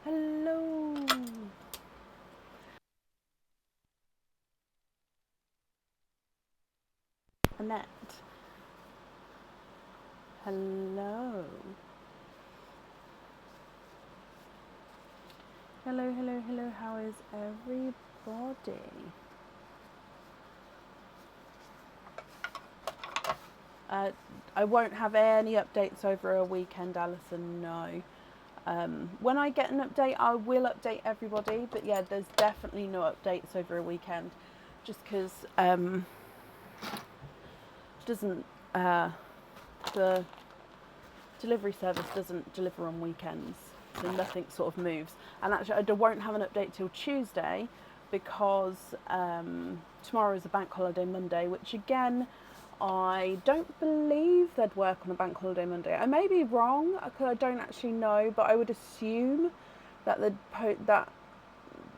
Hello. Annette. Hello. Hello, hello, hello. How is everybody? I won't have any updates over a weekend, Alison, no. When I get an update, I will update everybody. But yeah, there's definitely no updates over a weekend. Just because doesn't the delivery service doesn't deliver on weekends, so nothing sort of moves. And actually, I won't have an update till Tuesday because tomorrow is a bank holiday Monday, which again, I don't believe they'd work on a bank holiday Monday. I may be wrong because I don't actually know, but I would assume that that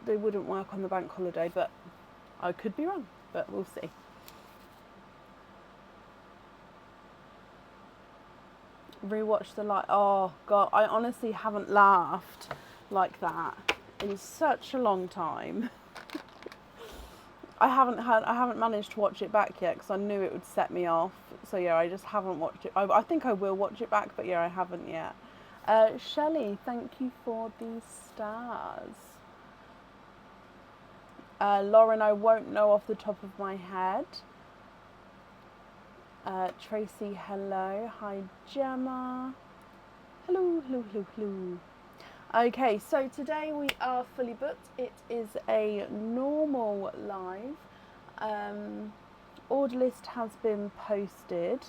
they wouldn't work on the bank holiday, but I could be wrong, but we'll see. Rewatch the light. Oh god, I honestly haven't laughed like that in such a long time. I haven't managed to watch it back yet because I knew it would set me off. So yeah, I just haven't watched it. I think I will watch it back, but yeah, I haven't yet. Shelley, thank you for the stars. Lauren, I won't know off the top of my head. Tracy, hello. Hi, Gemma. Hello, hello, hello, hello. Okay, so today we are fully booked. It is a normal live. Order list has been posted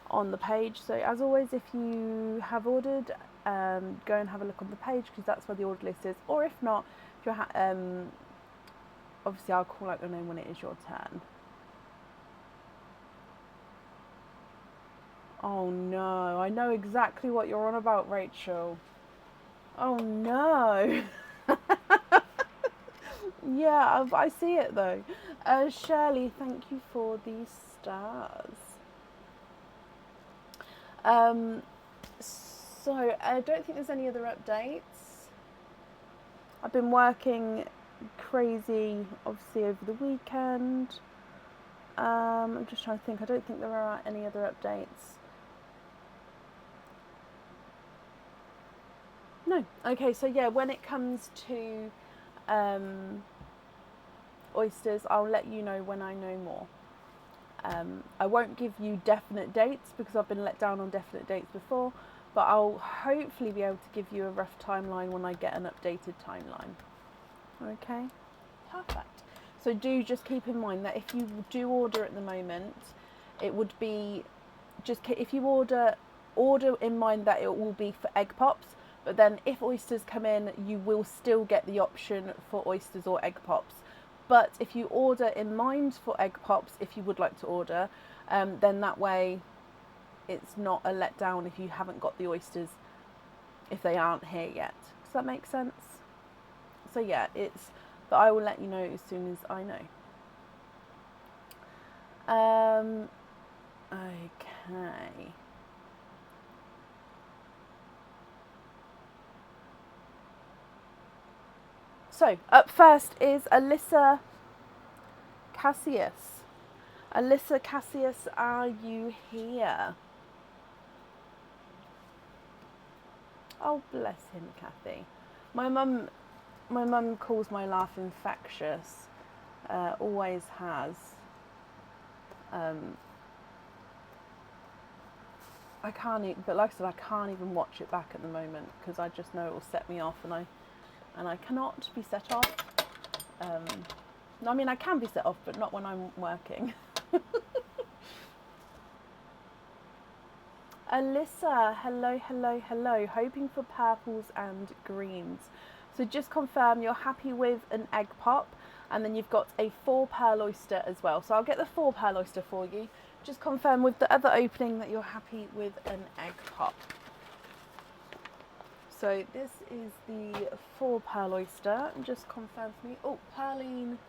on the page. So as always, if you have ordered, go and have a look on the page because that's where the order list is. Or if not, if you're obviously I'll call out your name when it is your turn. Oh no, I know exactly what you're on about, Rachel. Oh no. Yeah, I see it though. Shirley, thank you for the stars. So I don't think there's any other updates. I've been working crazy, obviously, over the weekend. I'm just trying to think. I don't think there are any other updates. No. Okay, so yeah, when it comes to oysters, I'll let you know when I know more. I won't give you definite dates because I've been let down on definite dates before, but I'll hopefully be able to give you a rough timeline when I get an updated timeline. Okay, perfect. So do just keep in mind that if you do order at the moment, it would be just if you order in mind that it will be for egg pops, but then if oysters come in, you will still get the option for oysters or egg pops. But if you order in mind for egg pops, if you would like to order, then that way it's not a letdown if you haven't got the oysters, if they aren't here yet. Does that make sense? So yeah, but I will let you know as soon as I know. Okay. So, up first is Alyssa Cassius. Alyssa Cassius, are you here? Oh, bless him, Kathy. My mum calls my laugh infectious. Always has. I can't, but like I said, I can't even watch it back at the moment because I just know it will set me off, and I cannot be set off. I mean, I can be set off, but not when I'm working. Alyssa, hello, hello, hello. Hoping for purples and greens. So just confirm you're happy with an egg pop, and then you've got a 4 pearl oyster as well. So I'll get the 4 pearl oyster for you. Just confirm with the other opening that you're happy with an egg pop. So this is the 4 pearl oyster. Just confirm for me. Oh, Pearline.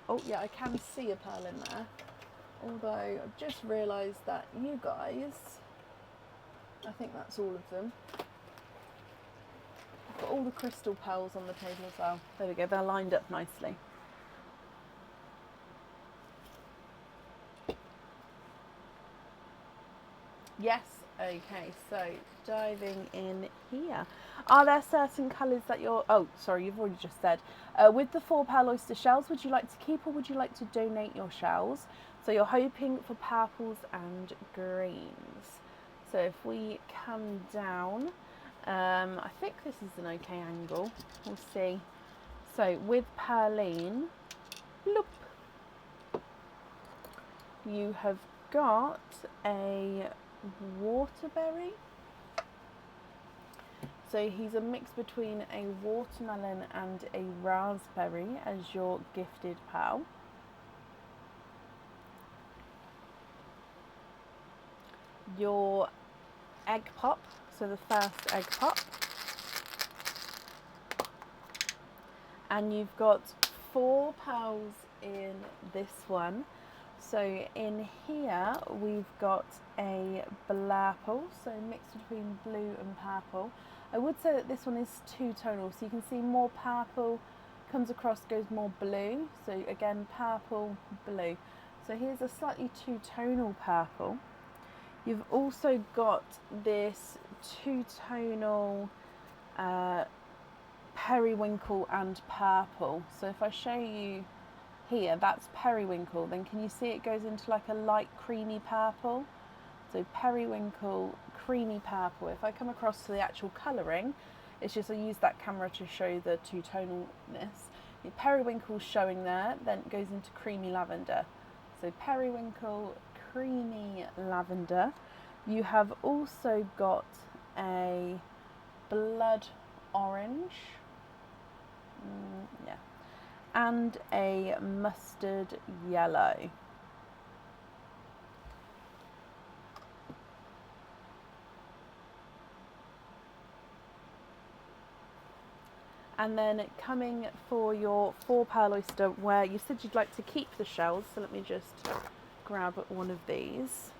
Oh yeah, I can see a pearl in there. Although I've just realised that you guys, I think that's all of them. all the crystal pearls on the table as well. There we go, they're lined up nicely. Yes, okay, so diving in here. Are there certain colours that you're, oh, sorry, you've already just said. With the 4 pearl oyster shells, would you like to keep or would you like to donate your shells? So you're hoping for purples and greens. So if we come down, I think this is an okay angle, we'll see. So with Perline, bloop, you have got a waterberry. So he's a mix between a watermelon and a raspberry as your gifted pal. Your egg pop, so the first egg pop. And you've got 4 pals in this one. So in here we've got a blurple, so mixed between blue and purple. I would say that this one is 2-tonal, so you can see more purple comes across, goes more blue. So again, purple, blue. So here's a slightly 2-tonal purple. You've also got this 2-tonal periwinkle and purple. So if I show you here, that's periwinkle, then can you see it goes into like a light creamy purple? So periwinkle, creamy purple. If I come across to the actual colouring, it's just I use that camera to show the 2-tonalness. The periwinkle's showing there, then it goes into creamy lavender. So periwinkle, creamy lavender. You have also got a blood orange, yeah, and a mustard yellow. And then coming for your 4 pearl oyster, where you said you'd like to keep the shells, so let me just grab one of these.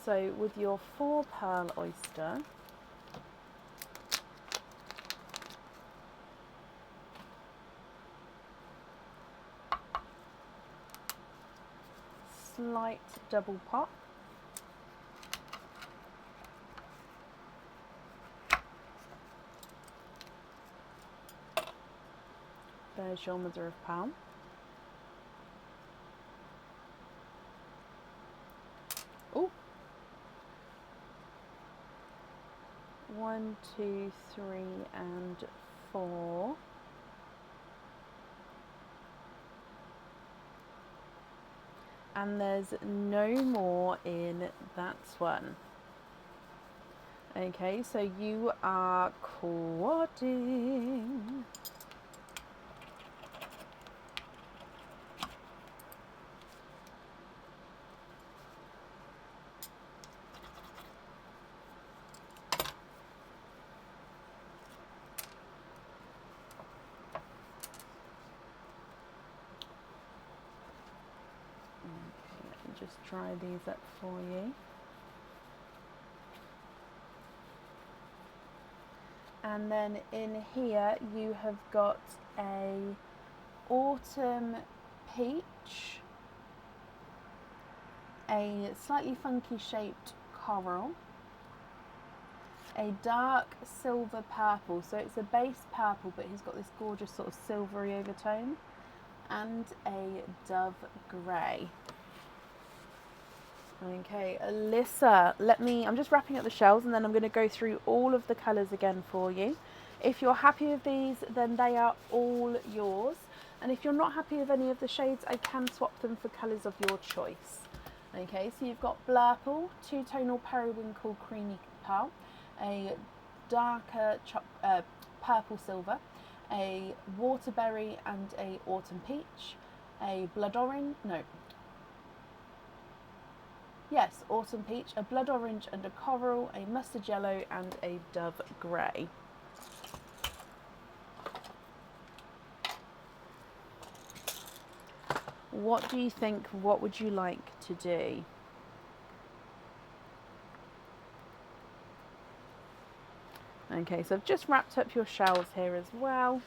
So with your 4 pearl oyster, slight double pop. There's your mother of pearl. Oh, 1, 2, 3, and 4. And there's no more in that one. Okay, so you are quadding. Just try these up for you. And then in here you have got a autumn peach, a slightly funky shaped coral, a dark silver purple, so it's a base purple but he's got this gorgeous sort of silvery overtone, and a dove grey. Okay, Alyssa, I'm just wrapping up the shells and then I'm going to go through all of the colours again for you. If you're happy with these, then they are all yours. And if you're not happy with any of the shades, I can swap them for colours of your choice. Okay, so you've got Blurple, 2-tonal periwinkle creamy pearl, a darker purple silver, a waterberry and a autumn peach, a blood orange, yes, autumn peach, a blood orange and a coral, a mustard yellow and a dove grey. What do you think? What would you like to do? Okay, so I've just wrapped up your shells here as well.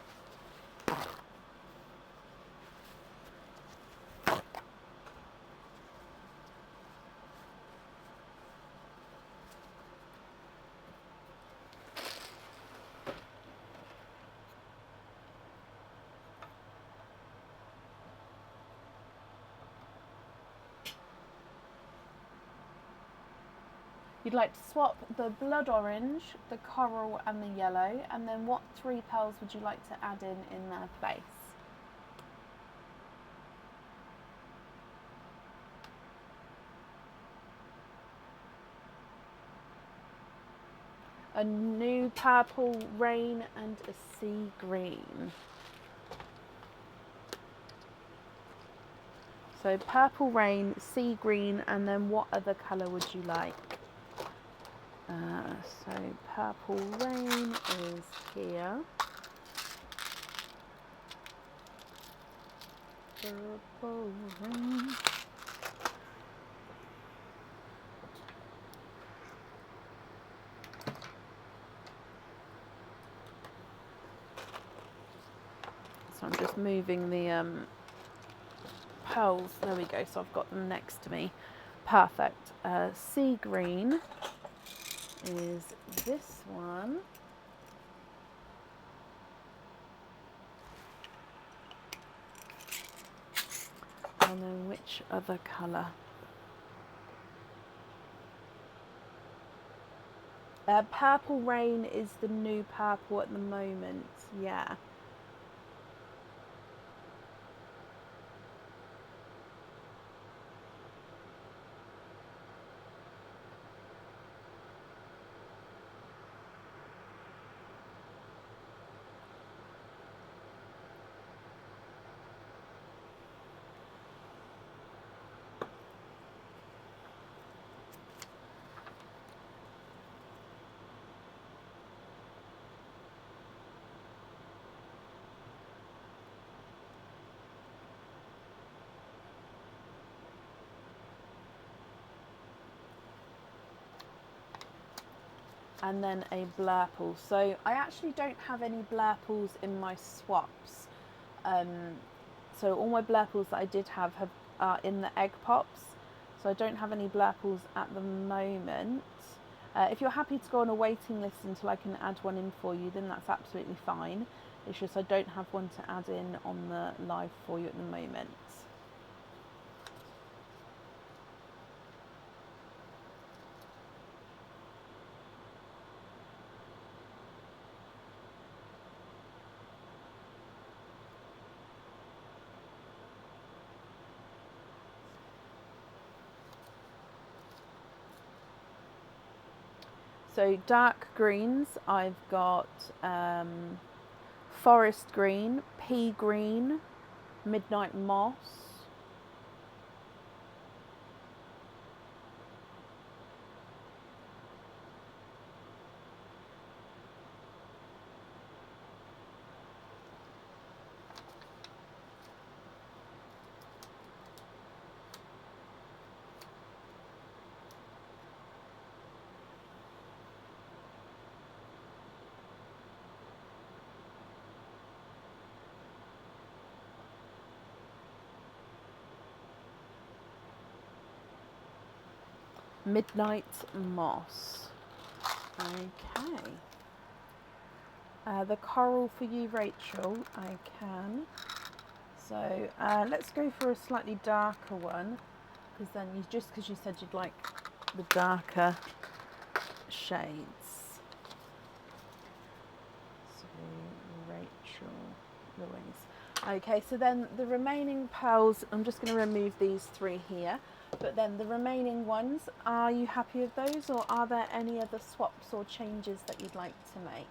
You'd like to swap the blood orange, the coral and the yellow, and then what 3 pearls would you like to add in their place? A new purple rain and a sea green. So purple rain, sea green, and then what other colour would you like? So purple rain is here. Purple rain. So I'm just moving the pearls. There we go. So I've got them next to me. Perfect. Sea green is this one. And then which other colour? Purple rain is the new purple at the moment. Yeah. And then a blurple. So I actually don't have any blurples in my swaps. So all my blurples that I did have are in the egg pops. So I don't have any blurples at the moment. If you're happy to go on a waiting list until I can add one in for you, then that's absolutely fine. It's just I don't have one to add in on the live for you at the moment. So dark greens, I've got forest green, pea green, midnight moss, midnight moss. Okay. The coral for you, Rachel, I can. So let's go for a slightly darker one, because then because you said you'd like the darker shades. So Rachel Louise. Okay, so then the remaining pearls, I'm just going to remove these 3 here. But then the remaining ones, are you happy with those, or are there any other swaps or changes that you'd like to make?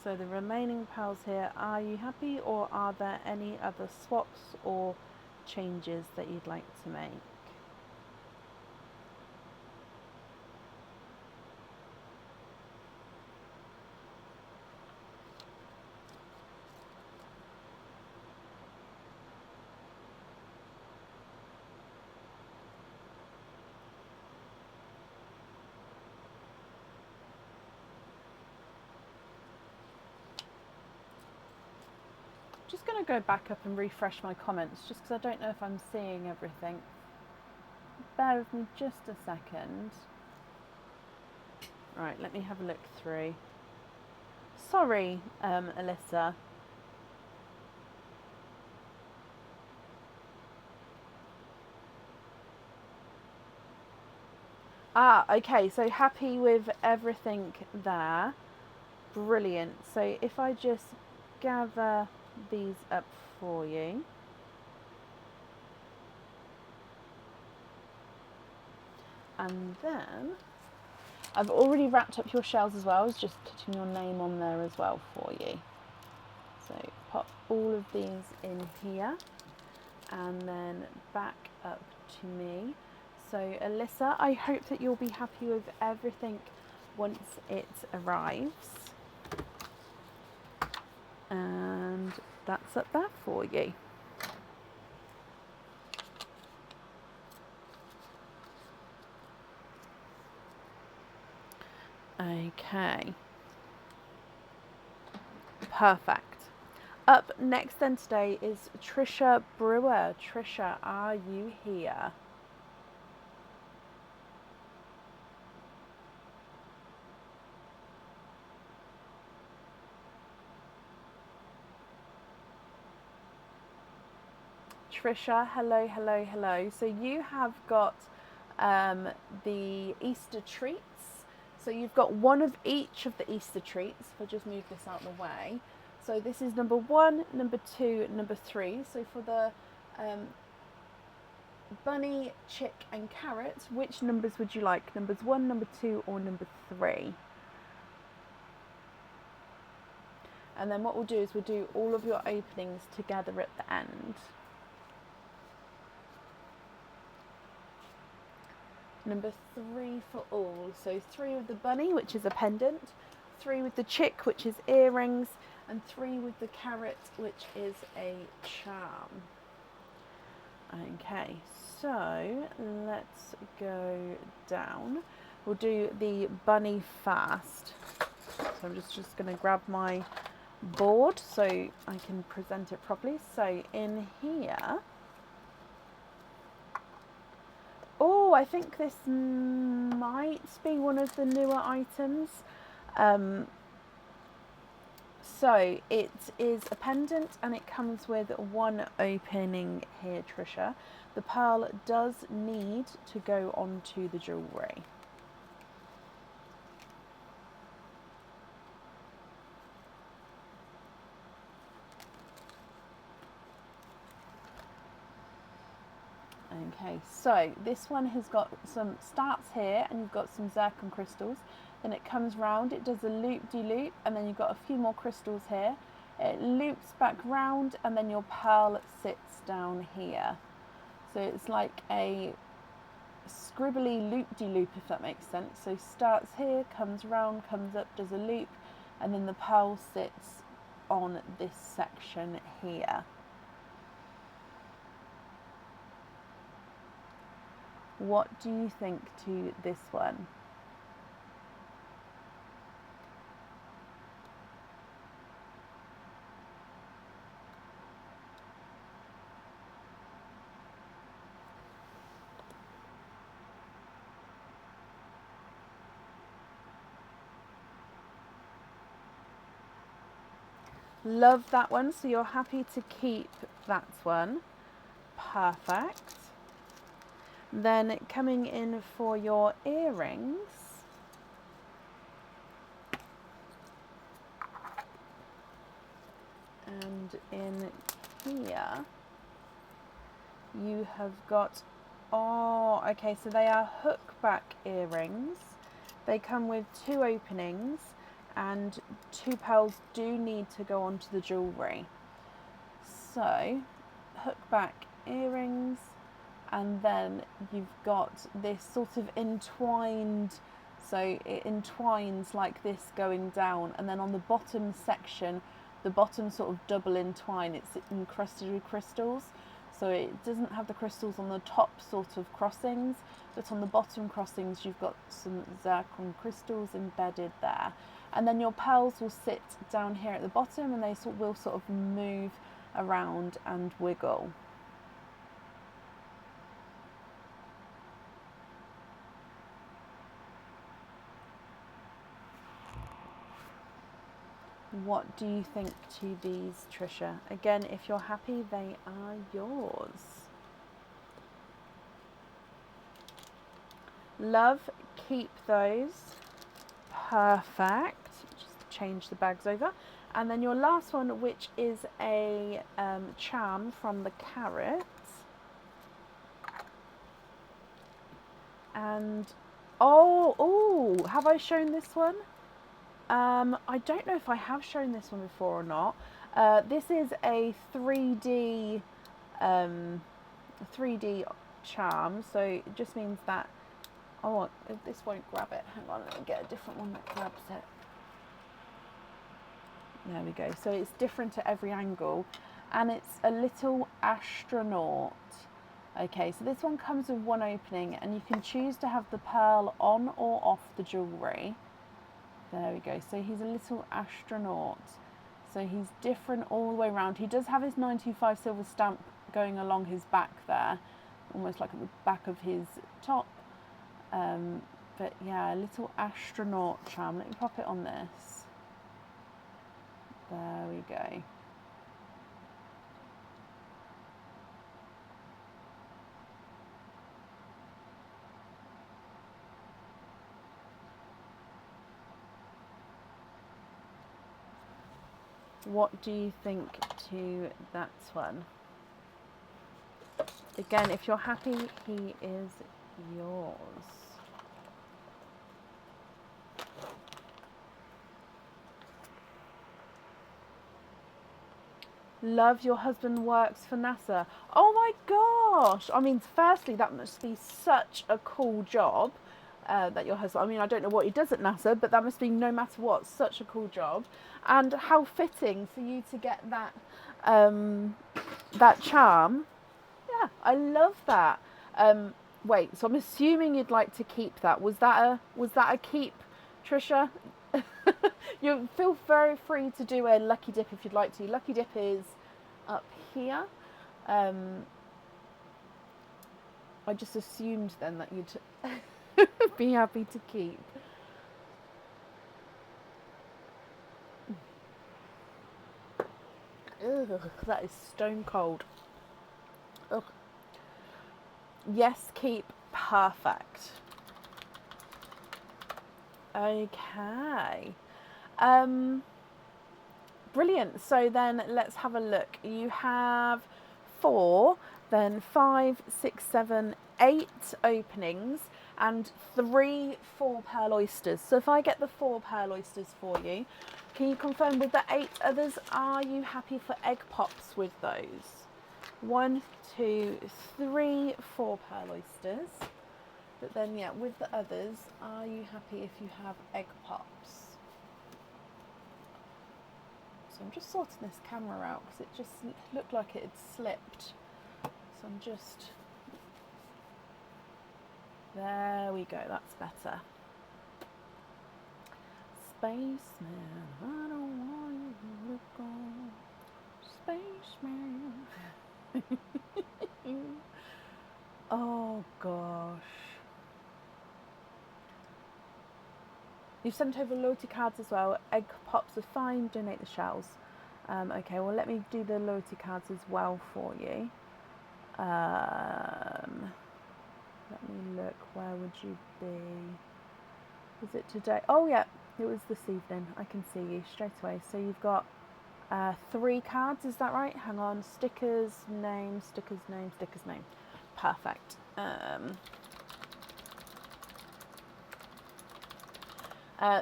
So the remaining pearls here, are you happy, or are there any other swaps or changes that you'd like to make? Just going to go back up and refresh my comments just because I don't know if I'm seeing everything. Bear with me just a second. Right, let me have a look through. Sorry, Alyssa. Ah, okay, so happy with everything there. Brilliant. So if I just gather these up for you. And then I've already wrapped up your shells as well. I was just putting your name on there as well for you. So pop all of these in here and then back up to me. So Alyssa, I hope that you'll be happy with everything once it arrives. And that's up there for you. Okay. Perfect. Up next then today is Trisha Brewer. Trisha, are you here? Trisha, hello, hello, hello. So you have got the Easter treats. So you've got one of each of the Easter treats. If I just move this out of the way. So this is number 1, number 2, number 3. So for the bunny, chick and carrot, which numbers would you like? Numbers 1, number 2 or number 3? And then what we'll do is we'll do all of your openings together at the end. Number 3 for all. So 3 with the bunny, which is a pendant, 3 with the chick, which is earrings, and 3 with the carrot, which is a charm. Okay, so let's go down. We'll do the bunny first. So I'm just going to grab my board so I can present it properly. So in here, oh, I think this might be one of the newer items. So it is a pendant and it comes with one opening here, Trisha. The pearl does need to go onto the jewellery. Okay, so this one has got some starts here and you've got some zircon crystals. Then it comes round, it does a loop-de-loop, and then you've got a few more crystals here. It loops back round and then your pearl sits down here. So it's like a scribbly loop-de-loop, if that makes sense. So starts here, comes round, comes up, does a loop, and then the pearl sits on this section here. What do you think to this one? Love that one, so you're happy to keep that one. Perfect. Then coming in for your earrings. And in here, you have got, oh, okay, so they are hook back earrings. They come with 2 openings and 2 pearls do need to go onto the jewellery. So hook back earrings, and then you've got this sort of entwined, so it entwines like this going down, and then on the bottom section, the bottom sort of double entwine, it's encrusted with crystals. So it doesn't have the crystals on the top sort of crossings, but on the bottom crossings you've got some zircon crystals embedded there. And then your pearls will sit down here at the bottom, and they will sort of move around and wiggle. What do you think to these, Trisha? Again, if you're happy, they are yours. Love, keep those. Perfect. Just change the bags over. And then your last one, which is a charm from the carrot. And, oh, have I shown this one? I don't know if I have shown this one before or not. This is a 3D charm, so it just means that, oh, this won't grab it. Hang on, let me get a different one that grabs it. There we go. So it's different at every angle, and it's a little astronaut. Okay, so this one comes with one opening, and you can choose to have the pearl on or off the jewellery. There we go. So he's a little astronaut. So he's different all the way around. He does have his 925 silver stamp going along his back there, almost like at the back of his top. But yeah, a little astronaut charm. Let me pop it on this. There we go. What do you think to that one? Again, if you're happy, he is yours. Love, your husband works for NASA. Oh my gosh! I mean, firstly, that must be such a cool job. That your husband, I mean, I don't know what he does at NASA, but that must be, no matter what, such a cool job. And how fitting for you to get that that charm. Yeah, I love that. Wait, so I'm assuming you'd like to keep that. Was that a keep, Trisha? You feel very free to do a lucky dip if you'd like to. Lucky dip is up here. I just assumed then that you'd be happy to keep. Ugh, that is stone cold. Ugh. Yes, keep. Perfect. Okay. Brilliant. So then let's have a look. You have 4, then 5, 6, 7, 8 openings, and 3 4 pearl oysters. So if I get the 4 pearl oysters for you, can you confirm with the 8 others, are you happy for egg pops with those? 1, 2, 3, 4 pearl oysters. But then, yeah, with the others, are you happy if you have egg pops? So I'm just sorting this camera out because it just looked like it had slipped. So I'm just... There we go, that's better. Spaceman, I don't want you to look on. Spaceman. Oh gosh. You've sent over loyalty cards as well. Egg pops are fine, donate the shells. Okay, well let me do the loyalty cards as well for you. Let me look, where would you be? Was it today? Oh yeah, it was this evening. I can see you straight away. So you've got 3 cards, is that right? Hang on, stickers, name, stickers, name, stickers, name. Perfect.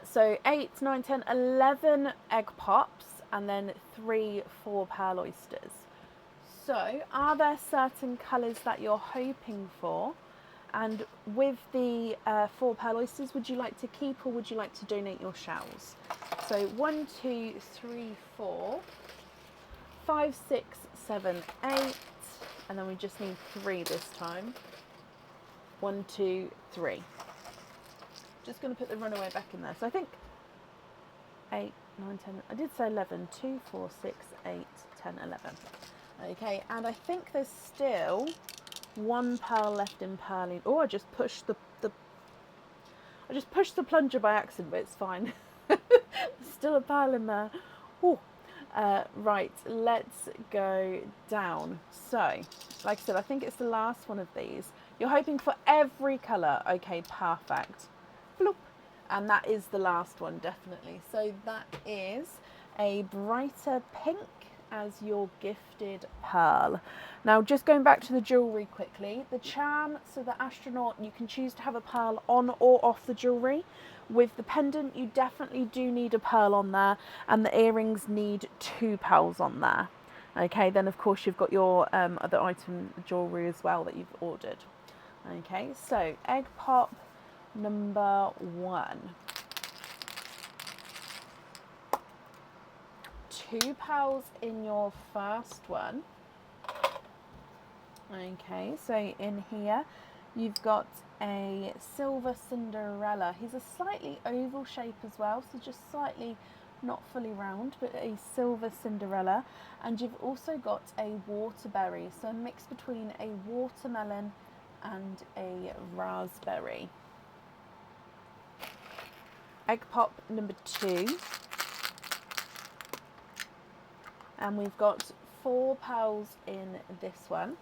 So 8, 9, 10, 11 egg pops and then 3 4-pearl oysters. So are there certain colours that you're hoping for? And with the 4-pearl oysters, would you like to keep or would you like to donate your shells? So 1, 2, 3, 4, 5, 6, 7, 8, and then we just need 3 this time. 1, 2, 3. Just going to put the runaway back in there. So I think 8, 9, 10, I did say 11, 2, 4, 6, 8, 10, 11. Okay, and I think there's still 1 pearl left in pearling. Oh, I just pushed the plunger by accident, but it's fine. There's still a pearl in there. Oh, right, let's go down. So, like I said, I think it's the last one of these. You're hoping for every colour. Okay, perfect. Bloop. And that is the last one, definitely. So that is a brighter pink as your gifted pearl. Now, just going back to the jewellery quickly, the charm, so the astronaut, you can choose to have a pearl on or off the jewellery. With the pendant, you definitely do need a pearl on there, and the earrings need 2 pearls on there. Okay, then of course you've got your other item jewellery as well that you've ordered. Okay, so egg pop number 1. 2 pearls in your first one. Okay, so in here you've got a silver Cinderella. He's a slightly oval shape as well, so just slightly not fully round, but a silver Cinderella. And you've also got a waterberry, so a mix between a watermelon and a raspberry. Egg pop number 2. And we've got 4 pearls in this one.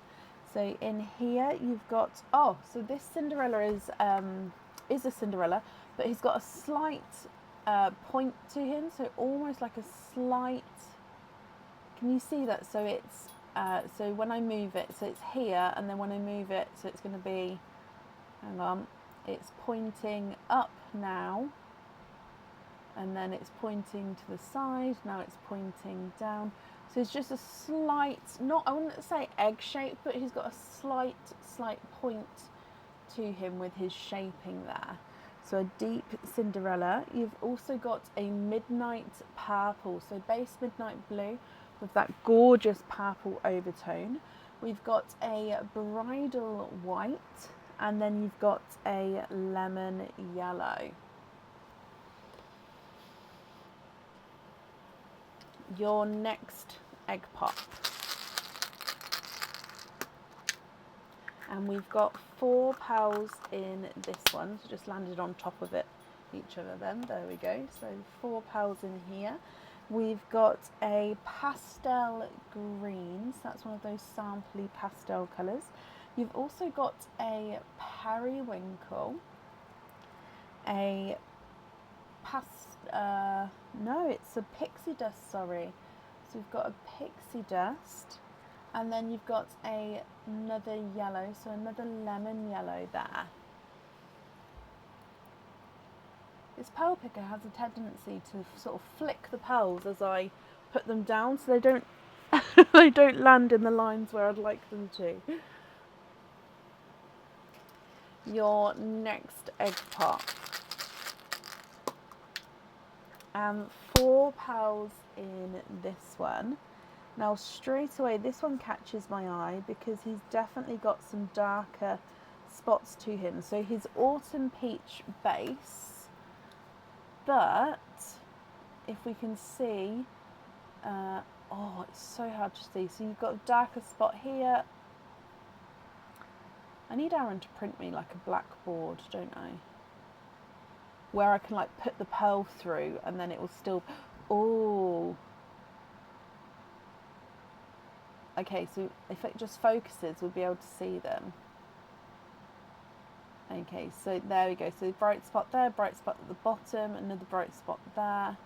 So in here you've got, oh, so this Cinderella is a Cinderella, but he's got a slight point to him, so almost like a slight, can you see that? So it's, so when I move it, so it's here, and then when I move it, so it's going to be, hang on, it's pointing up now, and then it's pointing to the side, now it's pointing down. So it's just a slight, not, I wouldn't say egg shape, but he's got a slight point to him with his shaping there. So a deep Cinderella. You've also got a midnight purple, so base midnight blue with that gorgeous purple overtone. We've got a bridal white, and then you've got a lemon yellow. Your next egg pop. And we've got 4 pearls in this one, so just landed on top of it, each of them, there we go. So 4 pearls in here. We've got a pastel green, so that's one of those sampley pastel colours. You've also got a periwinkle, a no, it's a pixie dust, sorry. So we've got a pixie dust, and then you've got another yellow, so another lemon yellow there. This pearl picker has a tendency to sort of flick the pearls as I put them down, so they don't they don't land in the lines where I'd like them to. Your next egg pop. 4 pearls in this one. Now straight away this one catches my eye because he's definitely got some darker spots to him. So his autumn peach base, but if we can see, oh, it's so hard to see. So you've got a darker spot here. I need Aaron to print me like a blackboard, don't I? Where I can like put the pearl through and then it will still, oh. Okay, so if it just focuses, we'll be able to see them. Okay, so there we go. So bright spot there, bright spot at the bottom, another bright spot there.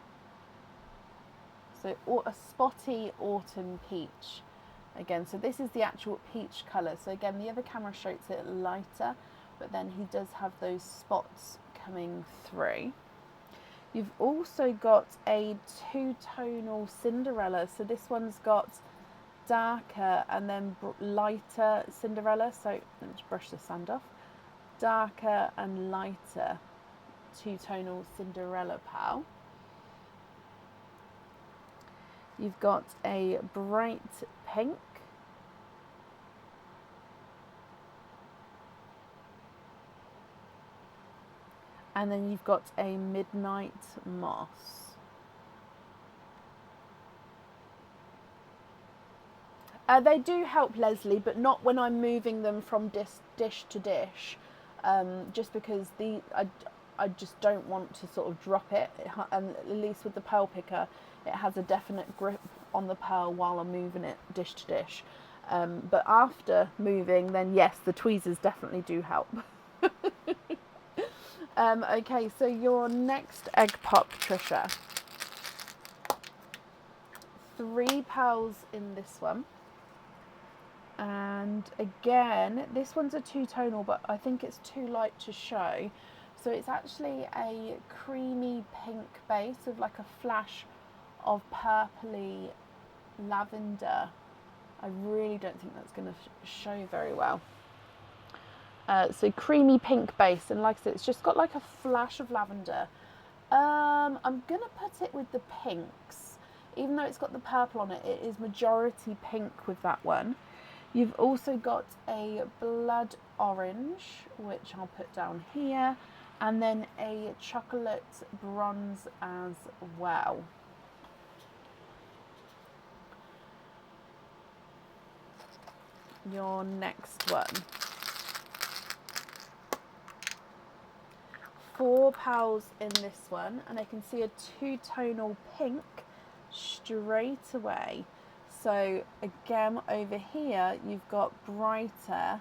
So a spotty autumn peach. Again, so this is the actual peach colour. So again, the other camera shows it lighter, but then he does have those spots coming through. You've also got a two-tonal Cinderella. So this one's got darker and then lighter Cinderella. So let me just brush the sand off. Darker and lighter two-tonal Cinderella pal. You've got a bright pink. And then you've got a midnight moss. They do help, Leslie, but not when I'm moving them from dish to dish, just because I just don't want to sort of drop it. And at least with the pearl picker, it has a definite grip on the pearl while I'm moving it dish to dish. But after moving, then yes, the tweezers definitely do help. Okay, so your next egg pop, Trisha. 3 pearls in this one. And again, this one's a two-tonal, but I think it's too light to show. So it's actually a creamy pink base with like a flash of purpley lavender. I really don't think that's going to show very well. So creamy pink base, and like I said, it's just got like a flash of lavender. I'm going to put it with the pinks. Even though it's got the purple on it, it is majority pink with that one. You've also got a blood orange, which I'll put down here, and then a chocolate bronze as well. Your next one. 4 pals in this one, and I can see a two-tonal pink straight away. So again, over here you've got brighter,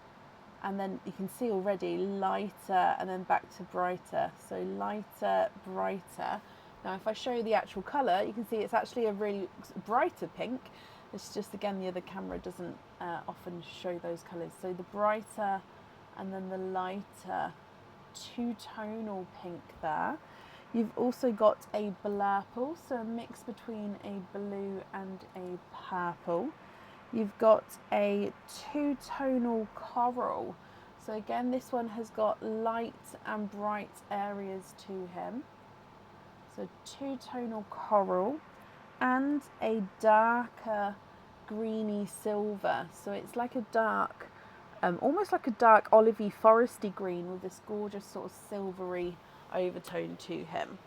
and then you can see already lighter, and then back to brighter. So lighter, brighter. Now if I show you the actual colour, you can see it's actually a really brighter pink. It's just, again, the other camera doesn't often show those colours. So the brighter and then the lighter two-tonal pink there. You've also got a blurple, so a mix between a blue and a purple. You've got a two-tonal coral. So again, this one has got light and bright areas to him. So two-tonal coral and a darker greeny silver. So it's like a dark, almost like a dark olivey foresty green with this gorgeous sort of silvery overtone to him.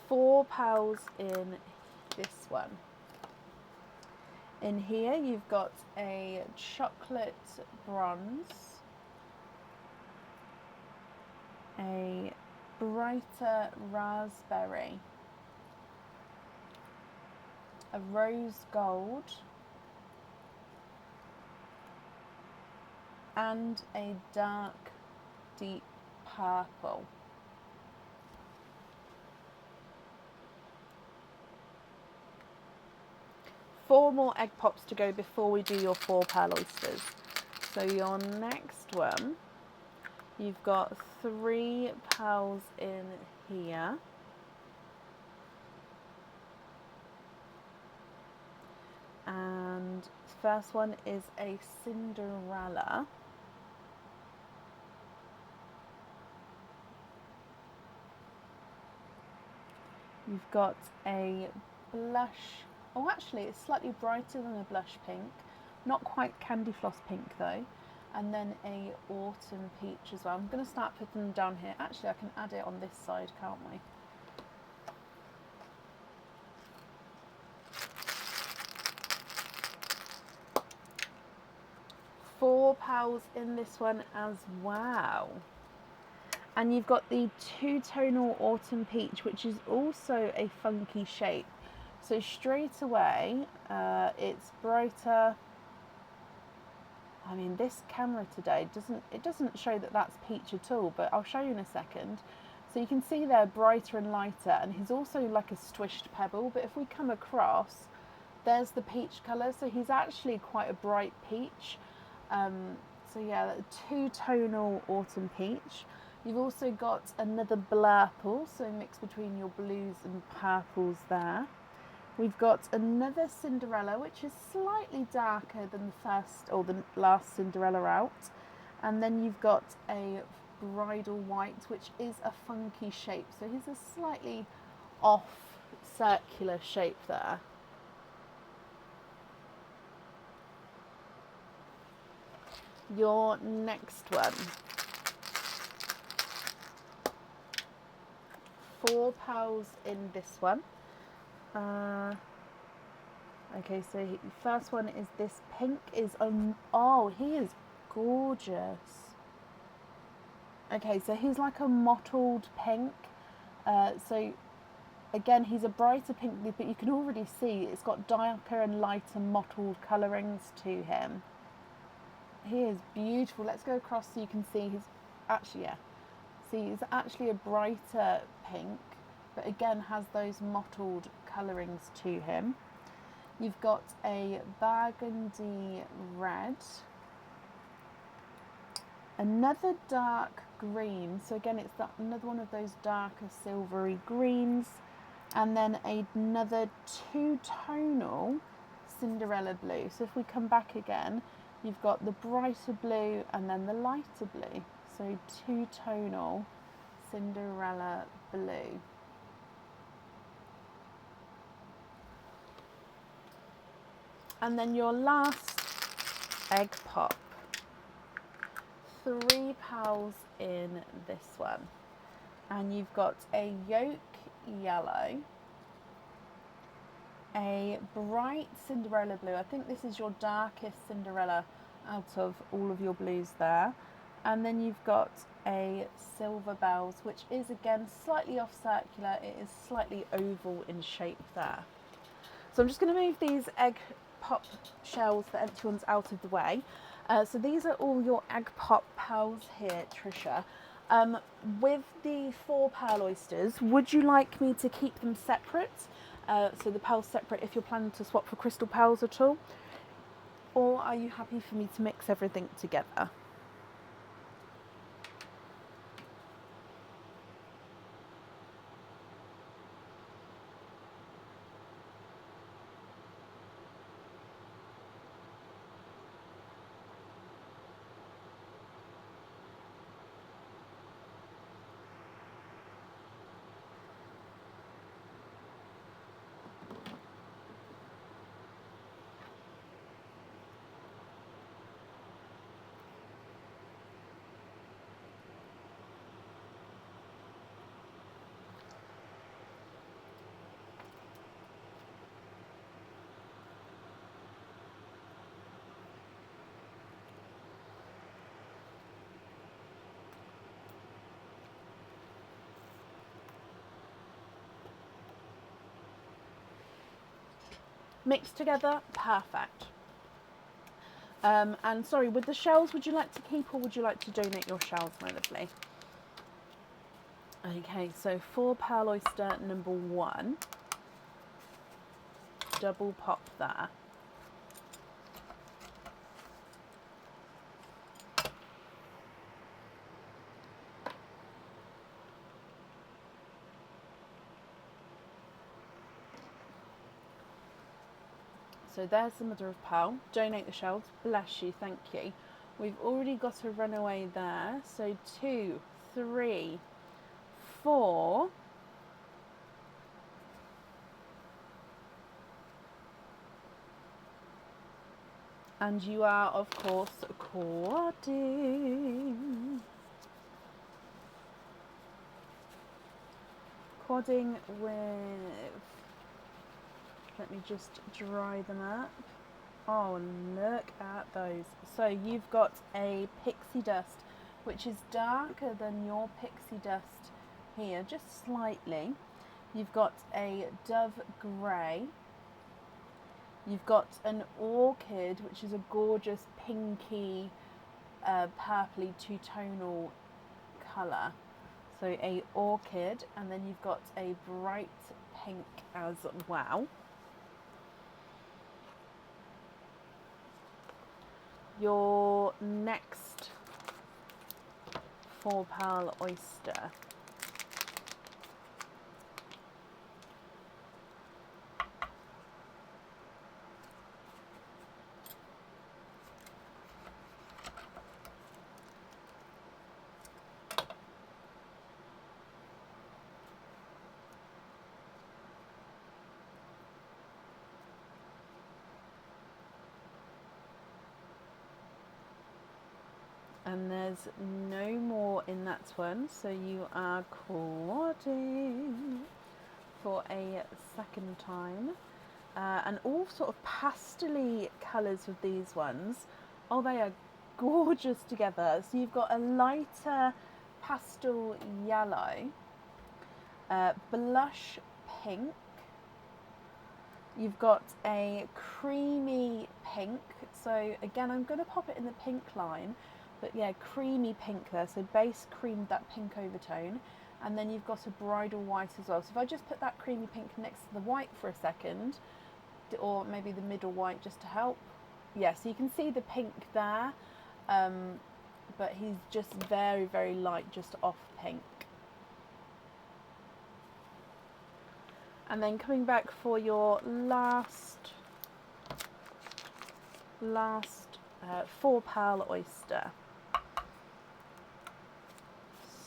Four pearls in this one. In here you've got a chocolate bronze, a brighter raspberry, a rose gold, and a dark deep purple. Four more egg pops to go before we do your 4 pearl oysters. So your next one, you've got 3 pearls in here. And the first one is a Cinderella. You've got a blush. Oh, actually, it's slightly brighter than a blush pink. Not quite candy floss pink though. And then a autumn peach as well. I'm going to start putting them down here. Actually, I can add it on this side, can't we? Four pearls in this one as well. And you've got the two-tonal autumn peach, which is also a funky shape. So straight away, it's brighter. I mean, this camera today doesn't show that that's peach at all, but I'll show you in a second. So you can see they're brighter and lighter, and he's also like a swished pebble, but if we come across, there's the peach colour, so he's actually quite a bright peach. So yeah, two-tonal autumn peach. You've also got another blurple, so mix between your blues and purples there. We've got another Cinderella, which is slightly darker than the first or the last Cinderella out. And then you've got a bridal white, which is a funky shape. So here's a slightly off circular shape there. Your next one. 4 pearls in this one. Okay, so the first one is this pink is oh, he is gorgeous. Okay, so he's like a mottled pink. So again, he's a brighter pink, but you can already see it's got darker and lighter mottled colourings to him. He is beautiful. Let's go across so you can see he's actually, yeah. See, it's actually a brighter pink, but again has those mottled colourings to him. You've got a burgundy red, another dark green, so again it's another one of those darker silvery greens, and then another two-tonal Cinderella blue. So if we come back again, you've got the brighter blue and then the lighter blue. So two-tonal Cinderella blue. And then your last egg pop. 3 pearls in this one. And you've got a yolk yellow, a bright Cinderella blue. I think this is your darkest Cinderella out of all of your blues there. And then you've got a silver bells, which is again slightly off circular. It is slightly oval in shape there. So I'm just going to move these egg pop shells, the empty ones, out of the way. So these are all your egg pop pearls here, Trisha. With the 4 pearl oysters, would you like me to keep them separate? So the pearls separate if you're planning to swap for crystal pearls at all? Or are you happy for me to mix everything together? Mixed together, perfect. And sorry, with the shells, would you like to keep or would you like to donate your shells, my lovely? Okay, so 4 pearl oyster number 1. Double pop there. So there's the mother of pearl. Donate the shells. Bless you, thank you. We've already got a runaway there. So 2, 3, 4. And you are, of course, quadding. Quadding with... Let me just dry them up. Oh, look at those. So you've got a pixie dust, which is darker than your pixie dust here, just slightly. You've got a dove grey. You've got an orchid, which is a gorgeous pinky, purpley two-tonal colour. So a orchid, and then you've got a bright pink as well. your next 4-pearl oyster. And there's no more in that one, so you are quadding for a second time. And all sort of pastel-y colours with these ones. Oh, they are gorgeous together. So you've got a lighter pastel yellow, blush pink, you've got a creamy pink. So again, I'm going to pop it in the pink line, but yeah, creamy pink there. So base cream, that pink overtone. And then you've got a bridal white as well. So if I just put that creamy pink next to the white for a second, or maybe the middle white just to help. Yeah, so you can see the pink there, but he's just very, very light, just off pink. And then coming back for your last 4-pearl oyster.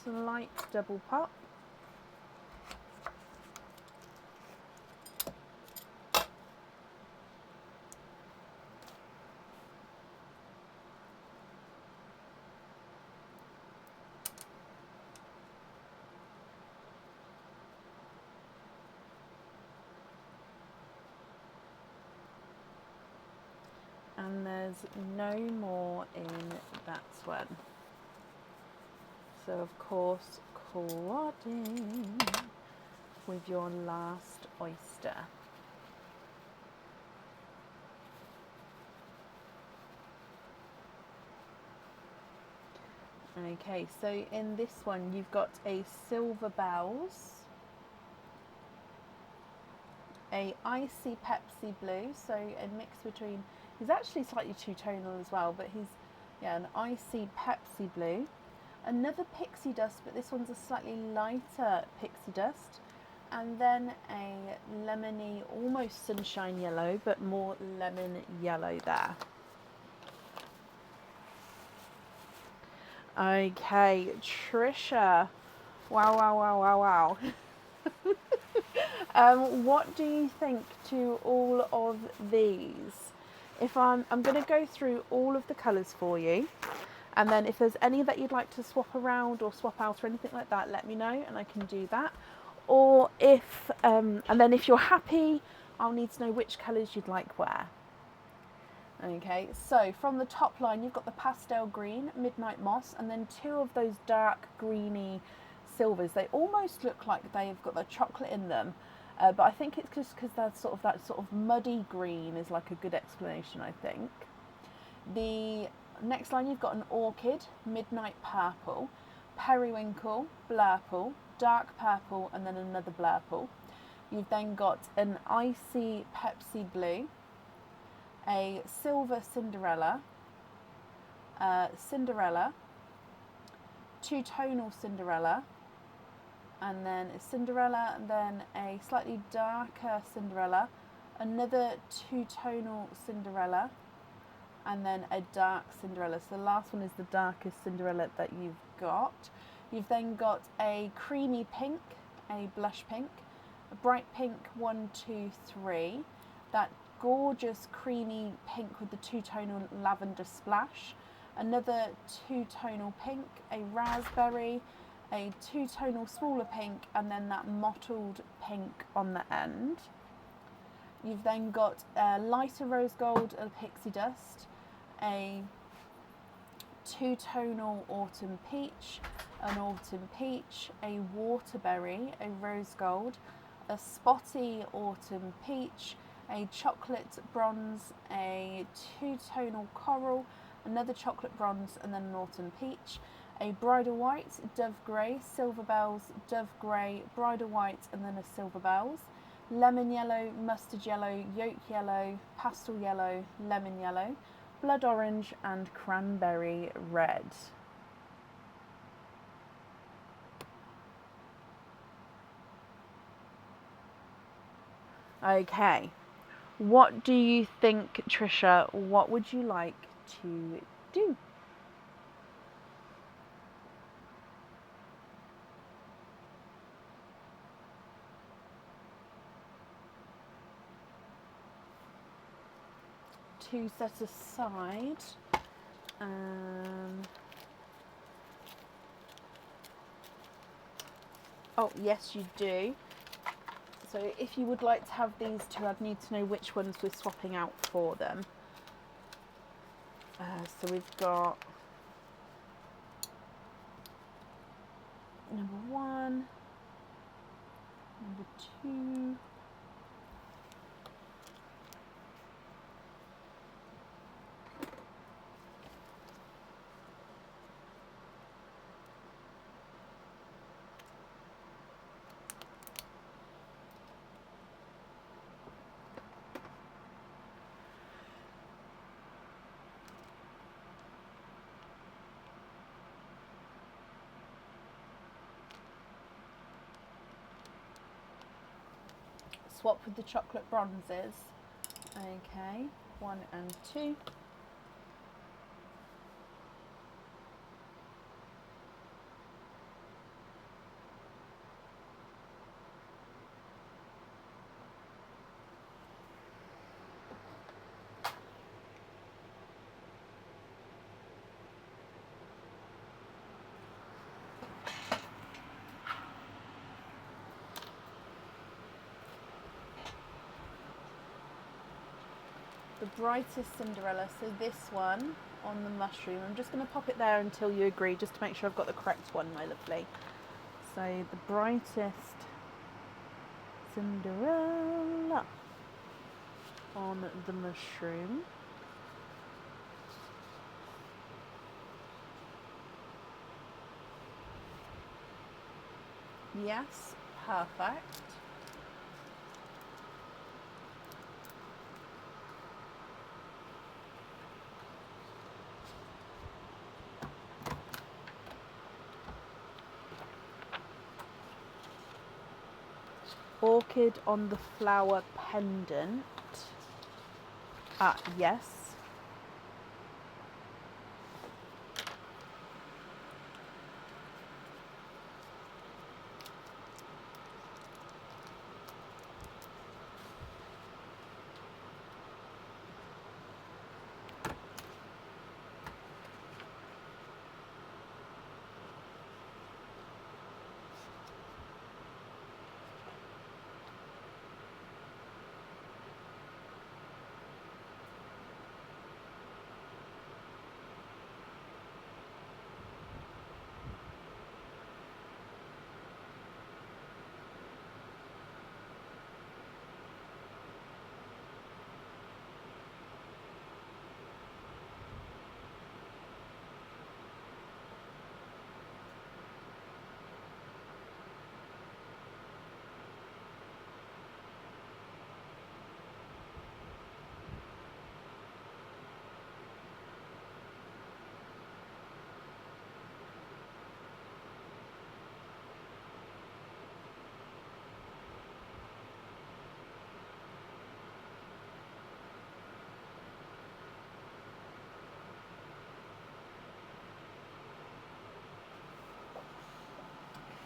Slight double pop. And there's no more in that one. So of course, quadding with your last oyster. Okay, so in this one you've got a silver bells, a icy Pepsi blue, so a mix between, he's actually slightly two-tonal as well, but he's, yeah, an icy Pepsi blue, another pixie dust, but this one's a slightly lighter pixie dust, and then a lemony, almost sunshine yellow, but more lemon yellow there. Okay, Trisha. Wow, wow, wow, wow, wow. What do you think to all of these? If I'm going to go through all of the colours for you, and then if there's any that you'd like to swap around or swap out or anything like that, let me know and I can do that. Or if, and then if you're happy, I'll need to know which colours you'd like where. Okay, so from the top line, you've got the pastel green, midnight moss, and then two of those dark greeny silvers. They almost look like they've got the chocolate in them, but I think it's just because they're sort of that sort of muddy green is like a good explanation, I think. The next line, you've got an orchid, midnight purple, periwinkle, blurple, dark purple, and then another blurple. You've then got an icy Pepsi blue, a silver Cinderella, Cinderella, two-tonal Cinderella, and then a Cinderella, and then a slightly darker Cinderella, another two-tonal Cinderella, and then a dark Cinderella. So the last one is the darkest Cinderella that you've got. You've then got a creamy pink, a blush pink, a bright pink, 1, 2, 3, that gorgeous creamy pink with the two-tonal lavender splash, another two-tonal pink, a raspberry, a two-tonal smaller pink, and then that mottled pink on the end. You've then got a lighter rose gold, a pixie dust, a two-tonal autumn peach, an autumn peach, a waterberry, a rose gold, a spotty autumn peach, a chocolate bronze, a two-tonal coral, another chocolate bronze, and then an autumn peach, a bridal white, dove grey, silver bells, dove grey, bridal white, and then a silver bells, lemon yellow, mustard yellow, yolk yellow, pastel yellow, lemon yellow, blood orange and cranberry red. Okay, what do you think, Trisha? What would you like to do? To set aside. Oh, yes, you do. So if you would like to have these two, I'd need to know which ones we're swapping out for them. So we've got number 1, number 2, swap with the chocolate bronzes. Okay, 1 and 2. The brightest Cinderella, so this one on the mushroom. I'm just going to pop it there until you agree, just to make sure I've got the correct one, my lovely. So the brightest Cinderella on the mushroom. Yes, perfect. Orchid on the flower pendant. Yes.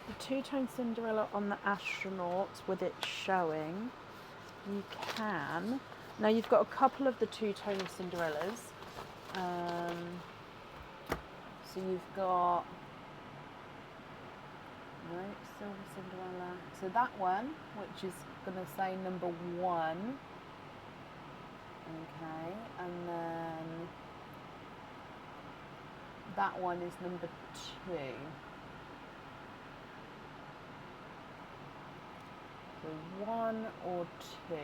The two-tone Cinderella on the astronaut with it showing. You can. Now you've got a couple of the two-tone Cinderellas. So you've got Silver Cinderella. So that one, which is going to say number 1. Okay, and then that one is number 2. So 1 or 2.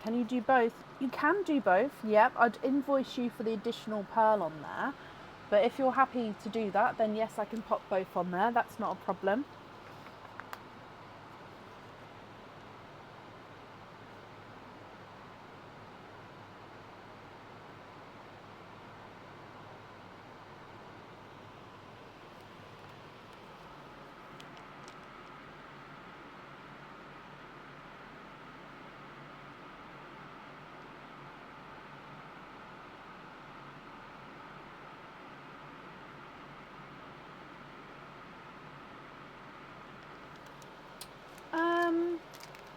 Can you do both? You can do both, yep. I'd invoice you for the additional pearl on there. But if you're happy to do that, then yes, I can pop both on there. That's not a problem.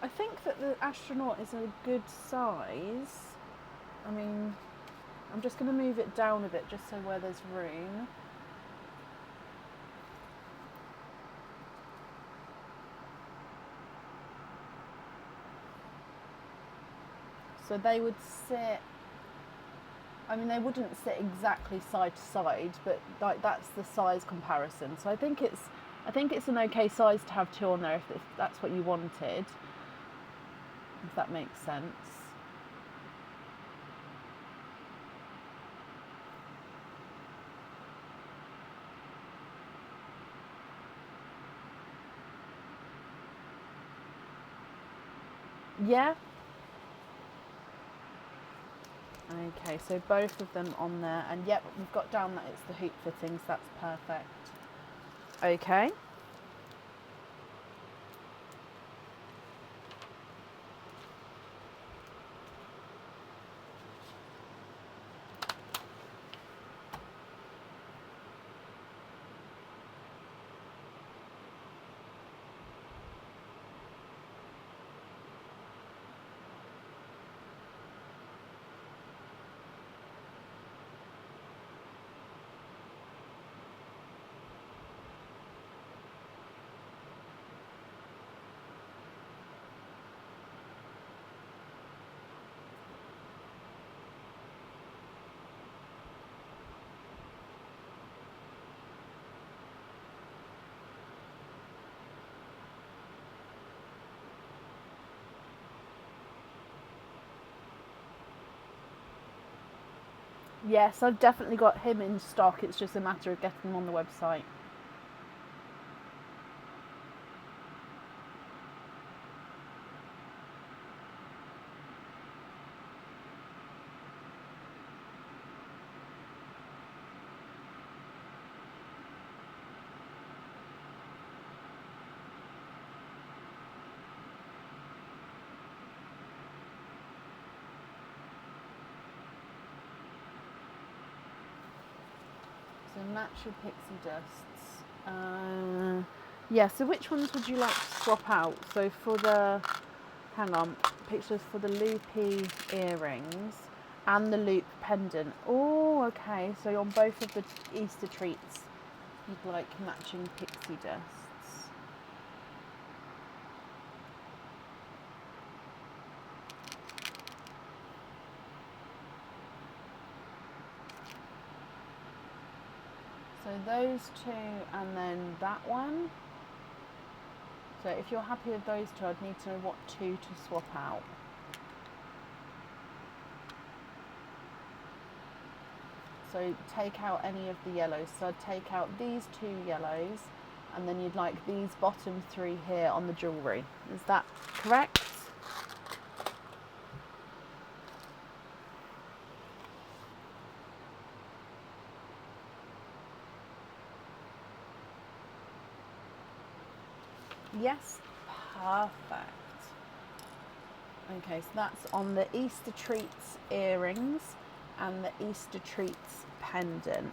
I think that the astronaut is a good size. I mean, I'm just going to move it down a bit just so where there's room. So they would sit, I mean, they wouldn't sit exactly side to side, but like that's the size comparison. So I think it's an okay size to have two on there if that's what you wanted, if that makes sense. Yeah. Okay, so both of them on there, and yep, we've got down that it's the hoop fittings. That's perfect. Okay. Yes, I've definitely got him in stock. It's just a matter of getting him on the website. So natural pixie dusts. Yeah, so which ones would you like to swap out? So for the, hang on, pictures for the loopy earrings and the loop pendant. Oh, okay. So on both of the Easter treats, you'd like matching pixie dusts. So those two and then that one. So if you're happy with those two, I'd need to know what two to swap out. So take out any of the yellows. So I'd take out these two yellows, and then you'd like these bottom three here on the jewellery. Is that correct? Yes, perfect. Okay, so that's on the Easter treats earrings and the Easter treats pendant.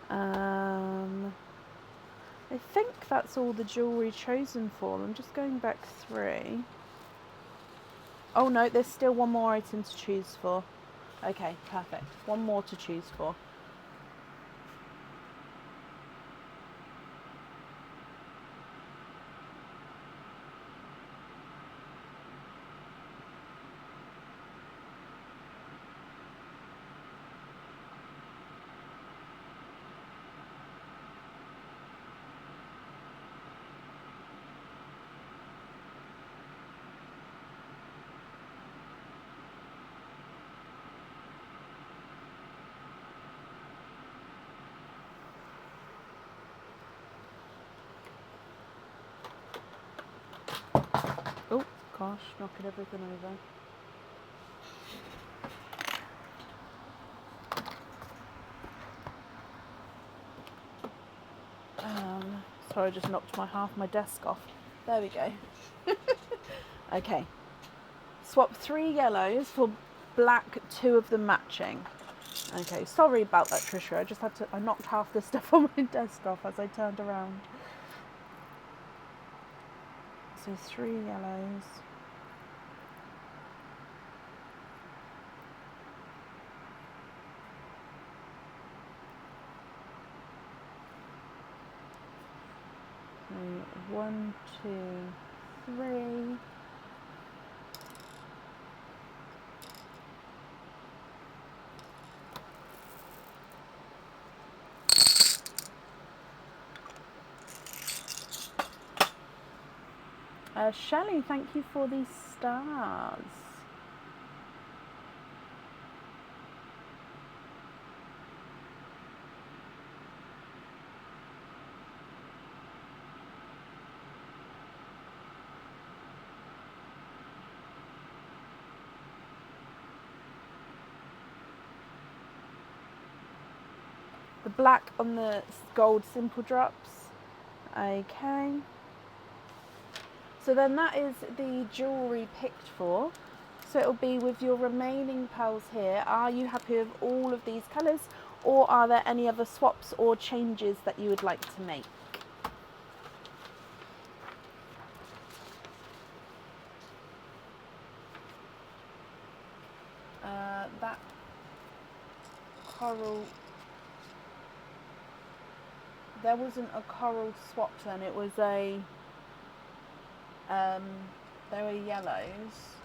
I think that's all the jewellery chosen for. I'm just going back through. Oh no, there's still one more item to choose for. Okay, perfect. One more to choose for. Gosh, knocking everything over. Sorry, I just knocked half my desk off. There we go. Okay. Swap 3 yellows for black, 2 of them matching. Okay, sorry about that, Trisha. I knocked half the stuff on my desk off as I turned around. So 3 yellows. So 1, 2, 3. Shelley, thank you for these stars. The black on the gold simple drops. Okay. So then that is the jewellery picked for. So it'll be with your remaining pearls here. Are you happy with all of these colours, or are there any other swaps or changes that you would like to make? That coral, there wasn't a coral swap then, it was a, there were yellows.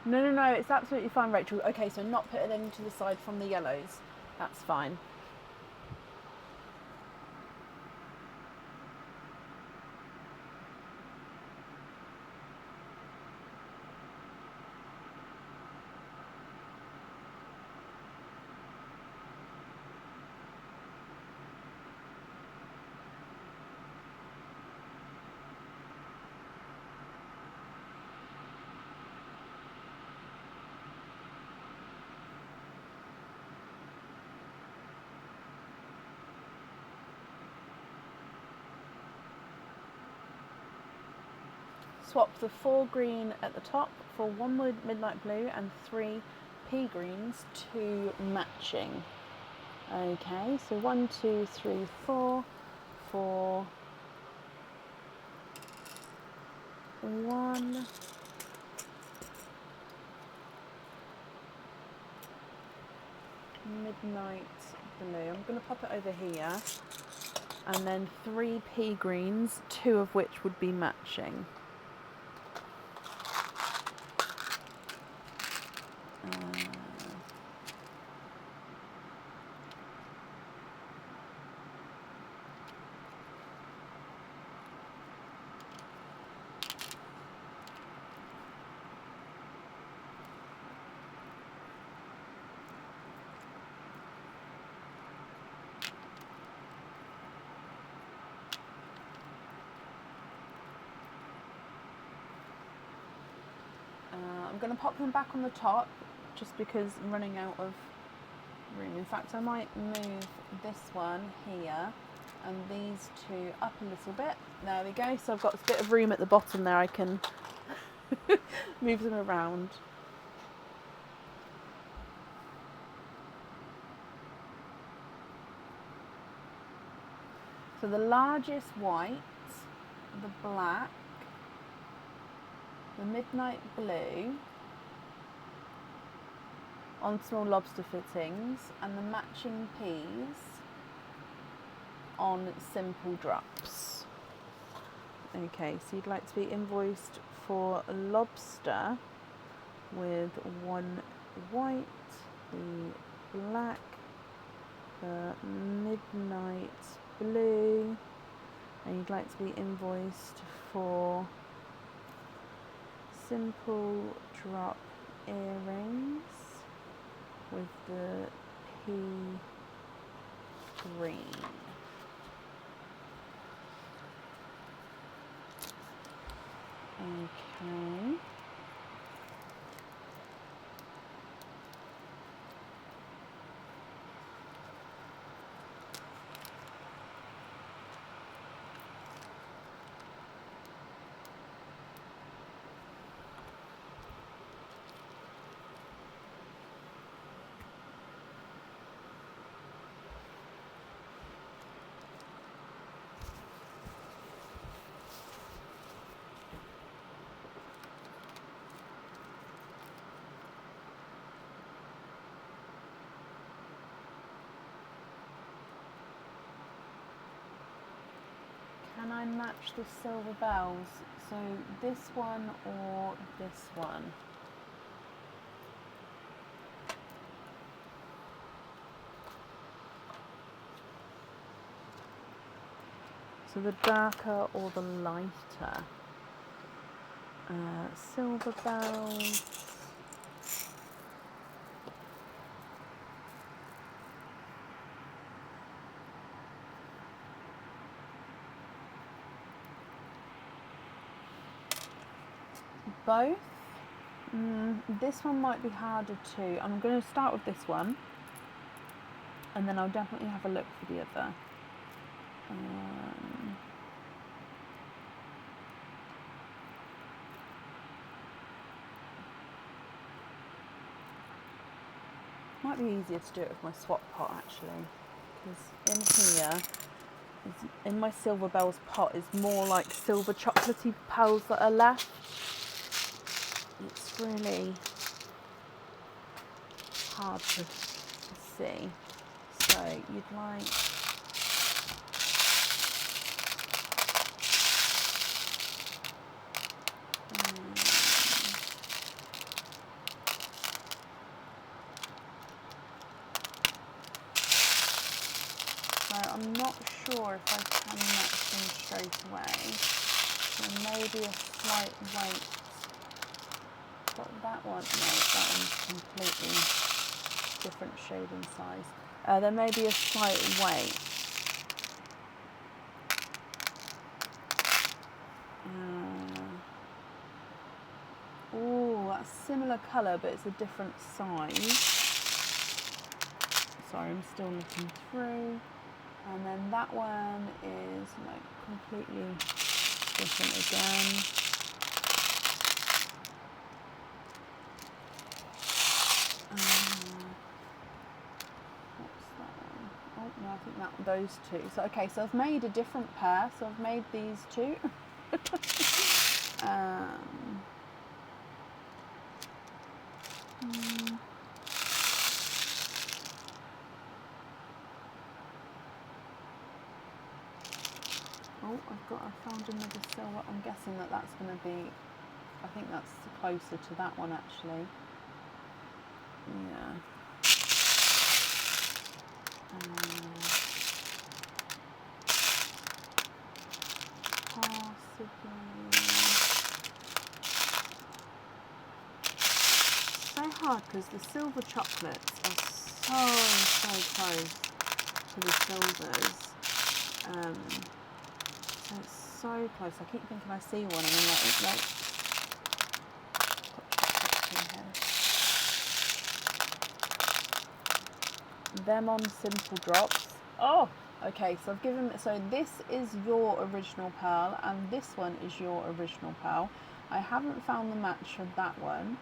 No, it's absolutely fine, Rachel. Okay, so not putting them to the side from the yellows. That's fine. Swap the 4 green at the top for 1 midnight blue and 3 pea greens, 2 matching. Okay, so 1, 2, 3, 4, 4, 1, midnight blue. I'm going to pop it over here, and then 3 pea greens, 2 of which would be matching. I'm going to pop them back on the top just because I'm running out of room. In fact, I might move this one here and these 2 up a little bit. There we go. So I've got a bit of room at the bottom there. I can move them around. So the largest white, the black, the midnight blue on small lobster fittings, and the matching peas on simple drops. Okay, so you'd like to be invoiced for a lobster with 1 white, the black, the midnight blue, and you'd like to be invoiced for simple drop earrings with the pea green. Okay. Can I match the silver bells? So this one or this one? So the darker or the lighter? Silver bells. Both. This one might be harder too. I'm going to start with this one, and then I'll definitely have a look for the other. Might be easier to do it with my swap pot actually, because in here, in my silver bells pot, is more like silver chocolatey pearls that are left. It's really hard to see. So you'd like so I'm not sure if I can match them straight away. There may be a slight weight. But that one, no, that one's completely different shade and size. There may be a slight weight. Oh, that's similar colour, but it's a different size. Sorry, I'm still looking through. And then that one is like completely different again. What's that one? Oh no, I think those two. So okay, so I've made a different pair. So I've made these two. I found another silver. I'm guessing that's going to be. I think that's closer to that one actually. Yeah. So hard because the silver chocolates are so close to the silvers. So it's so close. I keep thinking I see one and I'm like, oh, no. Them on simple drops. Oh, okay. So I've given. So this is your original pearl, and this one is your original pearl. I haven't found the match for that one.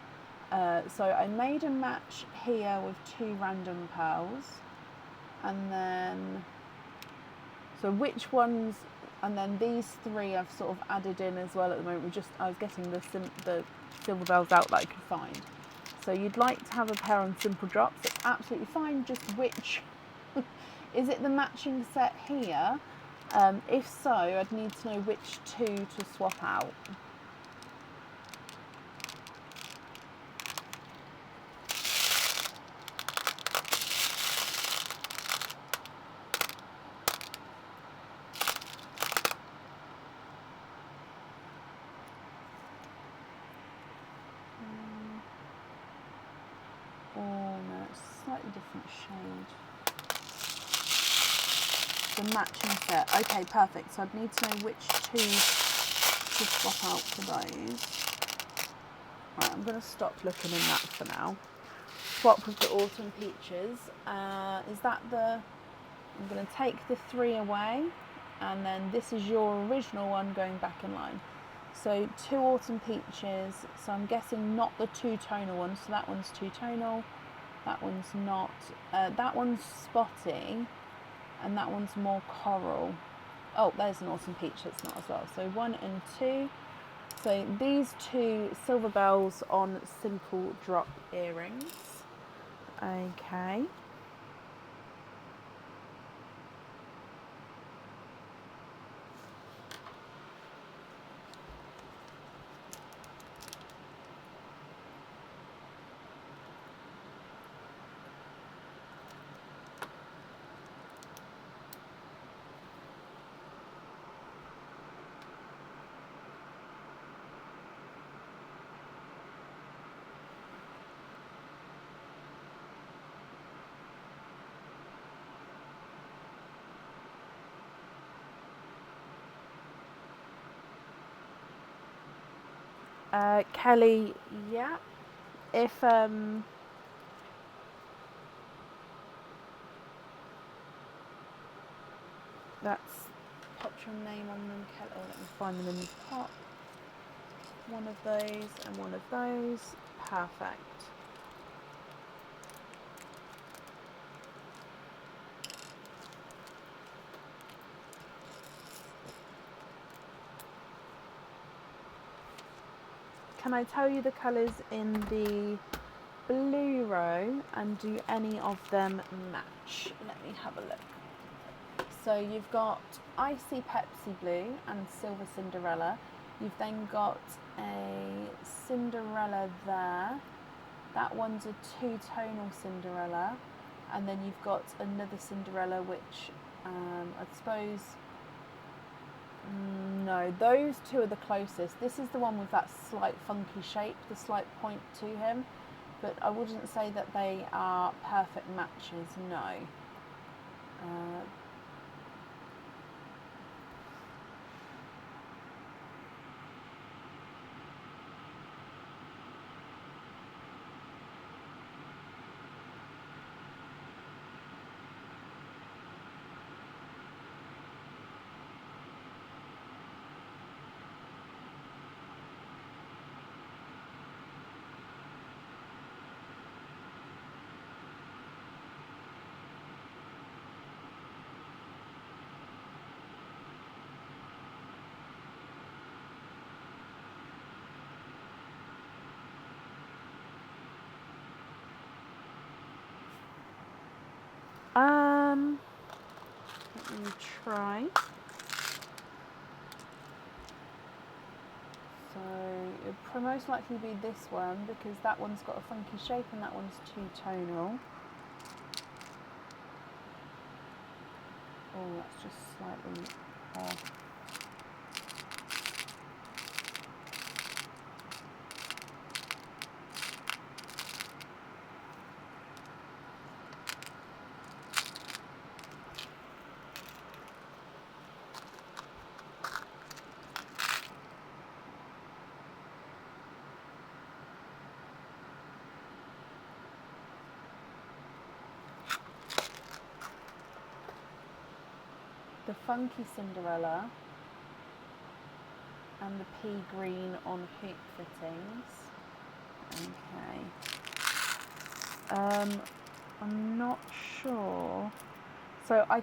So I made a match here with 2 random pearls, and then. So which ones? And then these 3 I've sort of added in as well at the moment. I was getting the silver bells out that I could find. So you'd like to have a pair on simple drops. It's absolutely fine. Just which is it the matching set here? If so, I'd need to know which 2 to swap out. shade. The matching set. Okay, perfect. So I'd need to know which two to swap out for those. Right, I'm going to stop looking in that for now. Swap with the Autumn Peaches. Is that the... I'm going to take the 3 away, and then this is your original one going back in line. So 2 Autumn Peaches, so I'm guessing not the 2-tonal one, so that one's 2-tonal, that one's not, that one's spotty, and that one's more coral. Oh, there's an Autumn Peach that's not as well. So 1 and 2. So these 2 silver bells on simple drop earrings. Okay. Kelly, yeah. If that's pop your name on them, Kelly. Oh, let me find them in the pot. One of those and one of those. Perfect. Can I tell you the colours in the blue row, and do any of them match? Let me have a look. So you've got Icy Pepsi Blue and Silver Cinderella. You've then got a Cinderella there. That one's a 2-tonal Cinderella. And then you've got another Cinderella, which I suppose... No, those 2 are the closest. This is the one with that slight funky shape, the slight point to him. But I wouldn't say that they are perfect matches, no. Let me try. So it would most likely be this one, because that one's got a funky shape and that one's 2-tonal. Oh, that's just slightly off. The funky Cinderella and the pea green on hoop fittings. Okay. I'm not sure. So I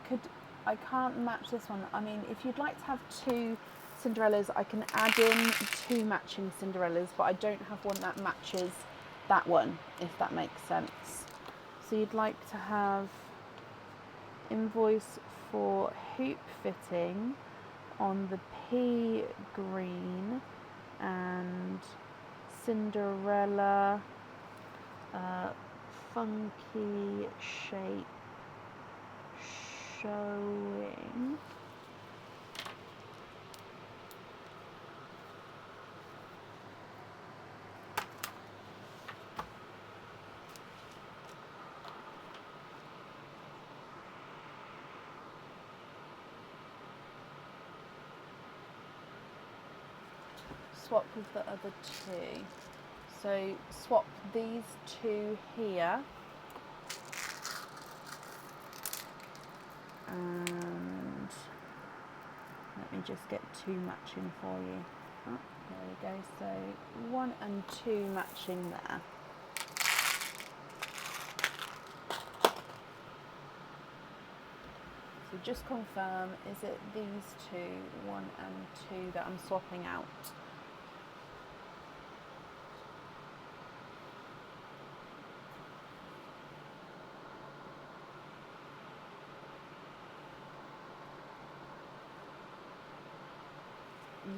can't match this one. I mean, if you'd like to have 2 Cinderellas, I can add in 2 matching Cinderellas, but I don't have one that matches that one, if that makes sense. So you'd like to have invoice for hoop fitting on the pea green and Cinderella funky shape showing. swap with the other two. So swap these two here. And let me just get two matching for you. Oh, there we go. So 1 and 2 matching there. So just confirm, is it these two, 1 and 2, that I'm swapping out?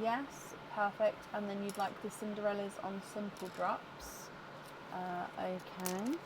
Yes, perfect. And then you'd like the Cinderellas on simple drops. Okay.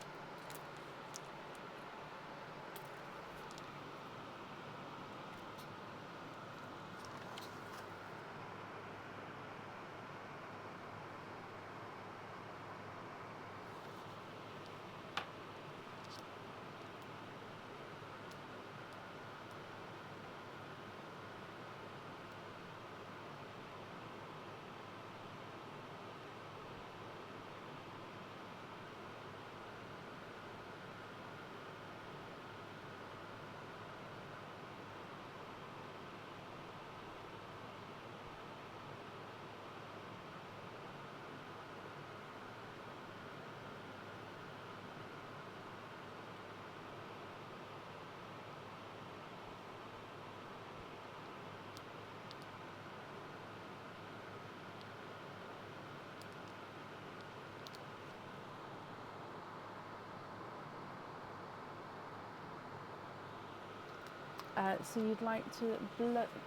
So you'd like to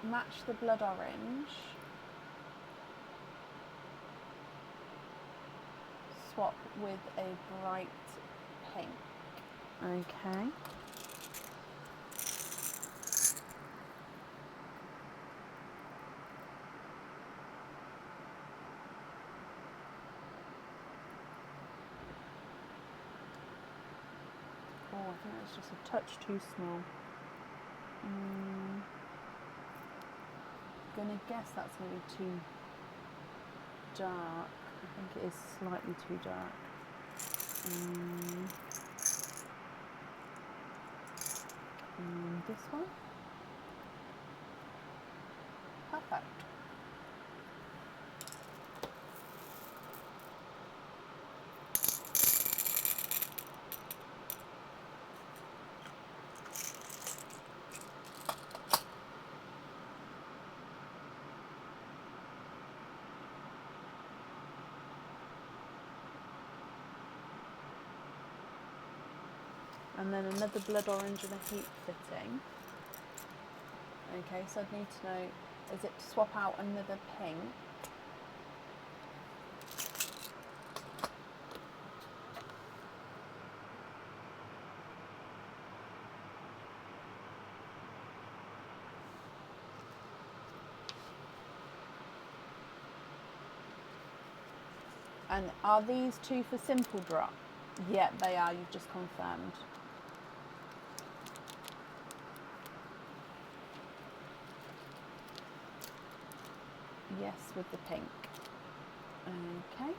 match the blood orange, swap with a bright pink. Okay. Oh, I think that's just a touch too small. Gonna guess that's gonna be too dark. I think it is slightly too dark. This one. Perfect. And then another blood orange and a heap fitting. Okay, so I'd need to know, is it to swap out another pink? And are these two for simple drop? Yeah, they are, you've just confirmed. Yes, with the pink. Okay.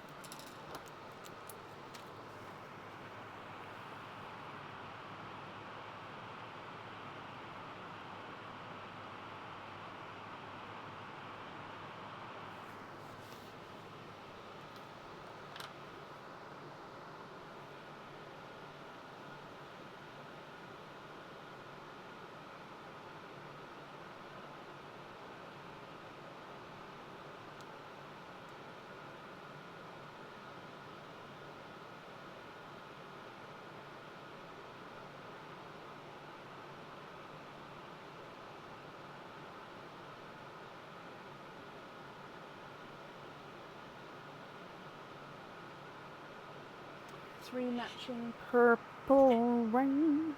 Three matching purple rain.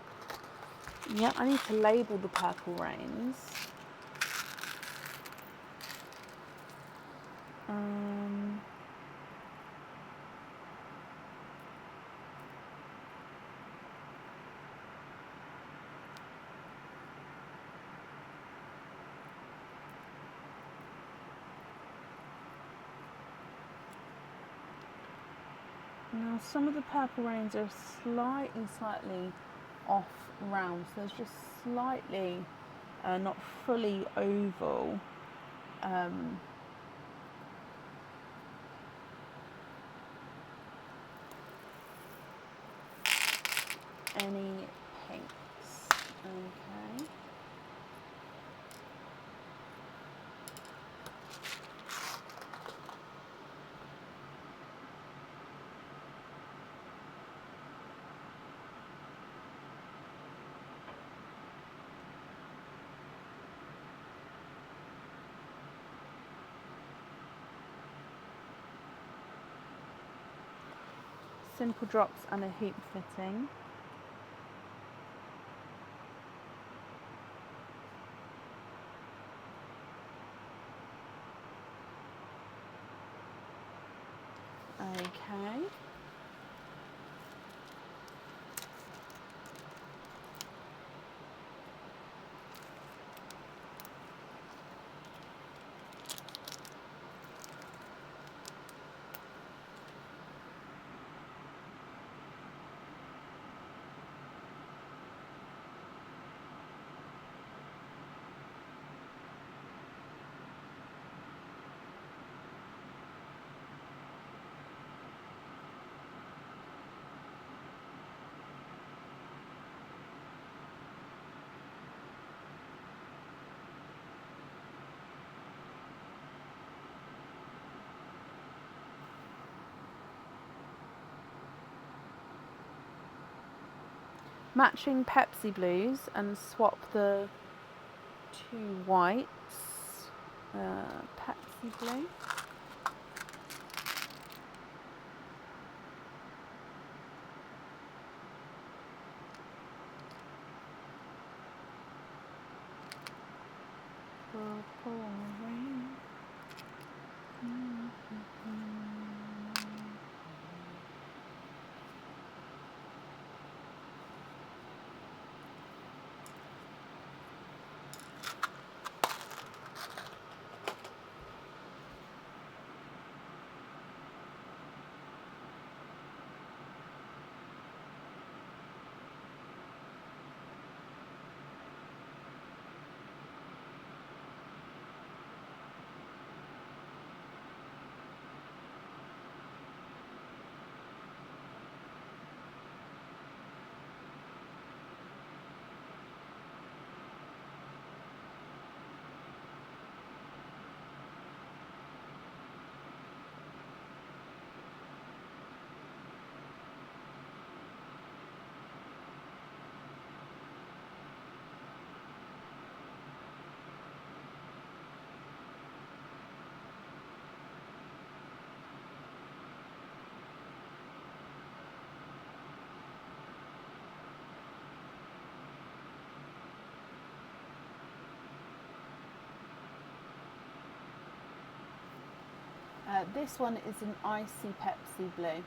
Yeah, I need to label the purple rains. Now some of the purple rains are slightly off round, so there's just slightly, not fully oval. Any pinks? Okay. Simple drops and a hoop fitting. Okay. Matching Pepsi blues and swap the 2 whites. Pepsi blue. Purple rain. This one is an icy Pepsi blue.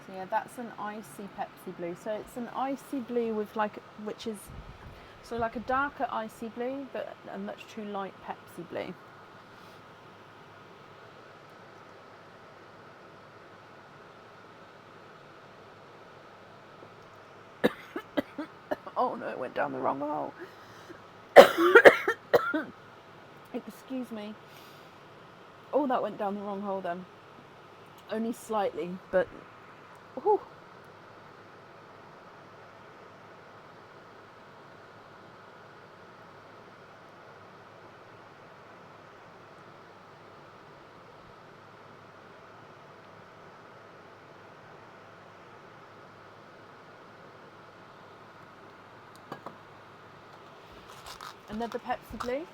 So yeah, that's an icy Pepsi blue. So it's an icy blue with like, which is, so like a darker icy blue, but a much too light Pepsi blue. Oh no, it went down the wrong hole. Excuse me. Oh, that went down the wrong hole then. Only slightly, but... Whew. Another Pepsi blue.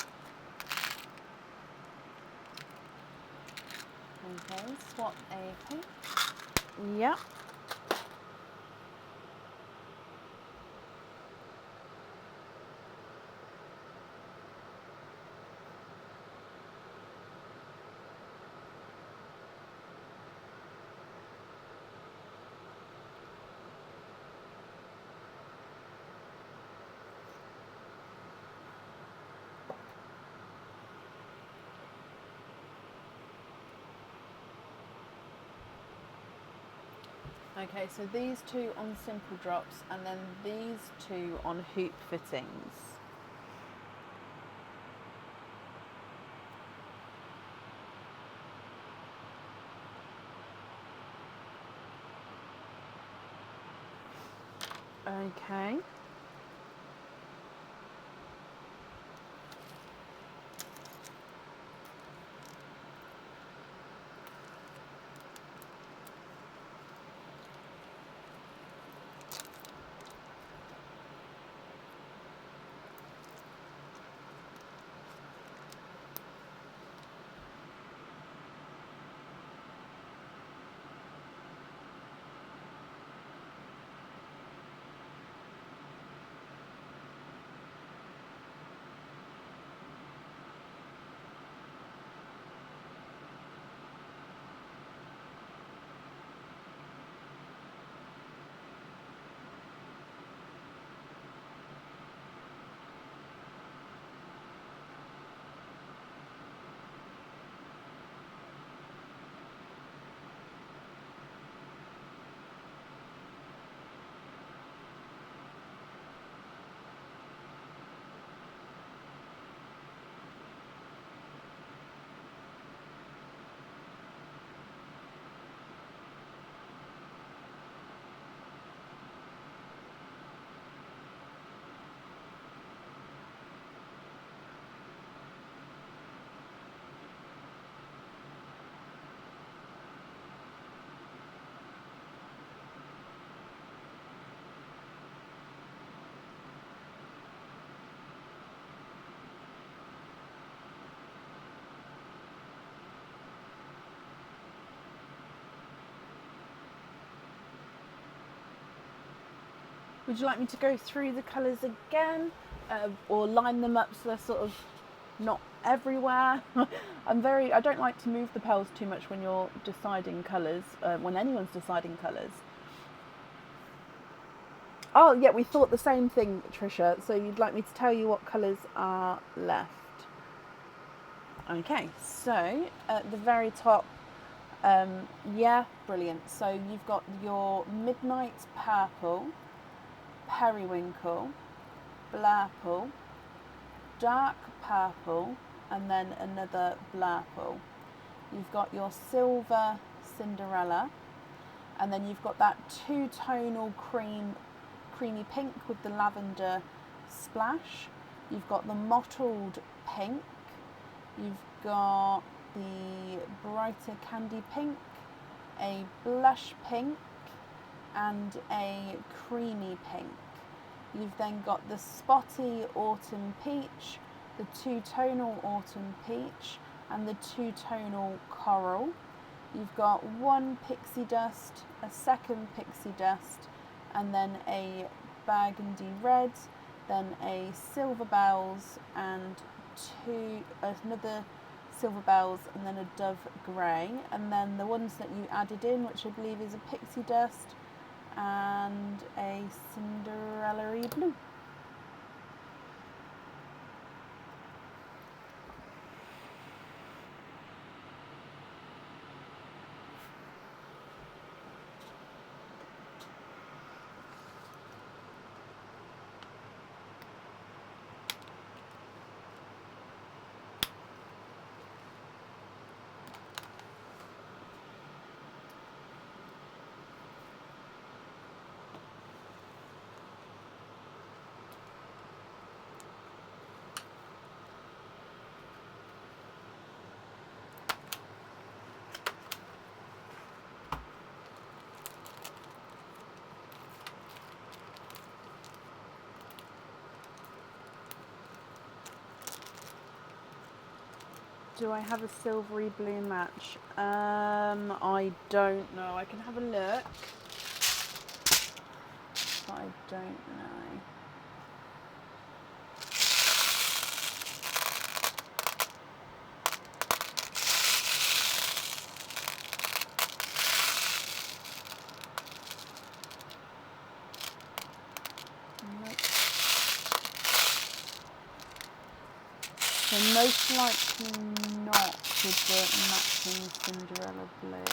Okay, swap a pink. Yeah. Okay, so these two on simple drops and then these two on hoop fittings. Okay. Would you like me to go through the colours again or line them up so they're sort of not everywhere? I don't like to move the pearls too much when you're deciding colours, when anyone's deciding colours. Oh yeah, we thought the same thing, Tricia. So you'd like me to tell you what colours are left? Okay, so at the very top, yeah, brilliant. So you've got your Midnight Purple, Periwinkle, Blurple, Dark Purple, and then another Blurple. You've got your Silver Cinderella, and then you've got that two-tonal creamy pink with the lavender splash. You've got the mottled pink. You've got the brighter candy pink, a blush pink, and a creamy pink. You've then got the spotty autumn peach, the two-tonal autumn peach, and the two-tonal coral. You've got one pixie dust, a second pixie dust, and then a burgundy red, then a silver bells, and another silver bells, and then a dove grey. And then the ones that you added in, which I believe is a pixie dust and a Cinderella-y blue. Do I have a silvery blue match? I don't know. I can have a look, but I don't know. So most likely not with the matching Cinderella blue.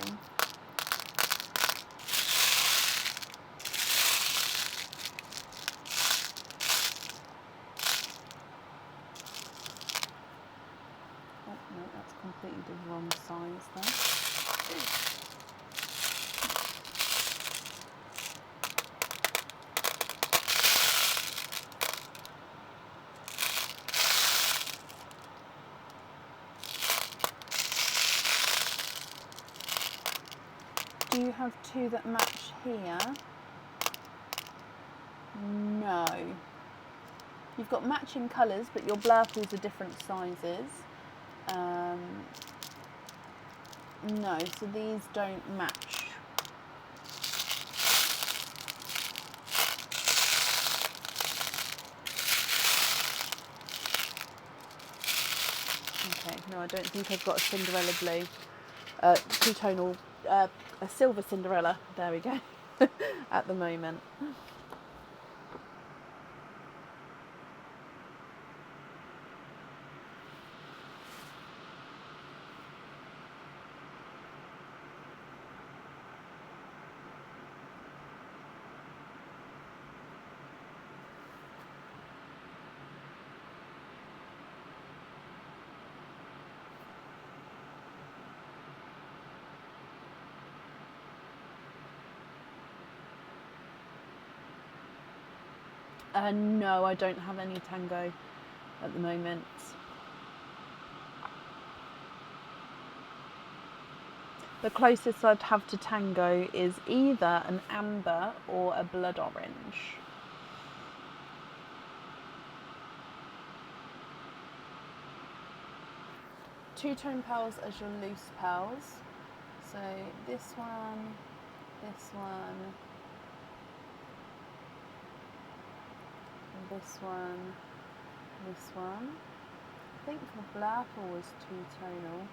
have two that match here? No. You've got matching colours, but your blurples are different sizes. No, so these don't match. Okay, no, I don't think I've got a Cinderella blue, two-tonal, a silver Cinderella, there we go, at the moment. No, I don't have any tango at the moment. The closest I'd have to tango is either an amber or a blood orange. Two-tone pearls as your loose pearls. So this one, this one, this one, this one. I think the blurple was two-tonal.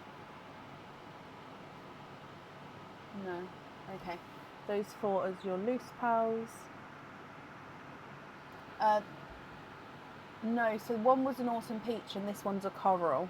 No, okay. Those four as your loose pearls. No, so one was an autumn peach and this one's a coral.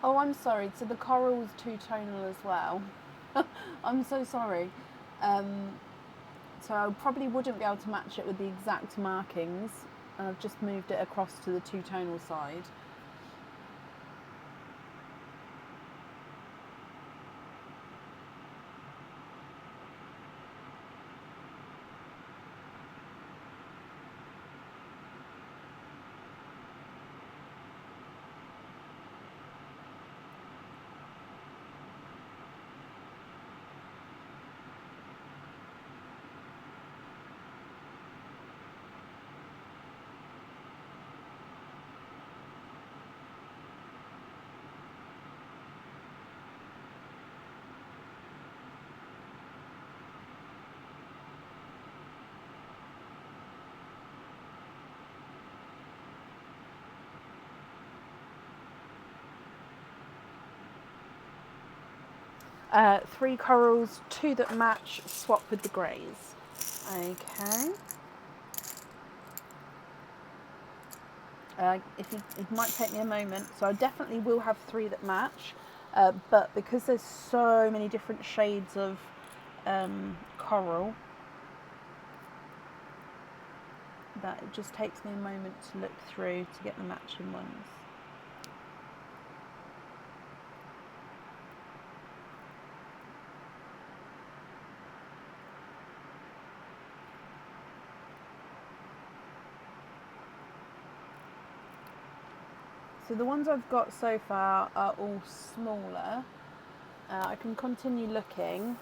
Oh, I'm sorry. So the coral's two-tonal as well. I'm so sorry. So I probably wouldn't be able to match it with the exact markings. I've just moved it across to the two-tonal side. Three corals, two that match, swap with the greys. Okay. It might take me a moment, so I definitely will have three that match, but because there's so many different shades of coral, that it just takes me a moment to look through to get the matching ones. So the ones I've got so far are all smaller. I can continue looking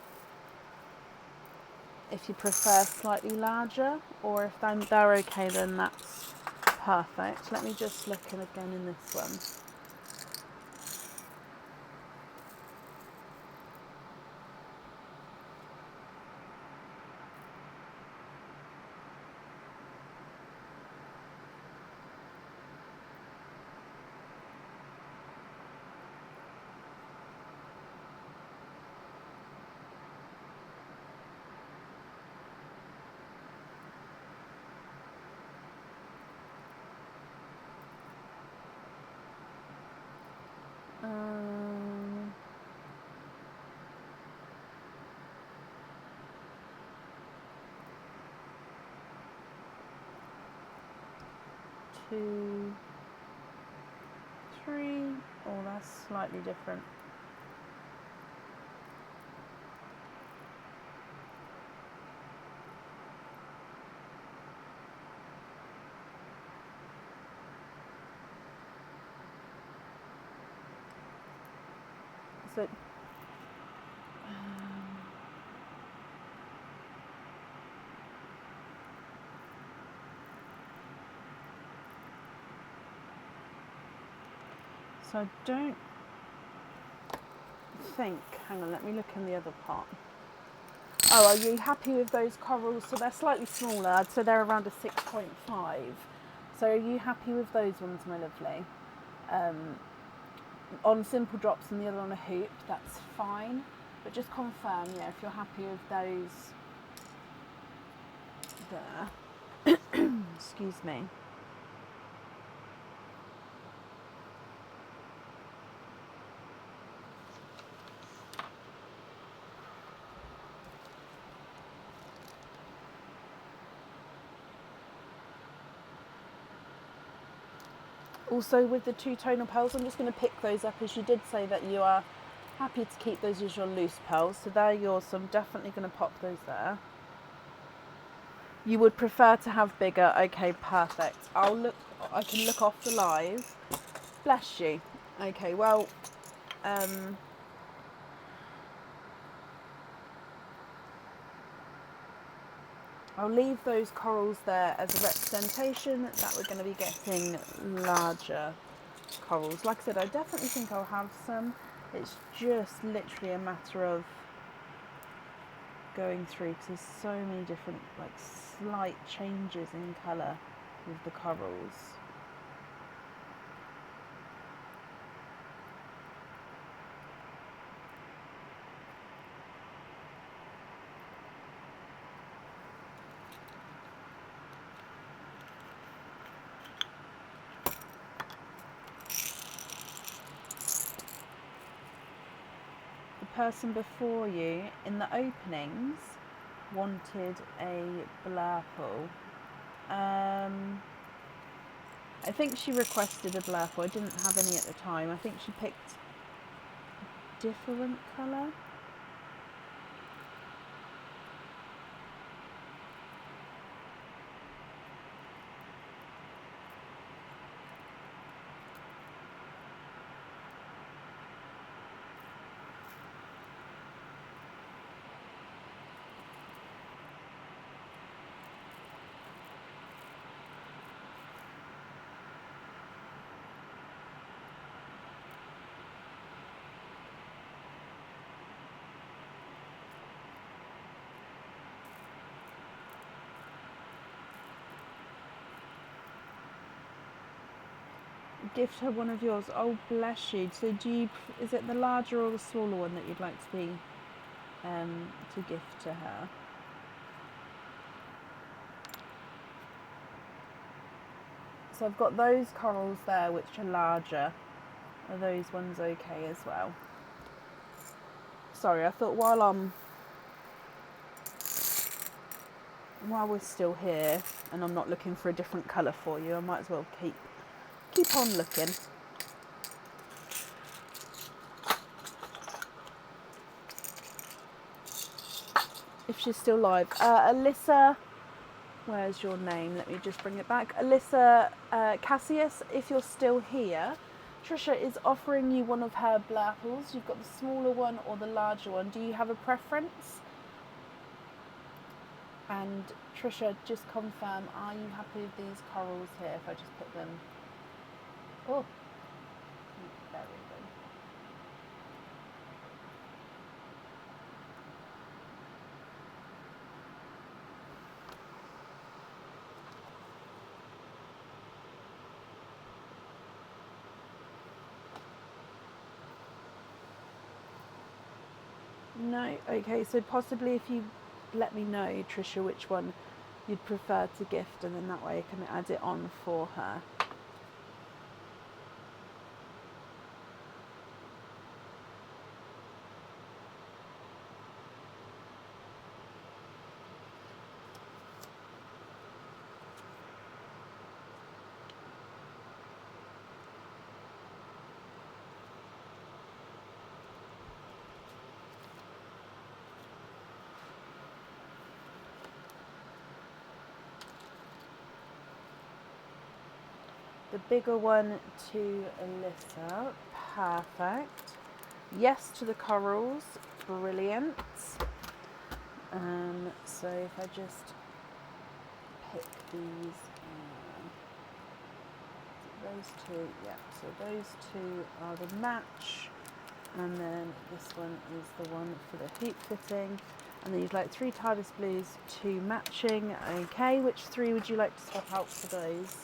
if you prefer slightly larger, or if they're okay, then that's perfect. Let me just look in again in this one. 2, 3. Oh, that's slightly different. So so I don't think, hang on, let me look in the other part. Oh, are you happy with those corals? So they're slightly smaller, I'd say they're around a 6.5. So are you happy with those ones, my lovely? On simple drops and the other on a hoop, that's fine. But just confirm, yeah, if you're happy with those there. Excuse me. Also with the 2 tonal pearls, I'm just going to pick those up, as you did say that you are happy to keep those as your loose pearls. So they're yours, so I'm definitely going to pop those there. You would prefer to have bigger. Okay, perfect. I can look off the live. Bless you. Okay, well, I'll leave those corals there as a representation that we're going to be getting larger corals. Like I said, I definitely think I'll have some. It's just literally a matter of going through, because there's so many different like slight changes in colour with the corals. The person before you in the openings wanted a blurple. I think she requested a blurple. I didn't have any at the time. I think she picked a different colour. Gift her one of yours. Oh, bless you. So is it the larger or the smaller one that you'd like to be to gift to her? So I've got those corals there which are larger. Are those ones okay as well? Sorry, I thought while we're still here and I'm not looking for a different colour for you, I might as well keep on looking. If she's still live. Alyssa, where's your name? Let me just bring it back. Alyssa Cassius, if you're still here, Trisha is offering you one of her blurples. You've got the smaller one or the larger one. Do you have a preference? And Trisha, just confirm, are you happy with these corals here if I just put them? Oh, very good. No, okay, so possibly if you let me know, Trisha, which one you'd prefer to gift, and then that way I can add it on for her. The bigger one to Alyssa. Perfect. Yes to the corals. Brilliant. So if I just pick these, those two, yeah, so those two are the match, and then this one is the one for the hoop fitting, and then you'd like 3 TARDIS blues, 2 matching. Okay, which 3 would you like to swap out for those?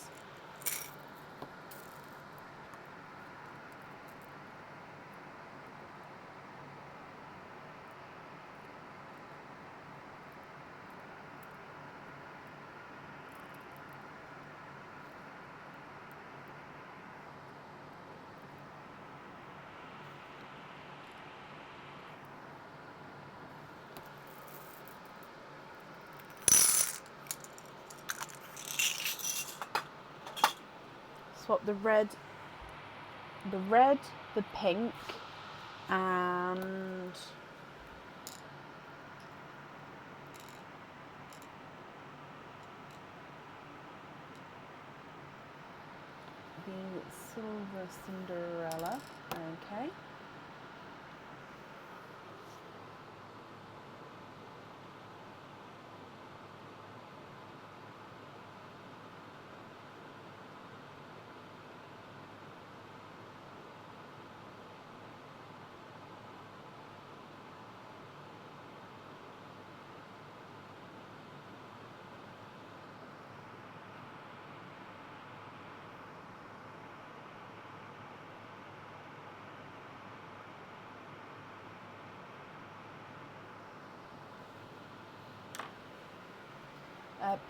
Swap the red, the pink, and the silver Cinderella. Okay.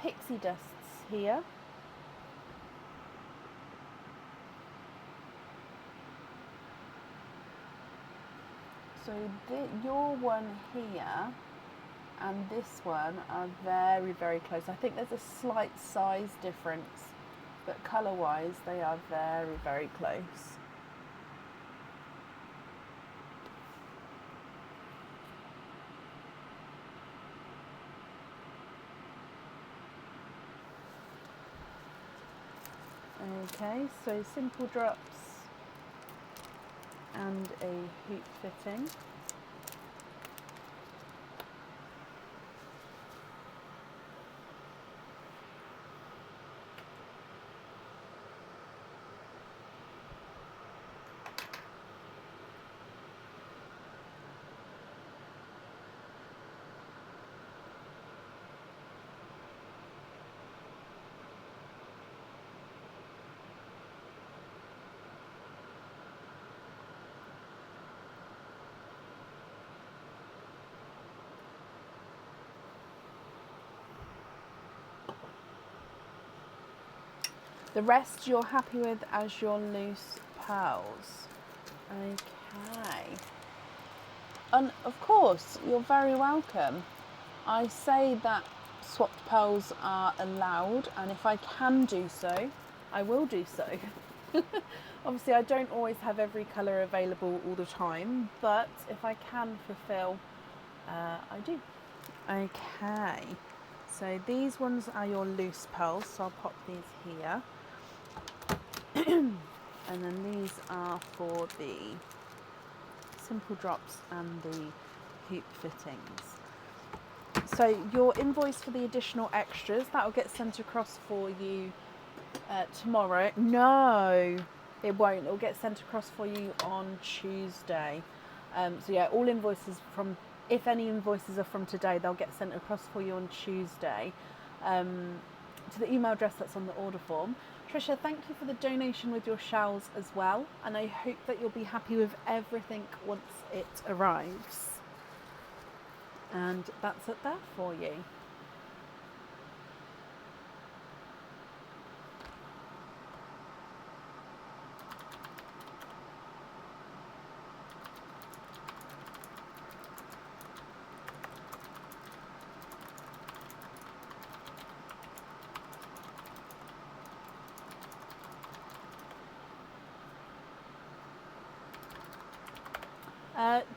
Pixie dusts here. So your one here and this one are very, very close. I think there's a slight size difference, but colour-wise they are very, very close. Okay, so simple drops and a hoop fitting. The rest you're happy with as your loose pearls. Okay. And of course, you're very welcome. I say that swapped pearls are allowed, and if I can do so, I will do so. Obviously, I don't always have every colour available all the time, but if I can fulfill, I do. Okay. So these ones are your loose pearls, so I'll pop these here. And then these are for the simple drops and the hoop fittings. So your invoice for the additional extras, that will get sent across for you tomorrow. No, it won't. It will get sent across for you on Tuesday. So yeah, all invoices from, if any invoices are from today, they'll get sent across for you on Tuesday to the email address that's on the order form. Trisha, thank you for the donation with your shells as well, and I hope that you'll be happy with everything once it arrives. And that's it there for you.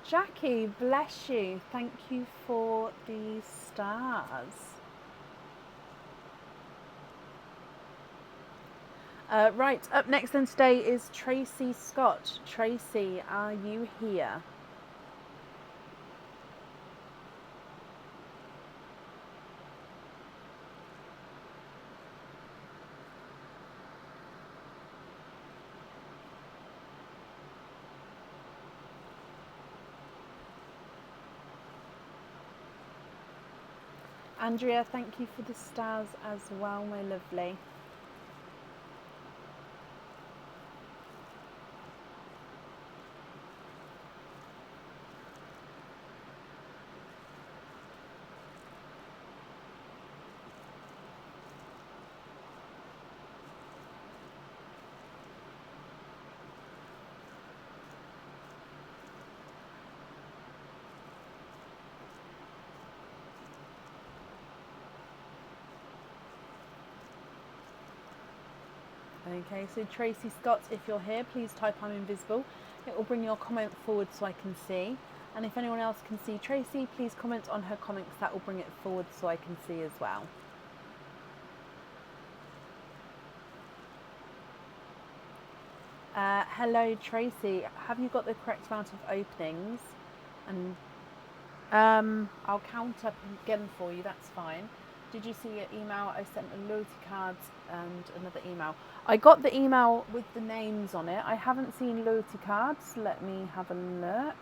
Jackie, bless you. Thank you for the stars. Right, up next then today is Tracy Scott. Tracy, are you here? Andrea, thank you for the stars as well, my lovely. Okay, so Tracy Scott, if you're here, please type I'm invisible. It will bring your comment forward so I can see. And if anyone else can see Tracy, please comment on her comments. That will bring it forward so I can see as well. Hello, Tracy. Have you got the correct amount of openings? And I'll count up again for you. That's fine. Did you see your email? I sent a loyalty cards and another email. I got the email with the names on it. I haven't seen loyalty cards. Let me have a look.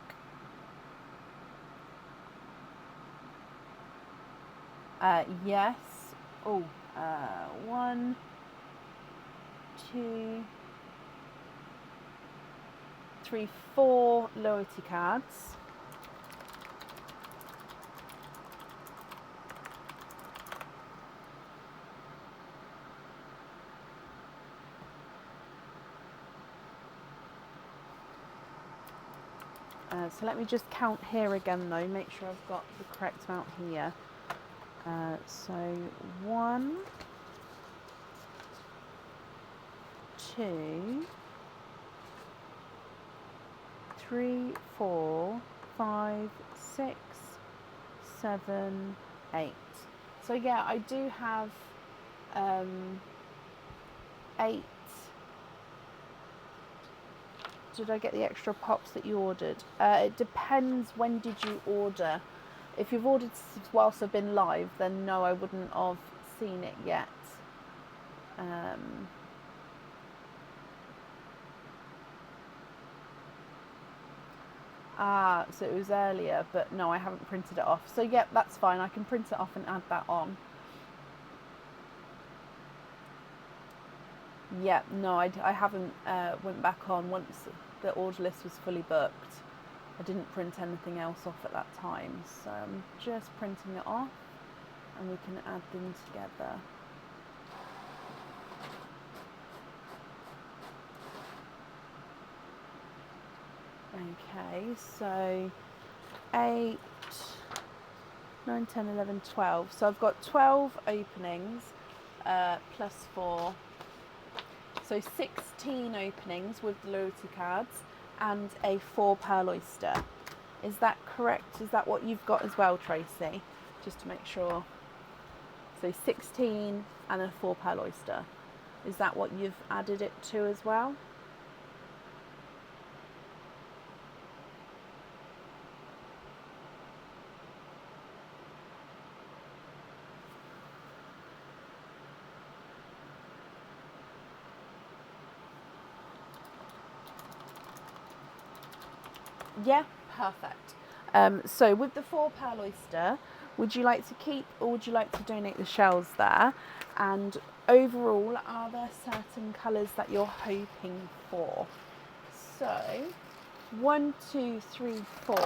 Yes. Oh, 1, 2, 3, 4 loyalty cards. So let me just count here again though, make sure I've got the correct amount here. So 1, 2, 3, 4, 5, 6, 7, 8. So yeah, I do have 8. Did I get the extra pops that you ordered? It depends, when did you order? If you've ordered whilst I've been live, then no, I wouldn't have seen it yet. So it was earlier, but no, I haven't printed it off. So yep, that's fine. I can print it off and add that on. Yeah, no, I haven't went back on once the order list was fully booked. I didn't print anything else off at that time, so I'm just printing it off and we can add them together. Okay, so 8, 9, 10, 11, 12. So I've got 12 openings plus 4. So 16 openings with the loyalty cards and a 4 pearl oyster. Is that correct? Is that what you've got as well, Tracy? Just to make sure. So 16 and a 4 pearl oyster. Is that what you've added it to as well? Yeah, perfect. So with the 4 pearl oyster, would you like to keep or would you like to donate the shells there? And overall, are there certain colours that you're hoping for? So 1, 2, 3, 4,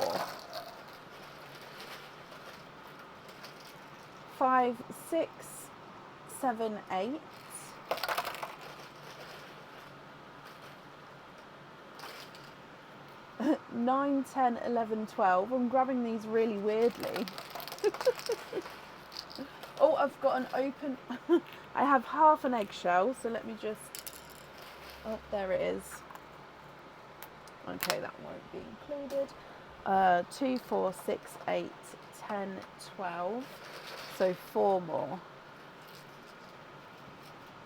5, 6, 7, 8. 9, 10, 11, 12. I'm grabbing these really weirdly. Oh, I've got an open... I have half an eggshell, so let me just... Oh, there it is. Okay, that won't be included. 2, 4, 6, 8, 10, 12. So 4 more.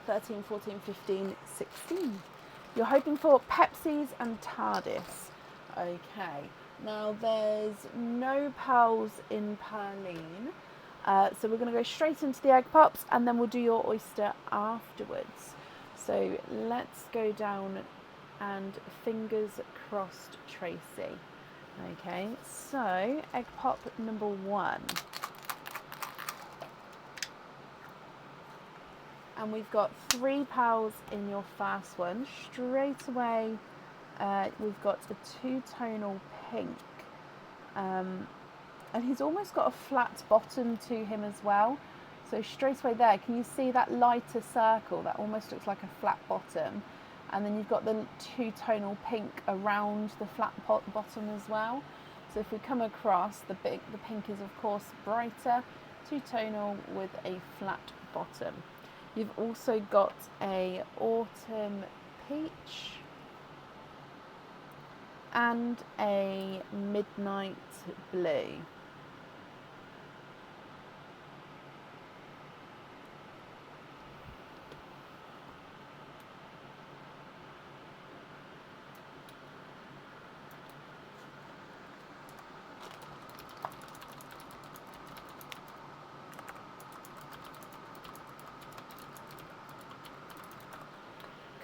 13, 14, 15, 16. You're hoping for Pepsis and TARDIS. Okay, now there's no pearls in Perline. So we're going to go straight into the egg pops and then we'll do your oyster afterwards. So let's go down and fingers crossed Tracy. Okay, so egg pop number 1. And we've got 3 pearls in your first one. Straight away, we've got a 2-tonal pink. And he's almost got a flat bottom to him as well. So straight away there, can you see that lighter circle? That almost looks like a flat bottom. And then you've got the 2-tonal pink around the flat bottom as well. So if we come across, the pink is of course brighter, 2-tonal with a flat bottom. You've also got a autumn peach and a midnight blue.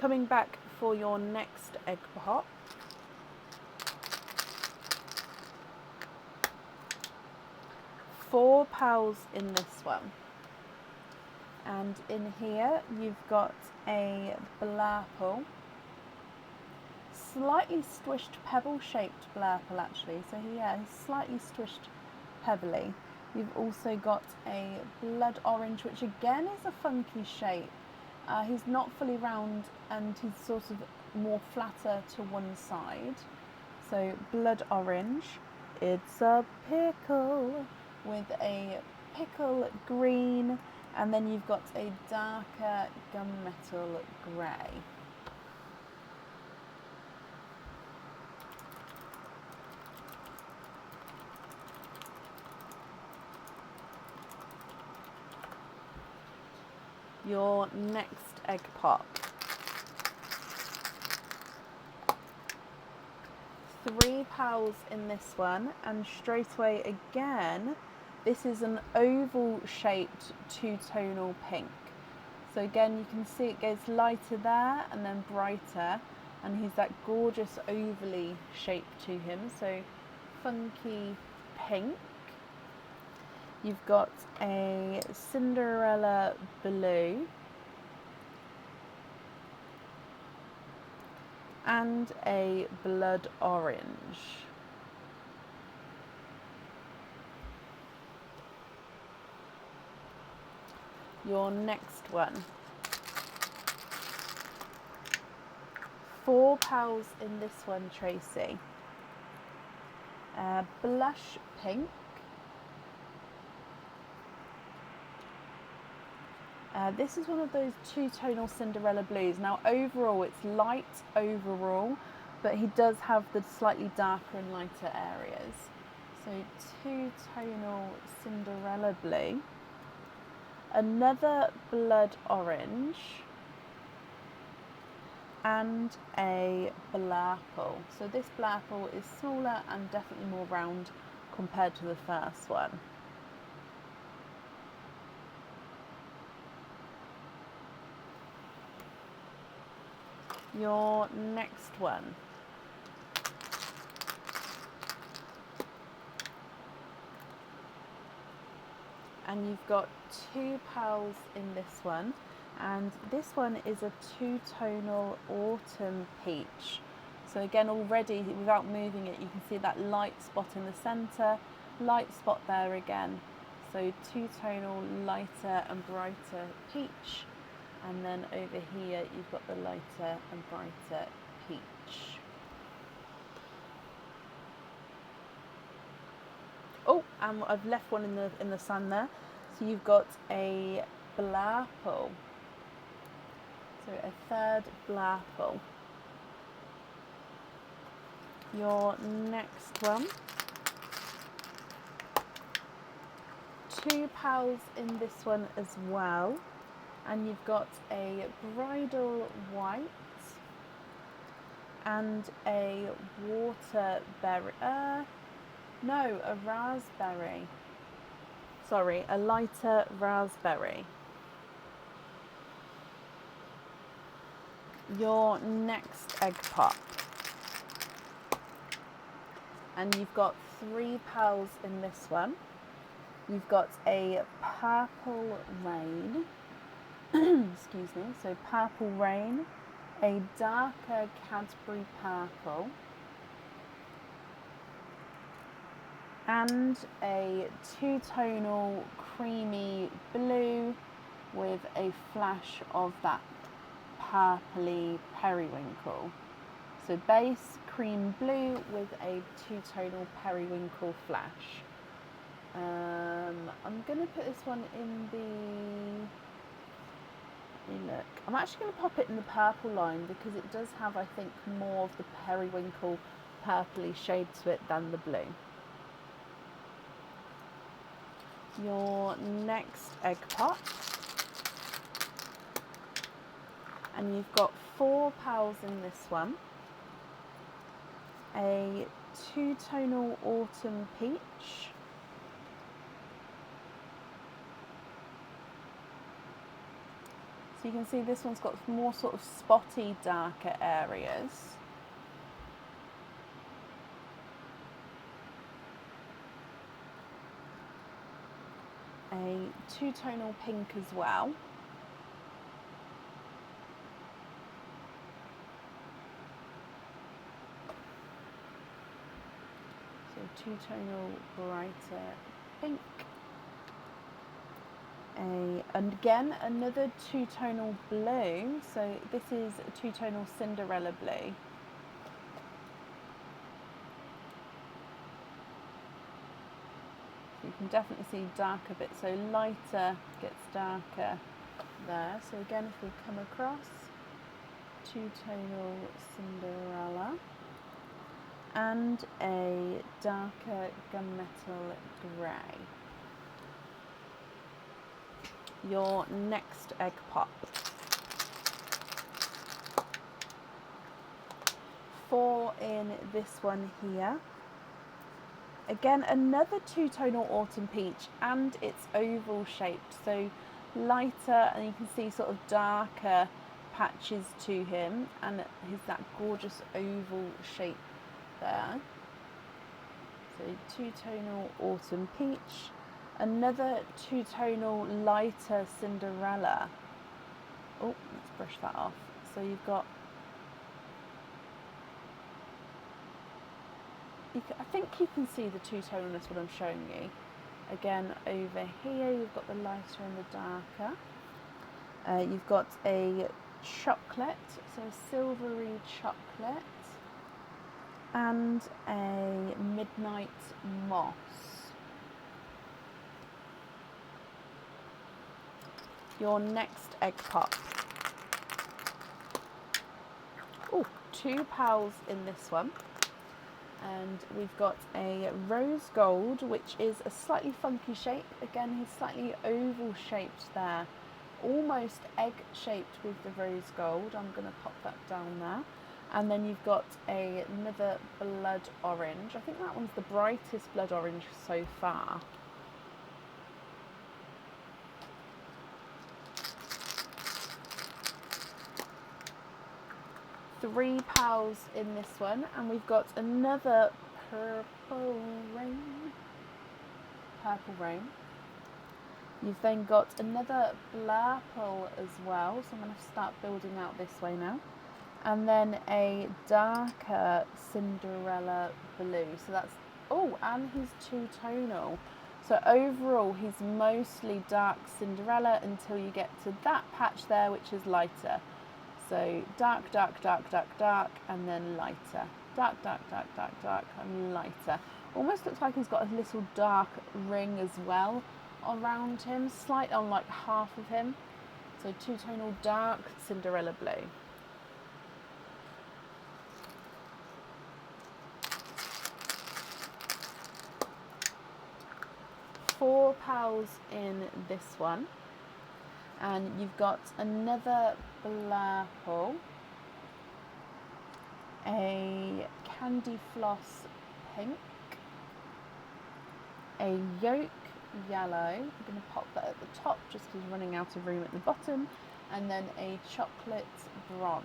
Coming back for your next egg pop. Four pearls in this one. And in here you've got a blurple. Slightly squished pebble shaped blurple actually. So yeah, he's slightly squished pebbly. You've also got a blood orange, which again is a funky shape. He's not fully round and he's sort of more flatter to one side. So blood orange, it's a pickle with a pickle green, and then you've got a darker gunmetal grey. Your next egg pop. 3 pearls in this one, and straight away again, this is an oval shaped 2-tonal pink. So again, you can see it goes lighter there and then brighter, and he's that gorgeous ovally shape to him. So funky pink. You've got a Cinderella blue and a blood orange. Your next one. 4 pearls in this one, Tracy. Blush pink. This is one of those 2-tonal Cinderella blues. Now overall it's light overall, but he does have the slightly darker and lighter areas. So 2-tonal Cinderella blue. Another blood orange. And a blurple. So this blurple is smaller and definitely more round compared to the first one. Your next one. And you've got 2 pearls in this one, and this one is a 2-tonal autumn peach. So again, already without moving it, you can see that light spot in the centre, light spot there again. So 2-tonal lighter and brighter peach. And then over here, you've got the lighter and brighter peach. Oh, and I've left one in the sun there. So you've got a blurple. So a third blurple. Your next one. 2 pearls in this one as well. And you've got a bridal white and a waterberry, no, a raspberry. Sorry, a lighter raspberry. Your next egg pop. And you've got 3 pals in this one. You've got a purple rain, excuse me, so purple rain, a darker Cadbury purple, and a two-tonal creamy blue with a flash of that purpley periwinkle. So base cream blue with a two-tonal periwinkle flash. I'm going to put this one in the, let me look, I'm actually going to pop it in the purple line because it does have, I think, more of the periwinkle purpley shade to it than the blue. Your next egg pop, and you've got 4 pals in this one, a two-tonal autumn peach, so you can see this one's got more sort of spotty darker areas, a two-tonal pink as well, so two-tonal brighter pink, and again another two-tonal blue, so this is a two-tonal Cinderella blue, you can definitely see darker bits, so lighter gets darker there. So again, if we come across, two-tonal Cinderella and a darker gunmetal grey. Your next egg pop. 4 in this one here. Again, another two-tonal autumn peach, and it's oval shaped, so lighter, and you can see sort of darker patches to him, and he's that gorgeous oval shape there. So two-tonal autumn peach, another two-tonal lighter Cinderella. Oh, let's brush that off. So you've got, I think you can see the two-tonalness what I'm showing you. Again, over here you've got the lighter and the darker. You've got a chocolate, so a silvery chocolate, and a midnight moss. Your next egg pop. Oh, 2 pals in this one. And we've got a rose gold, which is a slightly funky shape. Again, he's slightly oval shaped there, almost egg shaped with the rose gold. I'm going to pop that down there. And then you've got another blood orange. I think that one's the brightest blood orange so far. Three pals in this one, and we've got another purple rain. You've then got another blurple as well, so I'm going to start building out this way now, and then a darker Cinderella blue. So that's, oh, and he's two-tonal, so overall he's mostly dark Cinderella until you get to that patch there, which is lighter. So dark, dark, dark, dark, dark, and then lighter. Dark, dark, dark, dark, dark, and lighter. Almost looks like he's got a little dark ring as well around him, slight on like half of him. So two-tonal dark Cinderella blue. Four pals in this one. And you've got another blurple, a candy floss pink, a yolk yellow, I'm going to pop that at the top just because we're running out of room at the bottom, and then a chocolate bronze.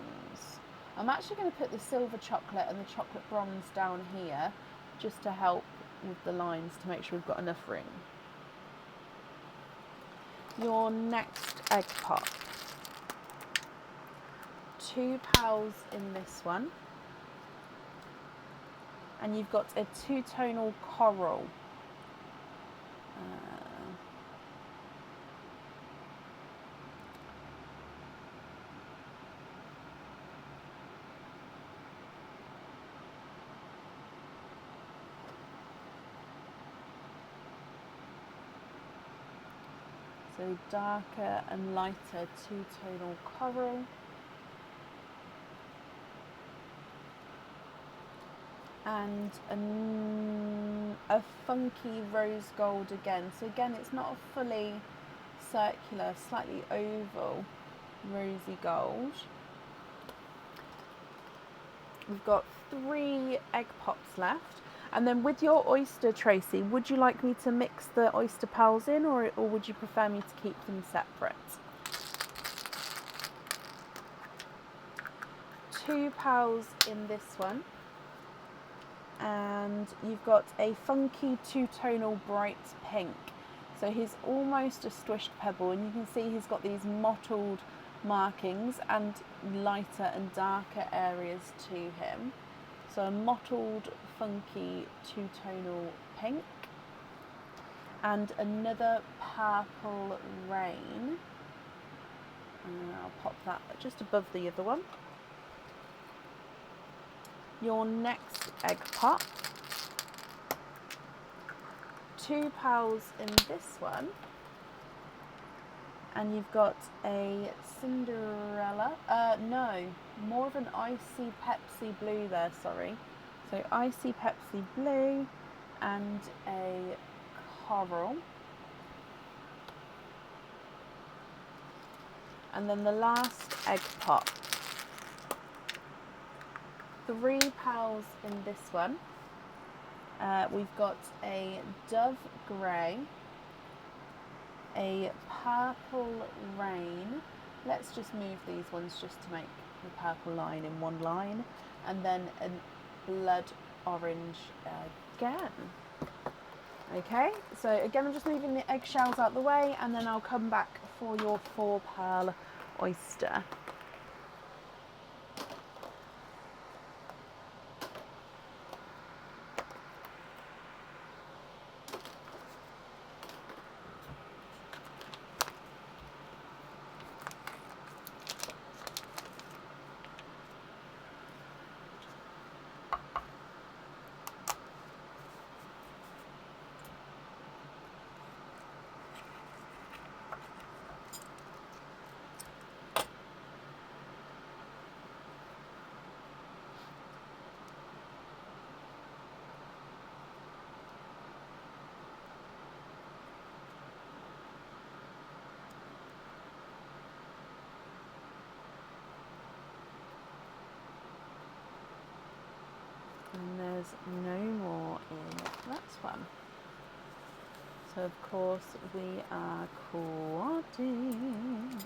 I'm actually going to put the silver chocolate and the chocolate bronze down here just to help with the lines to make sure we've got enough room. Your next egg pop. 2 pals in this one. And you've got a two-tonal coral. So darker and lighter two-tonal coral. And a funky rose gold again. So again, it's not a fully circular, slightly oval rosy gold. We've got 3 egg pops left. And then with your oyster, Tracy, would you like me to mix the oyster pals in, or would you prefer me to keep them separate? 2 pals in this one. And you've got a funky two-tonal bright pink. So he's almost a squished pebble, and you can see he's got these mottled markings and lighter and darker areas to him. So a mottled, funky two-tonal pink. And another purple rain. And I'll pop that just above the other one. Your next egg pop. 2 pals in this one. And you've got a Cinderella, no, more of an icy Pepsi blue there, sorry. So icy Pepsi blue and a coral. And then the last egg pop. 3 pals in this one. We've got a dove grey, a purple rain. Let's just move these ones just to make the purple line in one line, and then a blood orange again. Okay, so again I'm just moving the eggshells out the way, and then I'll come back for your 4 pearl oyster. And there's no more in that one. So of course we are quadding.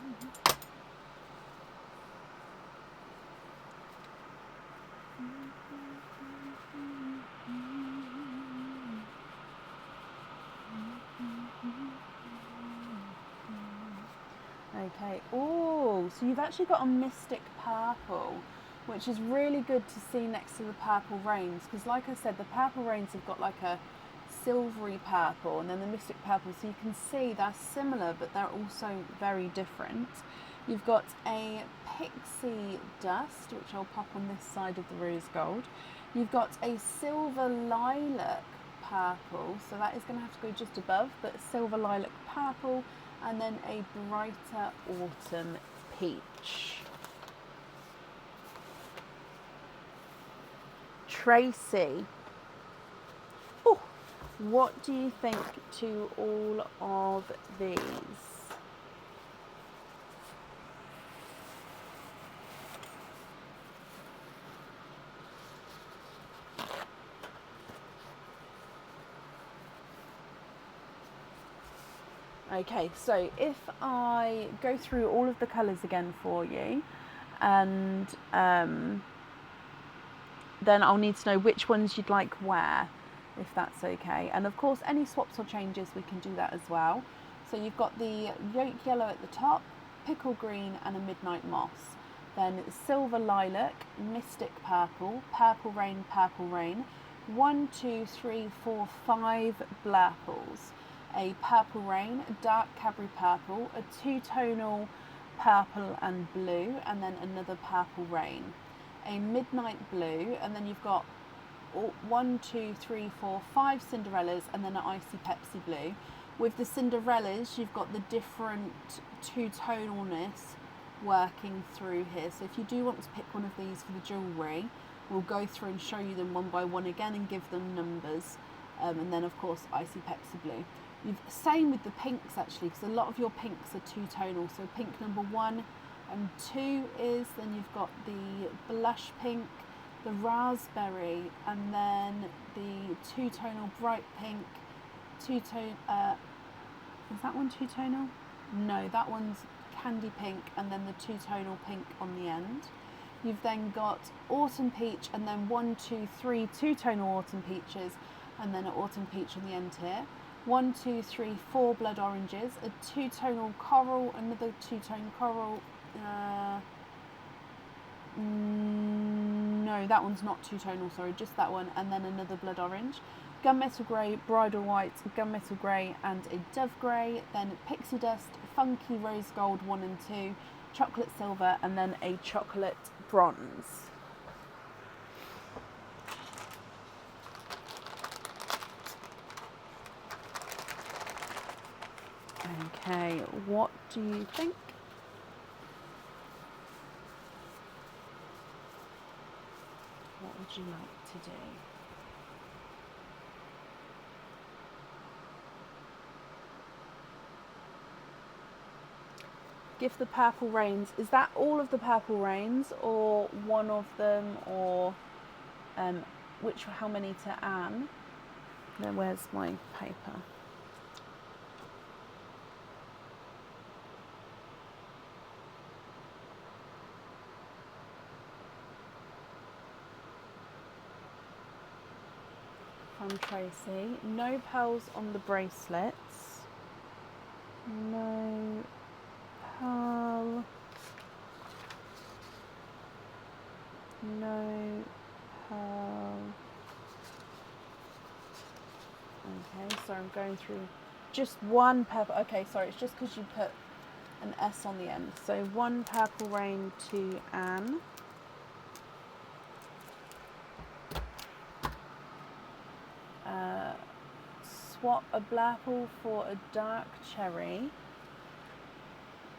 Okay, oh, so you've actually got a mystic purple, which is really good to see next to the purple rains, because like I said, the purple rains have got like a silvery purple and then the mystic purple, so you can see they're similar but they're also very different. You've got a pixie dust, which I'll pop on this side of the rose gold. You've got a silver lilac purple, so that is going to have to go just above, but silver lilac purple, and then a brighter autumn peach. Tracy, oh, what do you think to all of these? Okay, so if I go through all of the colours again for you, and then I'll need to know which ones you'd like where, if that's okay. And of course, any swaps or changes, we can do that as well. So you've got the yolk yellow at the top, pickle green and a midnight moss. Then silver lilac, mystic purple, purple rain, 1, 2, 3, 4, 5 blurples, a purple rain, dark Cadbury purple, a two-tonal purple and blue, and then another purple rain, a midnight blue, and then you've got 1, 2, 3, 4, 5 Cinderellas, and then an icy Pepsi blue. With the Cinderellas, you've got the different two-tonalness working through here. So if you do want to pick one of these for the jewellery, we'll go through and show you them one by one again and give them numbers. And then of course icy Pepsi blue. Same with the pinks actually, because a lot of your pinks are two-tonal. So pink number 1 and 2 is, then you've got the blush pink, the raspberry, and then the two-tonal bright pink, two-tone, is that one two-tonal? No, that one's candy pink, and then the two-tonal pink on the end. You've then got autumn peach, and then 1, 2, 3 two-tonal autumn peaches, and then an autumn peach on the end here. 1, 2, 3, 4 blood oranges, a two-tonal coral, another two-tone coral. No, that one's not two-tonal, sorry, just that one, and then another blood orange. Gunmetal grey, bridal white, gunmetal grey, and a dove grey. Then pixie dust, funky rose gold 1 and 2, chocolate silver, and then a chocolate bronze. Okay, what do you think? What would you like to do? Give the purple rains. Is that all of the purple rains, or one of them, or how many to Anne? No, where's my paper? From Tracy. No pearls on the bracelets. No pearl. No pearl. Okay, so I'm going through just one purple. Okay, sorry, it's just because you put an S on the end. So 1 purple rain to Anne. Swap a blurple for a dark cherry.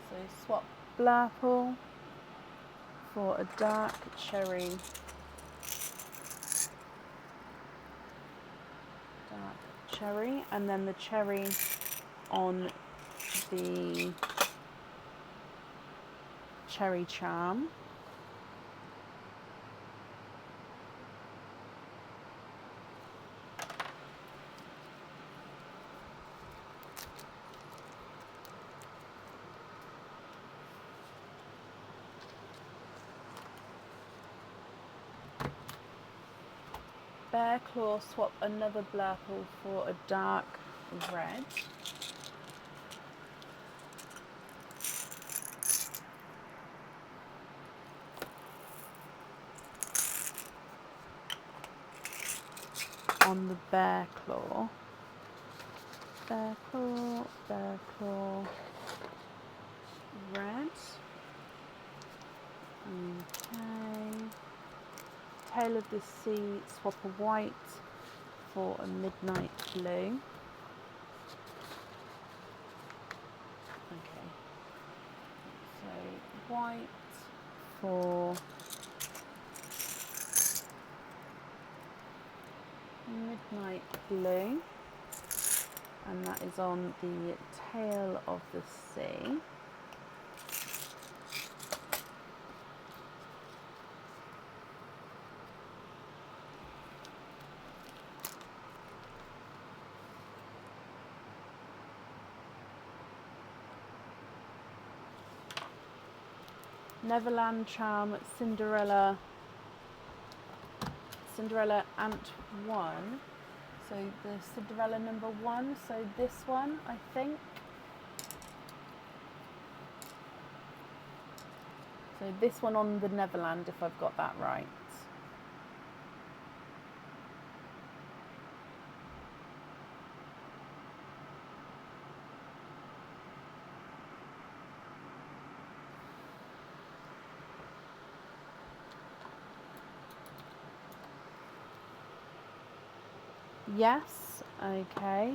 So swap blurple for a dark cherry. Dark cherry, and then the cherry on the cherry charm. Bear claw, swap another blurple for a dark red. On the bear claw, red. Okay. Tail of the sea, swap a white for a midnight blue. Okay, so white for midnight blue, and that is on the tail of the sea. Neverland Charm, Cinderella Ant 1. So the Cinderella number 1, so this one, I think. So this one on the Neverland, if I've got that right. Yes, okay.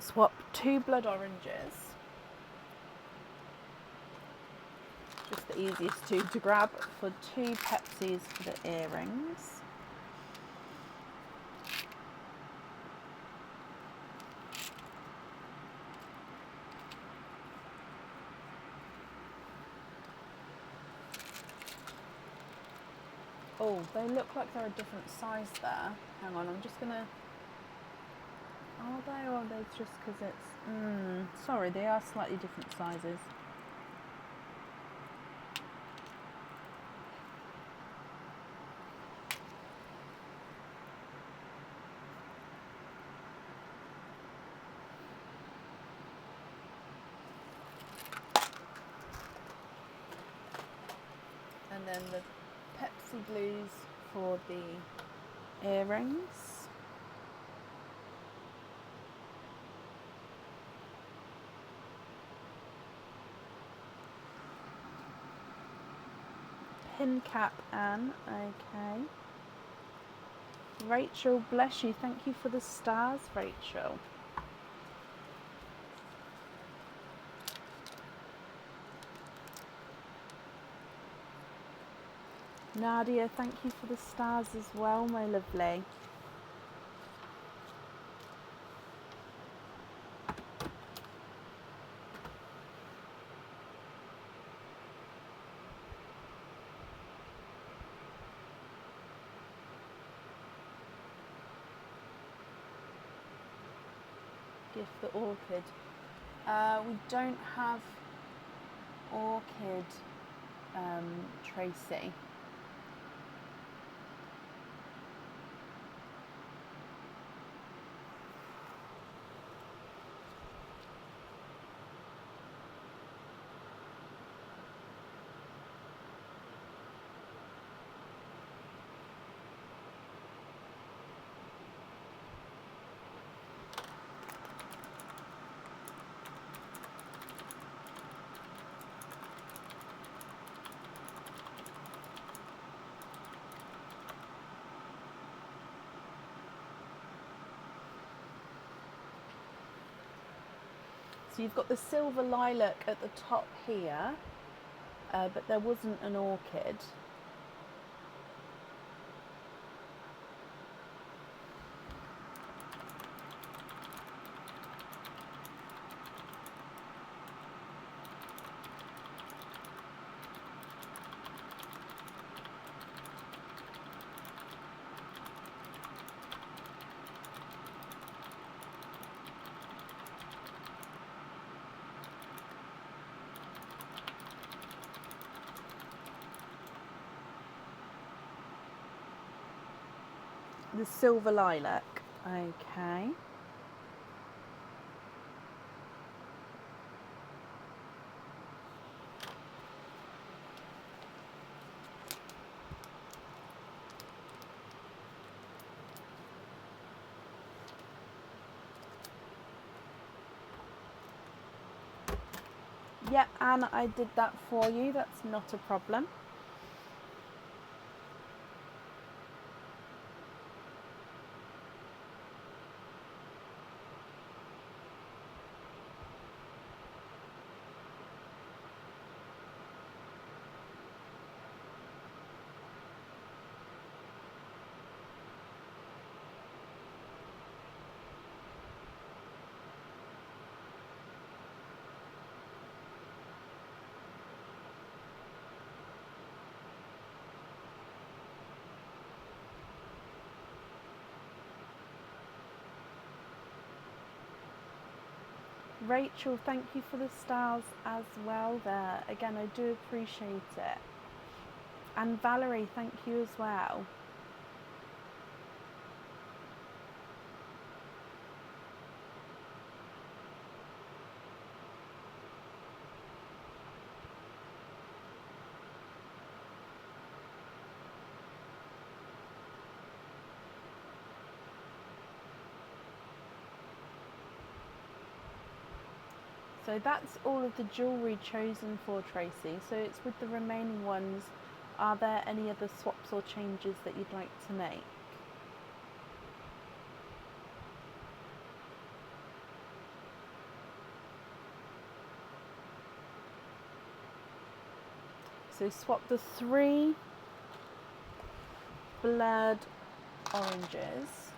Swap 2 blood oranges. Just the easiest two to grab, for 2 Pepsis for the earrings. Oh, they look like they're a different size there. Hang on, I'm just gonna... Are they, or are they just because it's... sorry, they are slightly different sizes. And then the Pepsi Blues for the earrings. Pin cap, Anne, okay. Rachel, bless you, thank you for the stars, Rachel. Nadia, thank you for the stars as well, my lovely. Gift the orchid. We don't have orchid, Tracy. So you've got the silver lilac at the top here, but there wasn't an orchid. The silver lilac, okay. Yep, and I did that for you. That's not a problem. Rachel, thank you for the stars as well there. Again, I do appreciate it. And Valerie, thank you as well. So that's all of the jewellery chosen for Tracy. So it's with the remaining ones. Are there any other swaps or changes that you'd like to make? So swap the 3 blurred oranges.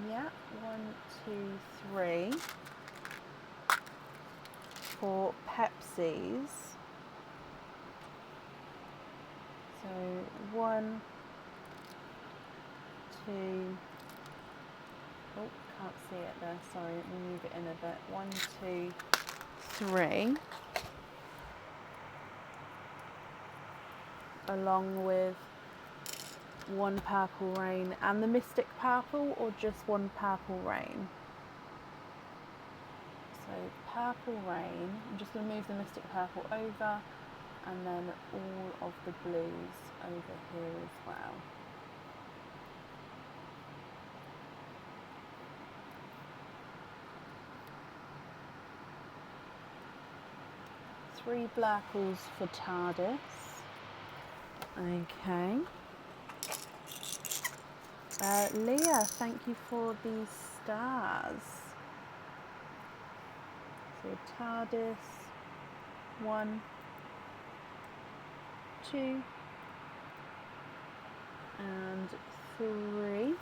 Yeah, 1, 2, 3. For Pepsis. So 1, 2. Oh, can't see it there. Sorry, let me move it in a bit. 1, 2, 3. Along with 1 purple rain and the Mystic Purple, or just 1 purple rain? So purple rain, I'm just going to move the Mystic Purple over, and then all of the blues over here as well. Three Blackles for TARDIS. Okay. Leah, thank you for the stars. So TARDIS, 1, 2, and 3.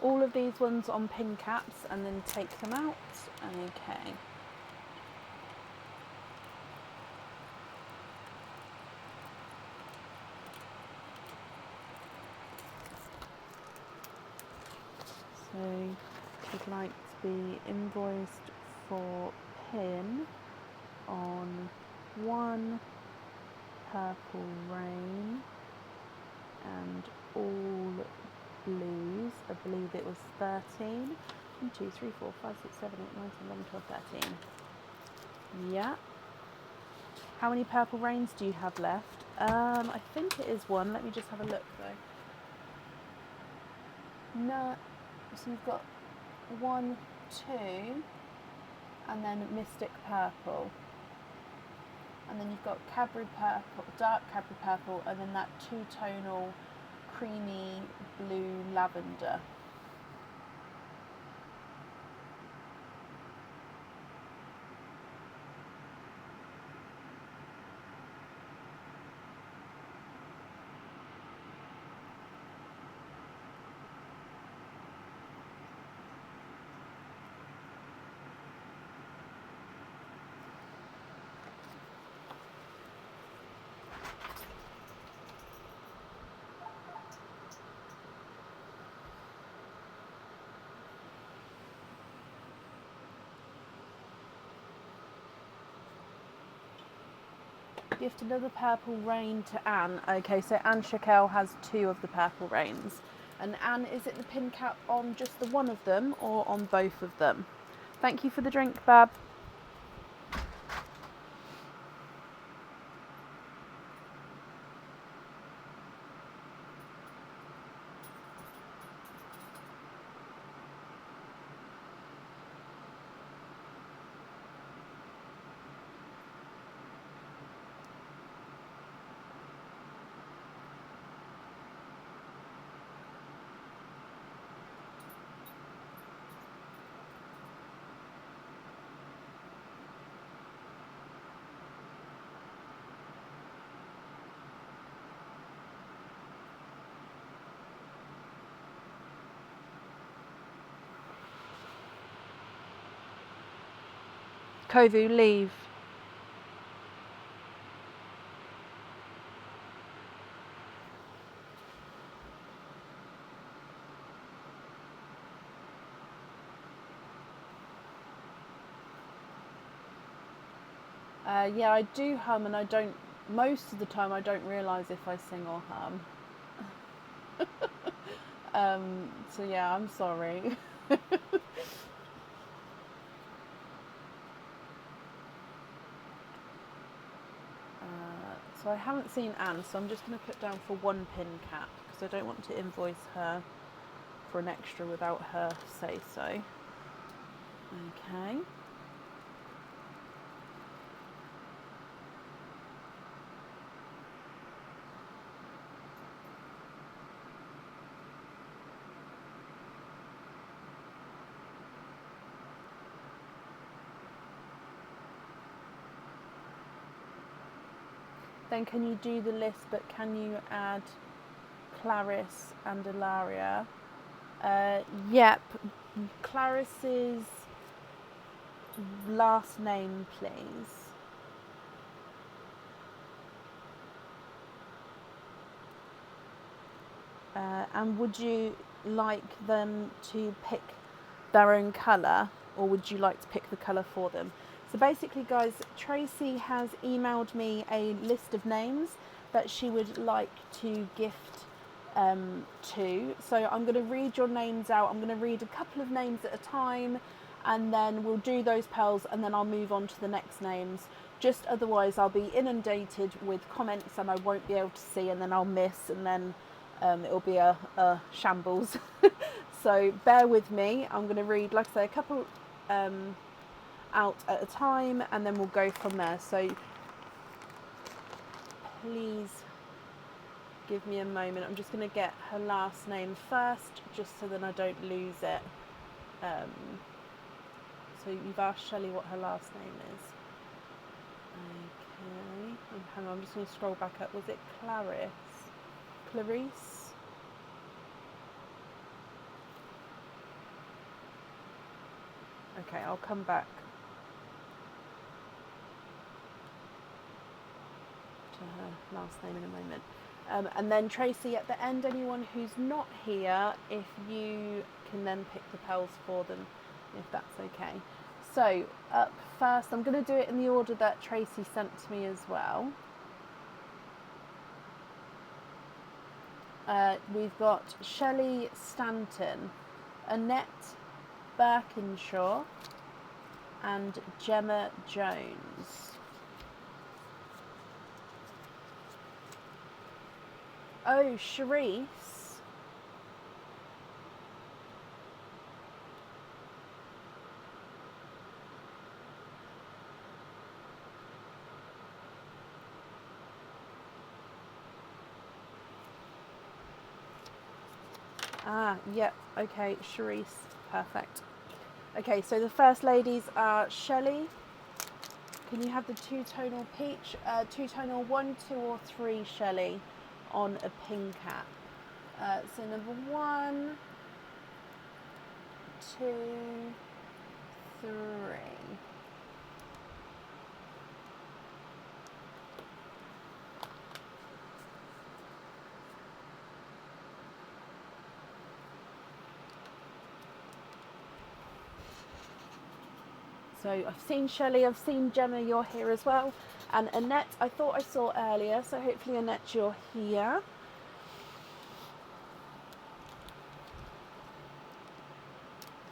All of these ones on pin caps and then take them out. Okay. So we'd like to be invoiced for pin on 1 purple rain and all blues. I believe it was 13. 1, 2, 3, 4, 5, 6, 7, 8, 9, 10, 11, 12, 13. Yeah. How many purple rains do you have left? I think it is 1. Let me just have a look though. No. So you've got 1, 2, and then Mystic Purple. And then you've got Cadbury Purple, dark Cadbury Purple, and then that 2-tonal creamy blue lavender. gift another purple rain to Anne. Okay, so Anne Shakel has 2 of the purple rains. And Anne, is it the pin cap on just the one of them or on both of them? Thank you for the drink, Bab. Kovu, leave. Yeah, I do hum, and I don't, most of the time I don't realise if I sing or hum. So yeah, I'm sorry. So I haven't seen Anne, so I'm just going to put down for 1 pin cap, because I don't want to invoice her for an extra without her say so. Okay. Then can you do the list, but can you add Clarice and Ilaria? Yep. Clarice's last name, please. And would you like them to pick their own colour, or would you like to pick the colour for them? So basically, guys, Tracy has emailed me a list of names that she would like to gift to. So I'm going to read your names out. I'm going to read a couple of names at a time, and then we'll do those pearls, and then I'll move on to the next names. Just otherwise I'll be inundated with comments and I won't be able to see, and then I'll miss, and then it'll be a shambles. So bear with me. I'm going to read, like I say, a couple out at a time, and then we'll go from there. So please give me a moment. I'm just going to get her last name first, just so that I don't lose it. So you've asked Shelley what her last name is. Okay. Hang on, I'm just going to scroll back up. Was it Clarice? Clarice? Okay, I'll come back to her last name in a moment. And then Tracy, at the end, anyone who's not here, if you can then pick the pearls for them, if that's okay. So up first, I'm going to do it in the order that Tracy sent to me as well. We've got Shelley Stanton, Annette Birkinshaw, and Gemma Jones. Oh, Charisse. Yep, okay, Charisse, perfect. Okay, so the first ladies are Shelley. Can you have the two-tonal peach? Two-tonal 1, 2 or 3, Shelley, on a pin cap. So number 1, 2, 3. So I've seen Shelley, I've seen Gemma, you're here as well. And Annette, I thought I saw earlier, so hopefully Annette, you're here.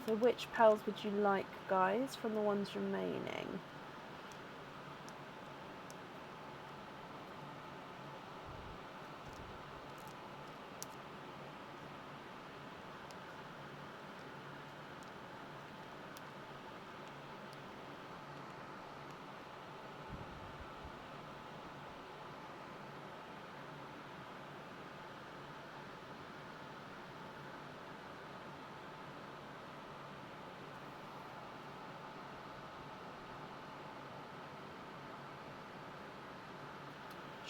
So which pals would you like, guys, from the ones remaining?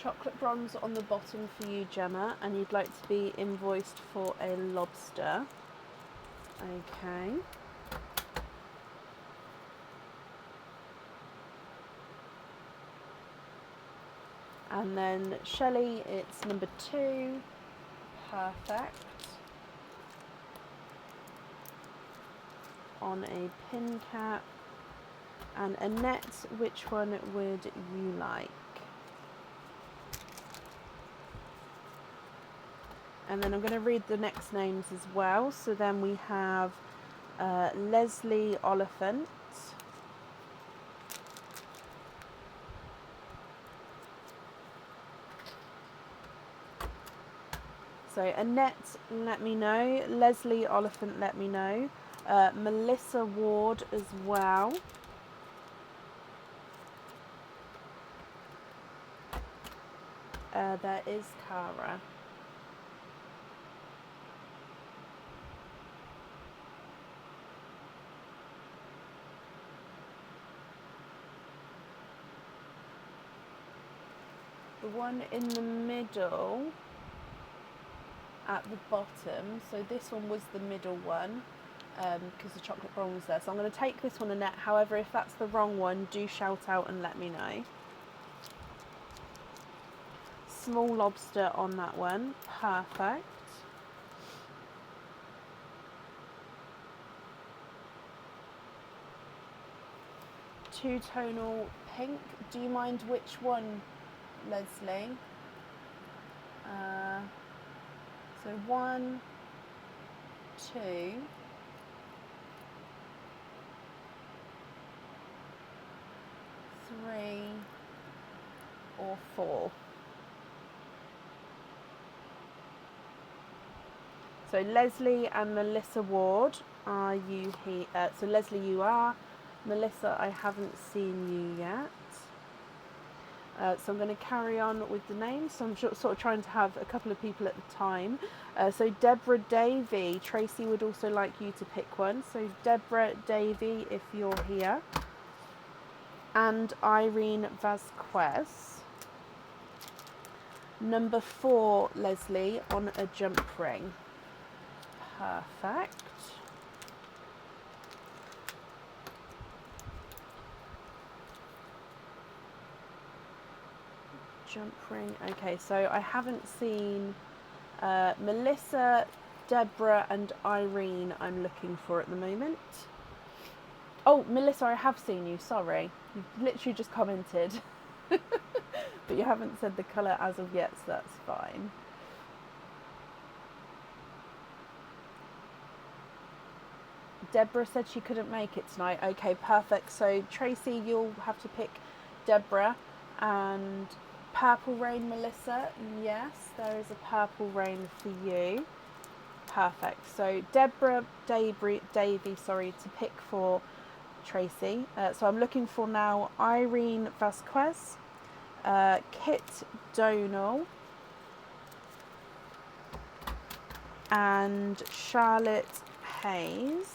Chocolate bronze on the bottom for you, Gemma, and you'd like to be invoiced for a lobster. Okay. And then Shelley, it's number 2. Perfect. On a pin cap. And Annette, which one would you like? And then I'm going to read the next names as well. So then we have Leslie Oliphant. So Annette, let me know. Leslie Oliphant, let me know. Melissa Ward as well. There is Cara. The one in the middle at the bottom, so this one was the middle one because the chocolate brown was there. So I'm going to take this one, Annette. However, if that's the wrong one, do shout out and let me know. Small lobster on that one. Perfect. Two-tonal pink. Do you mind which one, Leslie? So 1, 2, 3, or 4. So Leslie and Melissa Ward, are you here? So Leslie, you are. Melissa, I haven't seen you yet. So I'm going to carry on with the names. So I'm sort of trying to have a couple of people at the time. So Deborah Davey, Tracy would also like you to pick one. So Deborah Davey, if you're here. And Irene Vasquez. Number 4, Leslie, on a jump ring. Perfect. Jump ring. Okay, so I haven't seen Melissa, Deborah and Irene I'm looking for at the moment. Oh, Melissa, I have seen you, sorry. You've literally just commented. But you haven't said the colour as of yet, so that's fine. Deborah said she couldn't make it tonight. Okay, perfect. So Tracy, you'll have to pick Deborah. And Purple Rain, Melissa. Yes, there is a Purple Rain for you. Perfect. So Deborah Davey, to pick for Tracy. So I'm looking for now Irene Vasquez, Kit Donal, and Charlotte Hayes.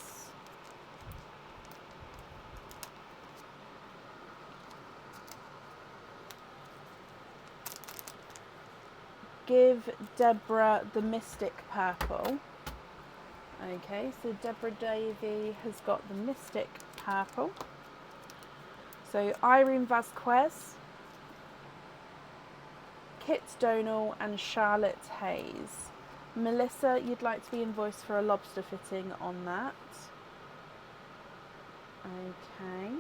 Give Deborah the Mystic Purple. Okay, so Deborah Davey has got the Mystic Purple. So Irene Vasquez, Kit Donal and Charlotte Hayes. Melissa, you'd like to be invoiced for a lobster fitting on that. Okay.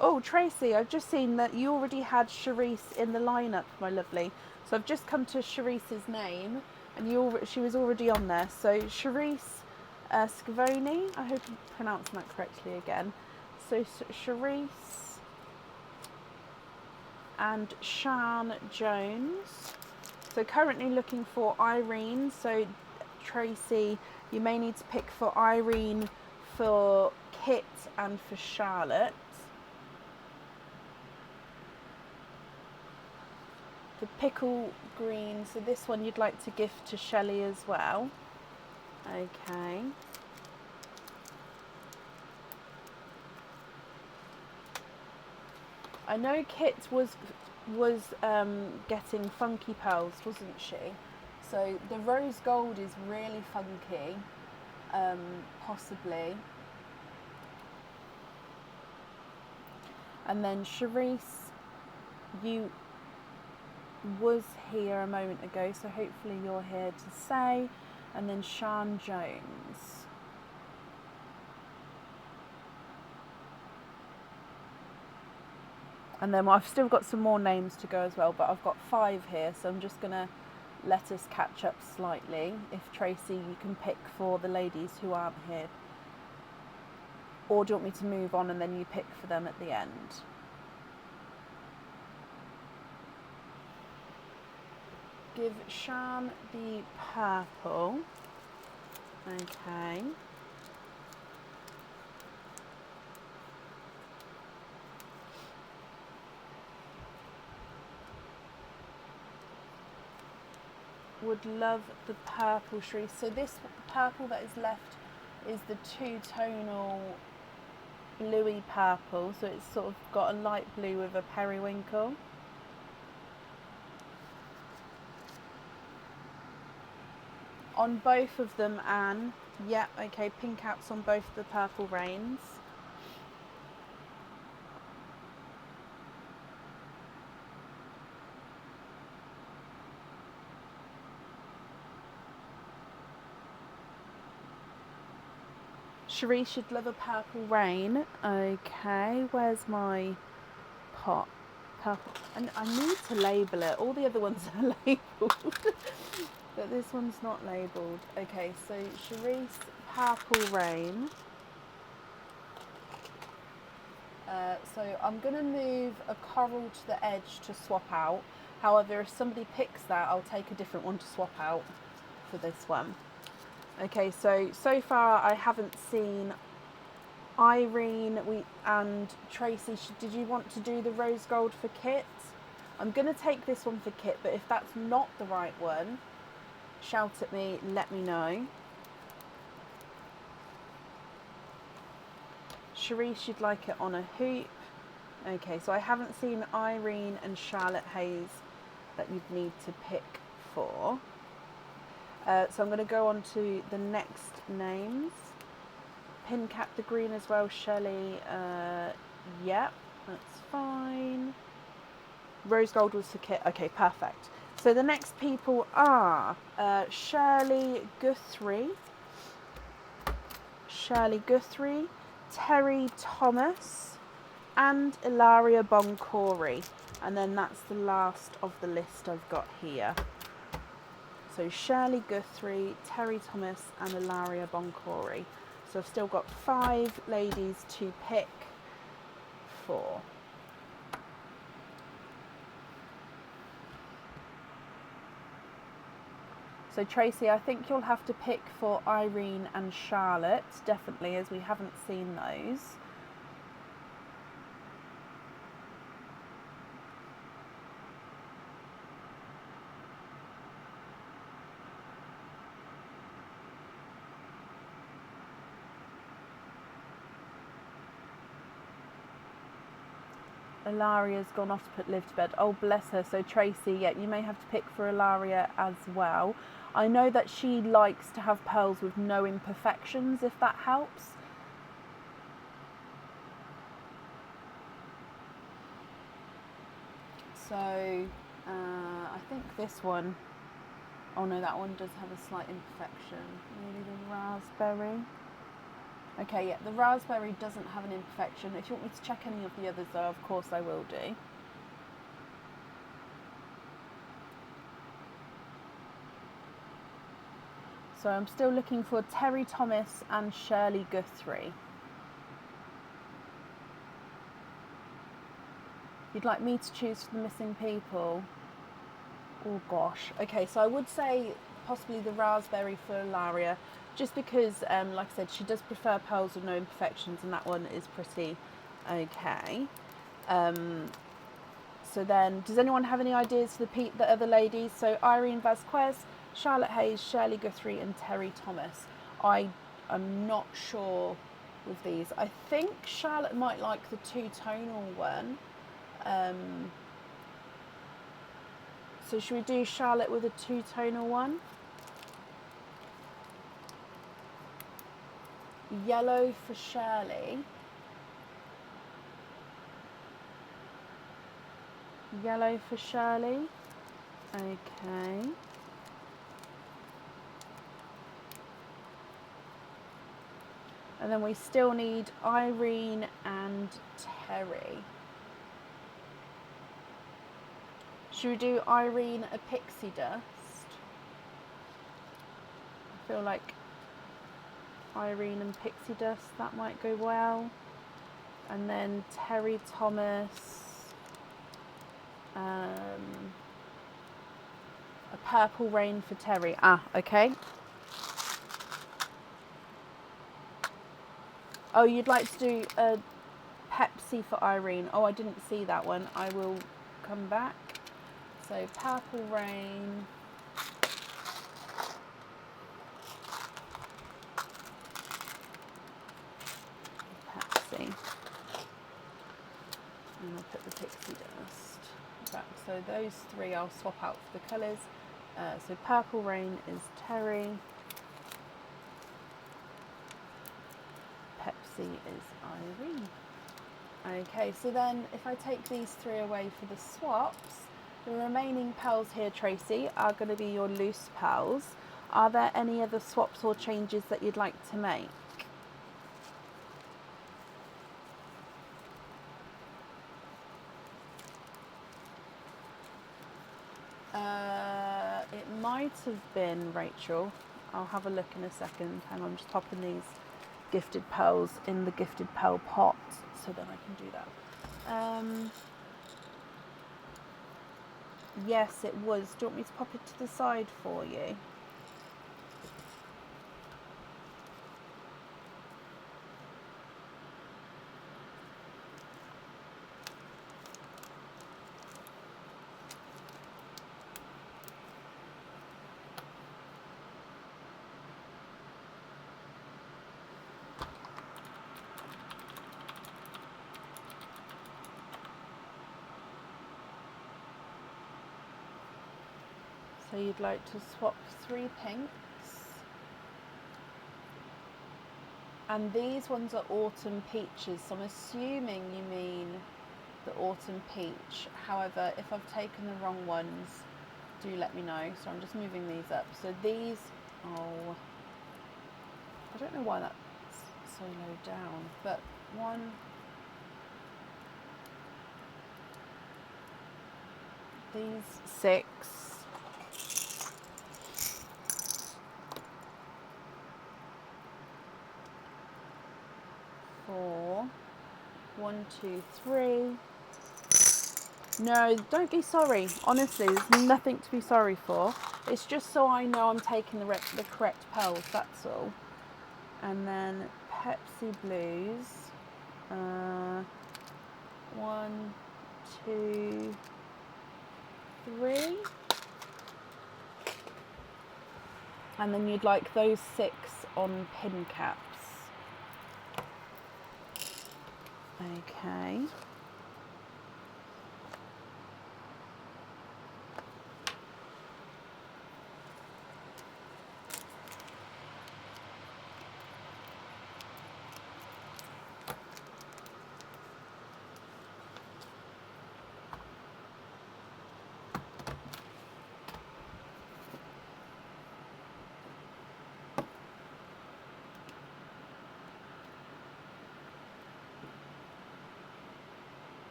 Oh, Tracy, I've just seen that you already had Charisse in the lineup, my lovely. So I've just come to Charisse's name, and she was already on there. So Charisse Scavoni, I hope I'm pronouncing that correctly again. So Charisse and Shan Jones. So currently looking for Irene. So Tracy, you may need to pick for Irene, for Kit, and for Charlotte. The pickle green, so this one you'd like to gift to Shelley as well. Okay. I know Kit was getting funky pearls, wasn't she? So the rose gold is really funky, possibly. And then Charisse, you was here a moment ago, so hopefully you're here to say. And then Shan Jones. And then I've still got some more names to go as well, but I've got 5 here, so I'm just going to let us catch up slightly. If Tracy, you can pick for the ladies who aren't here. Or do you want me to move on and then you pick for them at the end? Give Shan the purple. Okay. Would love the purple, Shri. So this purple that is left is the 2-tonal bluey purple. So it's sort of got a light blue with a periwinkle. On both of them, Anne. Yep, okay, pink caps on both the purple reins. Cherie should love a purple rain. Okay, where's my pot? Purple. And I need to label it. All the other ones are labelled. But this one's not labelled. Okay, so Cherie's purple rain. So I'm going to move a coral to the edge to swap out. However, if somebody picks that, I'll take a different one to swap out for this one. Okay, so far I haven't seen Irene and Tracy. Did you want to do the rose gold for Kit? I'm going to take this one for Kit, but if that's not the right one, shout at me, let me know. Cherie should like it on a hoop. Okay, so I haven't seen Irene and Charlotte Hayes that you'd need to pick for. So I'm going to go on to the next names. Pin cap the green as well, Shelley. Yep, that's fine. Rose gold was for Kit. Okay, perfect. So the next people are Shirley Guthrie, Terry Thomas, and Ilaria Boncori. And then that's the last of the list I've got here. So Shirley Guthrie, Terry Thomas, and Ilaria Boncori. So I've still got 5 ladies to pick for. So Tracy, I think you'll have to pick for Irene and Charlotte, definitely, as we haven't seen those. Ilaria's gone off to put Liv to bed. Oh, bless her. So Tracy, yeah, you may have to pick for Ilaria as well. I know that she likes to have pearls with no imperfections, if that helps. So I think this one, oh no, that one does have a slight imperfection. Maybe the raspberry. Okay, yeah, the raspberry doesn't have an imperfection. If you want me to check any of the others though, of course I will do. So I'm still looking for Terry Thomas and Shirley Guthrie. You'd like me to choose for the missing people? Oh gosh. Okay, so I would say possibly the raspberry for Ilaria, just because, like I said, she does prefer pearls with no imperfections, and that one is pretty okay. So then, does anyone have any ideas for the other ladies? So Irene Vasquez, Charlotte Hayes, Shirley Guthrie, and Terry Thomas. I am not sure with these. I think Charlotte might like the two-tonal one. So should we do Charlotte with a two-tonal one? Yellow for Shirley. Yellow for Shirley. Okay. And then we still need Irene and Terry. Should we do Irene a pixie dust? I feel like Irene and pixie dust, that might go well. And then Terry Thomas. A purple rain for Terry. Ah, okay. Oh, you'd like to do a Pepsi for Irene. Oh, I didn't see that one. I will come back. So purple rain. Pepsi. And I'll put the pixie dust back. So those three I'll swap out for the colours. So purple rain is Terry. Pepsi is Irene. Okay, so then if I take these three away for the swaps, the remaining pearls here, Tracy, are going to be your loose pearls. Are there any other swaps or changes that you'd like to make? It might have been Rachel. I'll have a look in a second. Hang on, I'm just popping these gifted pearls in the gifted pearl pot so then I can do that. Yes, it was. Do you want me to pop it to the side for you? So you'd like to swap 3 pinks. And these ones are autumn peaches, so I'm assuming you mean the autumn peach. However, if I've taken the wrong ones, do let me know. So I'm just moving these up. So these, oh, I don't know why that's so low down, but 1, these 6, 4, 1, 2, 3. No, don't be sorry. Honestly, there's nothing to be sorry for. It's just so I know I'm taking the correct pearls, that's all. And then Pepsi Blues. 1, 2, 3. And then you'd like those 6 on pin caps. Okay.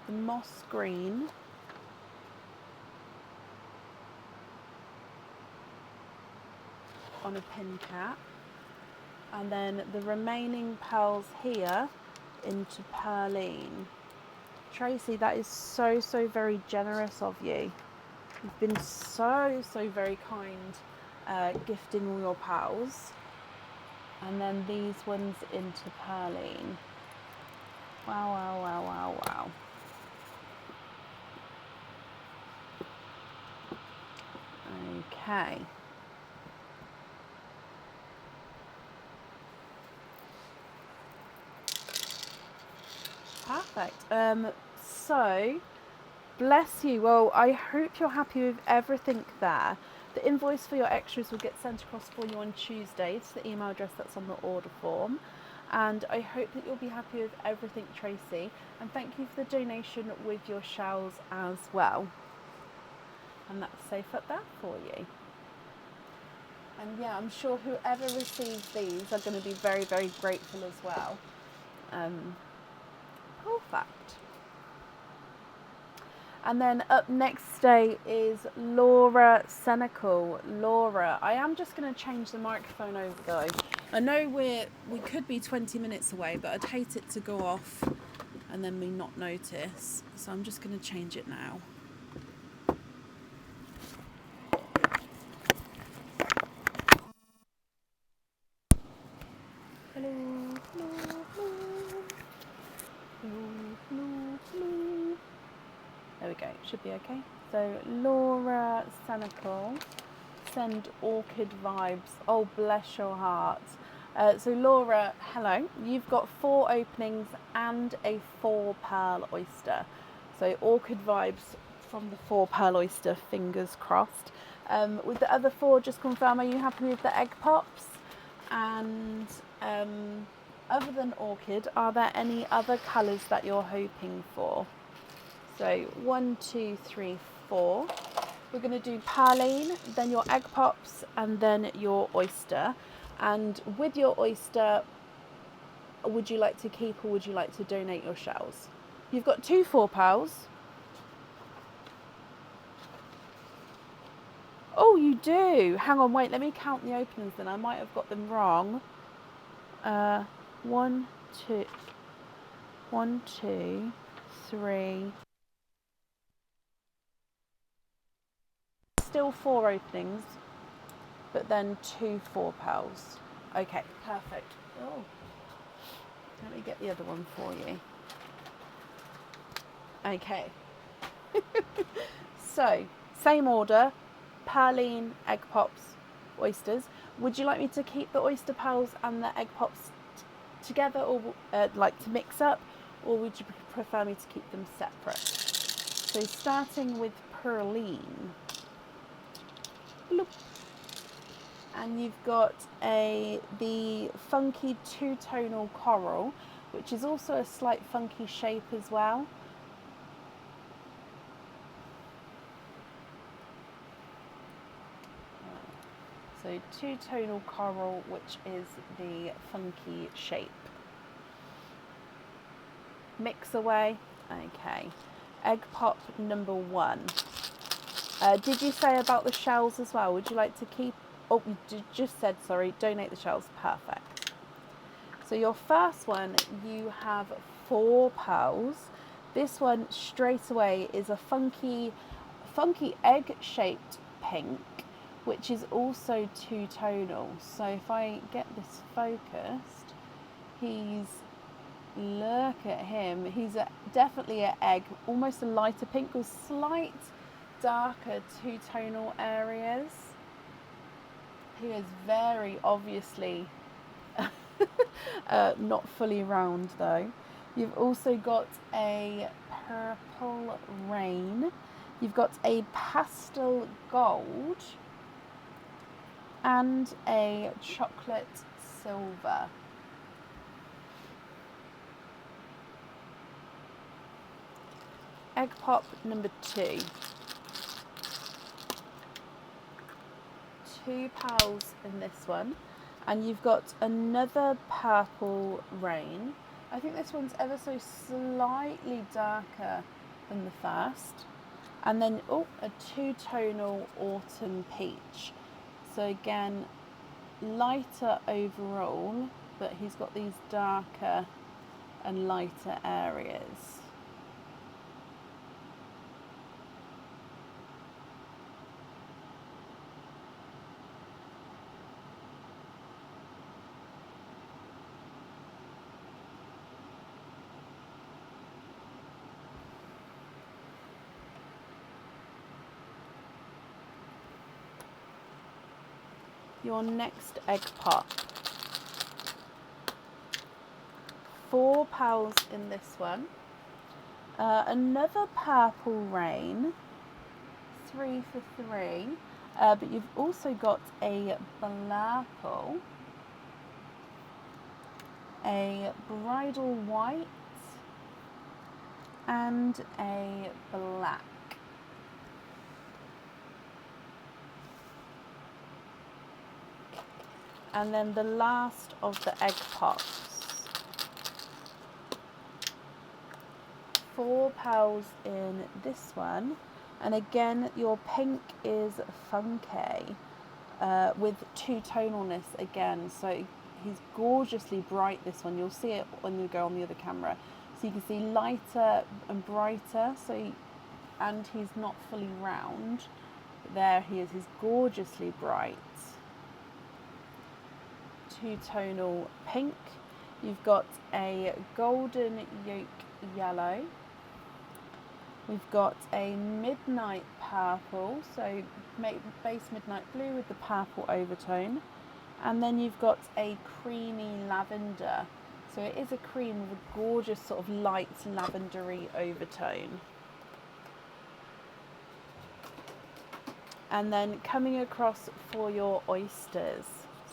the moss green. On a pin cap. And then the remaining pearls here into Perline. Tracy, that is so, so very generous of you. You've been so, so very kind gifting all your pals. And then these ones into Perline. Wow, wow, wow, wow, wow. Okay. Perfect. So, bless you. Well, I hope you're happy with everything there. The invoice for your extras will get sent across for you on Tuesday to the email address that's on the order form. And I hope that you'll be happy with everything, Tracy. And thank you for the donation with your shells as well. And that's safe up there for you. And yeah, I'm sure whoever receives these are going to be very, very grateful as well. Perfect. And then up next today is Laura Senecal. Laura, I am just going to change the microphone over though. I know we could be 20 minutes away, but I'd hate it to go off and then me not notice. So I'm just going to change it now. Hello, hello, hello. Hello, hello, hello. There we go, should be okay. So Laura Senecal, send orchid vibes. Oh, bless your heart. So Laura, hello. You've got 4 openings and a 4 pearl oyster. So orchid vibes from the 4 pearl oyster, fingers crossed. With the other 4, just confirm, are you happy with the egg pops? And other than orchid, are there any other colours that you're hoping for? So 1, 2, 3, 4. We're going to do Perline, then your egg pops, and then your oyster. And with your oyster, would you like to keep or would you like to donate your shells? You've got 2 4 pearls. Oh, you do. Hang on, wait, let me count the openings then. I might have got them wrong. 1, 2, 1, 2, 3. Still 4 openings, but then 2 4 pearls. Okay, perfect. Oh, let me get the other one for you. Okay. So, same order, Perline, egg pops, oysters. Would you like me to keep the oyster pearls and the egg pops together, or like to mix up, or would you prefer me to keep them separate? So starting with Perline. Bloop. And you've got the funky 2-tonal coral, which is also a slight funky shape as well. So 2-tonal coral, which is the funky shape. Mix away. Okay. Egg pop number 1. Did you say about the shells as well? Would you like to keep... Oh, you just said, sorry, donate the shells. Perfect. So your first one, you have 4 pearls. This one straight away is a funky egg-shaped pink, which is also 2-tonal. So if I get this focused, look at him. He's definitely an egg, almost a lighter pink with slight darker 2-tonal areas. He is very obviously not fully round though. You've also got a purple rain. You've got a pastel gold and a chocolate silver. Egg pop number 2. 2 pearls in this one, and you've got another purple rain. I think this one's ever so slightly darker than the first. And then, a two-tonal autumn peach. So again, lighter overall, but he's got these darker and lighter areas. Your next egg pot. 4 pals in this one. Another purple rain. 3 for 3. But you've also got a blurple, a bridal white, and a black. And then the last of the egg pots. 4 pals in this one. And again, your pink is funky with two-tonalness again. So he's gorgeously bright, this one. You'll see it when you go on the other camera. So you can see lighter and brighter. And he's not fully round. There he is. He's gorgeously bright. Two-tonal pink. You've got a golden yolk yellow. We've got a midnight purple, so base midnight blue with the purple overtone. And then you've got a creamy lavender. So it is a cream with a gorgeous sort of light lavendery overtone. And then coming across for your oysters.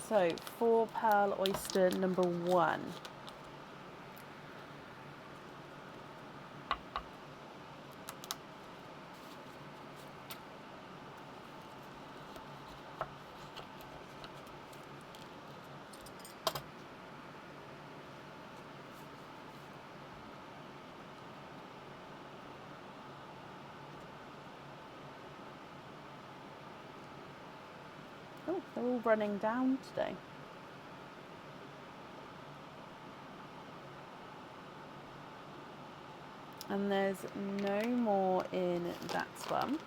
So 4 pearl oyster number 1. Oh, they're all running down today. And there's no more in that one.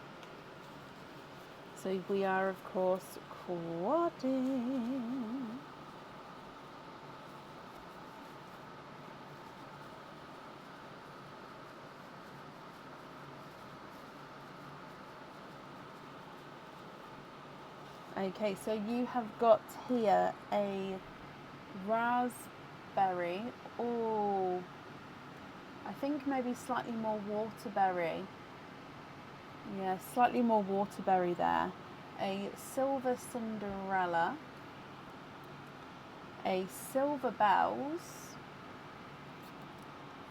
So we are, of course, quadding. Okay, so you have got here a raspberry. Oh, I think maybe slightly more waterberry. Yeah, slightly more waterberry there. A silver Cinderella. A silver bells.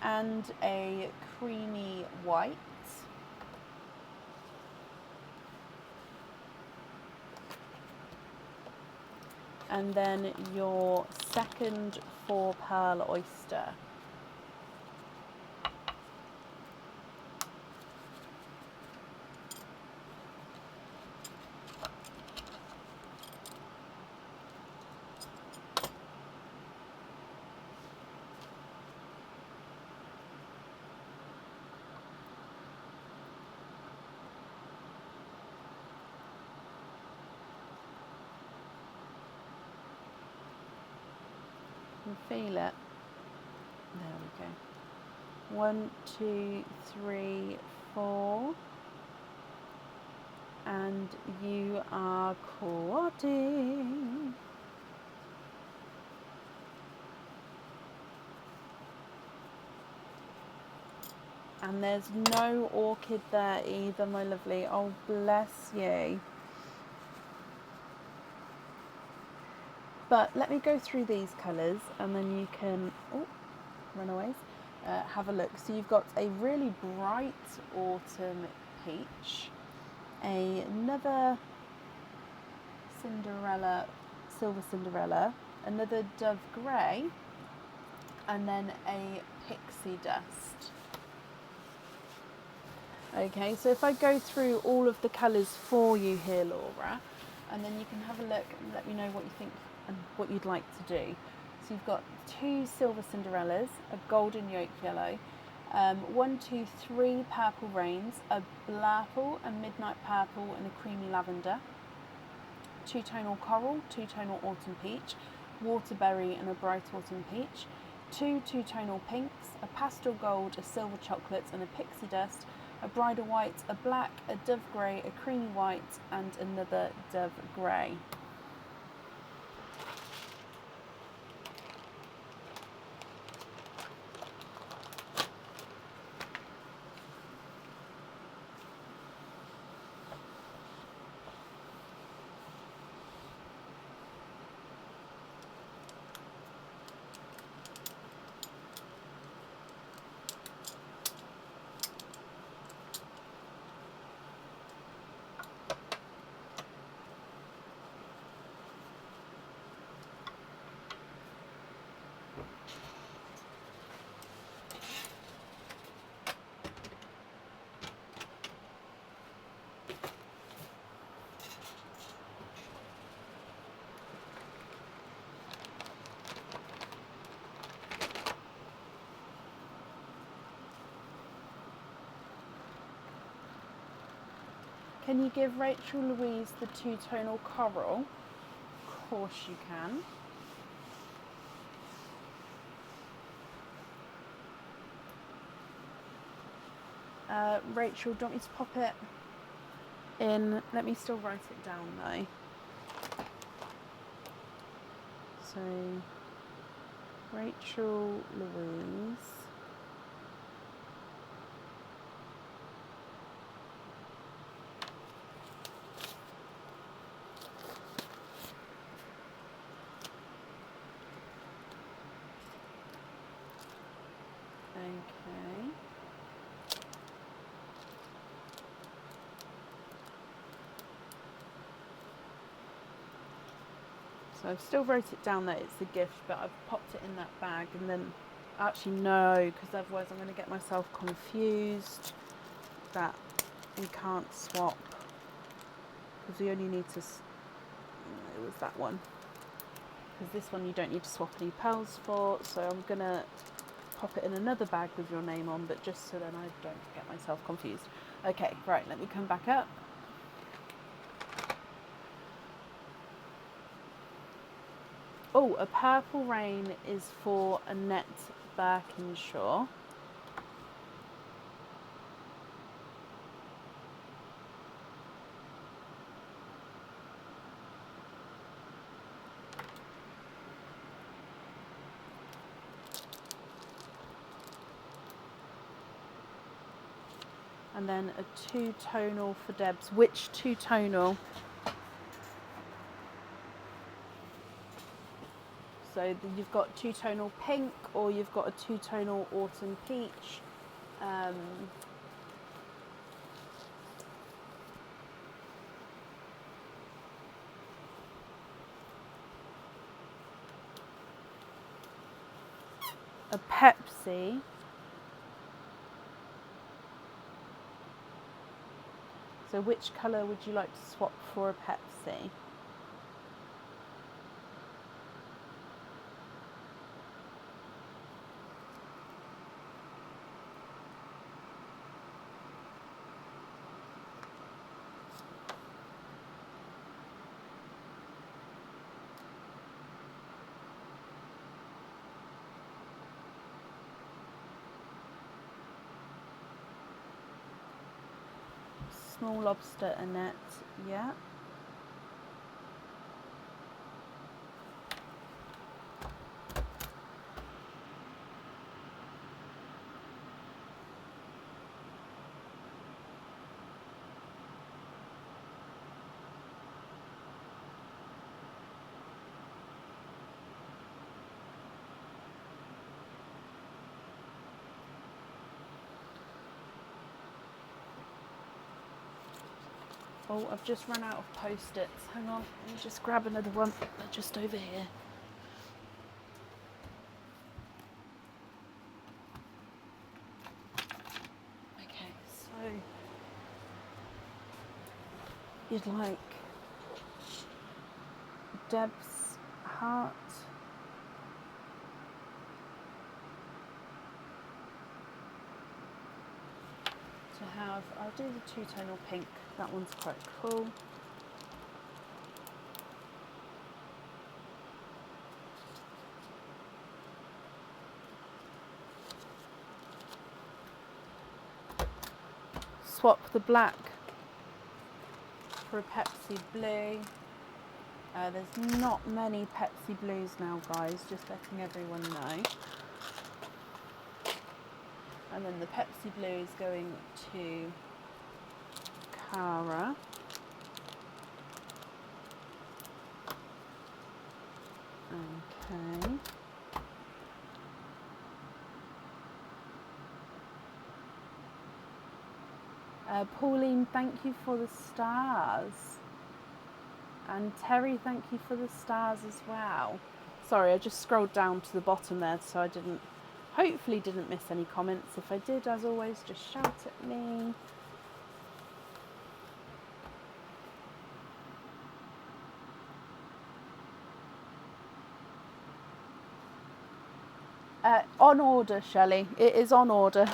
And a creamy white. And then your second 4 pearl oyster. Feel it. There we go. 1, 2, 3, 4. And you are quadding. And there's no orchid there either, my lovely. Oh, bless you. But let me go through these colours and then you can, runaways, have a look. So you've got a really bright autumn peach, another Cinderella, silver Cinderella, another dove grey, and then a pixie dust. Okay, so if I go through all of the colours for you here, Laura, and then you can have a look and let me know what you think and what you'd like to do. So you've got 2 silver Cinderellas, a golden yolk yellow, 1, 2, 3 purple rains, a blapple, a midnight purple, and a creamy lavender, 2 tonal coral, 2 tonal autumn peach, waterberry, and a bright autumn peach, 2 two-tonal pinks, a pastel gold, a silver chocolate, and a pixie dust, a bridal white, a black, a dove grey, a creamy white, and another dove grey. Can you give Rachel Louise the two-tonal coral? Of course you can. Rachel, do you want me to pop it in? Let me still write it down though. So, Rachel Louise. Okay. So I've still wrote it down that it's a gift, but I've popped it in that bag, and then actually no, because otherwise I'm going to get myself confused that we can't swap, because we only need to, it was that one, because this one you don't need to swap any pearls for, so I'm going to pop it in another bag with your name on, but just so then I don't get myself confused. Okay, right, let me come back up. Oh, a purple rain is for Annette Birkinshaw. And then a two-tonal for Debs. Which two-tonal? So you've got two-tonal pink, or you've got a two-tonal autumn peach. A Pepsi. So which colour would you like to swap for a Pepsi? Small lobster, Annette, yeah. Oh, I've just run out of Post-its. Hang on, let me just grab another one. They're just over here. Okay, so you'd like Deb's heart. To have, I'll do the two-tonal pink, that one's quite cool. Swap the black for a Pepsi blue. There's not many Pepsi blues now, guys, just letting everyone know. And then the Pepsi blue is going to Cara. Okay. Pauline, thank you for the stars. And Terry, thank you for the stars as well. Sorry, I just scrolled down to the bottom there, so I hopefully didn't miss any comments. If I did, as always, just shout at me. On order, Shelley. It is on order.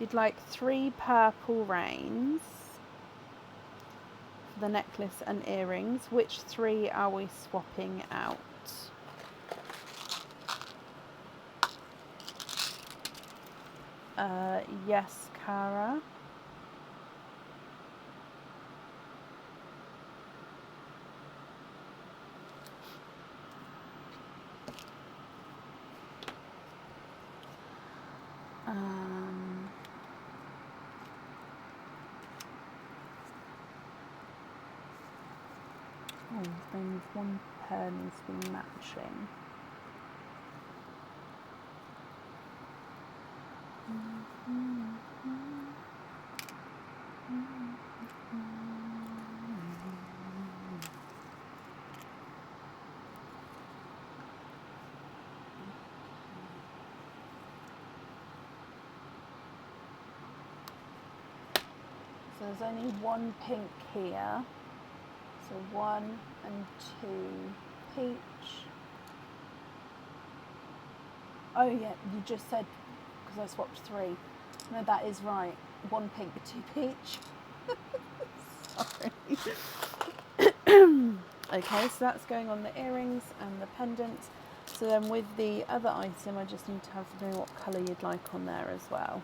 You'd like 3 purple reins for the necklace and earrings. Which 3 are we swapping out? Yes, Cara. Then one pair needs to be matching. So there's only one pink here. So 1 and 2 peach. Oh yeah, you just said, because I swapped 3. No, that is right. 1 pink, 2 peach. Sorry. Okay, so that's going on the earrings and the pendant. So then with the other item, I just need to know what colour you'd like on there as well.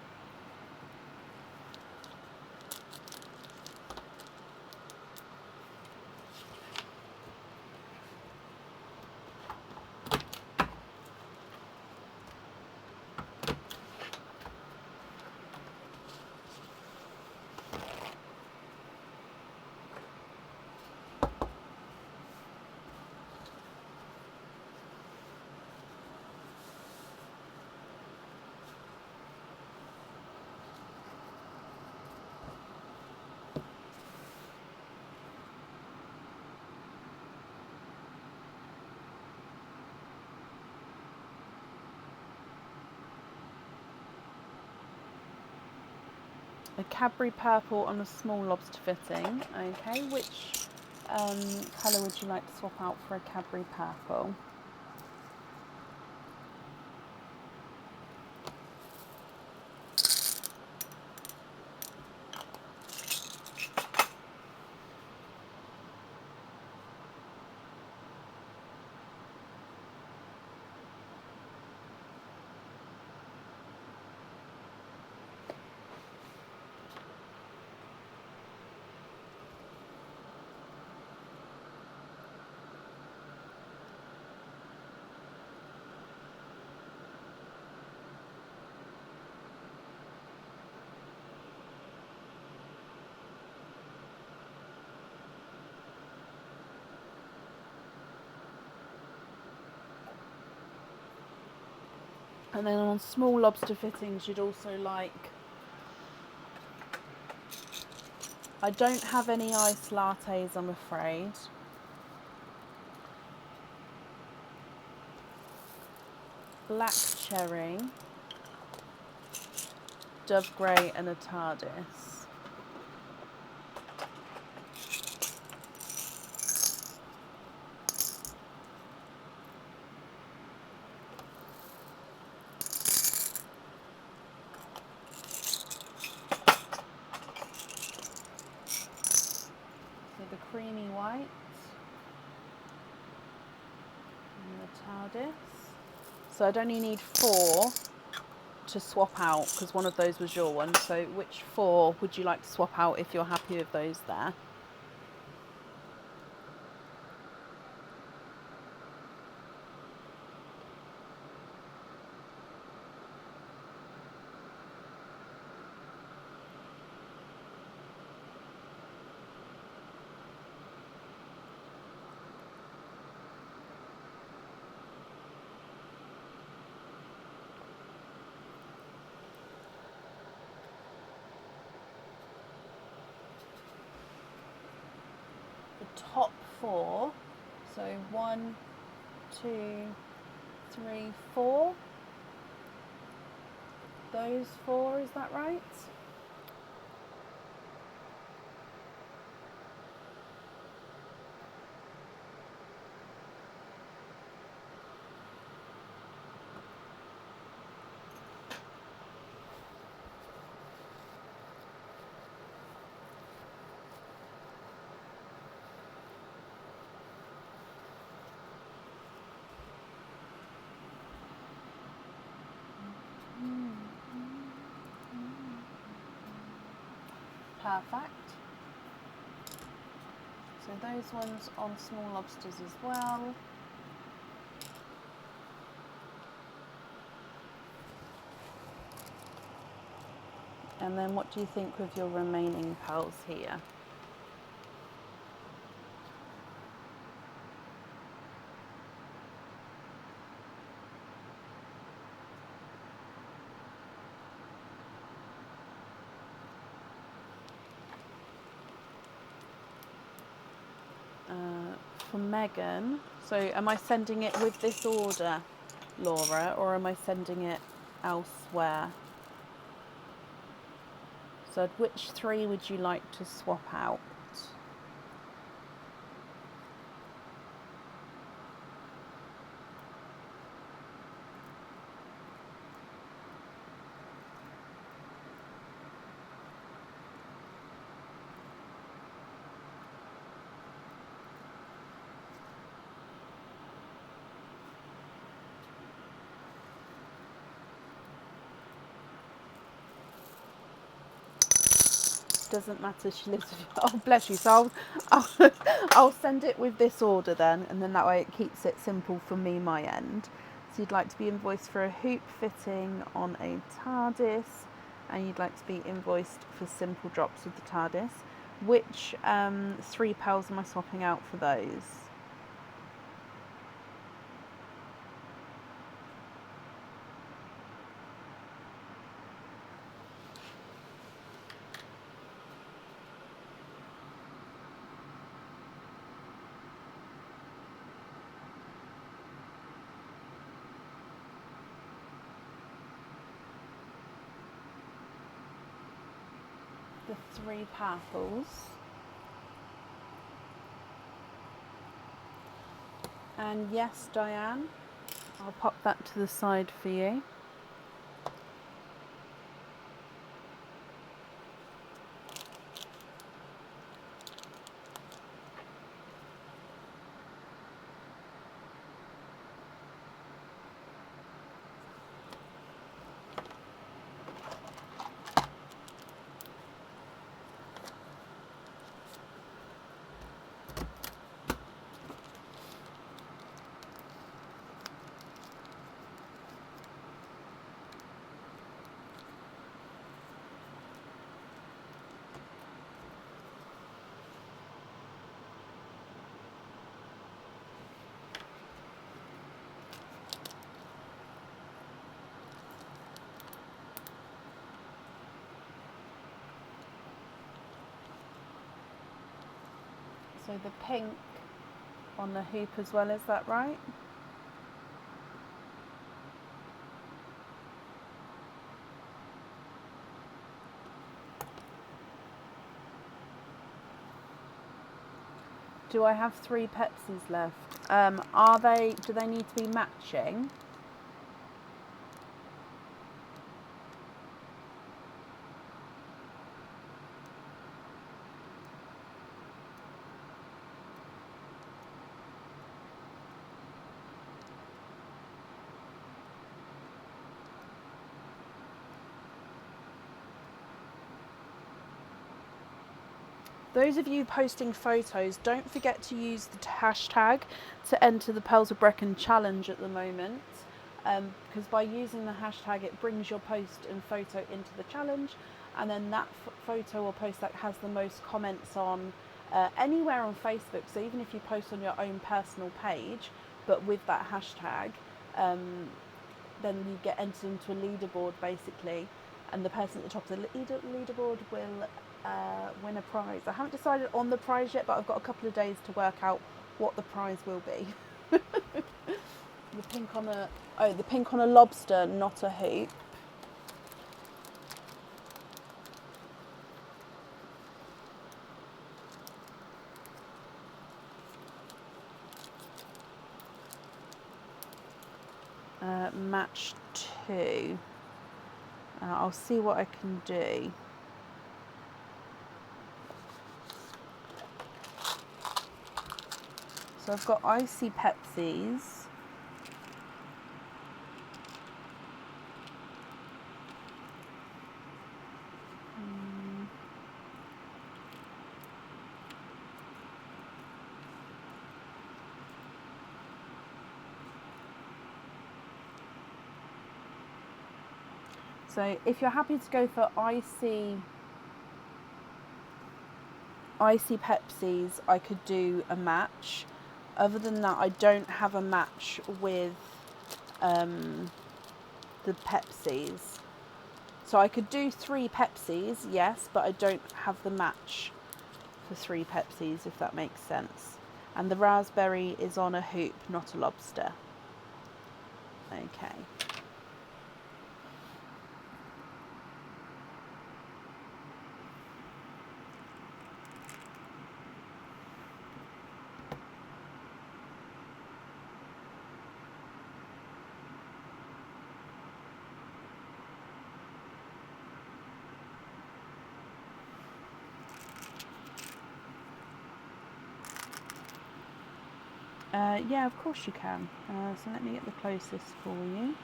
A Cadbury purple on a small lobster fitting. Okay, which colour would you like to swap out for a Cadbury purple? And then on small lobster fittings, you'd also like, I don't have any iced lattes, I'm afraid. Black cherry, Dove Grey and a TARDIS. So the creamy white and the TARDIS. So I'd only need 4 to swap out because one of those was your one. So which 4 would you like to swap out if you're happy with those there? The top 4, so 1, 2, 3, 4. Those 4, is that right? Perfect. So those ones on small lobsters as well. And then what do you think with your remaining pearls here? For Megan, so am I sending it with this order, Laura, or am I sending it elsewhere? So which 3 would you like to swap out? Doesn't matter, she lives with you. Oh, bless you. So I'll send it with this order then, and then that way it keeps it simple for me, my end. So you'd like to be invoiced for a hoop fitting on a TARDIS, and you'd like to be invoiced for simple drops with the TARDIS. Which 3 pearls am I swapping out for those? The 3 purples. And yes, Diane, I'll pop that to the side for you. So the pink on the hoop as well, is that right? Do I have 3 Pepsis left? Do they need to be matching? Those of you posting photos, don't forget to use the hashtag to enter the Pearls of Brecon challenge at the moment, because by using the hashtag it brings your post and photo into the challenge, and then that photo or post that has the most comments on anywhere on Facebook, so even if you post on your own personal page but with that hashtag, then you get entered into a leaderboard basically, and the person at the top of the leaderboard will win a prize. I haven't decided on the prize yet, but I've got a couple of days to work out what the prize will be. The pink on a lobster, not a hoop. Match 2. I'll see what I can do. So I've got icy Pepsis. So if you're happy to go for icy Pepsis, I could do a match. Other than that, I don't have a match with the Pepsis. So I could do 3 Pepsis, yes, but I don't have the match for 3 Pepsis, if that makes sense. And the raspberry is on a hoop, not a lobster. Okay. Yeah, of course you can. So let me get the closest for you.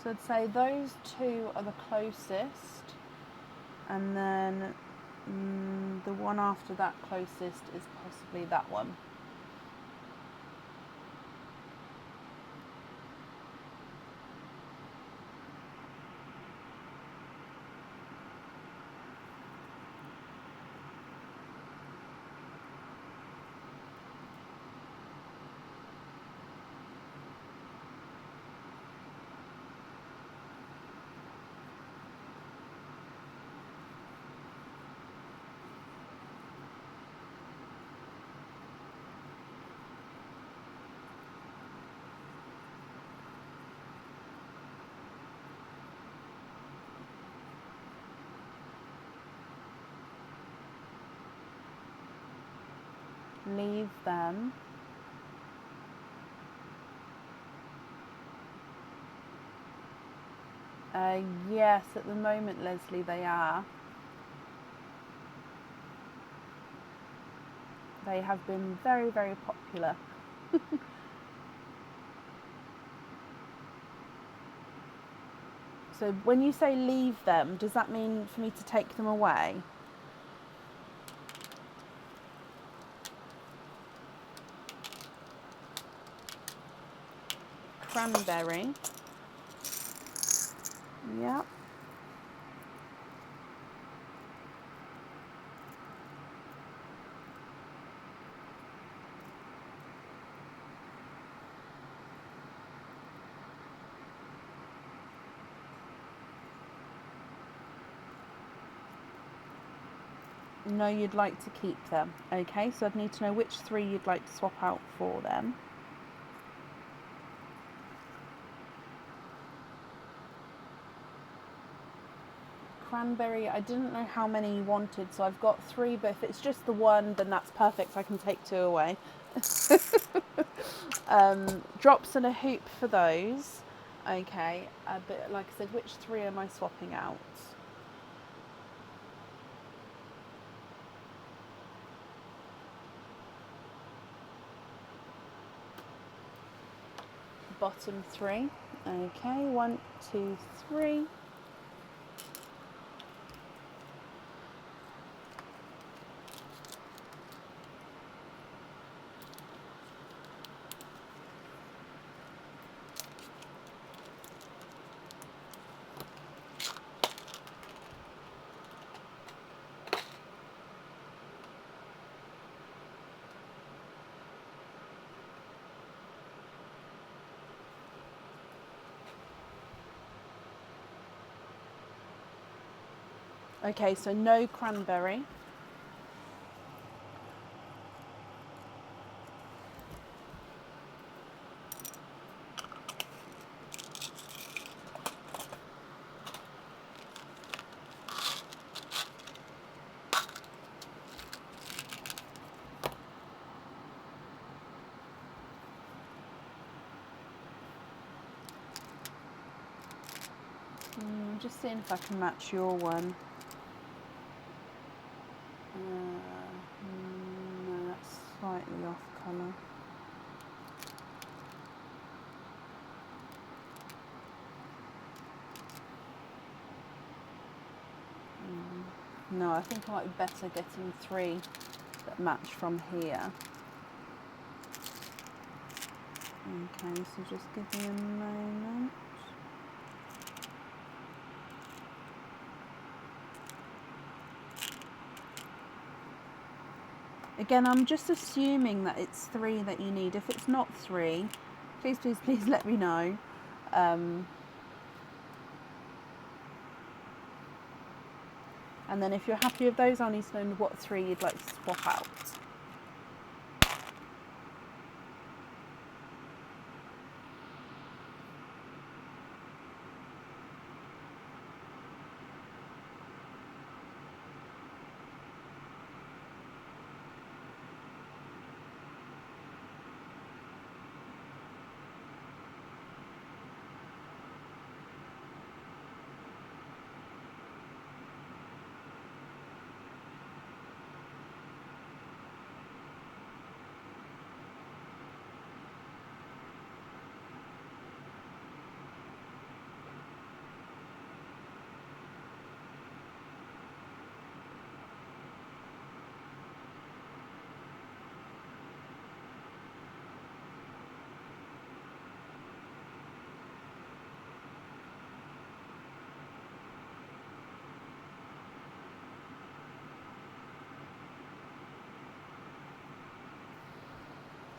So I'd say those 2 are the closest, and then the one after that closest is possibly that one. Leave them. Yes, at the moment, Leslie, they are. They have been very, very popular. So when you say leave them, does that mean for me to take them away? Cranberry. Yep. No, you'd like to keep them. Okay, so I'd need to know which 3 you'd like to swap out for them. Cranberry, I didn't know how many you wanted, so I've got 3, but if it's just the 1, then that's perfect. I can take 2 away. Drops and a hoop for those. Okay, but like I said, which 3 am I swapping out? Bottom 3. Okay, 1, 2, 3. Okay, so no cranberry. I'm just seeing if I can match your one. No, that's slightly off colour. No, I think I might be better getting 3 that match from here. Okay, so just give me a moment. Again, I'm just assuming that it's 3 that you need. If it's not 3, please, please, please let me know. And then if you're happy with those, I'll need to know what 3 you'd like to swap out.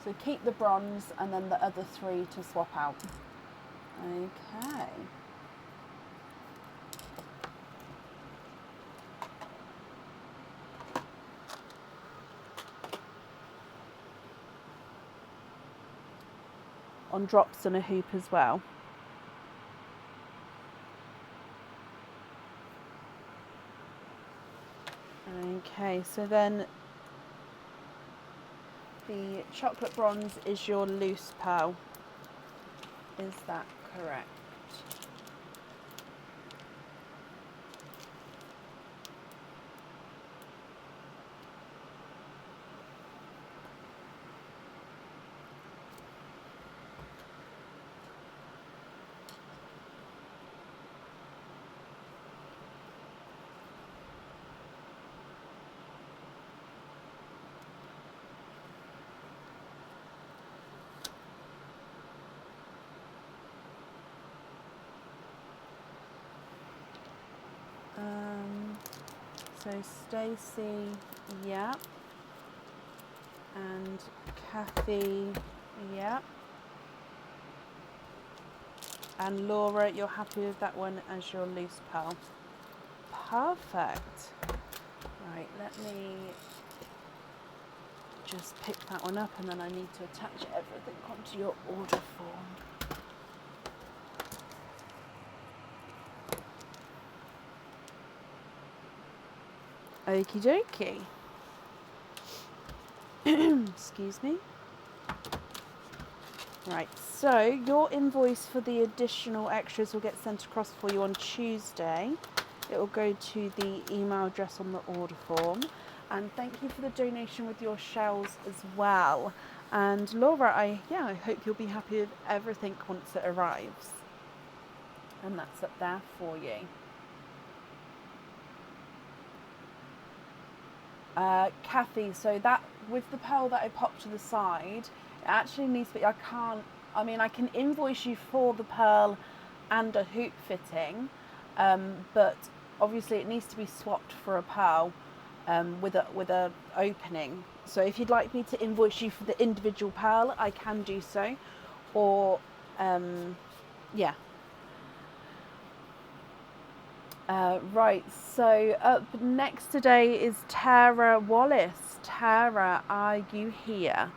So keep the bronze and then the other 3 to swap out. Okay. On drops and a hoop as well. Okay, so then the chocolate bronze is your loose pearl. Is that correct? So Stacey, yeah. And Kathy, yeah. And Laura, you're happy with that one as your loose pearl? Perfect. Right, let me just pick that one up, and then I need to attach everything onto your order form. Okie dokie. Excuse me. Right, so your invoice for the additional extras will get sent across for you on Tuesday. It will go to the email address on the order form. And thank you for the donation with your shells as well. And Laura, I hope you'll be happy with everything once it arrives. And that's up there for you. Kathy, so that with the pearl that I popped to the side, it actually needs to be, I can invoice you for the pearl and a hoop fitting, but obviously it needs to be swapped for a pearl with a opening. So if you'd like me to invoice you for the individual pearl, I can do so, or yeah. Right, so up next today is Tara Wallace. Tara, are you here?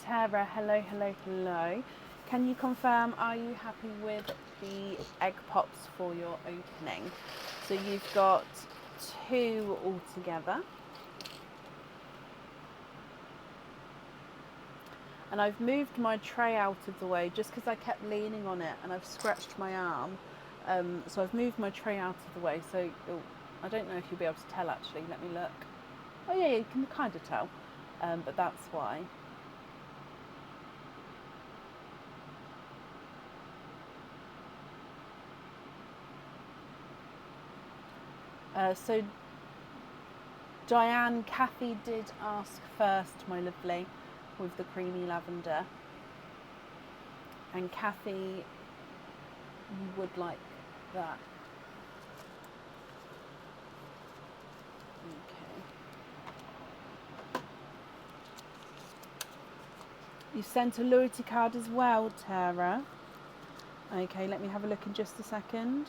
Tara, hello, hello, hello. Can you confirm, are you happy with the egg pops for your opening? So you've got 2 altogether. And I've moved my tray out of the way just because I kept leaning on it and I've scratched my arm. So I've moved my tray out of the way. So I don't know if you'll be able to tell actually. Let me look. Oh yeah, you can kind of tell. But that's why. So Diane, Kathy did ask first, my lovely, with the creamy lavender. And Kathy, you would like that. Okay. You sent a loyalty card as well, Tara. Okay, let me have a look in just a second.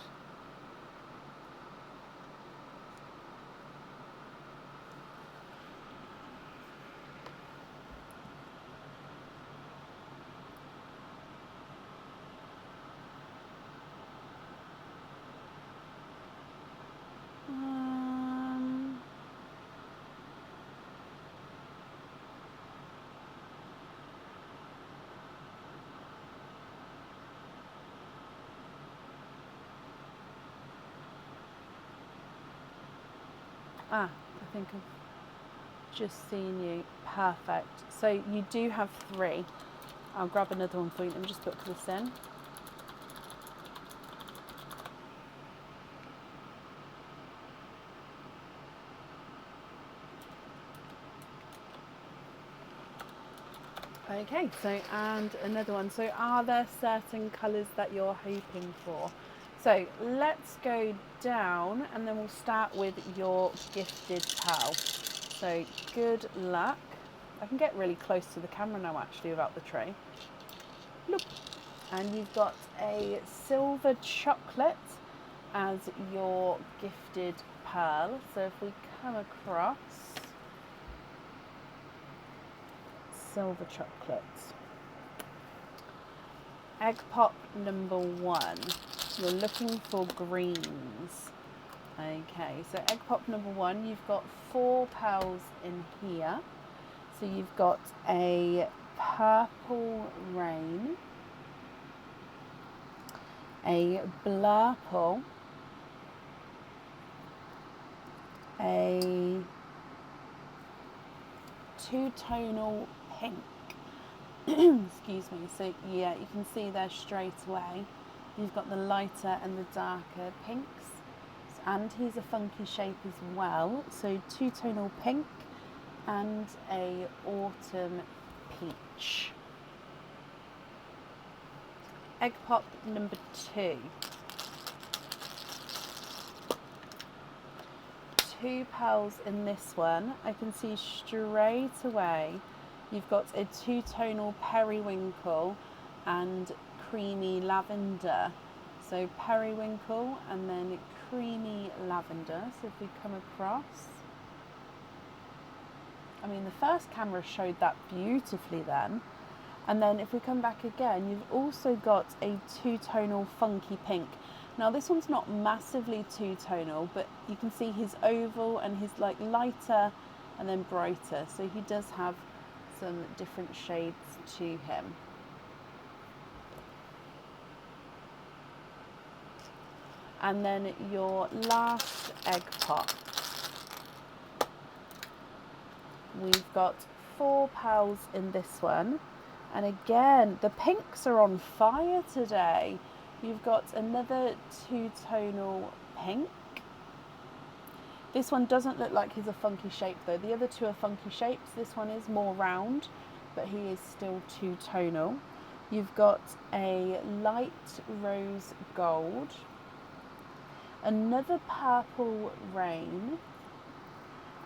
I think I've just seen you. Perfect. So you do have 3. I'll grab another one for you. Let me just book this in. Okay, so and another one. So are there certain colours that you're hoping for? So let's go down and then we'll start with your gifted pearl. So good luck. I can get really close to the camera now actually without the tray. Look. And you've got a silver chocolate as your gifted pearl. So if we come across silver chocolate. Egg pop number 1. You're looking for greens. Okay, so egg pop number 1, you've got 4 pearls in here. So you've got a purple rain, a blurple, a 2-tonal pink. Excuse me. So yeah, you can see there straight away. You've got the lighter and the darker pinks, and here's a funky shape as well. So 2-tonal pink and a autumn peach. Egg pop number 2. 2 pearls in this one. I can see straight away you've got a two-tonal periwinkle and creamy lavender. So periwinkle and then creamy lavender. So if we come across, I mean, the first camera showed that beautifully then. And then if we come back again, you've also got a two-tonal funky pink. Now this one's not massively two-tonal, but you can see his oval and his like lighter and then brighter. So he does have some different shades to him. And then your last egg pop. We've got 4 pearls in this one. And again, the pinks are on fire today. You've got another two-tonal pink. This one doesn't look like he's a funky shape though. The other 2 are funky shapes. This one is more round, but he is still two-tonal. You've got a light rose gold, another purple rain,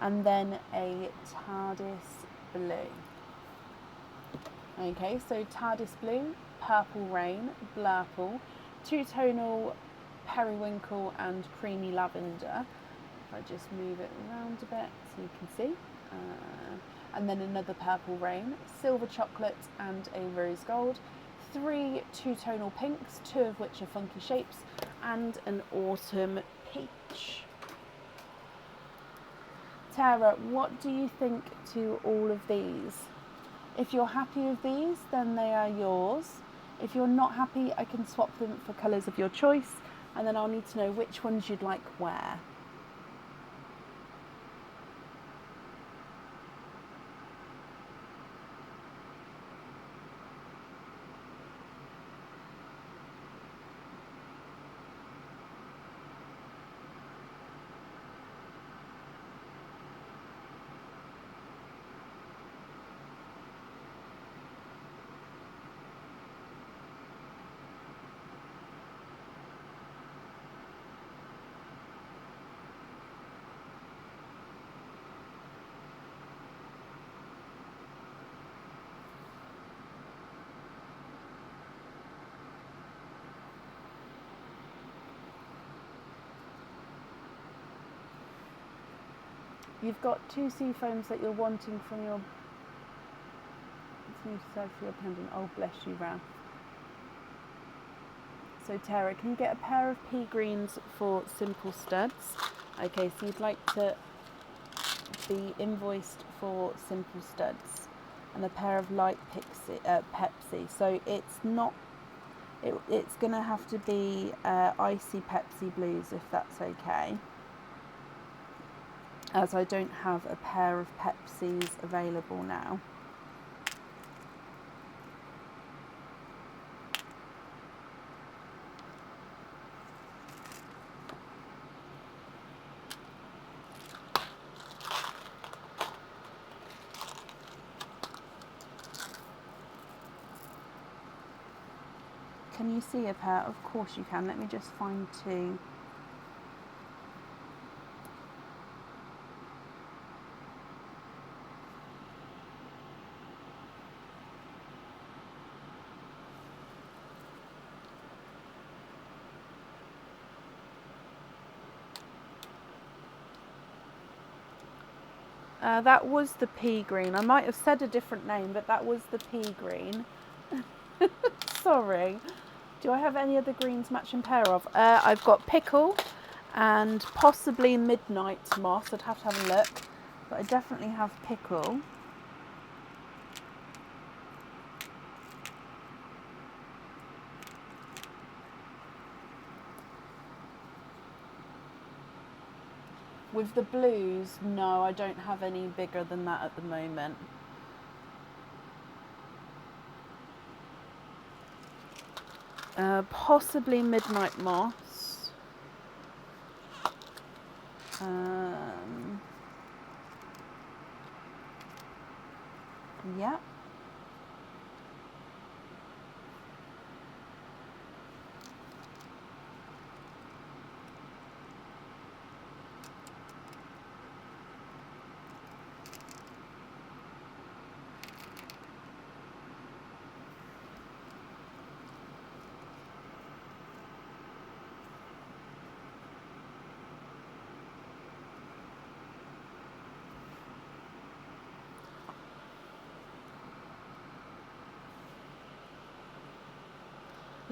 and then a TARDIS blue. Okay, so TARDIS blue, purple rain, blurple, two-tonal periwinkle and creamy lavender. If I just move it around a bit so you can see. And then another purple rain, silver chocolate and a rose gold, 3 two-tonal pinks, 2 of which are funky shapes, and an autumn peach. Tara, what do you think to all of these? If you're happy with these, then they are yours. If you're not happy, I can swap them for colours of your choice, and then I'll need to know which ones you'd like where. You've got 2 sea foams that you're wanting from your for your pendant. Oh, bless you, Ralph. So Tara, can you get a pair of pea greens for simple studs? Okay, so you'd like to be invoiced for simple studs and a pair of light Pepsi. So it's not. It's going to have to be icy Pepsi blues if that's okay, as I don't have a pair of Pepsis available now. Can you see a pair? Of course you can. Let me just find 2. That was the pea green. I might have said a different name, but that was the pea green. Sorry. Do I have any other greens matching pair of? I've got pickle and possibly midnight moss. I'd have to have a look, but I definitely have pickle. With the blues, no, I don't have any bigger than that at the moment. Possibly midnight moss. Yeah.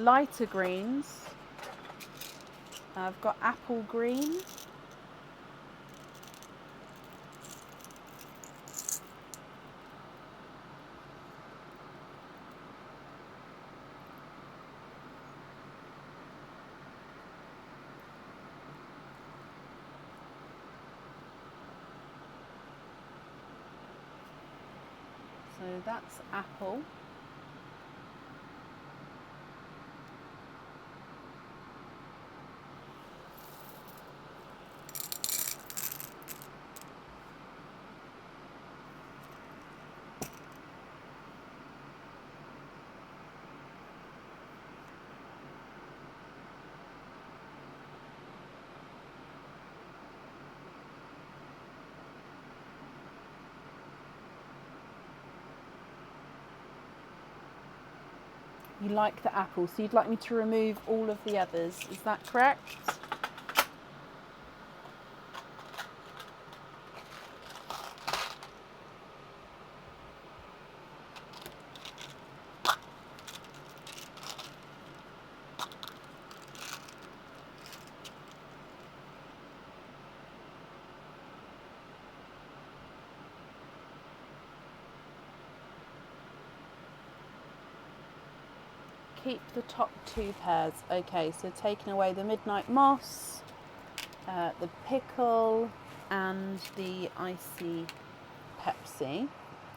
lighter greens. I've got apple green. So that's apple. You like the apple, so you'd like me to remove all of the others, is that correct? Keep the top 2 pairs. Okay, so taking away the midnight moss, the pickle, and the icy Pepsi.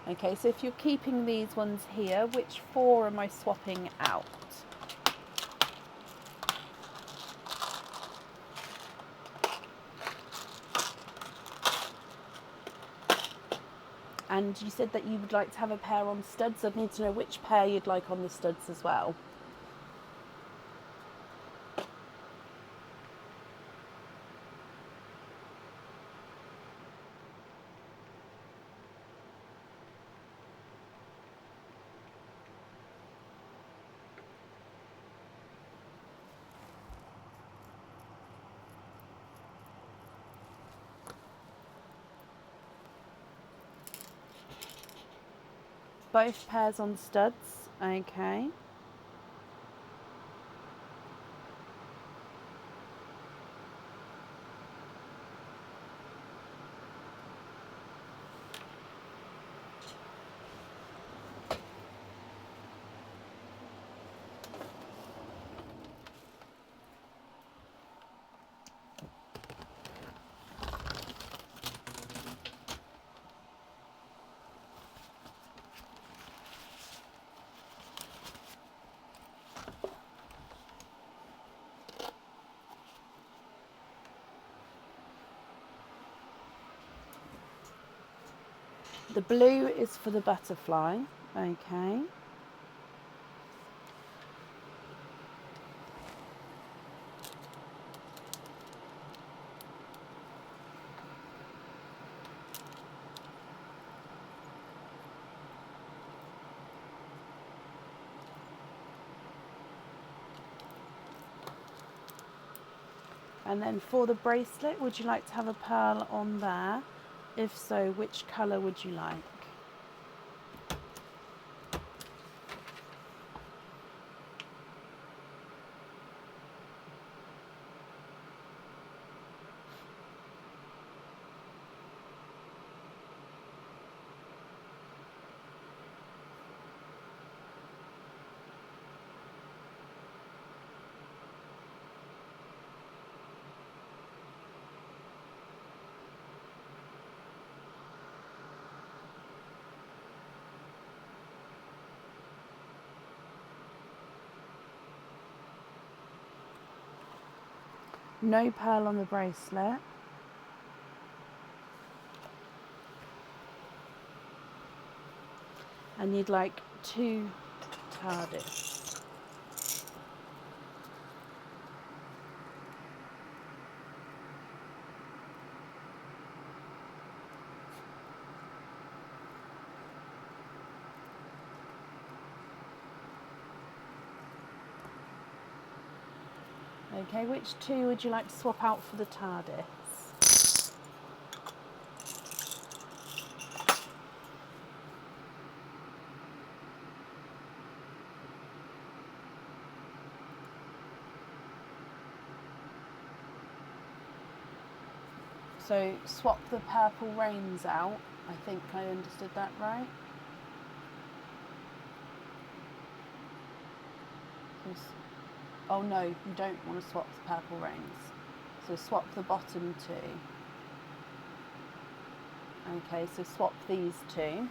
Okay, so if you're keeping these ones here, which 4 am I swapping out? And you said that you would like to have a pair on studs. I'd need to know which pair you'd like on the studs as well. Both pairs on studs, okay. The blue is for the butterfly, okay. And then for the bracelet, would you like to have a pearl on there? If so, which colour would you like? No pearl on the bracelet. And you'd like 2 TARDIS. Okay, which 2 would you like to swap out for the TARDIS? So swap the purple reins out. I think I understood that right. Oh no, you don't want to swap the purple reins. So swap the bottom two. Okay, so swap these two.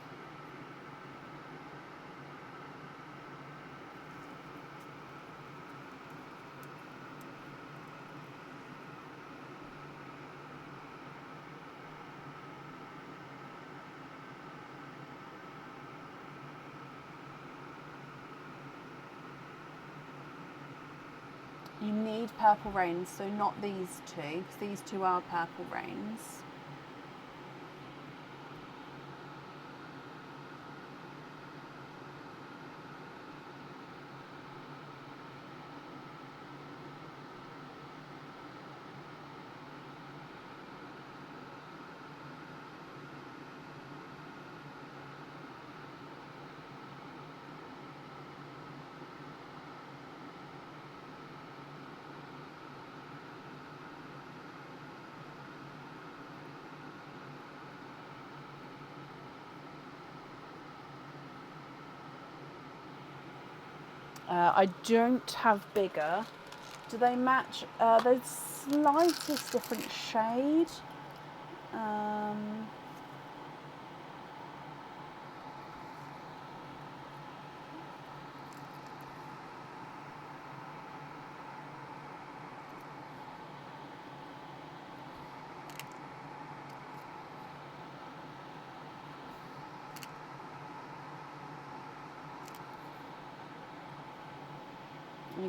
You need purple reins, so not these two, because these two are purple reins. I don't have bigger. Do they match? They're slightest different shade.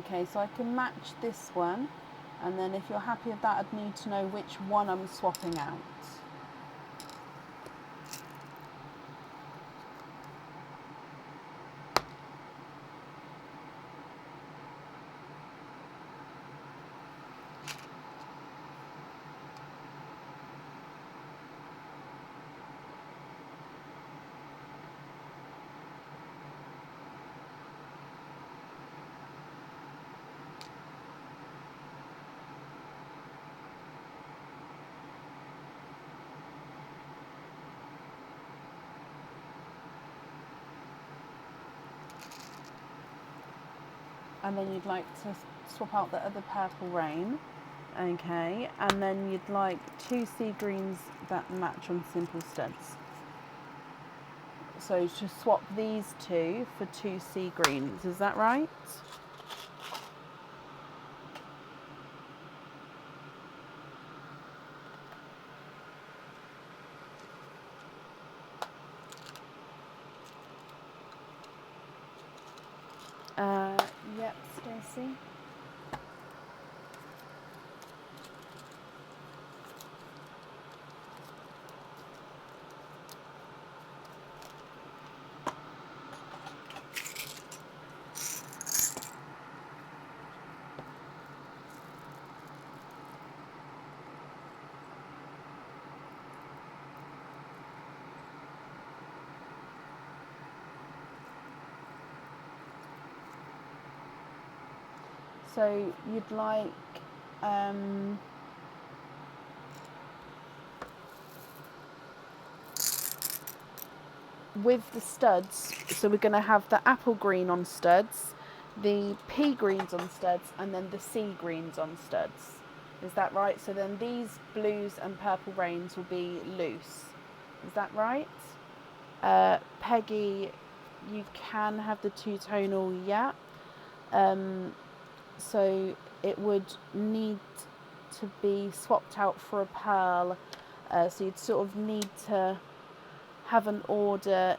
Okay, so I can match this one, and then if you're happy with that, I'd need to know which one I'm swapping out. And then you'd like to swap out the other purple rain. Okay, and then you'd like 2 sea greens that match on simple studs. So to swap these two for 2 sea greens, is that right? Yep, Stacey. So you'd like with the studs, so we're going to have the apple green on studs, the pea greens on studs, and then the sea greens on studs. Is that right? So then these blues and purple rains will be loose. Is that right? Peggy, you can have the two-tonal, yeah. So it would need to be swapped out for a pearl. So you'd sort of need to have an order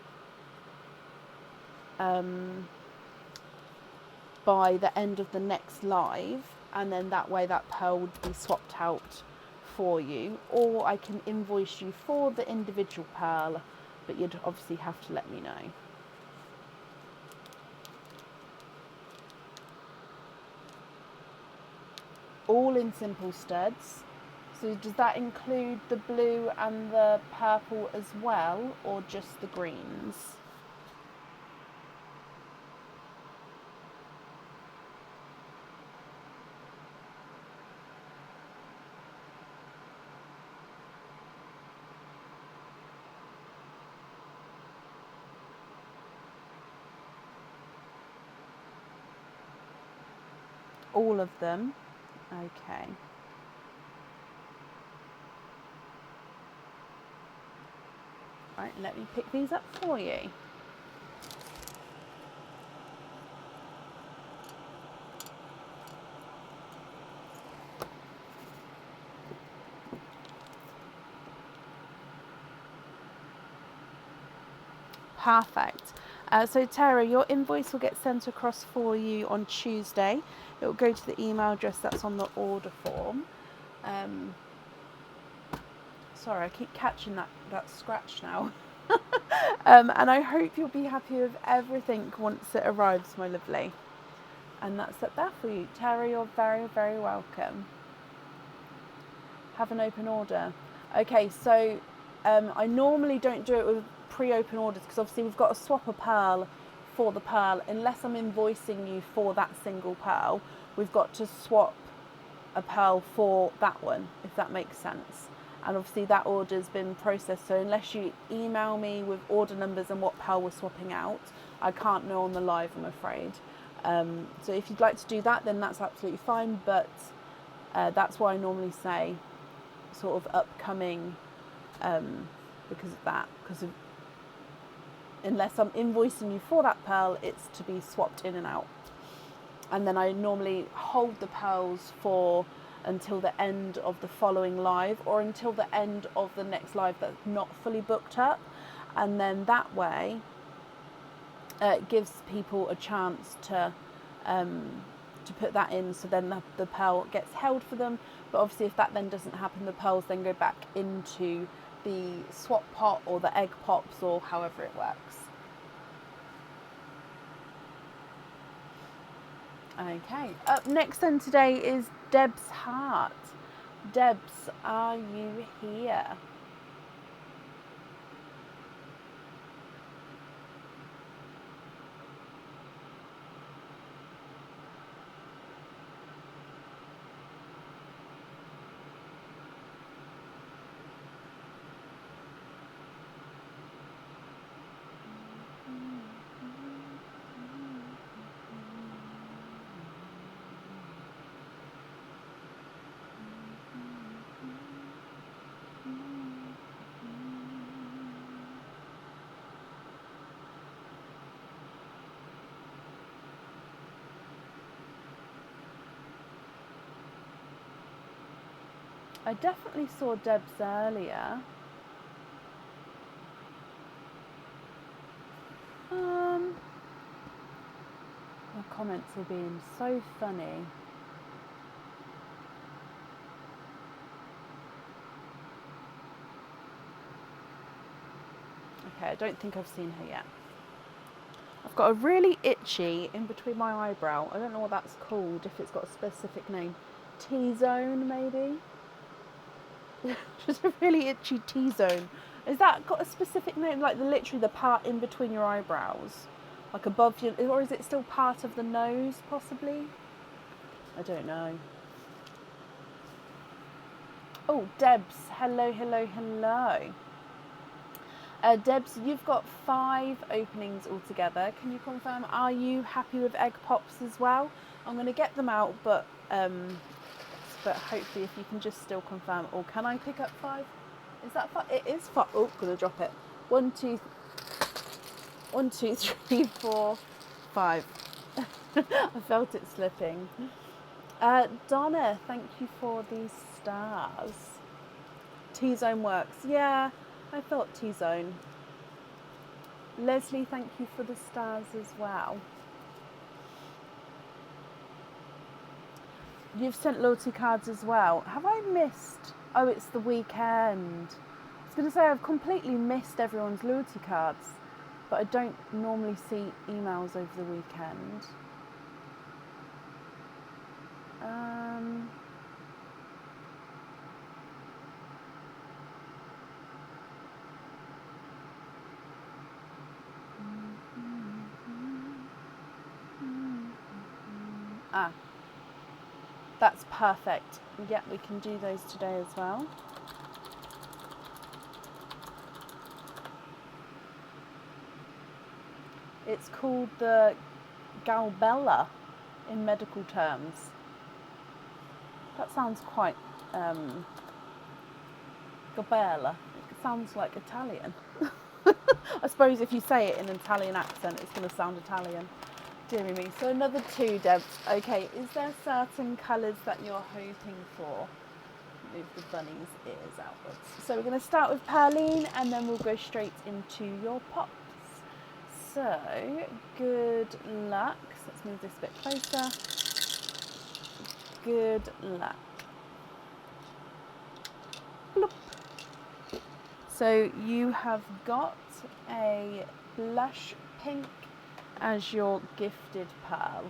by the end of the next live, and then that way that pearl would be swapped out for you, or I can invoice you for the individual pearl, but you'd obviously have to let me know. All in simple studs. So does that include the blue and the purple as well, or just the greens? All of them. Okay. Right, let me pick these up for you. Perfect. So Tara, your invoice will get sent across for you on Tuesday. It will go to the email address that's on the order form. Sorry, I keep catching that scratch now. And I hope you'll be happy with everything once it arrives, my lovely. And that's up there for you. Tara, you're very, very welcome. Have an open order. Okay, so I normally don't do it with pre-open orders because obviously we've got to swap a pearl for the pearl. Unless I'm invoicing you for that single pearl, we've got to swap a pearl for that one, if that makes sense. And obviously that order's been processed, so unless you email me with order numbers and what pearl we're swapping out, I can't know on the live, I'm afraid. So if you'd like to do that, then that's absolutely fine, but that's why I normally say sort of upcoming, because of that, unless I'm invoicing you for that pearl, it's to be swapped in and out. And then I normally hold the pearls for until the end of the following live, or until the end of the next live that's not fully booked up, and then that way it gives people a chance to put that in, so then the pearl gets held for them. But obviously if that then doesn't happen, the pearls then go back into the swap pot or the egg pops, or however it works. Okay, up next then today is Deb's heart. Debs, are you here? I definitely saw Deb's earlier. My comments are being so funny. Okay, I don't think I've seen her yet. I've got a really itchy in between my eyebrow. I don't know what that's called, if it's got a specific name. T-zone, maybe? Just a really itchy T-zone. Is that got a specific name, like literally the part in between your eyebrows? Like above your, or is it still part of the nose, possibly? I don't know. Oh, Debs, hello, hello, hello. Debs, you've got 5 openings altogether. Can you confirm, are you happy with egg pops as well? I'm going to get them out, but hopefully if you can just still confirm. Or can I pick up 5? Is that 5? It is 5. Oh, going to drop it. 1, 2, 3, 4, 5. I felt it slipping. Donna, thank you for these stars. T-zone works. Yeah, I thought T-zone. Leslie, thank you for the stars as well. You've sent loyalty cards as well. Have I missed? Oh, it's the weekend. I was going to say I've completely missed everyone's loyalty cards, but I don't normally see emails over the weekend. That's perfect. Yeah, we can do those today as well. It's called the galbella in medical terms. That sounds quite gabella. It sounds like Italian. I suppose if you say it in an Italian accent, it's going to sound Italian. Dear me. So another 2, Debs. Okay, is there certain colours that you're hoping for? Move the bunny's ears outwards. So we're going to start with Perline and then we'll go straight into your pops. So, good luck. So let's move this a bit closer. Good luck. Bloop. So you have got a blush pink as your gifted pearl.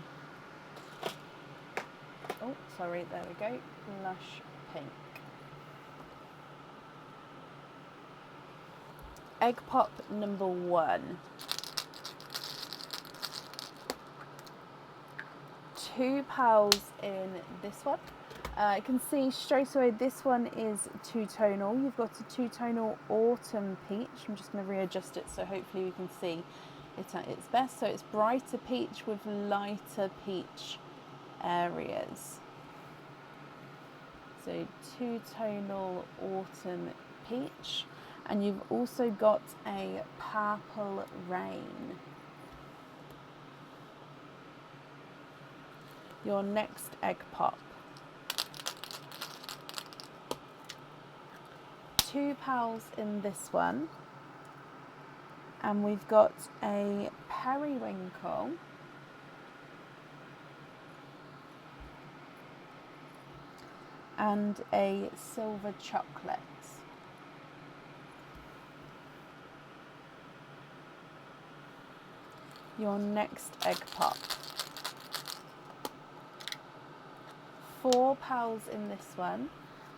Oh, sorry, there we go. Blush pink. Egg pop number 1. 2 pearls in this one. You can see straight away this one is two-tonal. You've got a two-tonal autumn peach. I'm just going to readjust it so hopefully we can see it at its best. So it's brighter peach with lighter peach areas. So two-tonal autumn peach. And you've also got a purple rain. Your next egg pop. 2 pearls in this one. And we've got a periwinkle. And a silver chocolate. Your next egg pop. 4 pearls in this one,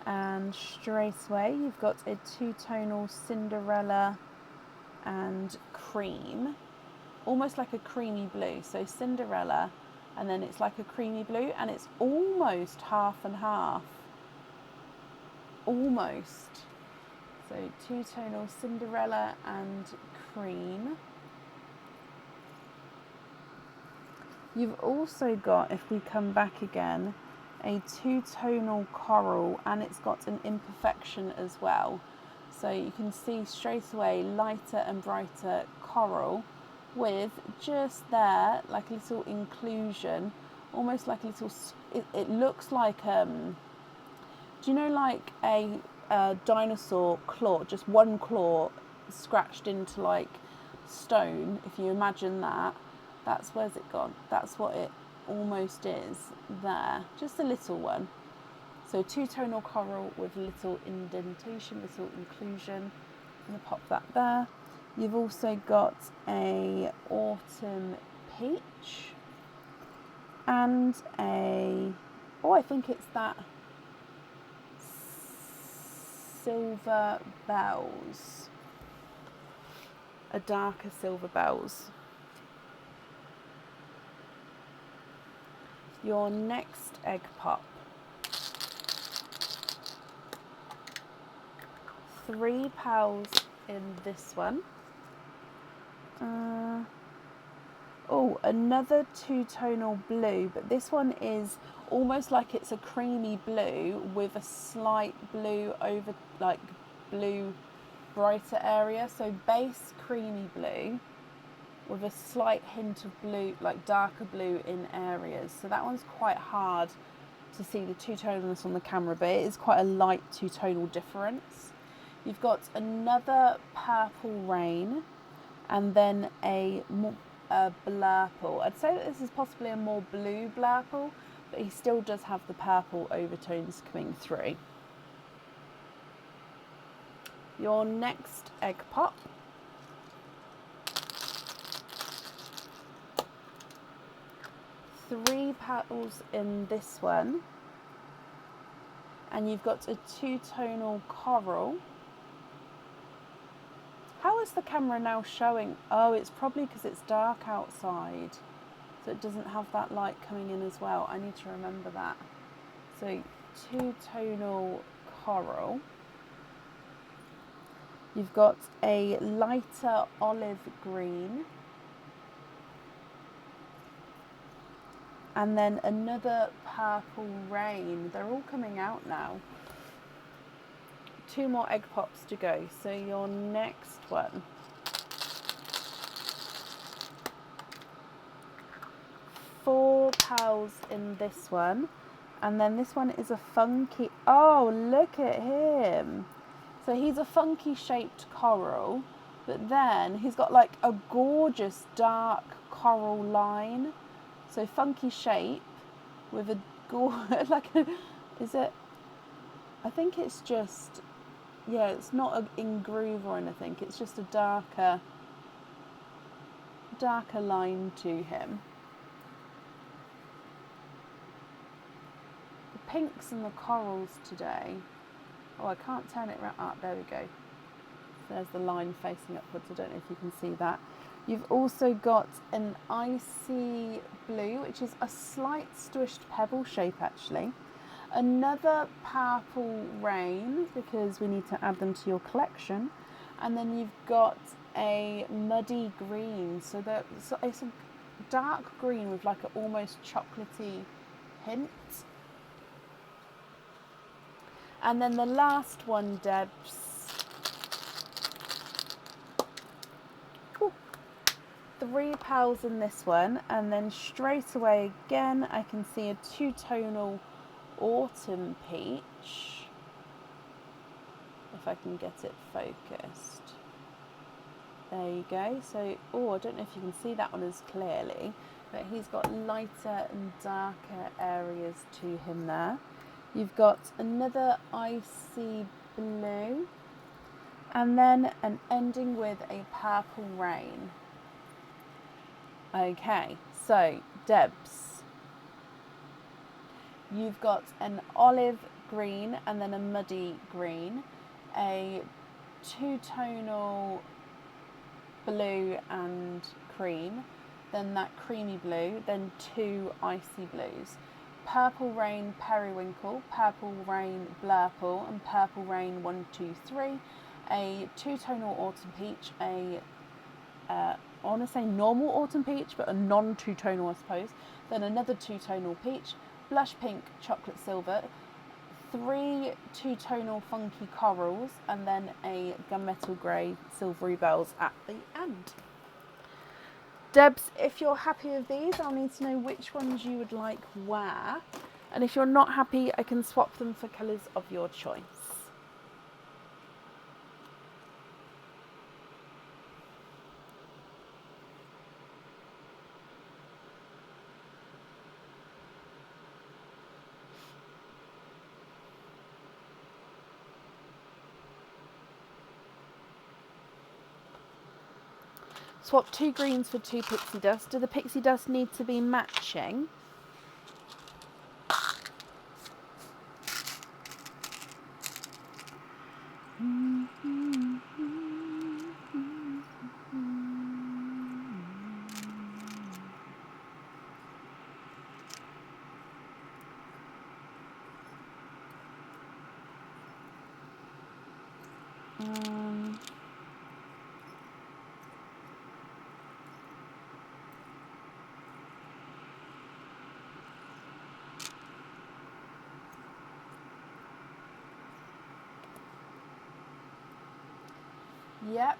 and straight away you've got a two-tonal Cinderella and cream, almost like a creamy blue. So Cinderella, and then it's like a creamy blue, and it's almost half and half. Almost. So two-tonal Cinderella and cream. You've also got, if we come back again, a two-tonal coral, and it's got an imperfection as well. So you can see straight away lighter and brighter coral with just there like a little inclusion, almost like a little, it looks like, do you know, like a dinosaur claw, just one claw scratched into like stone. If you imagine that, that's, where's it gone? That's what it almost is there, just a little one. So two-tonal coral with little indentation, little inclusion. I'm going to pop that there. You've also got a autumn peach and a, oh, I think it's that silver bells, a darker silver bells. Your next egg pop. 3 pearls in this one. Oh, another two-tonal blue, but this one is almost like it's a creamy blue with a slight blue over, like blue brighter area. So base creamy blue with a slight hint of blue, like darker blue in areas. So that one's quite hard to see the two-tonalness on the camera, but it is quite a light two-tonal difference. You've got another purple rain and then a blurple. I'd say that this is possibly a more blue blurple, but he still does have the purple overtones coming through. Your next egg pop. 3 petals in this one, and you've got a two-tonal coral. How is the camera now showing? Oh, it's probably because it's dark outside, so it doesn't have that light coming in as well. I need to remember that. So two-tonal coral. You've got a lighter olive green And then another purple rain. They're all coming out now. 2 more egg pops to go. So your next one. 4 pals in this one. And then this one is a funky... Oh, look at him. So he's a funky shaped coral. But then he's got like a gorgeous dark coral line. So funky shape with a like a, is it? I think it's just, yeah, it's not in groove or anything. It's just a darker line to him. The pinks and the corals today. Oh, I can't turn it right up. There we go. There's the line facing upwards. I don't know if you can see that. You've also got an icy blue, which is a slight squished pebble shape actually. Another purple rain, because we need to add them to your collection. And then you've got a muddy green. So it's a dark green with like an almost chocolatey hint. And then the last one, Debs. 3 pals in this one, and then straight away again I can see a 2-tonal autumn peach, if I can get it focused. There you go. So, oh, I don't know if you can see that one as clearly, but he's got lighter and darker areas to him there. You've got another icy blue, and then an ending with a purple rain. Okay, so Debs, you've got an olive green and then a muddy green, a 2-tonal blue and cream, then that creamy blue, then 2 icy blues. Purple rain periwinkle, purple rain blurple, and purple rain 1, 2, 3. A 2-tonal autumn peach, I want to say normal autumn peach, but a non-2-tonal I suppose. Then another 2-tonal peach, blush pink, chocolate silver, 3 2-tonal funky corals, and then a gunmetal grey silvery bells at the end. Debs, if you're happy with these, I'll need to know which ones you would like where. And if you're not happy, I can swap them for colours of your choice. Swap 2 greens for 2 pixie dust. Do the pixie dust need to be matching? Yep,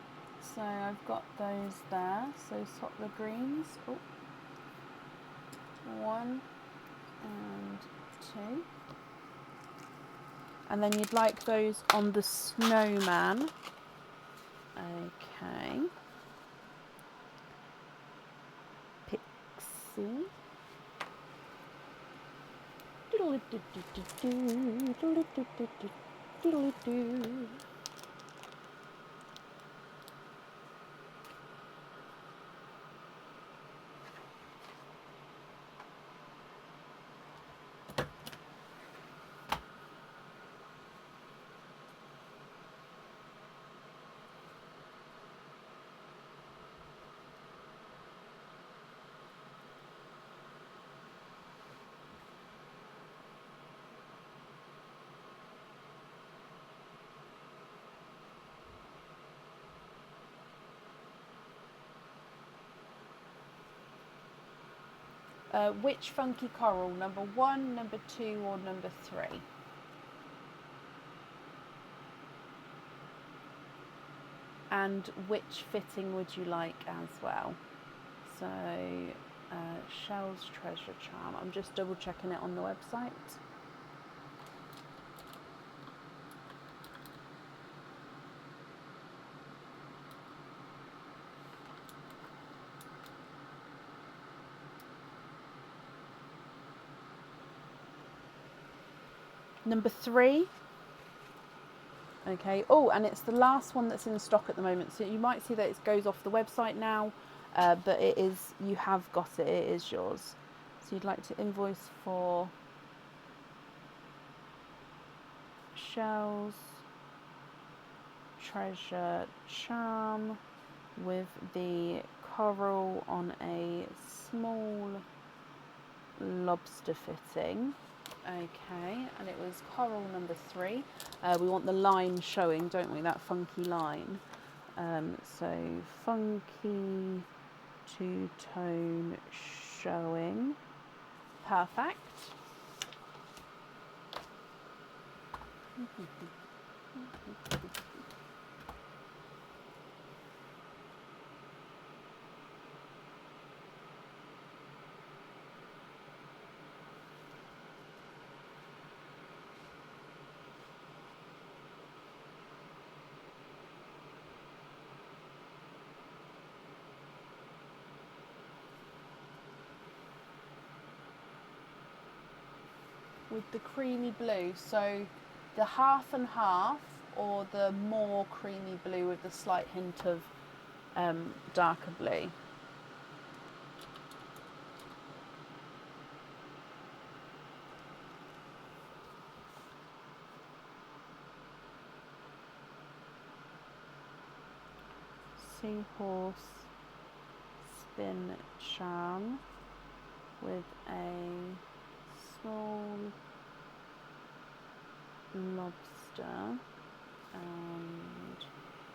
so I've got those there. So swap the greens. Oh, 1 and 2. And then you'd like those on the snowman. Okay. Pixie. Which funky coral? Number 1, number 2, or number 3? And which fitting would you like as well? So, Shell's Treasure Charm. I'm just double checking it on the website. Number 3. Okay. Oh, and it's the last one that's in stock at the moment. So you might see that it goes off the website now, but it is, you have got it. It is yours. So you'd like to invoice for Shell's Treasure Charm with the coral on a small lobster fitting. Okay, and it was coral number 3. We want the line showing, don't we? That funky line. So funky two-tone showing. Perfect. With the creamy blue, so the half and half, or the more creamy blue with the slight hint of darker blue. Seahorse spin charm with a small lobster and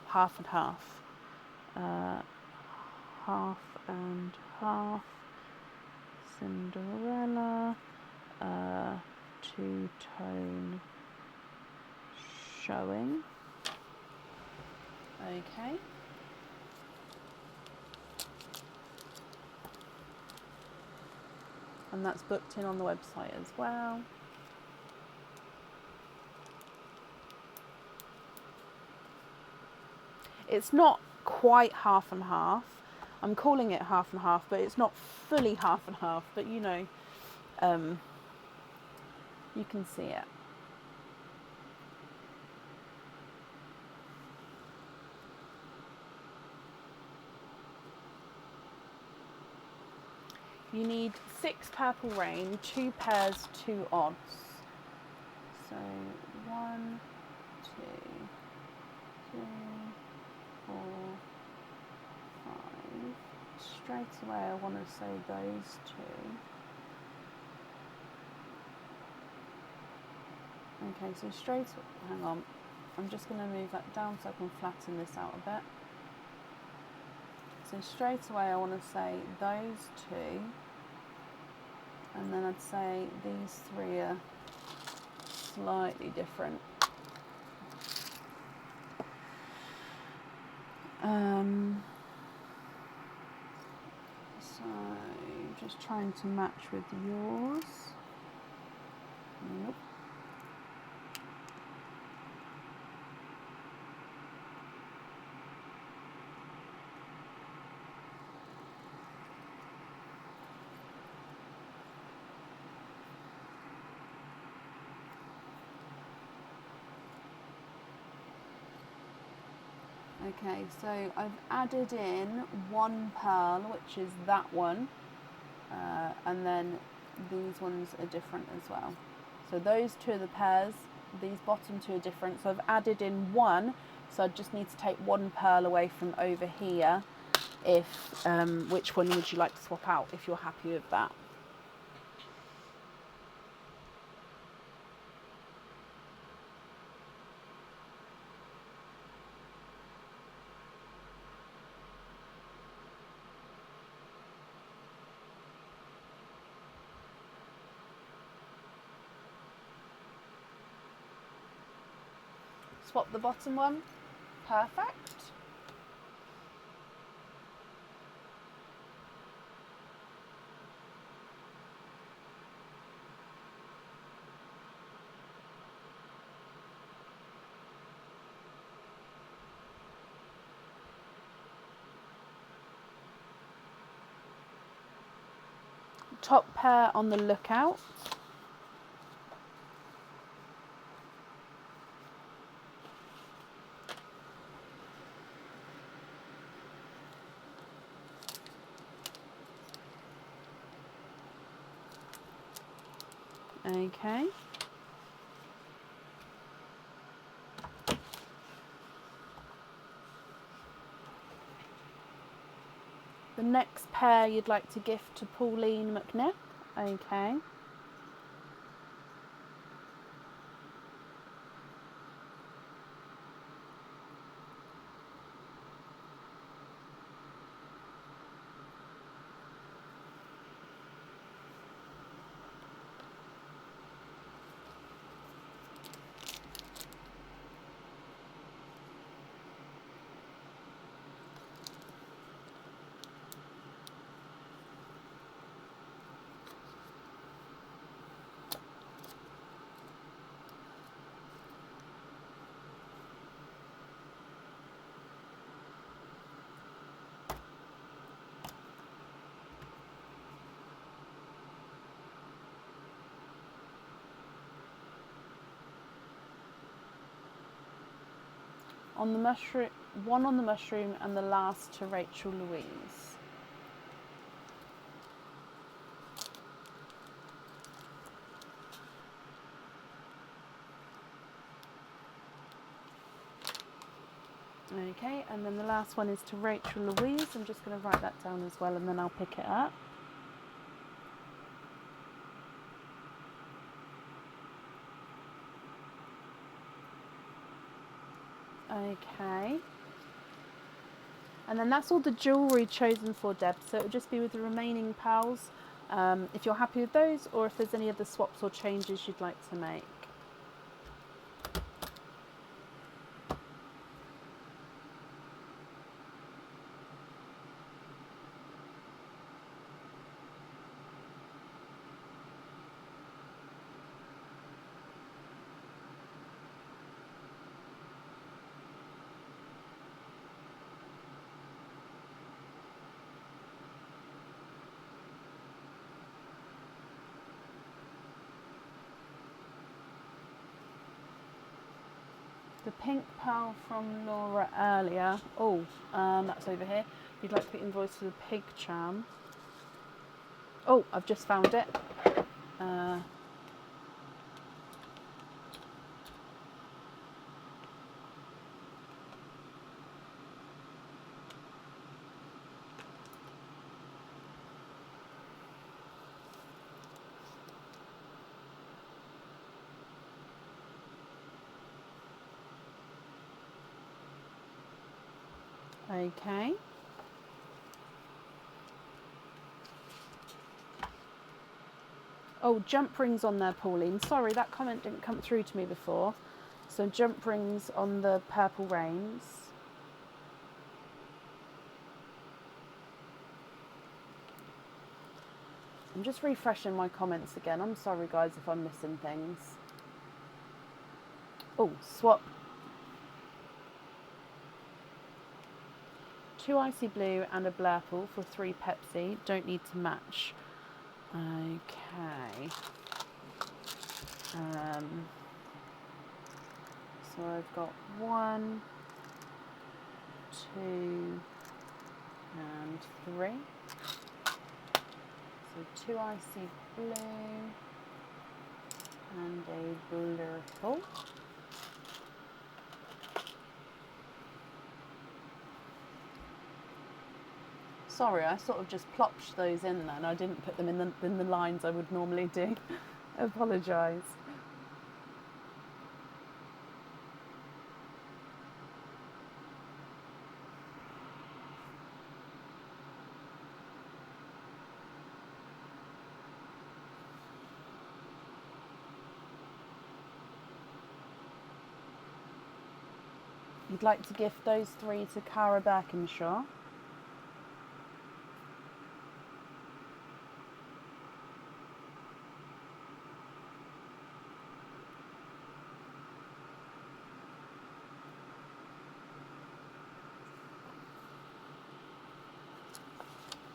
half and half. Half and half. Cinderella. Two-tone showing. Okay. And that's booked in on the website as well. It's not quite half and half. I'm calling it half and half, but it's not fully half and half, but you know, you can see it. You need 6 purple rain, 2 pairs, 2 odds. So 1, 2, 3, 4, 5. Straight away I want to say those 2. Okay, so straight, hang on. I'm just going to move that down so I can flatten this out a bit. So straight away I want to say those 2. And then I'd say these 3 are slightly different. So just trying to match with yours. Nope. Okay, so I've added in 1 pearl, which is that one, and then these ones are different as well. So those 2 are the pairs, these bottom 2 are different. So I've added in 1, so I just need to take 1 pearl away from over here. If which one would you like to swap out if you're happy with that? swap the bottom one. Perfect. Top pair on the lookout. Okay. The next pair you'd like to gift to Pauline McNiff. Okay. On the mushroom, one on the mushroom and the last to Rachel Louise. Okay, and then the last one is to Rachel Louise. I'm just going to write that down as well and then I'll pick it up. Okay. And then that's all the jewellery chosen for, Deb. So it'll just be with the remaining pals, if you're happy with those, or if there's any other swaps or changes you'd like to make. The pink pearl from Laura earlier. Oh, that's over here. You'd like the invoice for the pig charm. Oh, I've just found it. Okay. Oh, jump rings on there, Pauline. Sorry, that comment didn't come through to me before. So jump rings on the purple reins. I'm just refreshing my comments again. I'm sorry, guys, if I'm missing things. Oh, swap. 2 icy blue and a blurple for 3 Pepsi. Don't need to match. Okay. So I've got 1, 2, and 3. So 2 icy blue and a blurple. Sorry, I sort of just plopped those in then. I didn't put them in the lines I would normally do. I apologise. You'd like to gift those 3 to Cara Birkinshaw.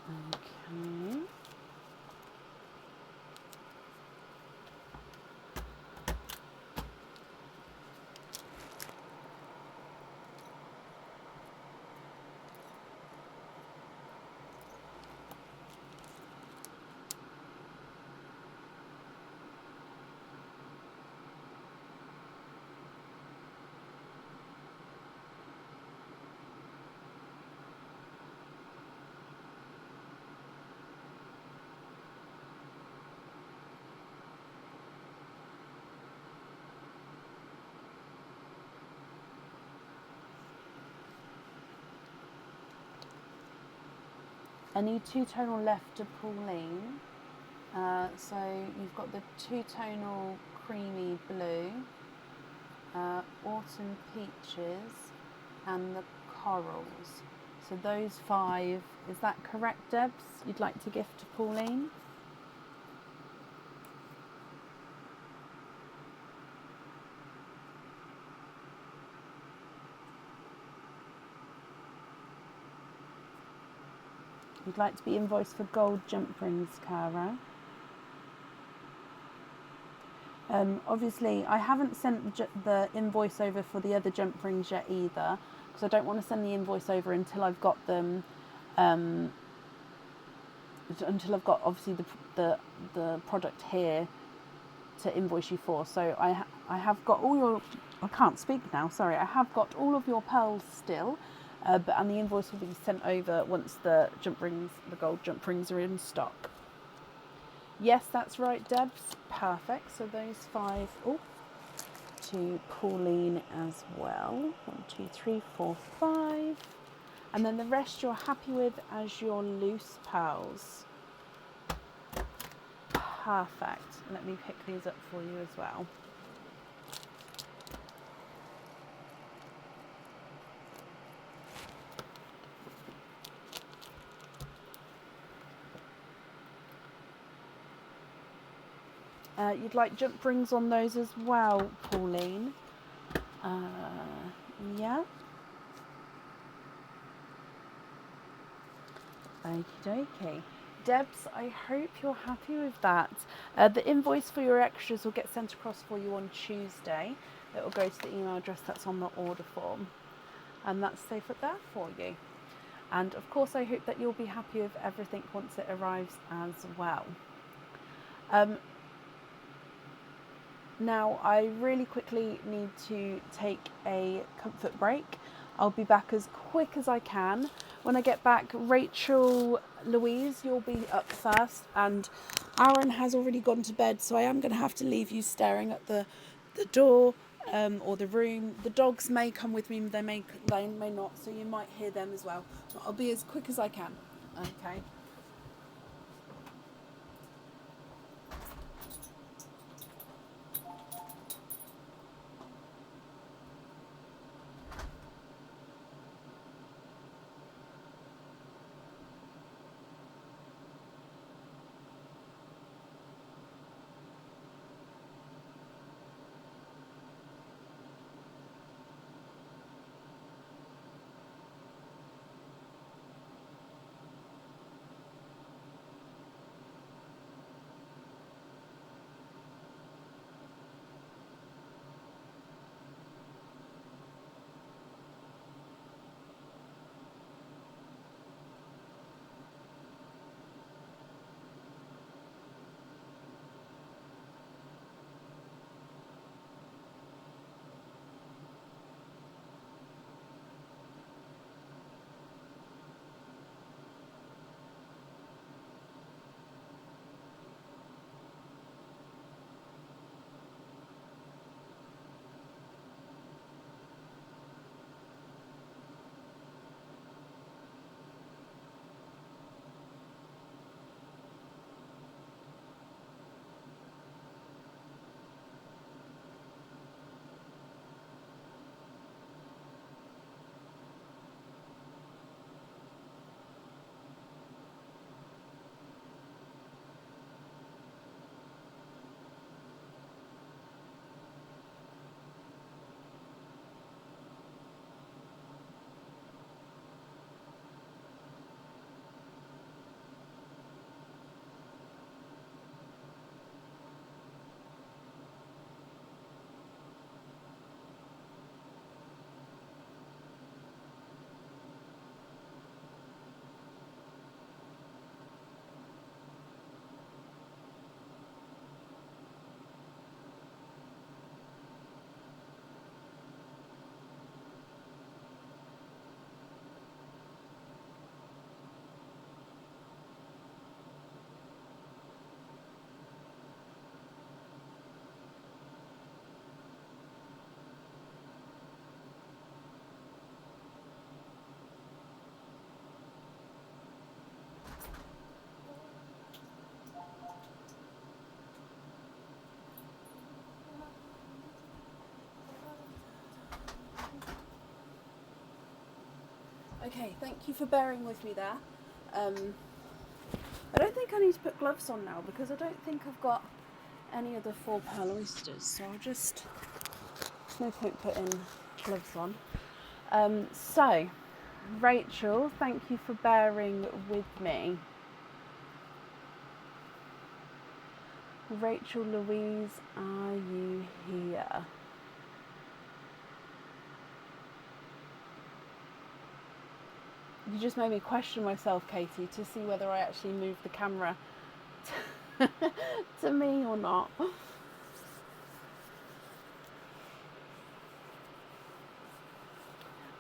Okay. Any two-tonal left to Pauline. So you've got the two-tonal creamy blue, autumn peaches, and the corals. So those 5, is that correct, Debs? You'd like to gift to Pauline? You'd like to be invoiced for gold jump rings, Cara. Obviously, I haven't sent the invoice over for the other jump rings yet either, because I don't want to send the invoice over until I've got them, until I've got obviously the product here to invoice you for. So I have got all your, I can't speak now, sorry, I have got all of your pearls still, and the invoice will be sent over once the gold jump rings are in stock. Yes, that's right, Debs. Perfect. So those 5 to Pauline as well. 1, 2, 3, 4, 5. And then the rest you're happy with as your loose pearls. Perfect. Let me pick these up for you as well. You'd like jump rings on those as well, Pauline? Yeah. Okie dokie. Debs, I hope you're happy with that. The invoice for your extras will get sent across for you on Tuesday. It will go to the email address that's on the order form. And that's safe up there for you. And of course, I hope that you'll be happy with everything once it arrives as well. Now, I really quickly need to take a comfort break. I'll be back as quick as I can. When I get back, Rachel, Louise, you'll be up first, and Aaron has already gone to bed, so I am going to have to leave you staring at the door or the room. The dogs may come with me, they may not, so you might hear them as well. But I'll be as quick as I can. Okay. Okay, thank you for bearing with me there. I don't think I need to put gloves on now because I don't think I've got any of the 4-pearl oysters, so I'll just, there's no point putting gloves on. So, Rachel, thank you for bearing with me. Rachel Louise, are you here? You just made me question myself, Katie, to see whether I actually moved the camera to me or not.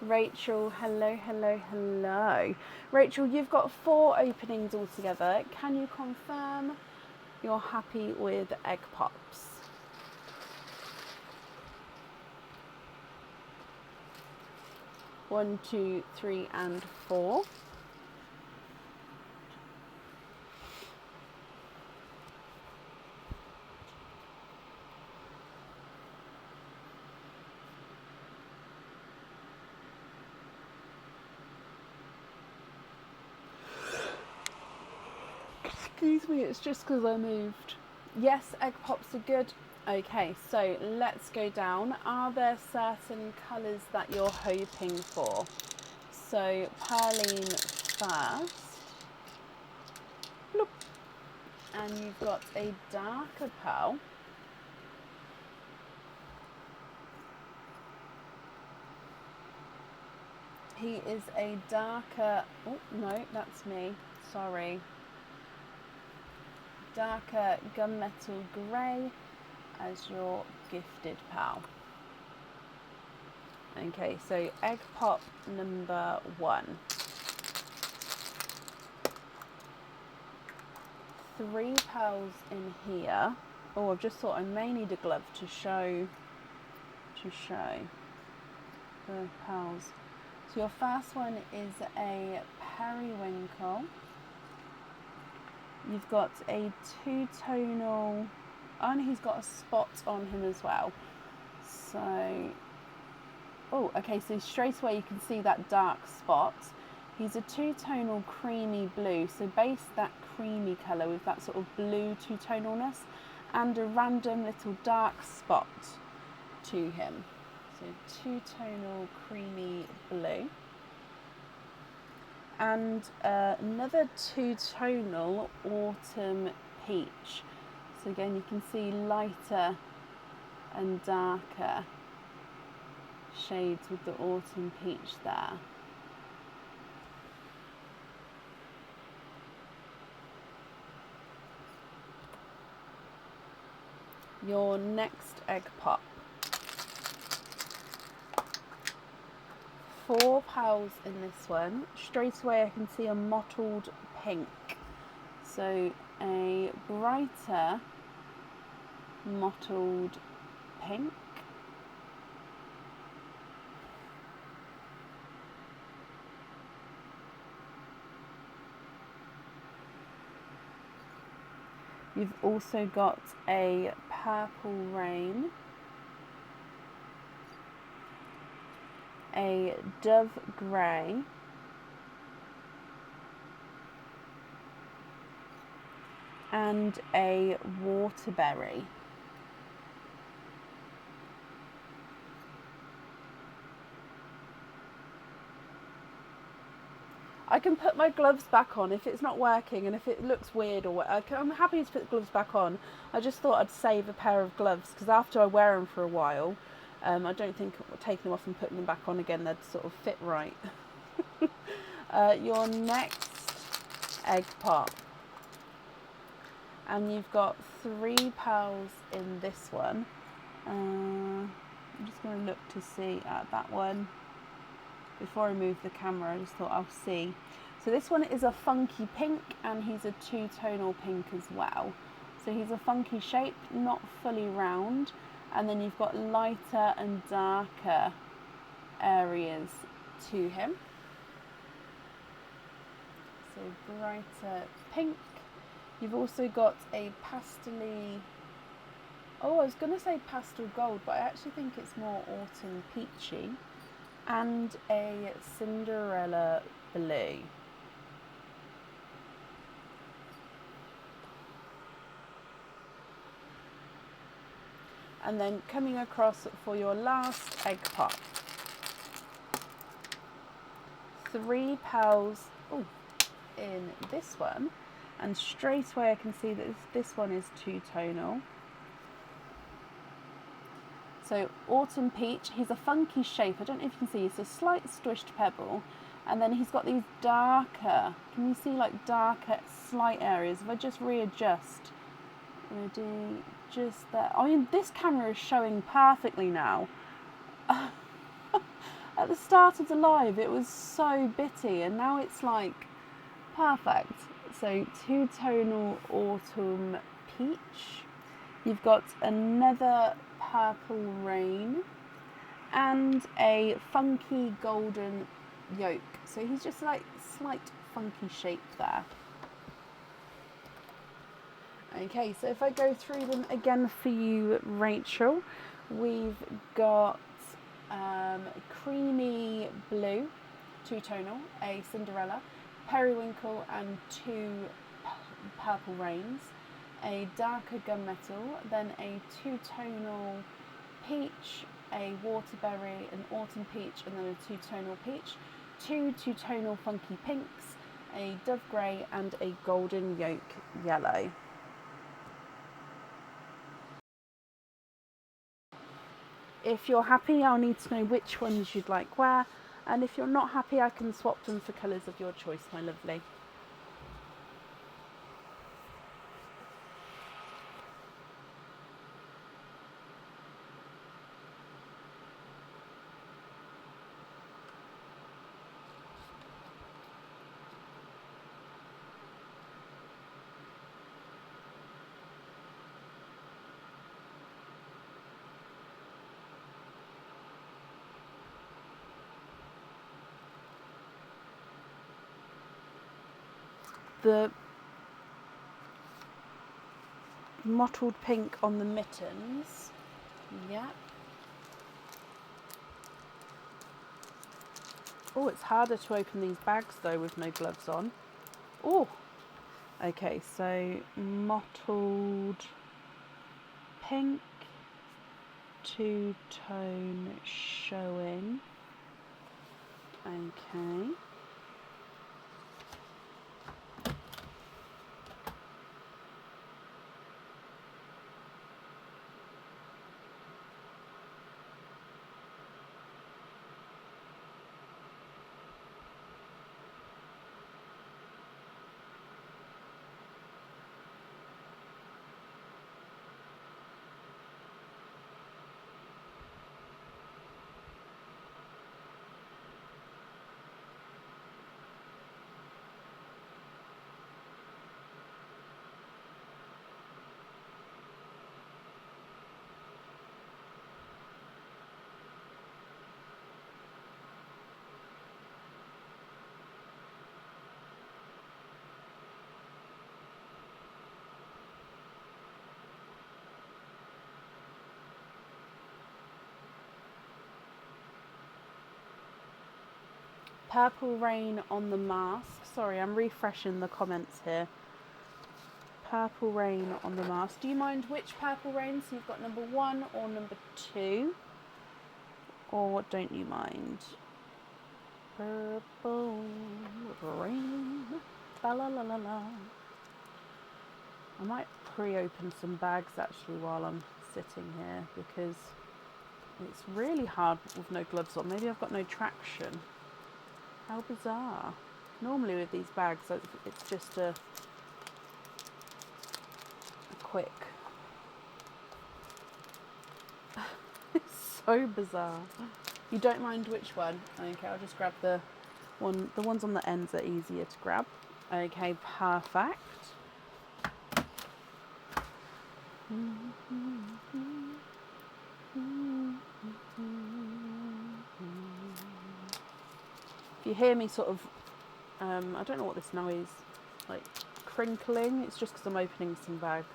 Rachel, hello, hello, hello. Rachel, you've got 4 openings altogether. Can you confirm you're happy with egg pops? One, 2, 3, and 4. Excuse me, it's just because I moved. Yes, egg pops are good. Okay, so let's go down. Are there certain colours that you're hoping for? So Pearline first. Bloop. And you've got a darker pearl. He is a darker, oh no, that's me, sorry. Darker gunmetal grey as your gifted pal. Okay, so egg pop number 1. 3 pearls in here. Oh, I've just thought I may need a glove to show the pearls. So your first one is a periwinkle. You've got a 2-tonal, and he's got a spot on him as well. So, oh, okay, so straight away you can see that dark spot. He's a 2-tonal creamy blue, so base that creamy colour with that sort of blue 2-tonalness and a random little dark spot to him. So 2-tonal creamy blue. And another 2-tonal autumn peach. So again, you can see lighter and darker shades with the autumn peach there. Your next egg pop. 4 pearls in this one. Straight away I can see a mottled pink. So a brighter mottled pink. You've also got a purple rain, a dove grey, and a waterberry. I can put my gloves back on if it's not working and if it looks weird or what. I'm happy to put the gloves back on. I just thought I'd save a pair of gloves because after I wear them for a while, I don't think taking them off and putting them back on again, they'd sort of fit right. Your next egg pop. And you've got 3 pearls in this one. I'm just going to look to see at that one. Before I move the camera, I just thought I'll see. So this one is a funky pink and he's a 2-tonal pink as well. So he's a funky shape, not fully round. And then you've got lighter and darker areas to him. So brighter pink. You've also got a pastel-y, oh, I was going to say pastel gold, but I actually think it's more autumn peachy. and a Cinderella blue. And then coming across for your last egg pop, 3 pearls in this one, and straight away I can see that this one is two-tonal. So Autumn Peach, he's a funky shape. I don't know if you can see, it's a slight squished pebble. And then he's got these darker, can you see like darker slight areas? If I just readjust, ready, just there. I mean, this camera is showing perfectly now. At the start of the live, it was so bitty, and now it's like perfect. So two-tonal Autumn Peach. You've got another Purple Rain and a funky golden yolk. So he's just like slight funky shape there. Okay, so if I go through them again for you, Rachel, we've got creamy blue, two-tonal, a Cinderella, periwinkle and 2 purple rains, a darker gunmetal, then a two-tonal peach, a waterberry, an autumn peach, and then a two-tonal peach, 2 two-tonal funky pinks, a dove grey, and a golden yolk yellow. If you're happy, I'll need to know which ones you'd like where, and if you're not happy, I can swap them for colours of your choice, my lovely. The mottled pink on the mittens, yeah. Oh, it's harder to open these bags though with no gloves on. Oh, okay, so mottled pink, two-tone showing. Okay. Purple Rain on the mask. Sorry, I'm refreshing the comments here. Purple Rain on the mask. Do you mind which Purple Rain? So you've got number 1 or number 2? Or what don't you mind? Purple Rain. La la la la la. I might pre-open some bags actually while I'm sitting here because it's really hard with no gloves on. Maybe I've got no traction. How bizarre. Normally with these bags, it's just a quick. It's so bizarre. You don't mind which one? Okay, I'll just grab the ones on the ends are easier to grab. Okay, perfect. If you hear me sort of, I don't know what this noise, like crinkling, it's just because I'm opening some bags.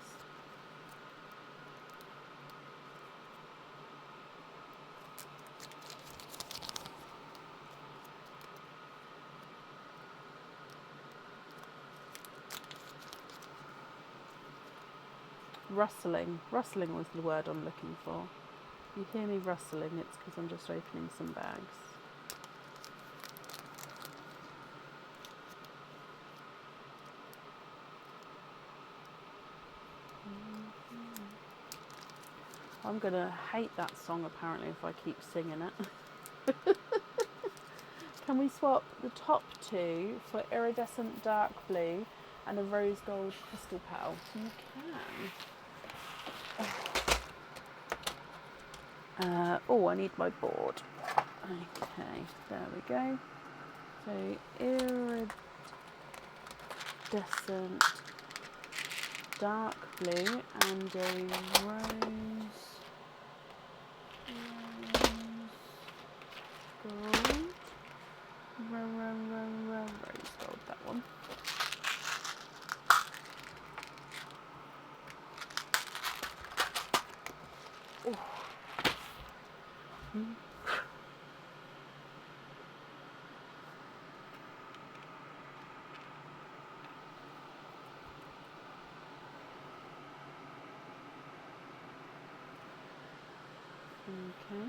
rustling. Rustling was the word I'm looking for. You hear me rustling, it's because I'm just opening some bags. I'm going to hate that song apparently if I keep singing it. Can we swap the top two for iridescent dark blue and a rose gold crystal petal? You can. Oh, I need my board. Okay, there we go. So iridescent dark blue and a rose gold. Rose gold, that one. Oh. Okay.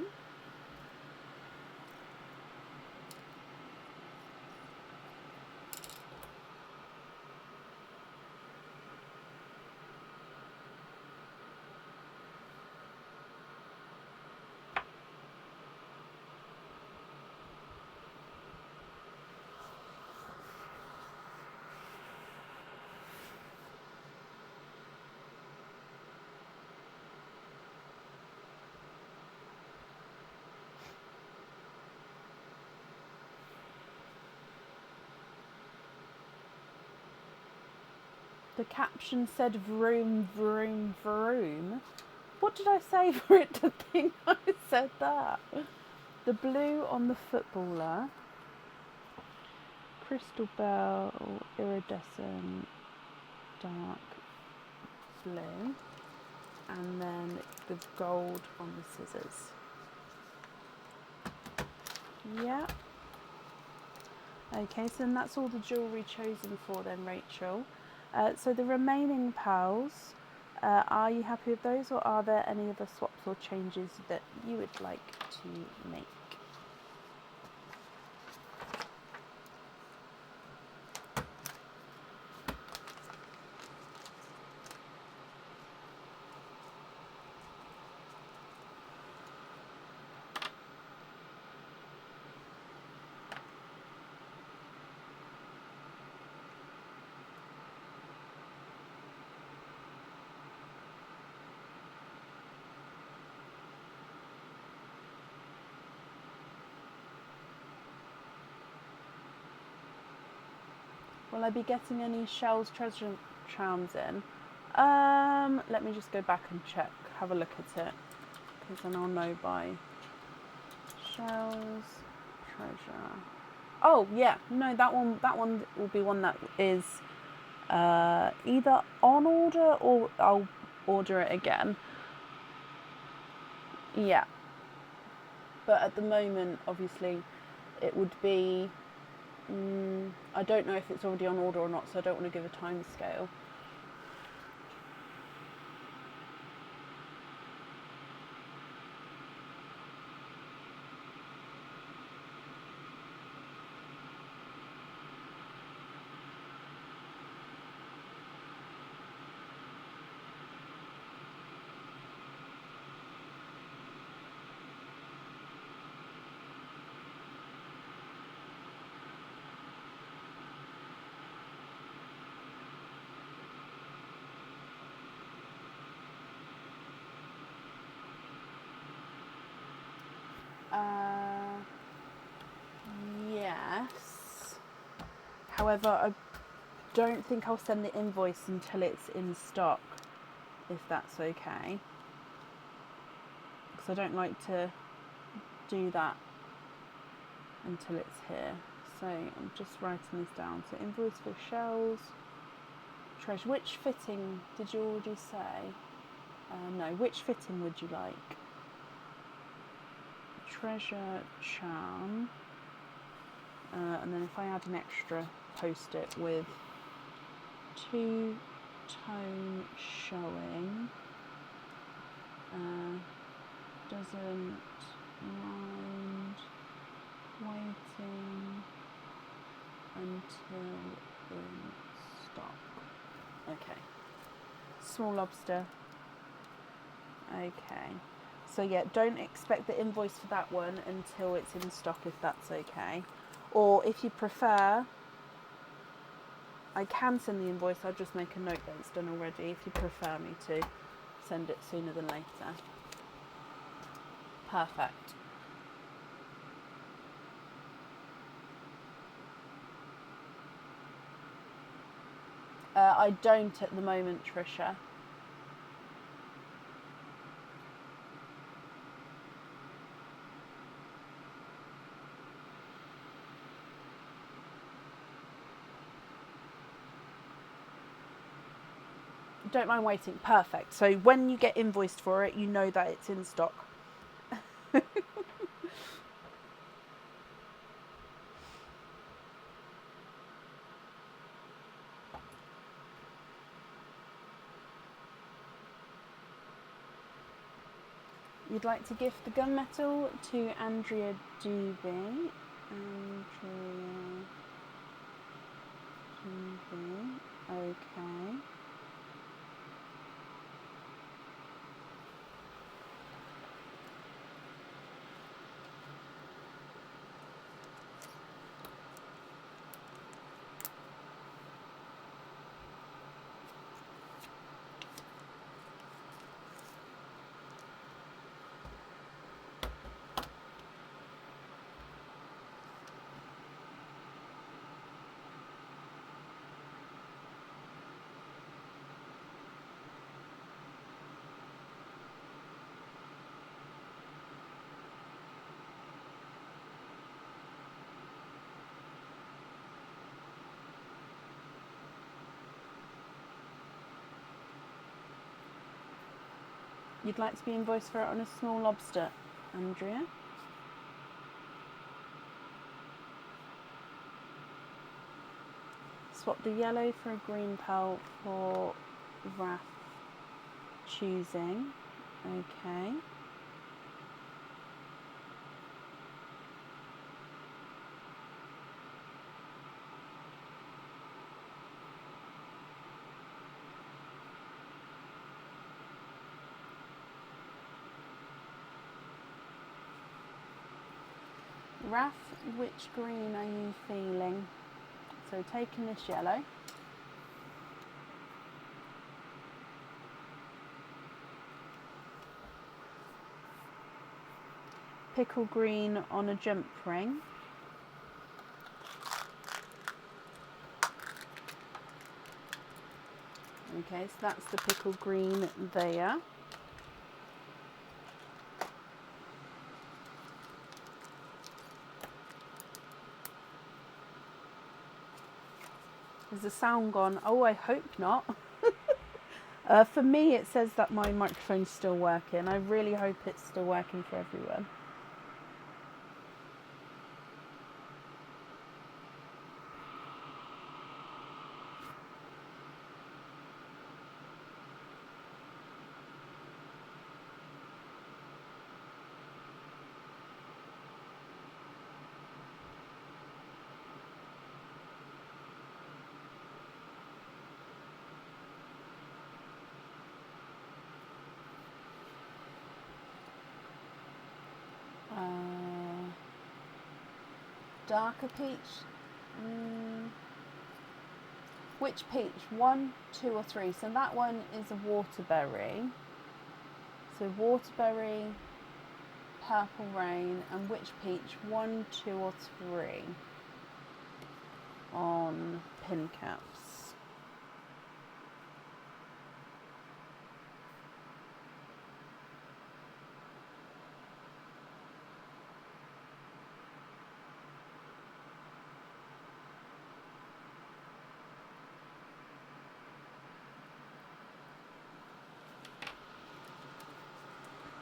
The caption said vroom, vroom, vroom. What did I say for it to think I said that? The blue on the footballer. Crystal bell, iridescent, dark blue. And then the gold on the scissors. Yeah. Okay, so then that's all the jewellery chosen for then, Rachel. So the remaining pearls, are you happy with those, or are there any other swaps or changes that you would like to make? Will I be getting any shells treasure charms in? Let me just go back and check, have a look at it, because then I'll know by shells treasure. Oh yeah, no, that one will be one that is either on order or I'll order it again. Yeah, but at the moment, obviously, it would be. I don't know if it's already on order or not, so I don't want to give a time scale. Yes. However, I don't think I'll send the invoice until it's in stock, if that's okay. Because I don't like to do that until it's here. So I'm just writing this down. So invoice for shells, treasure. Which fitting did you already say? No, which fitting would you like? Treasure charm. And then if I add an extra post-it with two-tone showing doesn't mind waiting until in stock. Okay. Small lobster. Okay. So yeah, don't expect the invoice for that one until it's in stock, if that's okay. Or if you prefer, I can send the invoice, I'll just make a note that it's done already if you prefer me to send it sooner than later. Perfect. I don't at the moment, Trisha. Don't mind waiting. Perfect. So when you get invoiced for it, you know that it's in stock. You'd like to gift the gunmetal to Andrea Doobie. Okay. You'd like to be invoiced for it on a small lobster, Andrea? Swap the yellow for a green pearl for Raph choosing. Okay. Raph, which green are you feeling? So taking this yellow. Pickle green on a jump ring. Okay, so that's the pickle green there. Is the sound gone? Oh, I hope not. For me, it says that my microphone's still working. I really hope it's still working for everyone. Darker peach. Which peach? 1, 2 or 3? So that one is a waterberry. So waterberry, purple rain, and which peach? 1, 2 or 3 on pin caps.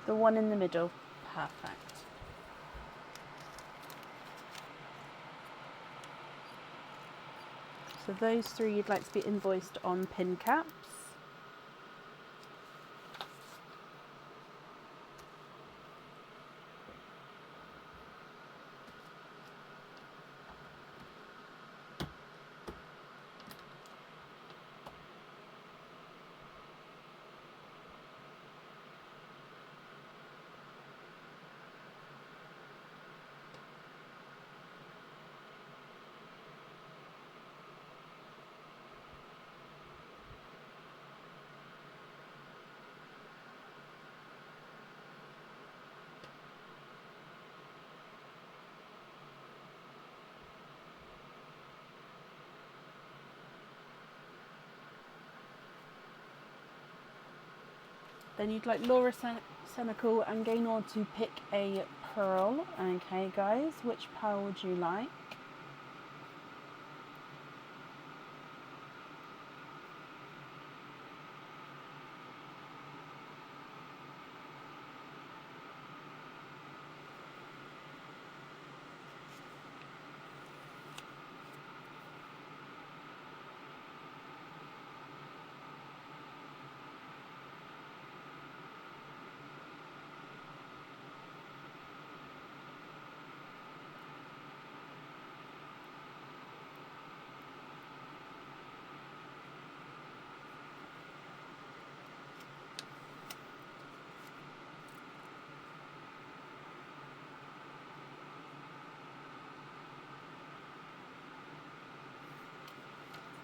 The one in the middle. Perfect. So those 3 you'd like to be invoiced on pin caps. Then you'd like Laura Senecal and Gaynor to pick a pearl. Okay, guys, which pearl would you like?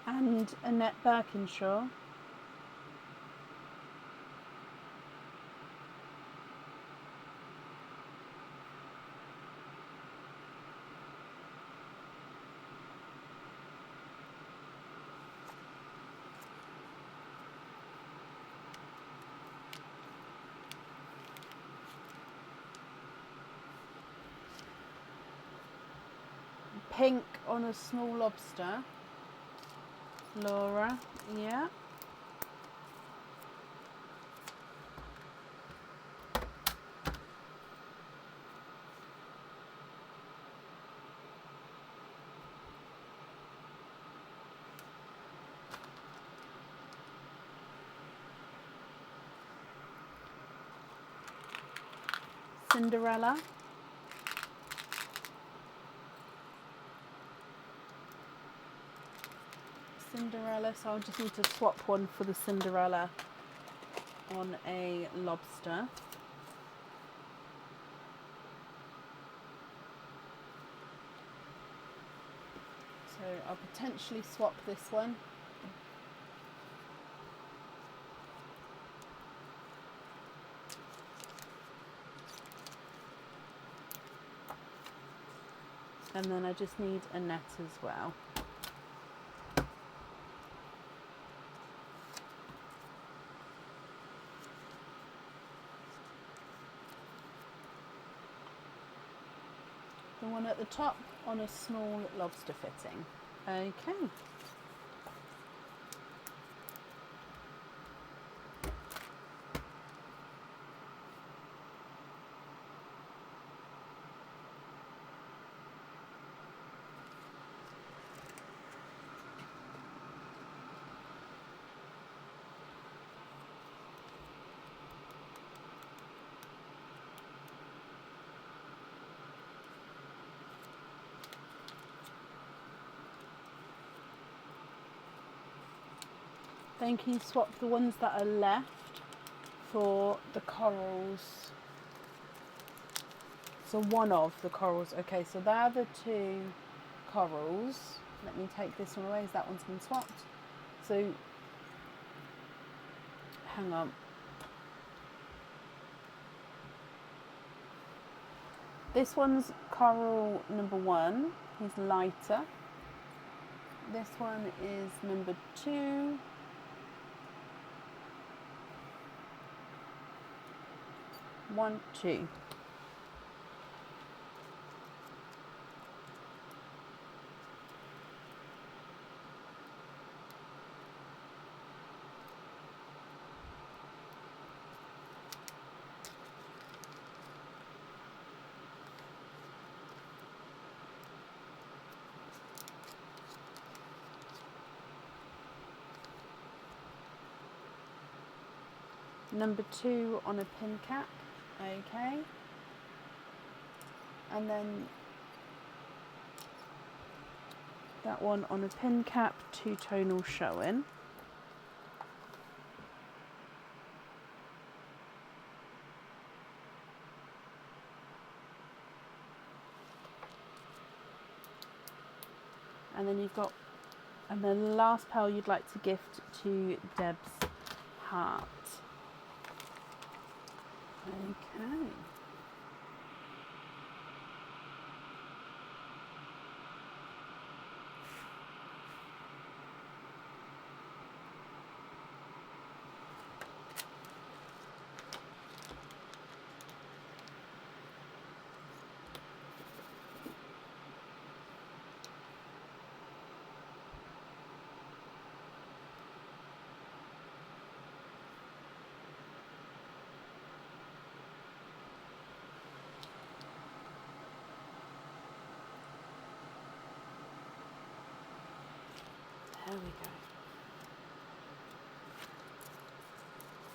And Annette Birkinshaw. Pink on a small lobster. Laura, yeah. Cinderella. Cinderella, so I'll just need to swap one for the Cinderella on a lobster. So I'll potentially swap this one. And then I just need a net as well. The one at the top on a small lobster fitting. Okay. Then can you swap the ones that are left for the corals? So one of the corals. Okay, so they're the two corals. Let me take this one away as that one's been swapped. So, hang on. This one's coral number 1. He's lighter. This one is number 2. One, two. Number 2 on a pin cap. Okay. And then that one on a pin cap, 2 tonal showing. And then you've got, and then the last pearl you'd like to gift to Deb's heart. Okay. There we go.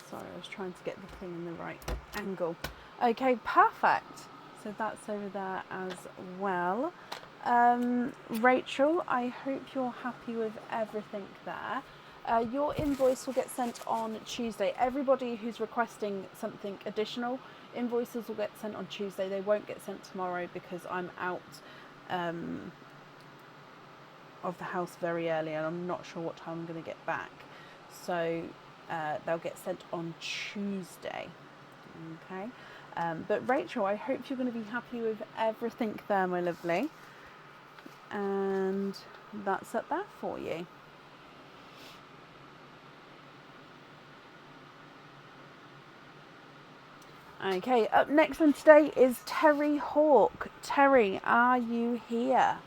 Sorry, I was trying to get the thing in the right angle. Okay, perfect. So that's over there as well. Rachel, I hope you're happy with everything there. Your invoice will get sent on Tuesday. Everybody who's requesting something additional, invoices will get sent on Tuesday. They won't get sent tomorrow because I'm out of the house very early and I'm not sure what time I'm going to get back. So they'll get sent on Tuesday. Okay. But Rachel, I hope you're going to be happy with everything there, my lovely. And that's up there for you. Okay, up next one today is Terry Hawk. Terry, are you here?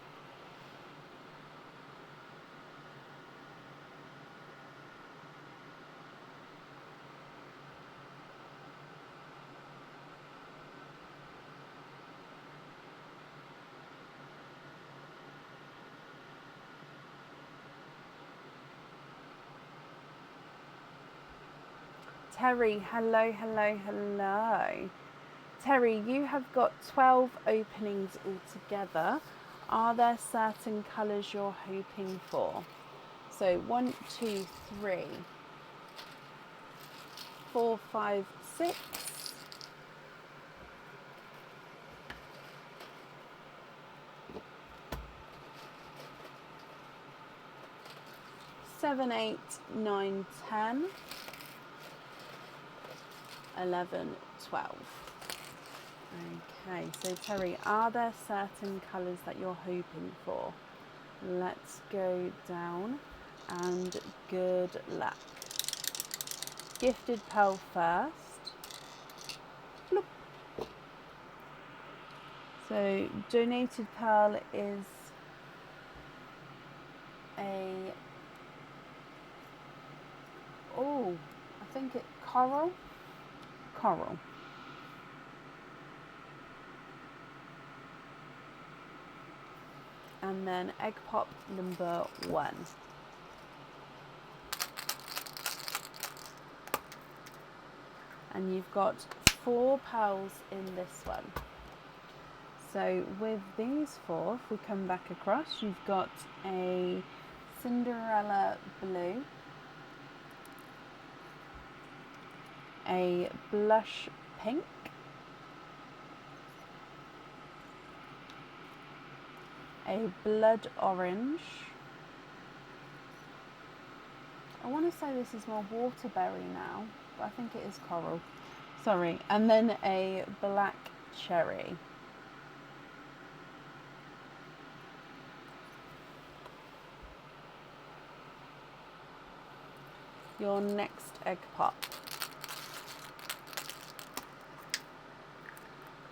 Terry, hello, hello, hello. Terry, you have got 12 openings altogether. Are there certain colours you're hoping for? So 1, 2, 3, 4, 5, 6. 7, 8, 9, 10, 11, 12. Okay, so Terry, are there certain colours that you're hoping for? Let's go down and good luck. Gifted Pearl first. Bloop. So donated pearl is I think it coral. And then egg pop number 1. And you've got 4 pearls in this one. So with these 4, if we come back across, you've got a Cinderella blue, a blush pink, a blood orange. I want to say this is more waterberry now, but I think it is coral. Sorry. And then a black cherry. Your next egg pop.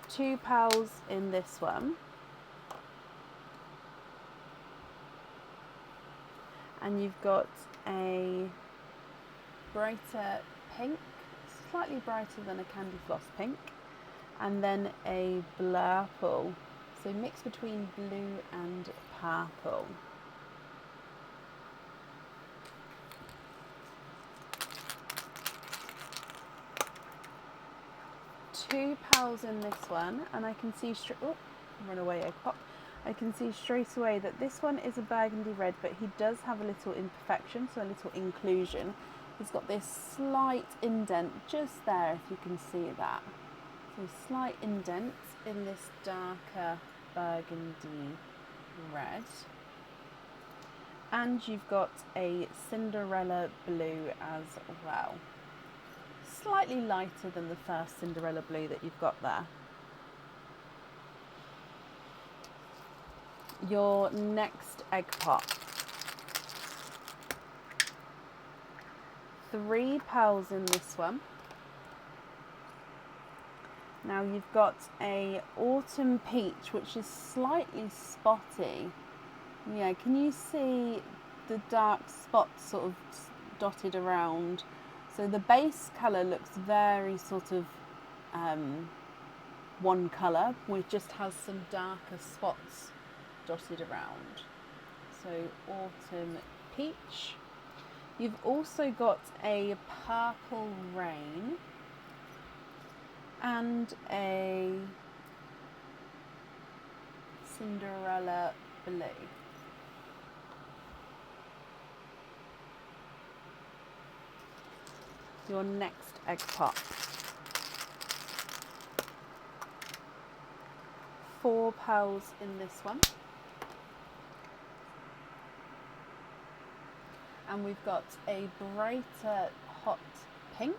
2 pearls in this one. And you've got a brighter pink, slightly brighter than a candy floss pink, and then a blurple, so mix between blue and purple. Two pearls in this one, and I can see run away egg pop. I can see straight away that this one is a burgundy red, but he does have a little imperfection, so a little inclusion. He's got this slight indent just there, if you can see that. So slight indents in this darker burgundy red. And you've got a Cinderella blue as well. Slightly lighter than the first Cinderella blue that you've got there. Your next egg pop. 3 pearls in this one. Now you've got a autumn peach, which is slightly spotty. Yeah, can you see the dark spots sort of dotted around? So the base colour looks very sort of one colour, which just has some darker spots dotted around. So autumn peach. You've also got a purple rain and a Cinderella blue. Your next egg pop. 4 pearls in this one. And we've got a brighter hot pink,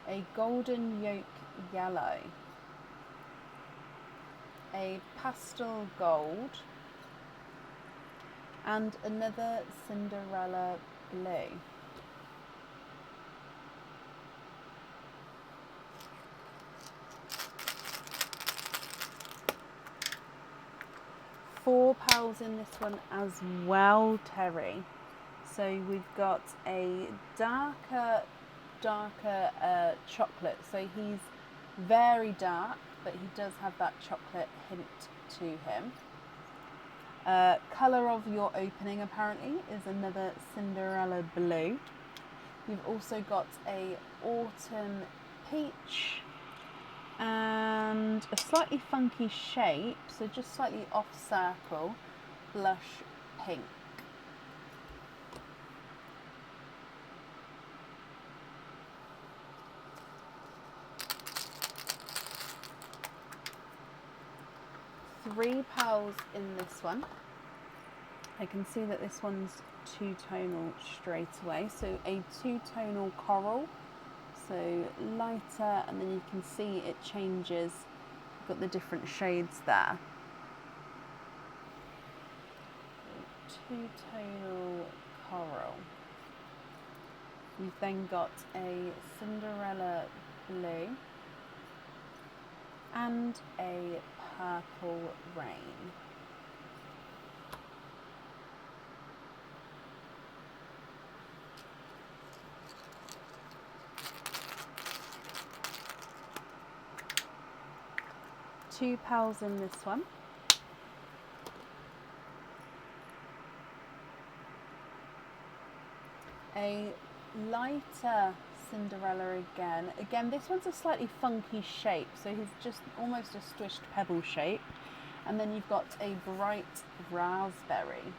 a golden yolk yellow, a pastel gold, and another Cinderella blue. Four pearls in this one as well, Terry. So we've got a darker chocolate. So he's very dark, but he does have that chocolate hint to him. Colour of your opening apparently is another Cinderella blue. You've also got a autumn peach and a slightly funky shape, so just slightly off circle, blush pink. Three pearls in this one. I can see that this one's two-tonal straight away, so a two-tonal coral, so lighter, and then you can see it changes. You've got the different shades there. Two-tonal coral. You've then got a Cinderella blue and a purple rain. Two pearls in this one. A lighter Cinderella again. Again, this one's a slightly funky shape, so he's just almost a squished pebble shape. And then you've got a bright raspberry.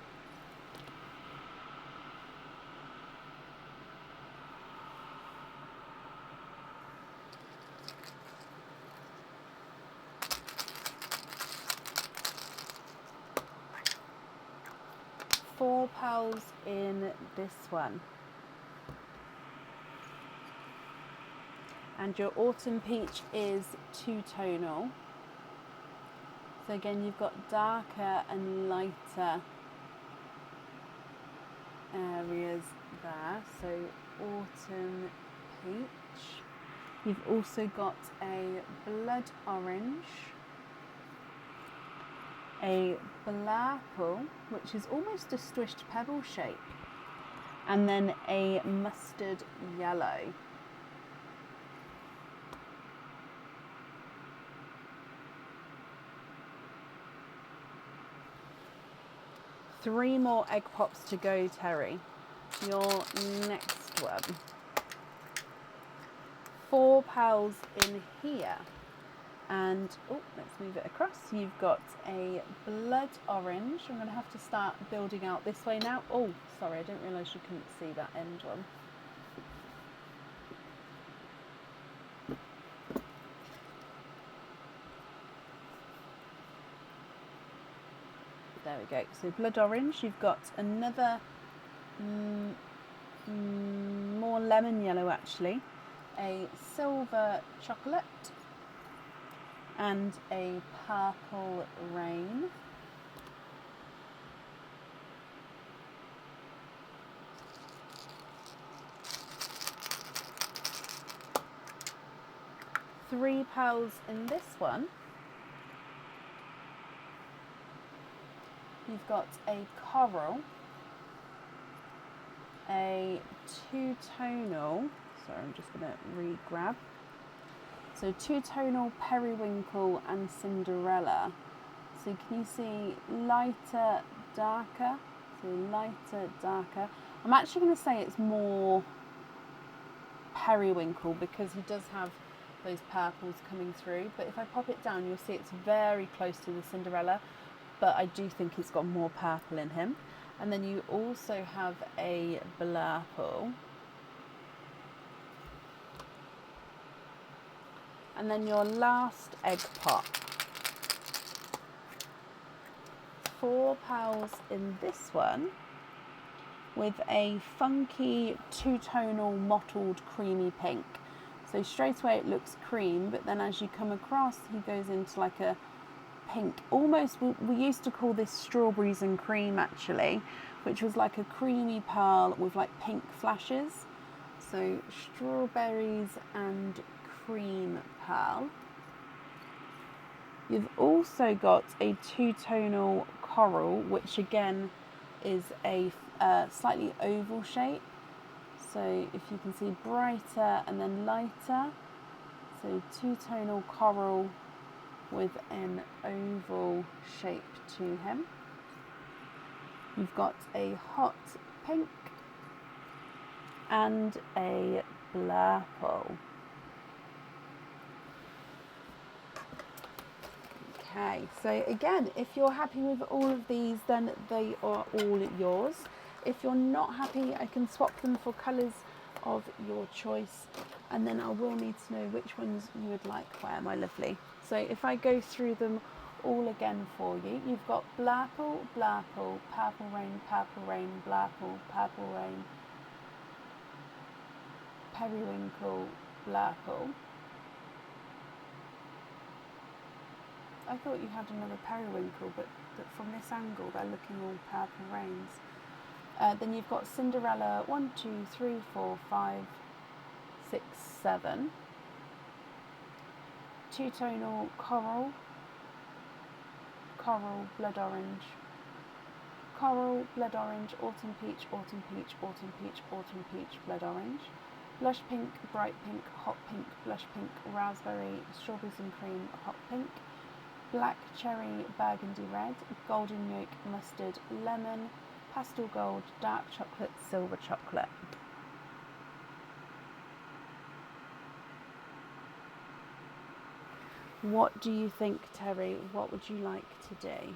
Four pearls in this one. And your autumn peach is two-tonal. So again, you've got darker and lighter areas there. So autumn peach. You've also got a blood orange, a blurple, which is almost a squished pebble shape, and then a mustard yellow. Three more egg pops to go, Terry. Your next one. Four pearls in here. And, oh, let's move it across. You've got a blood orange. I'm going to have to start building out this way now. Oh, sorry, I didn't realise you couldn't see that end one. There we go. So blood orange. You've got another more lemon yellow actually. A silver chocolate. And a purple rain. Three pearls in this one. You've got a coral, a two-tonal, sorry I'm just going to re-grab. So two-tonal periwinkle and Cinderella. So can you see lighter, darker? So lighter, darker. I'm actually going to say it's more periwinkle because he does have those purples coming through. But if I pop it down, you'll see it's very close to the Cinderella, but I do think it's got more purple in him. And then you also have a blurple. And then your last egg pot. 4 pearls in this one with a funky two-tonal mottled creamy pink. So straight away it looks cream, but then as you come across, he goes into like a pink. Almost, we used to call this strawberries and cream actually, which was like a creamy pearl with like pink flashes. So strawberries and cream pearl. You've also got a two-tonal coral, which again is a slightly oval shape. So if you can see, brighter and then lighter. So two-tonal coral with an oval shape to him. You've got a hot pink and a blurple. Okay, so again, if you're happy with all of these, then they are all yours. If you're not happy, I can swap them for colours of your choice, and then I will need to know which ones you would like where, my lovely. So if I go through them all again for you, you've got blurple, blurple, purple rain, blurple, purple rain, periwinkle, blurple. I thought you had another periwinkle, but from this angle they're looking all purple rains. Then you've got Cinderella, 1, 2, 3, 4, 5, 6, 7. Two-tonal coral, coral, blood orange, coral, blood orange, autumn peach, autumn peach, autumn peach, autumn peach, blood orange. Blush pink, bright pink, hot pink, blush pink, raspberry, strawberries and cream, hot pink. Black cherry, burgundy red, golden yolk, mustard, lemon, pastel gold, dark chocolate, silver chocolate. What do you think, Terry? What would you like to do?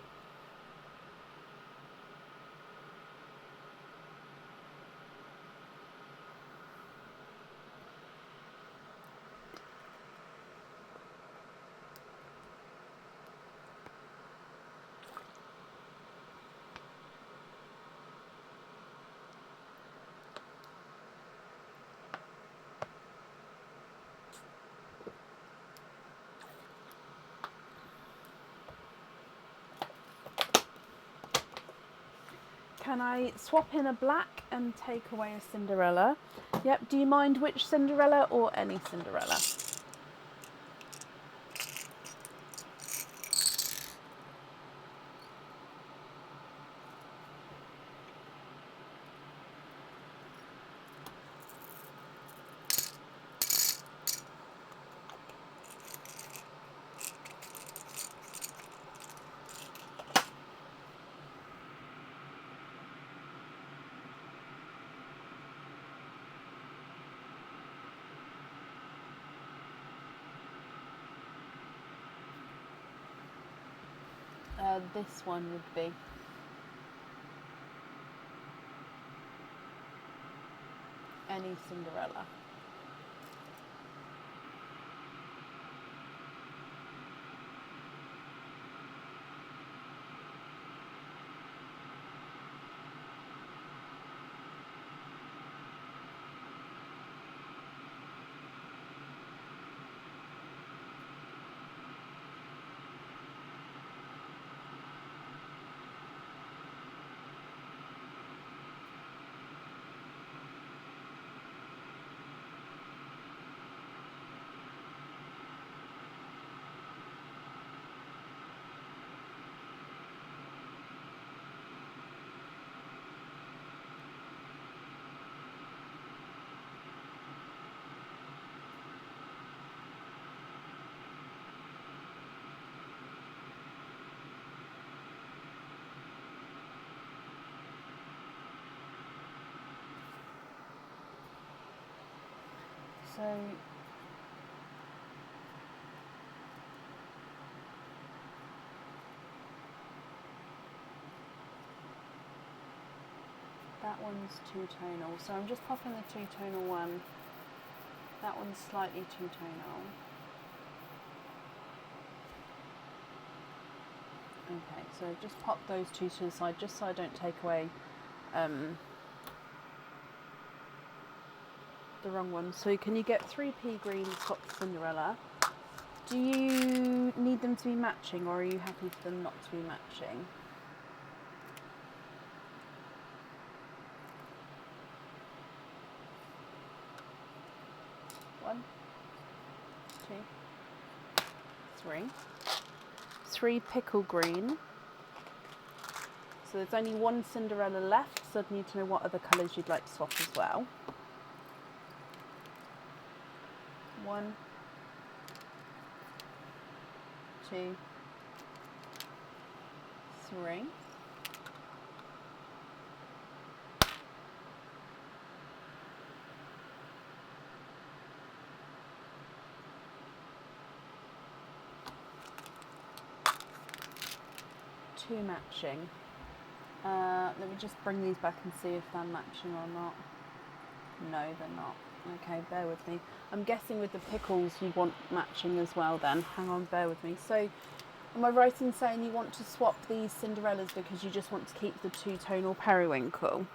Can I swap in a black and take away a Cinderella? Yep, do you mind which Cinderella or any Cinderella? This one would be. Any Cinderella. So that one's two-tonal, so I'm just popping the two-tonal one. That one's slightly two-tonal. Okay, so just pop those two to the side, just so I don't take away the wrong one. So can you get 3 pea green swapped Cinderella? Do you need them to be matching, or are you happy for them not to be matching? One, two, three. 3 pickle green. So there's only 1 Cinderella left, so I'd need to know what other colours you'd like to swap as well. 1, 2, 3. Two matching. Let me just bring these back and see if they're matching or not. No, they're not. Okay, bear with me. I'm guessing with the pickles you want matching as well then. Hang on, bear with me. So, am I right in saying you want to swap these Cinderellas because you just want to keep the two-tonal periwinkle?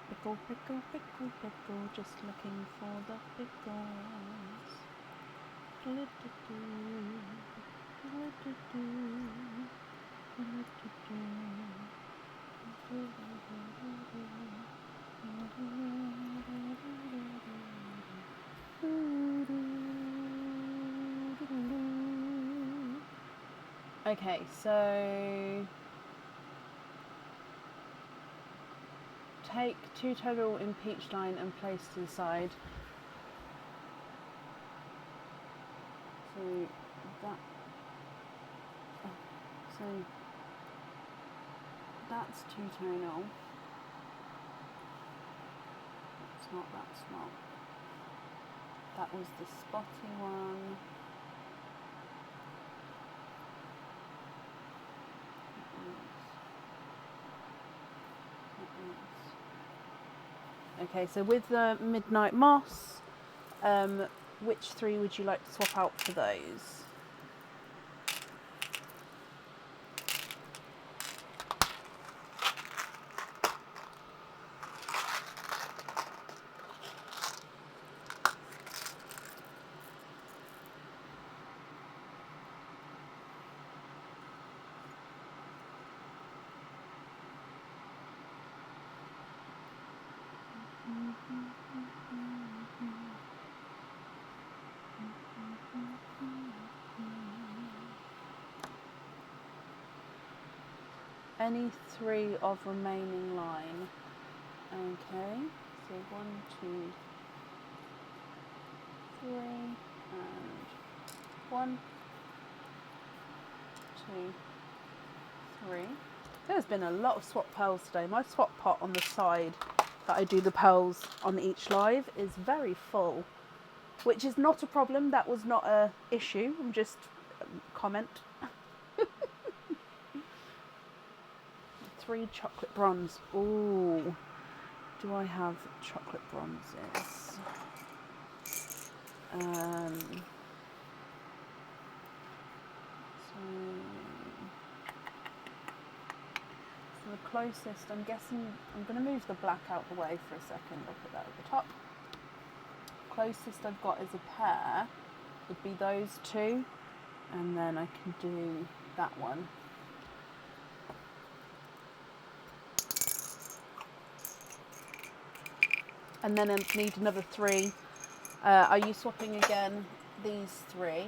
Pickle, pickle, pickle, pickle, just looking for the pickles. Okay, so take two-tonal in peach line and place to the side. So that, so that's two-tonal. That's not. That was the spotty one. Okay, so with the Midnight Moss, which 3 would you like to swap out for those? Any 3 of remaining line. Okay, so 1, 2, 3, and 1, 2, 3. There's been a lot of swap pearls today. My swap pot on the side that I do the pearls on each live is very full, which is not a problem. That was not a issue. I'm just comment. 3 chocolate bronze. Ooh, do I have chocolate bronzes? So the closest, I'm guessing, I'm going to move the black out the way for a second. I'll put that at the top. Closest I've got is a pair, would be those 2, and then I can do that one. And then I need another 3. Are you swapping again these 3?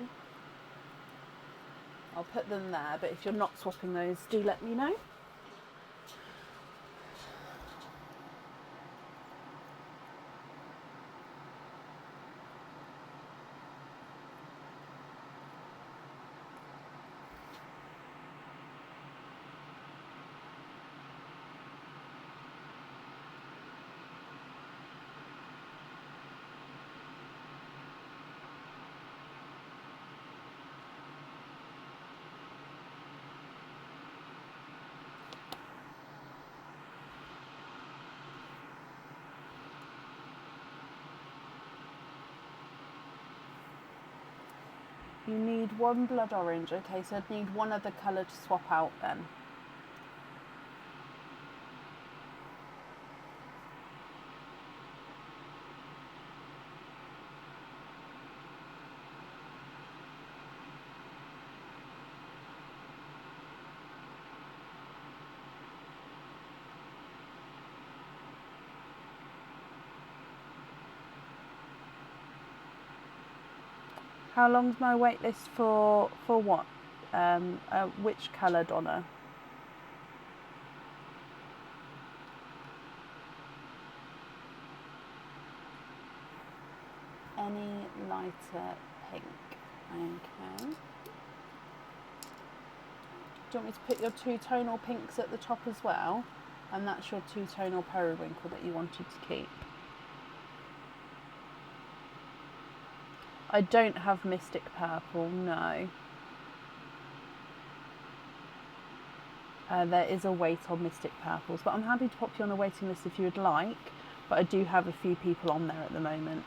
I'll put them there, but if you're not swapping those, do let me know. You need 1 blood orange. Okay, so I'd need 1 other colour to swap out then. How long's my wait list for what? Which colour, Donna? Any lighter pink. Okay. Do you want me to put your 2-tonal pinks at the top as well? And that's your 2-tonal periwinkle that you wanted to keep. I don't have Mystic Purple, no. There is a wait on Mystic Purples, but I'm happy to pop you on the waiting list if you would like, but I do have a few people on there at the moment.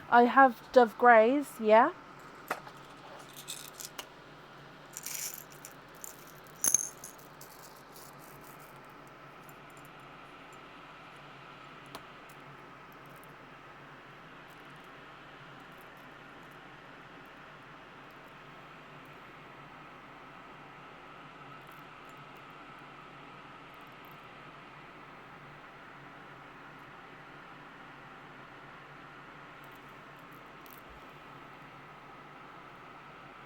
I have Dove Greys, yeah.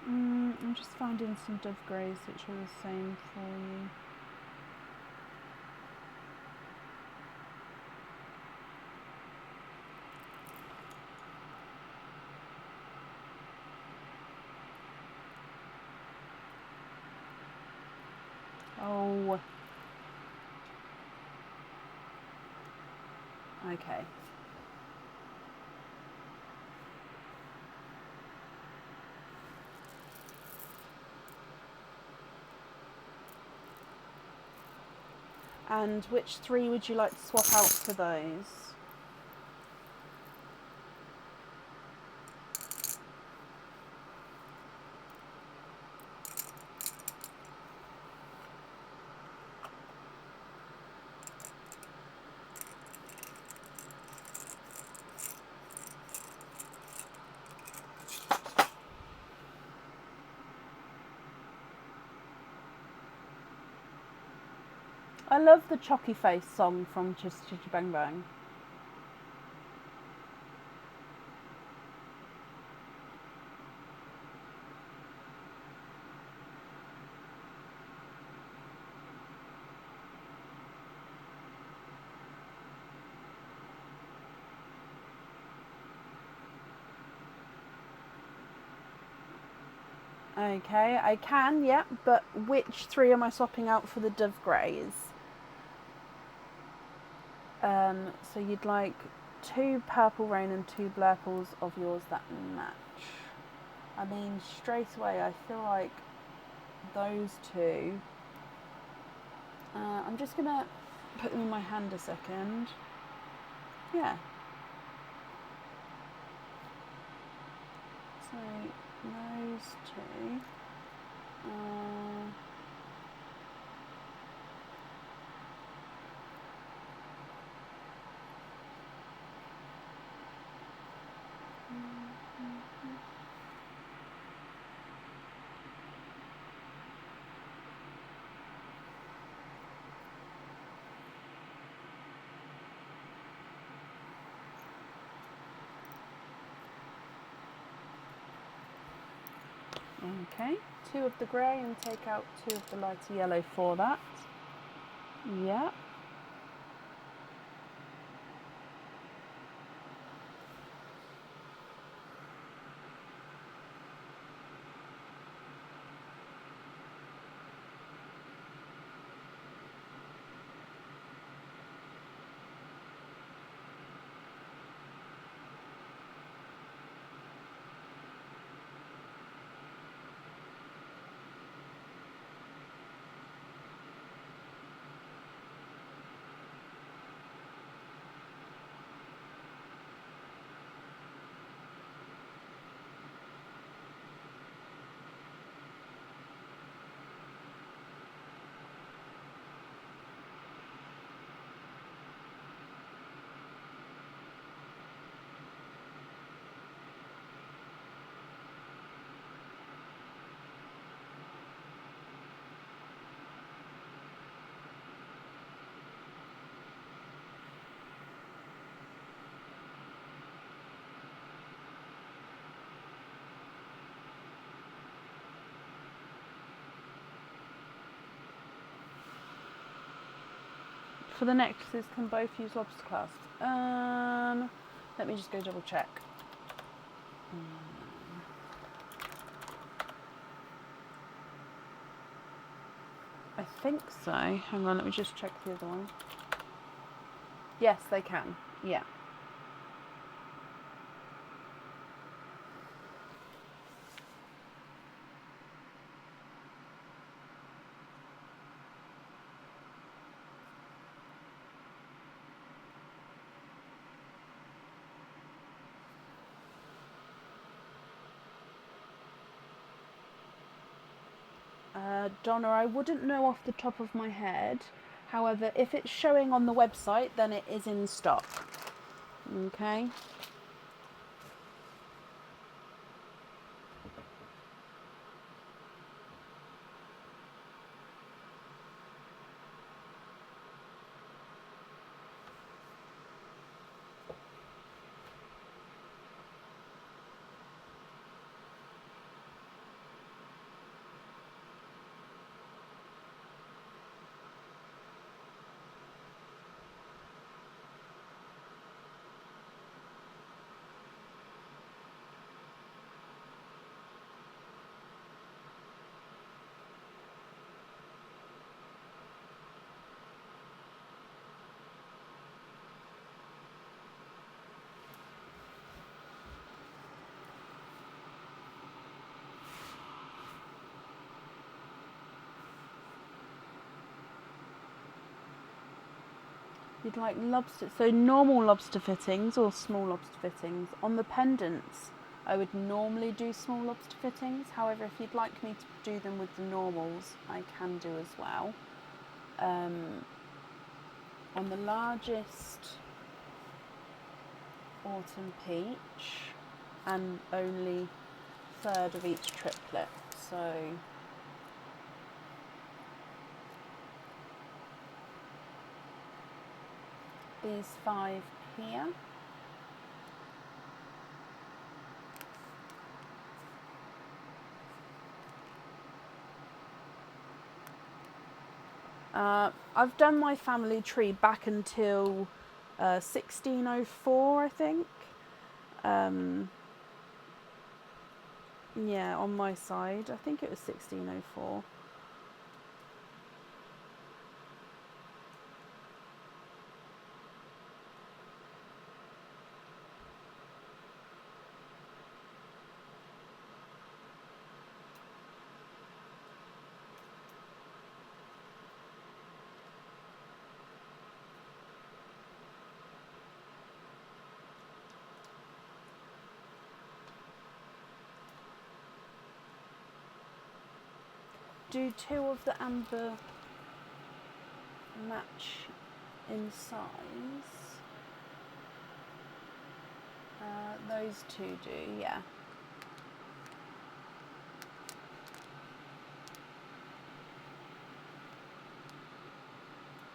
I'm just finding some Dove Greys which are the same for you. Oh. Okay. And which 3 would you like to swap out for those? I love the Chocky Face song from Chitty Bang Bang. Okay, I can, yeah, but which 3 am I swapping out for the Dove Greys? So you'd like 2 Purple Rain and 2 Blurples of yours that match. I mean, straight away, I feel like those 2. I'm just gonna put them in my hand a second. Yeah. So those 2. Okay, 2 of the grey and take out 2 of the lighter yellow for that. Yeah. For the necklaces, can both use lobster clasp? Let me just go double check. I think so. Hang on, let me just check the other one. Yes, they can. Yeah. Donna, I wouldn't know off the top of my head. However, if it's showing on the website, then it is in stock. Okay. You'd like lobster, so normal lobster fittings or small lobster fittings. On the pendants, I would normally do small lobster fittings. However, if you'd like me to do them with the normals, I can do as well. On the largest autumn peach, and only third of each triplet. So these 5 here. I've done my family tree back until 1604, I think. Yeah, on my side, I think it was 1604. Do 2 of the amber match in size? Those 2 do, yeah.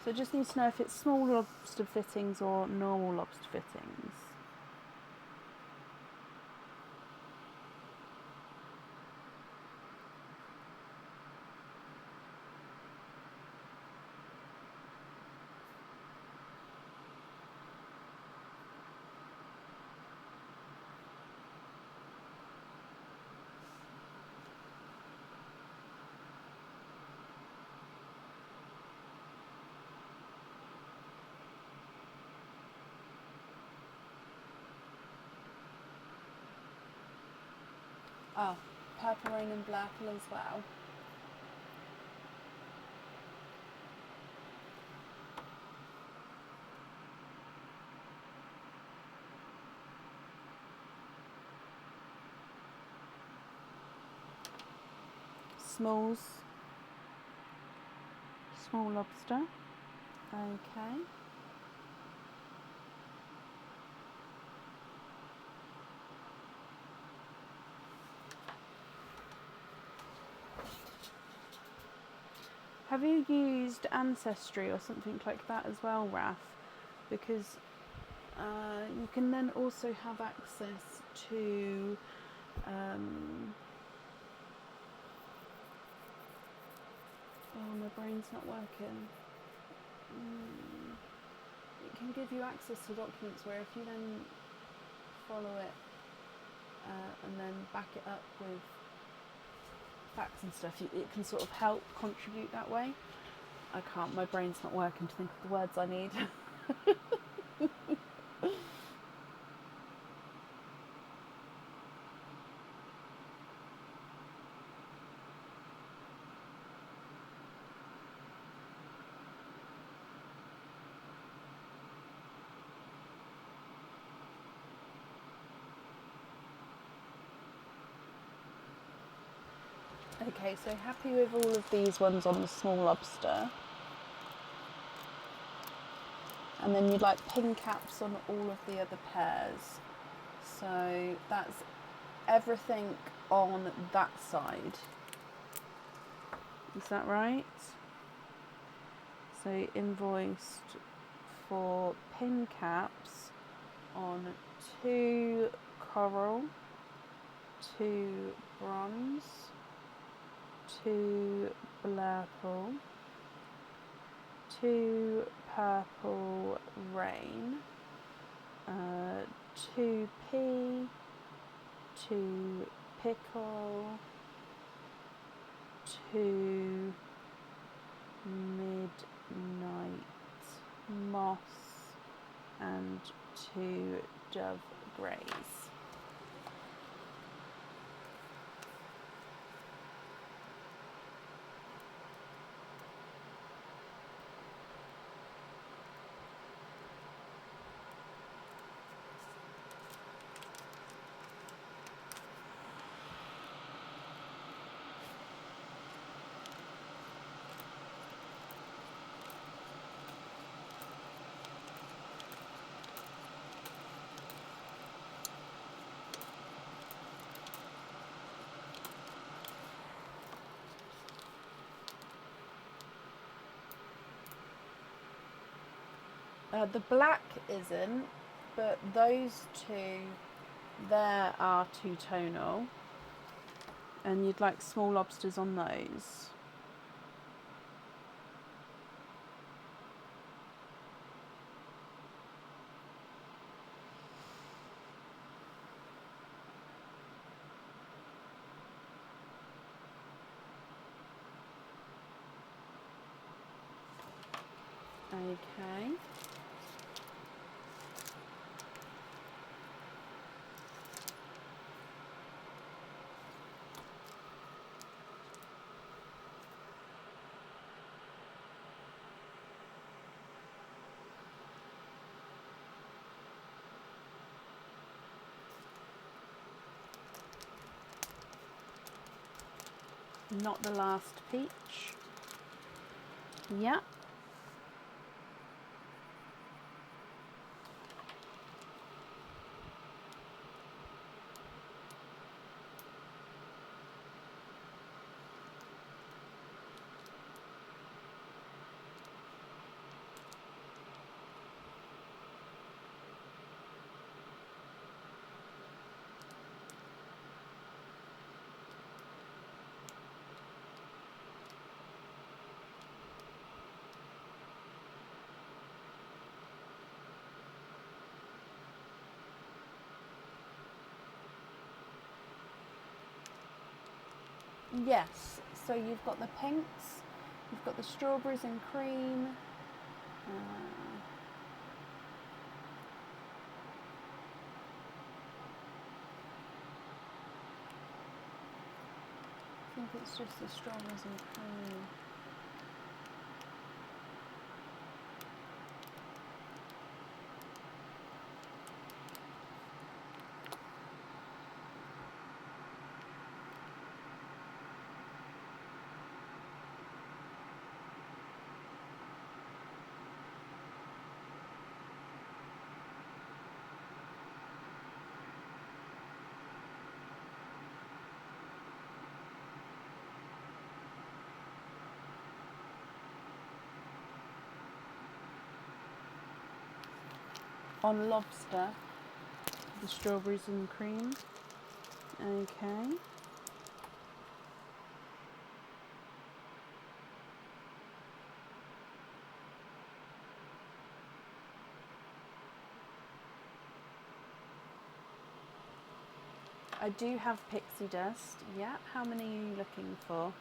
So just need to know if it's small lobster fittings or normal lobster fittings. Oh, purple rain and blurple as well. Smalls. Small lobster. Okay. Have you used Ancestry or something like that as well, Raf? Because you can then also have access to oh, my brain's not working. It can give you access to documents where if you then follow it and then back it up with facts and stuff, it can sort of help contribute that way. I can't, my brain's not working to think of the words I need. Okay, so happy with all of these ones on the small lobster. And then you'd like pin caps on all of the other pairs. So that's everything on that side. Is that right? So invoiced for pin caps on 2 coral, 2 bronze, 2 blurple, 2 purple rain, 2 pea, 2 pickle, 2 midnight moss, and 2 dove greys. The black isn't, but those two there are two-tonal. And you'd like small lobsters on those. Okay. Not the last peach. Yeah. Yes, so you've got the pinks, you've got the strawberries and cream. I think it's just the strawberries and cream. On lobster, the strawberries and cream. Okay. I do have pixie dust. Yeah, how many are you looking for?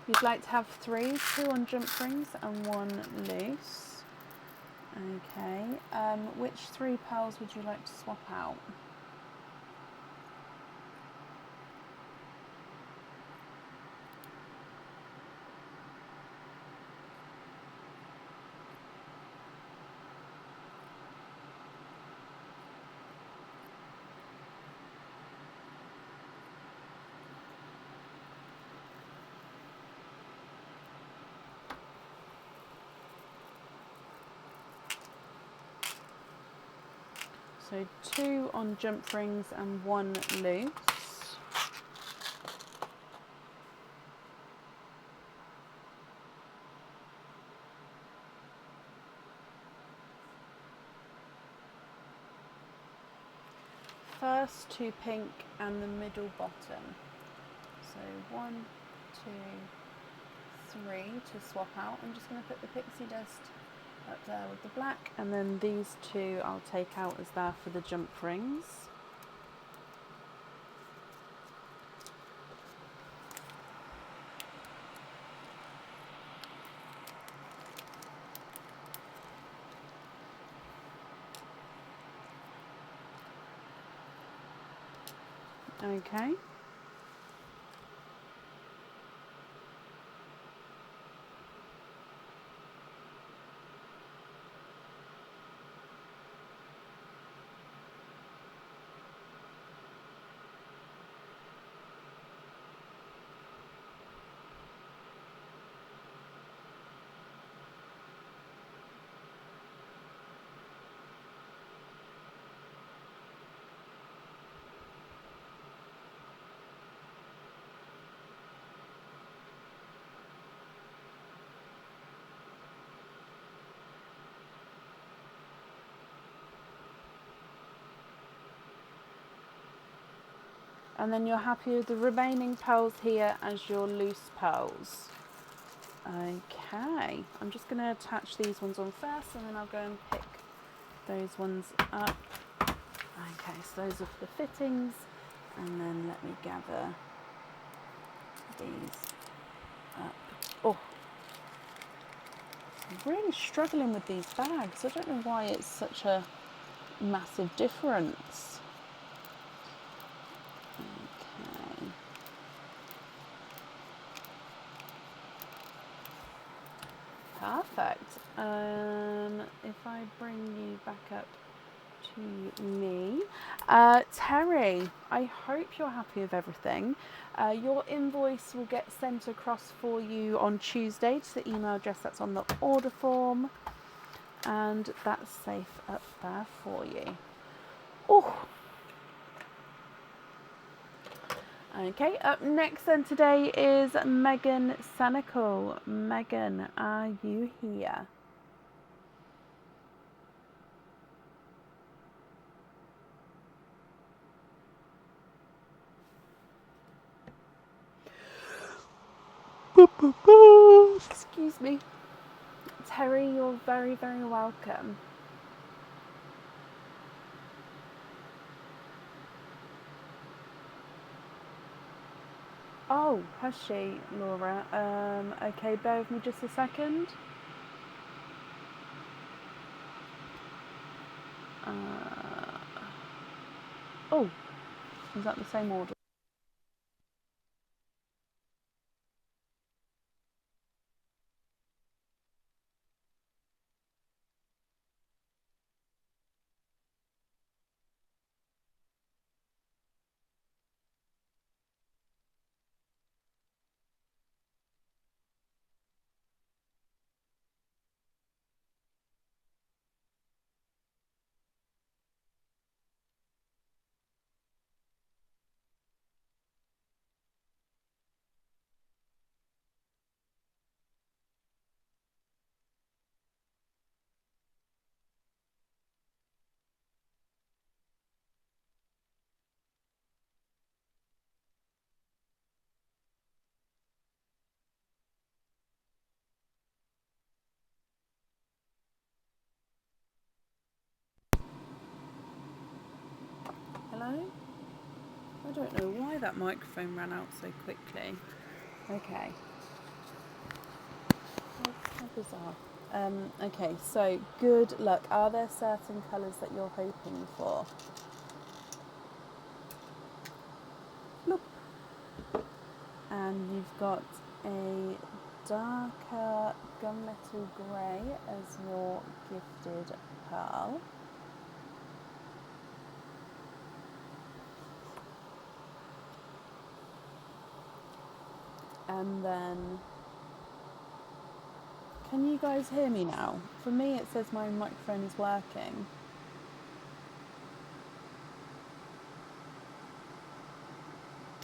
You'd like to have 3, 2 on jump rings and 1 loose. Okay, which 3 pearls would you like to swap out? So 2 on jump rings and 1 loose. First 2 pink and the middle bottom. So 1, 2, 3 to swap out. I'm just going to put the pixie dust up there with the black, and then these two I'll take out as there for the jump rings. Okay. And then you're happy with the remaining pearls here as your loose pearls. Okay, I'm just going to attach these ones on first, and then I'll go and pick those ones up. Okay, so those are for the fittings, and then let me gather these up. Oh, I'm really struggling with these bags. I don't know why it's such a massive difference. Okay. Perfect. If I bring you back up to me, Terry, I hope you're happy with everything. Your invoice will get sent across for you on Tuesday to the email address that's on the order form, and that's safe up there for you. Oh. Okay, up next then today is Megan Sanical. Megan, are you here? Excuse me. Terry, you're very, very welcome. Oh, has she, Laura? Okay, bear with me just a second. Oh, is that the same order? Hello? I don't know why that microphone ran out so quickly. Okay. How bizarre. Okay, so good luck. Are there certain colours that you're hoping for? Look. And you've got a darker gunmetal grey as your gifted pearl. And then, can you guys hear me now? For me it says my microphone is working.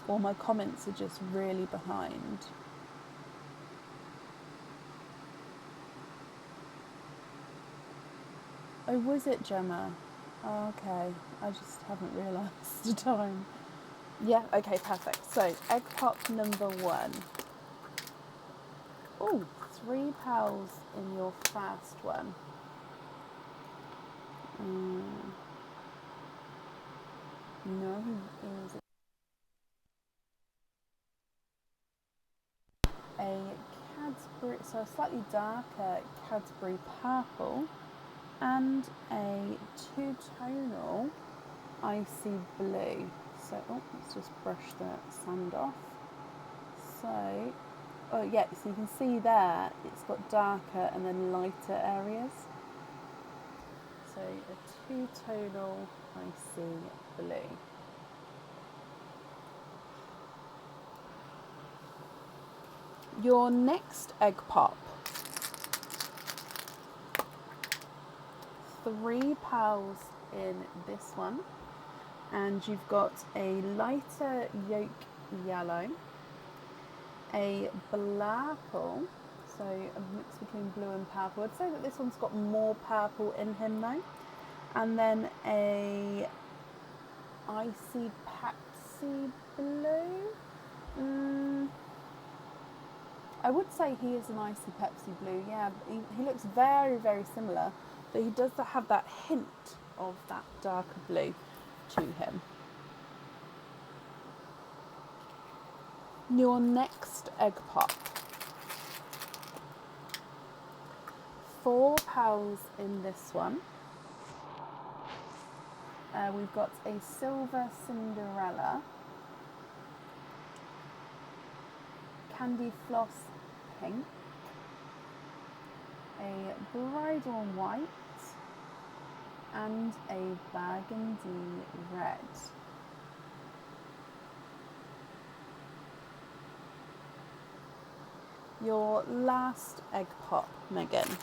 Or my comments are just really behind. Oh, was it, Gemma? Oh, okay. I just haven't realised the time. Yeah, okay, perfect. So, egg pop number 1. Oh, 3 pals in your first one. No, he is a Cadbury, so a slightly darker Cadbury purple, and a two-tonal icy blue. So, oh, let's just brush the sand off. So, oh yeah, so you can see there it's got darker and then lighter areas. So a two-tonal icy blue. Your next egg pop. 3 pals in this one, and you've got a lighter yolk yellow, a purple, so a mix between blue and purple. I'd say that this one's got more purple in him though, and then a icy Pepsi blue. I would say he is an icy Pepsi blue, yeah. He looks very, very similar, but he does have that hint of that darker blue to him. Your next egg pop. 4 pals in this one. We've got a silver Cinderella, candy floss pink, a bridal white, and a burgundy red. Your last egg pop, Megan.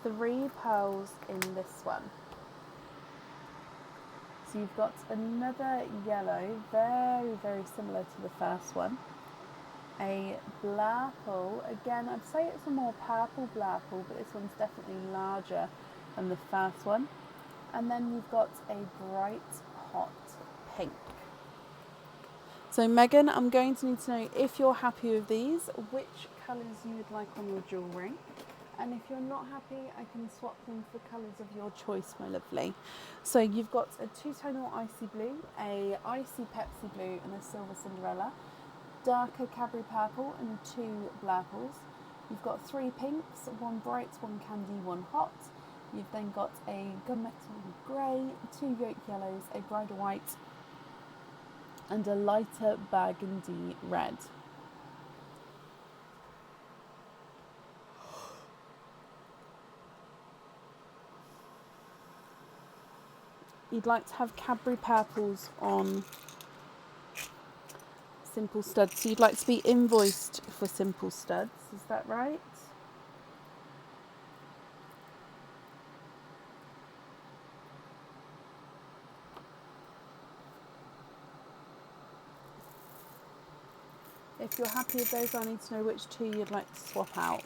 3 pearls in this one. So you've got another yellow, very, very similar to the first one. A blurple, again, I'd say it's a more purple blurple, but this one's definitely larger than the first one. And then you've got a bright hot pink. So Megan, I'm going to need to know if you're happy with these, which colours you would like on your jewellery. And if you're not happy, I can swap them for colours of your choice, my lovely. So you've got a two-tonal icy blue, a icy Pepsi blue, and a silver Cinderella, darker Cadbury purple, and 2 blurples. You've got 3 pinks, 1 bright, 1 candy, 1 hot. You've then got a gunmetal grey, 2 yolk yellows, a bridal white, and a lighter burgundy red. You'd like to have Cadbury purples on simple studs. So you'd like to be invoiced for simple studs, is that right? If you're happy with those, I need to know which 2 you'd like to swap out.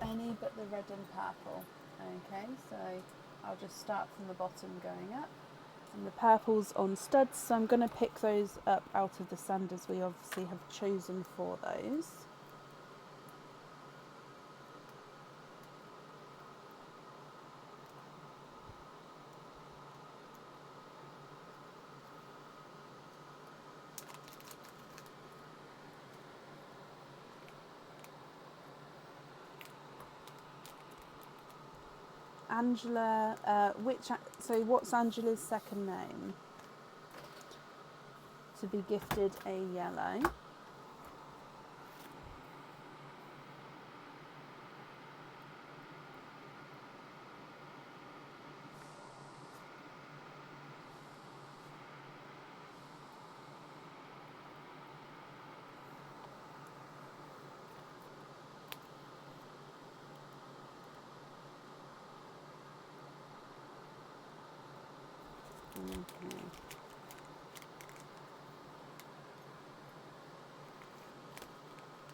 Any but the red and purple. Okay, so I'll just start from the bottom going up. And the purple's on studs, so I'm going to pick those up out of the sanders we obviously have chosen for those. Angela, so what's Angela's second name? To be gifted a yellow. Okay.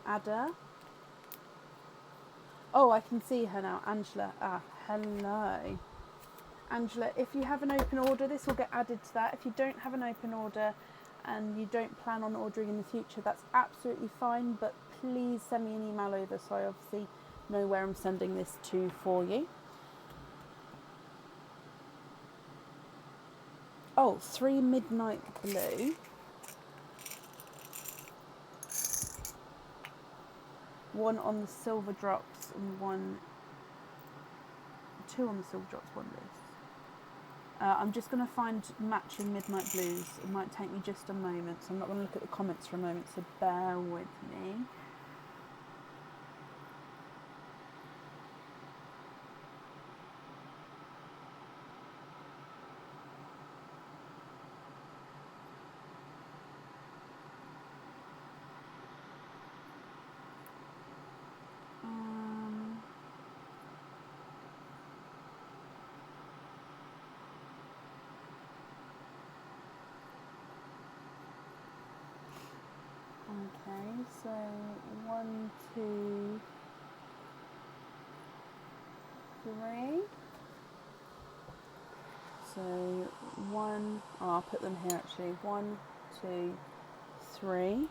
Ada. Oh, I can see her now. Angela. Ah, hello. Angela, if you have an open order, this will get added to that. If you don't have an open order and you don't plan on ordering in the future, that's absolutely fine, but please send me an email over so I obviously know where I'm sending this to for you. Oh, 3 Midnight Blue. One on the silver drops and two on the silver drops, one loose. I'm just going to find matching Midnight Blues. It might take me just a moment, so I'm not going to look at the comments for a moment, so bear with me. Okay, so 1, 2, 3. So I'll put them here actually. 1, 2, 3.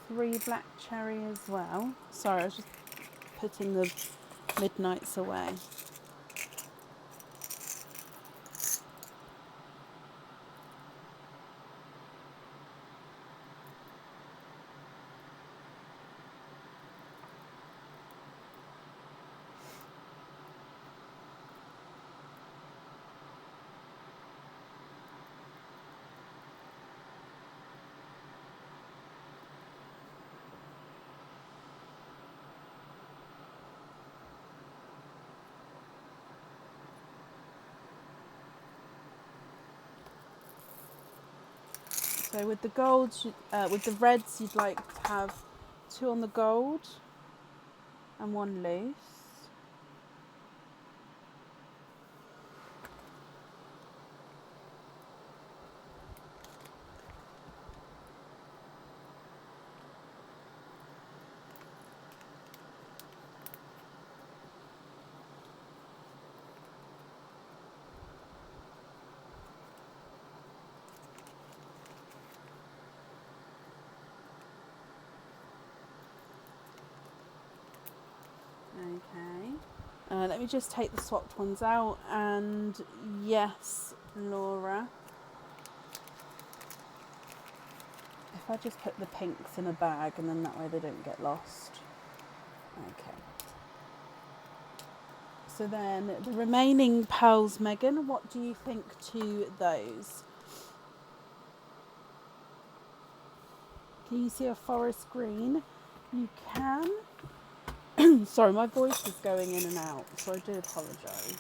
Three black cherry as well. Sorry, I was just putting the midnights away. So with the golds, with the reds, you'd like to have 2 on the gold and 1 loose. Okay. Let me just take the swapped ones out, and yes, Laura. If I just put the pinks in a bag and then that way they don't get lost. Okay. So then the remaining pearls, Megan, what do you think to those? Can you see a forest green? You can. Sorry, my voice is going in and out, so I do apologise.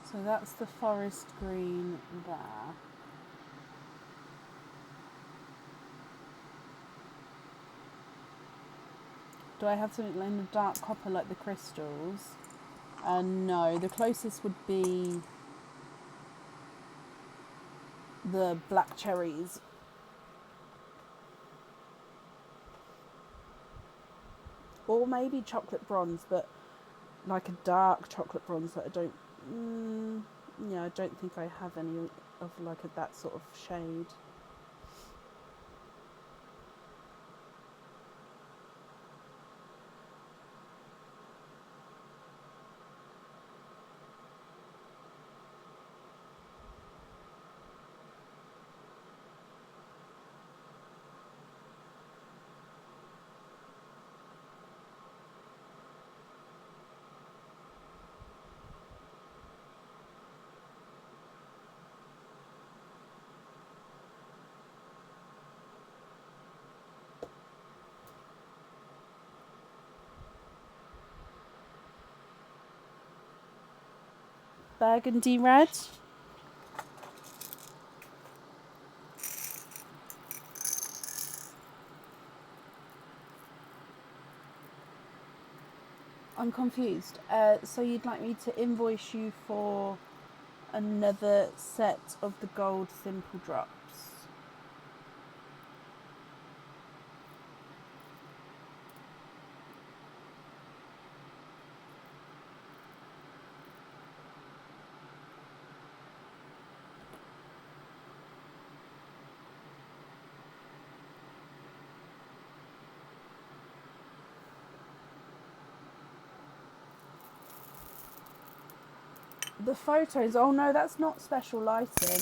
So that's the forest green there. Do I have something in a dark copper like the crystals? No, the closest would be the black cherries. Or maybe chocolate bronze, but like a dark chocolate bronze that I don't... I don't think I have any of like that sort of shade. Burgundy red. I'm confused. So you'd like me to invoice you for another set of the gold simple drops? The photos, oh no, that's not special lighting.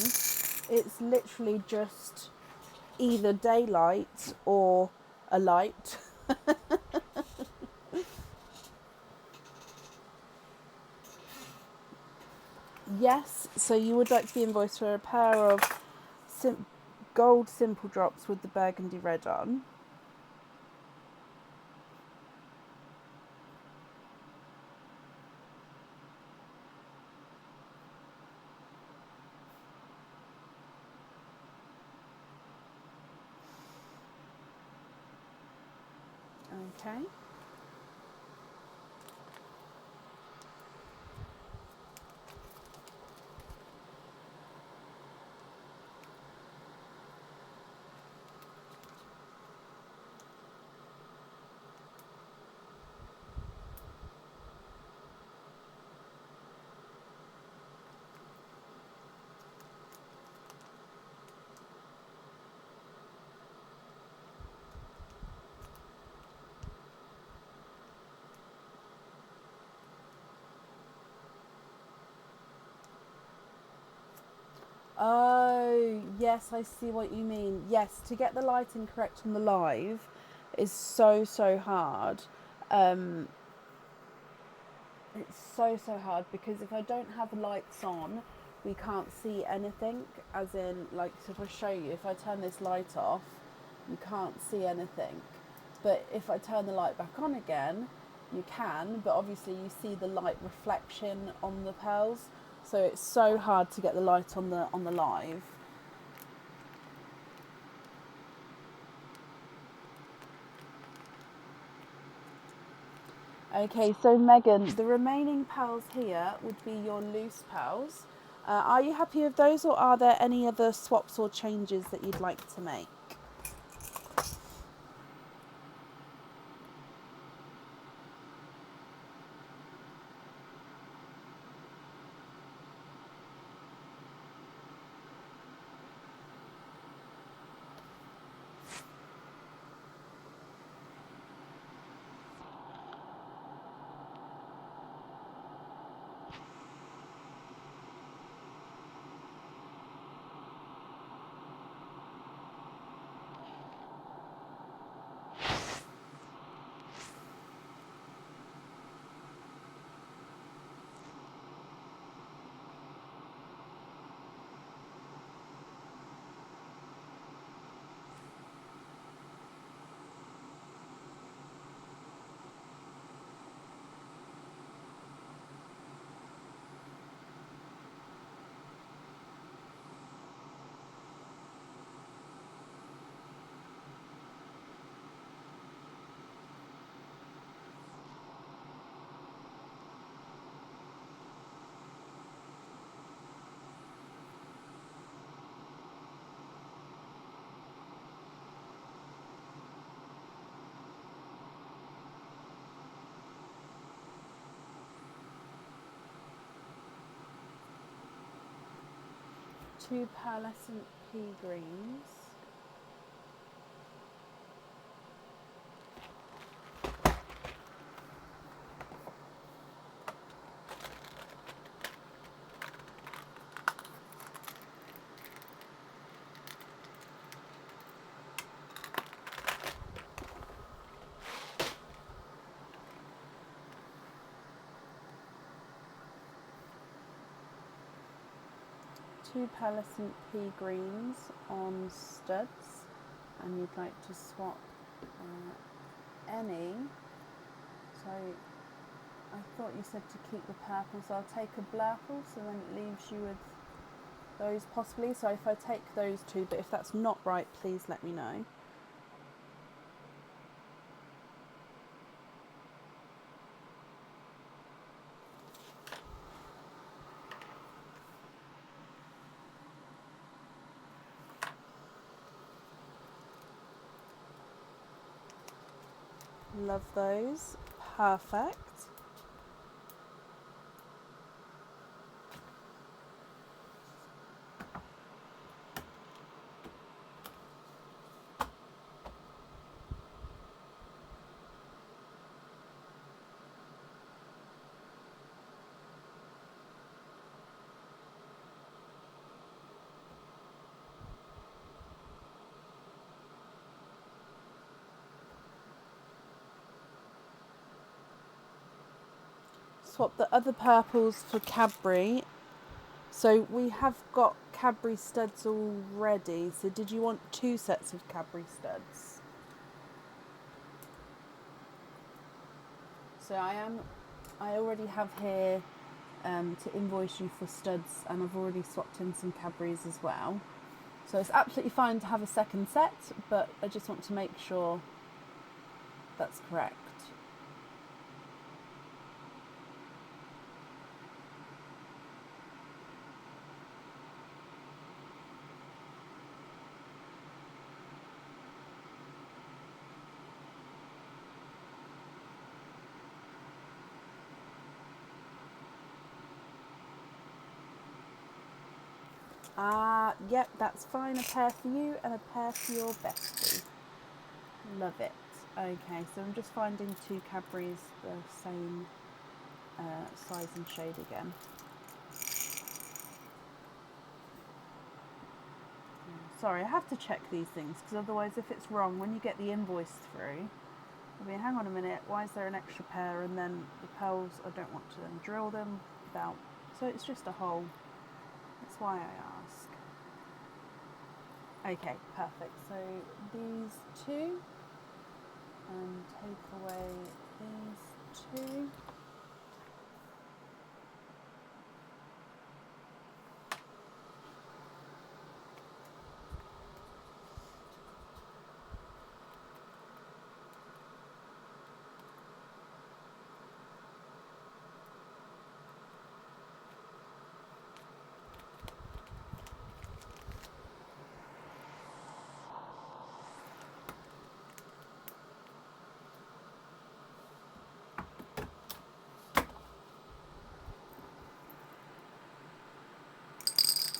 It's literally just either daylight or a light. Yes, so you would like to be invoiced for a pair of gold simple drops with the burgundy red on. Okay. Oh, yes, I see what you mean. Yes, to get the lighting correct on the live is so hard. It's so hard because if I don't have lights on, we can't see anything. As in, like, so if I show you, if I turn this light off, you can't see anything. But if I turn the light back on again, you can, but obviously you see the light reflection on the pearls. So it's so hard to get the light on the live. Okay, so Megan, the remaining pearls here would be your loose pearls. Are you happy with those, or are there any other swaps or changes that you'd like to make? 2 pearlescent pea greens. Two pearlescent pea greens on studs, and you'd like to swap any. So I thought you said to keep the purple, so I'll take a blurple, so then it leaves you with those possibly. So if I take those two, but if that's not right, please let me know. Love those. Perfect. Swap the other purples for Cadbury. So we have got Cadbury studs already. So did you want 2 sets of Cadbury studs? So I already have here to invoice you for studs, and I've already swapped in some Cadburys as well. So it's absolutely fine to have a second set, but I just want to make sure that's correct. Yep, that's fine. A pair for you and a pair for your bestie. Love it. Okay, so I'm just finding 2 Cadburys the same size and shade again. Sorry, I have to check these things, because otherwise if it's wrong, when you get the invoice through, I mean, hang on a minute, why is there an extra pair? And then the pearls, I don't want to then drill them without. So it's just a hole. That's why I ask. Okay, perfect. So these 2, and take away these 2.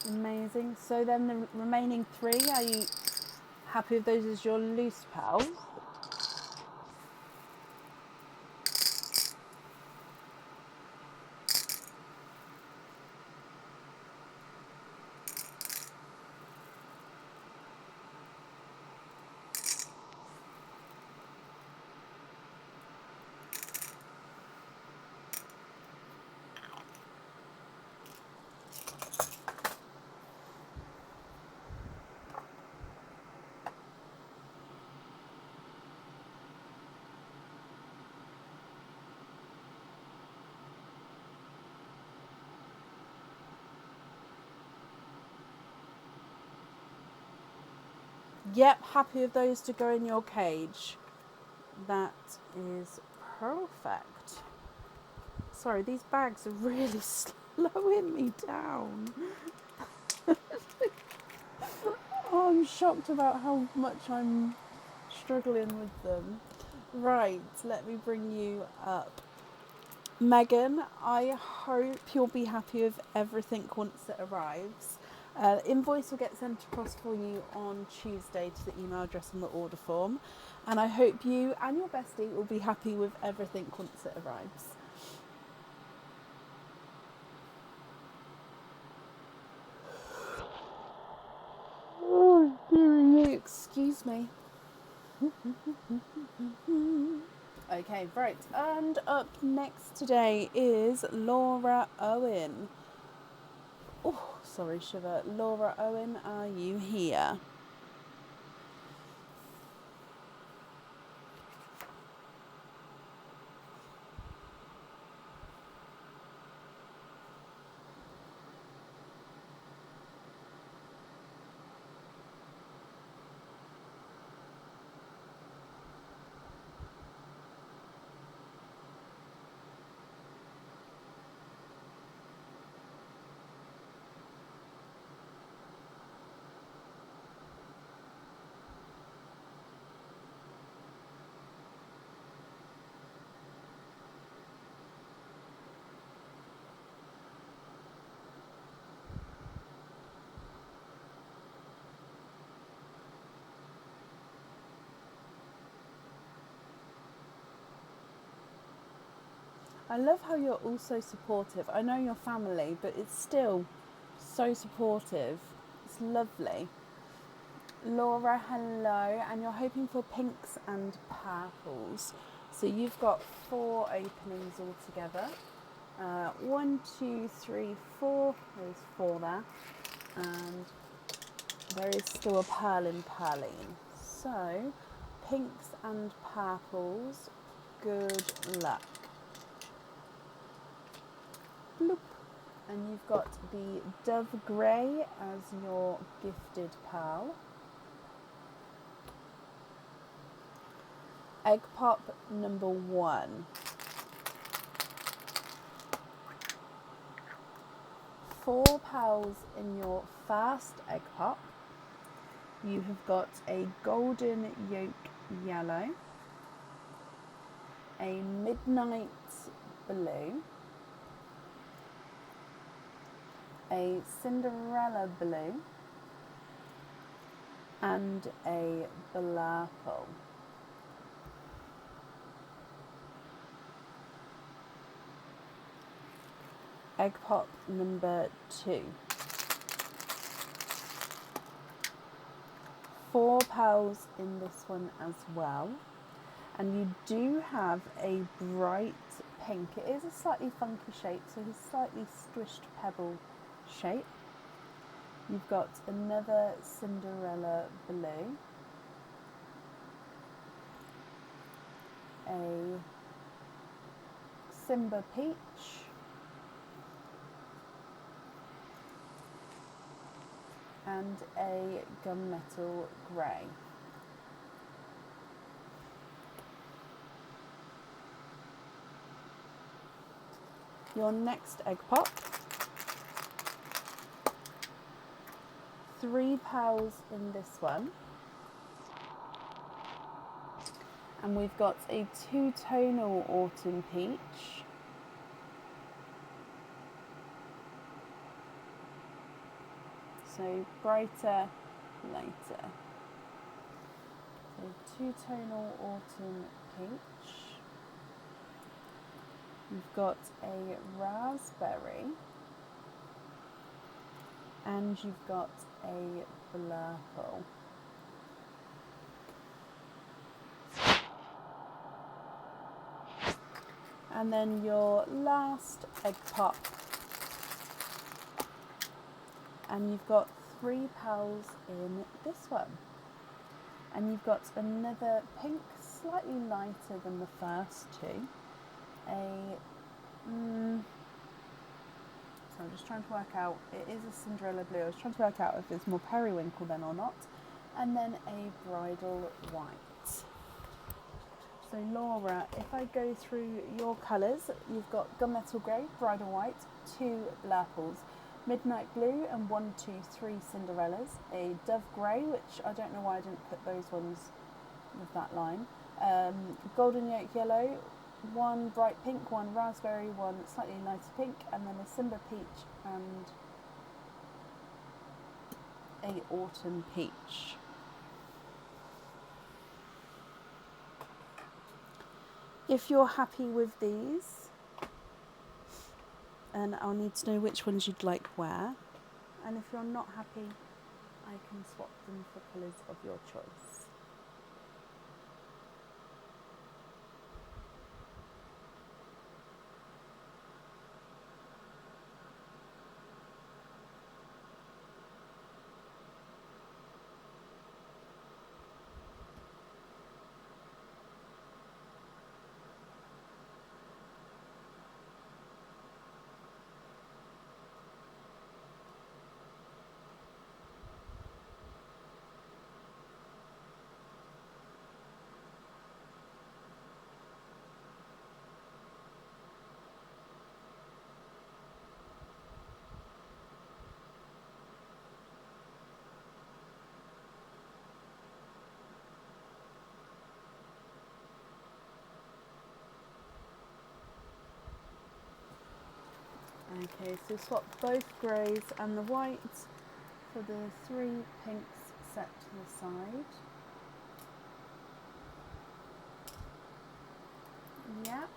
Amazing. So then the remaining 3, are you happy with those as your loose pearls? Yep, happy with those to go in your cage. That is perfect. Sorry, these bags are really slowing me down. Oh, I'm shocked about how much I'm struggling with them. Right, let me bring you up. Megan, I hope you'll be happy with everything once it arrives. Invoice will get sent across for you on Tuesday to the email address on the order form, and I hope you and your bestie will be happy with everything once it arrives. Oh, excuse me. Okay, right, and up next today is Laura Owen. Oh, sorry, Shiver. Laura Owen, are you here? I love how you're also supportive. I know you're family, but it's still so supportive. It's lovely. Laura, hello, and you're hoping for pinks and purples. So you've got 4 openings altogether. 1, 2, 3, 4. There's 4 there. And there is still a pearl in Pearline. So, pinks and purples, good luck. Bloop. And you've got the Dove Grey as your gifted pearl. Egg pop number 1. 4 pearls in your first egg pop. You have got a golden yolk yellow, a midnight blue, a Cinderella blue, and a blurple. Egg pop number 2. 4 pearls in this one as well. And you do have a bright pink. It is a slightly funky shape, so it's a slightly squished pebble shape. You've got another Cinderella blue, a Simba peach, and a gunmetal grey. Your next egg pop, 3 pearls in this one, and we've got a 2-tonal autumn peach, so brighter, lighter. So 2-tonal autumn peach. You've got a raspberry, and you've got a blurple. And then your last egg pop, and you've got 3 pearls in this one. And you've got another pink, slightly lighter than the first 2. So I'm just trying to work out, it is a Cinderella blue. I was trying to work out if it's more periwinkle then or not. And then a bridal white. So Laura, if I go through your colours, you've got gunmetal grey, bridal white, 2 blurples, midnight blue, and 1, 2, 3 Cinderellas, a dove grey, which I don't know why I didn't put those ones with that line, golden yolk yellow, 1 bright pink, 1 raspberry, 1 slightly lighter pink, and then a Simba peach and a autumn peach. If you're happy with these, and I'll need to know which ones you'd like where, and if you're not happy, I can swap them for colours of your choice. Okay, so swap both greys and the whites for the 3 pinks set to the side. Yep.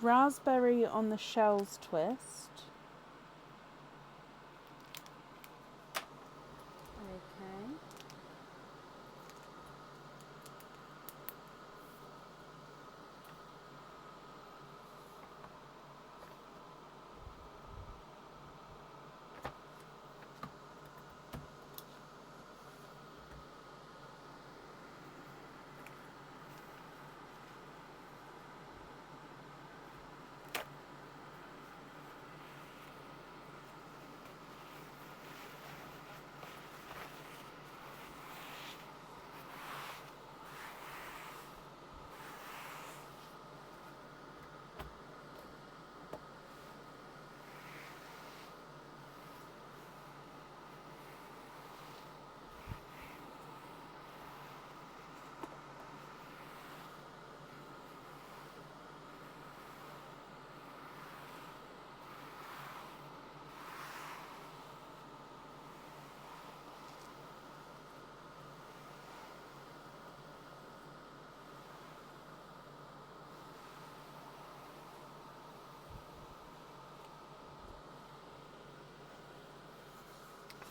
Raspberry on the shells twist. Okay.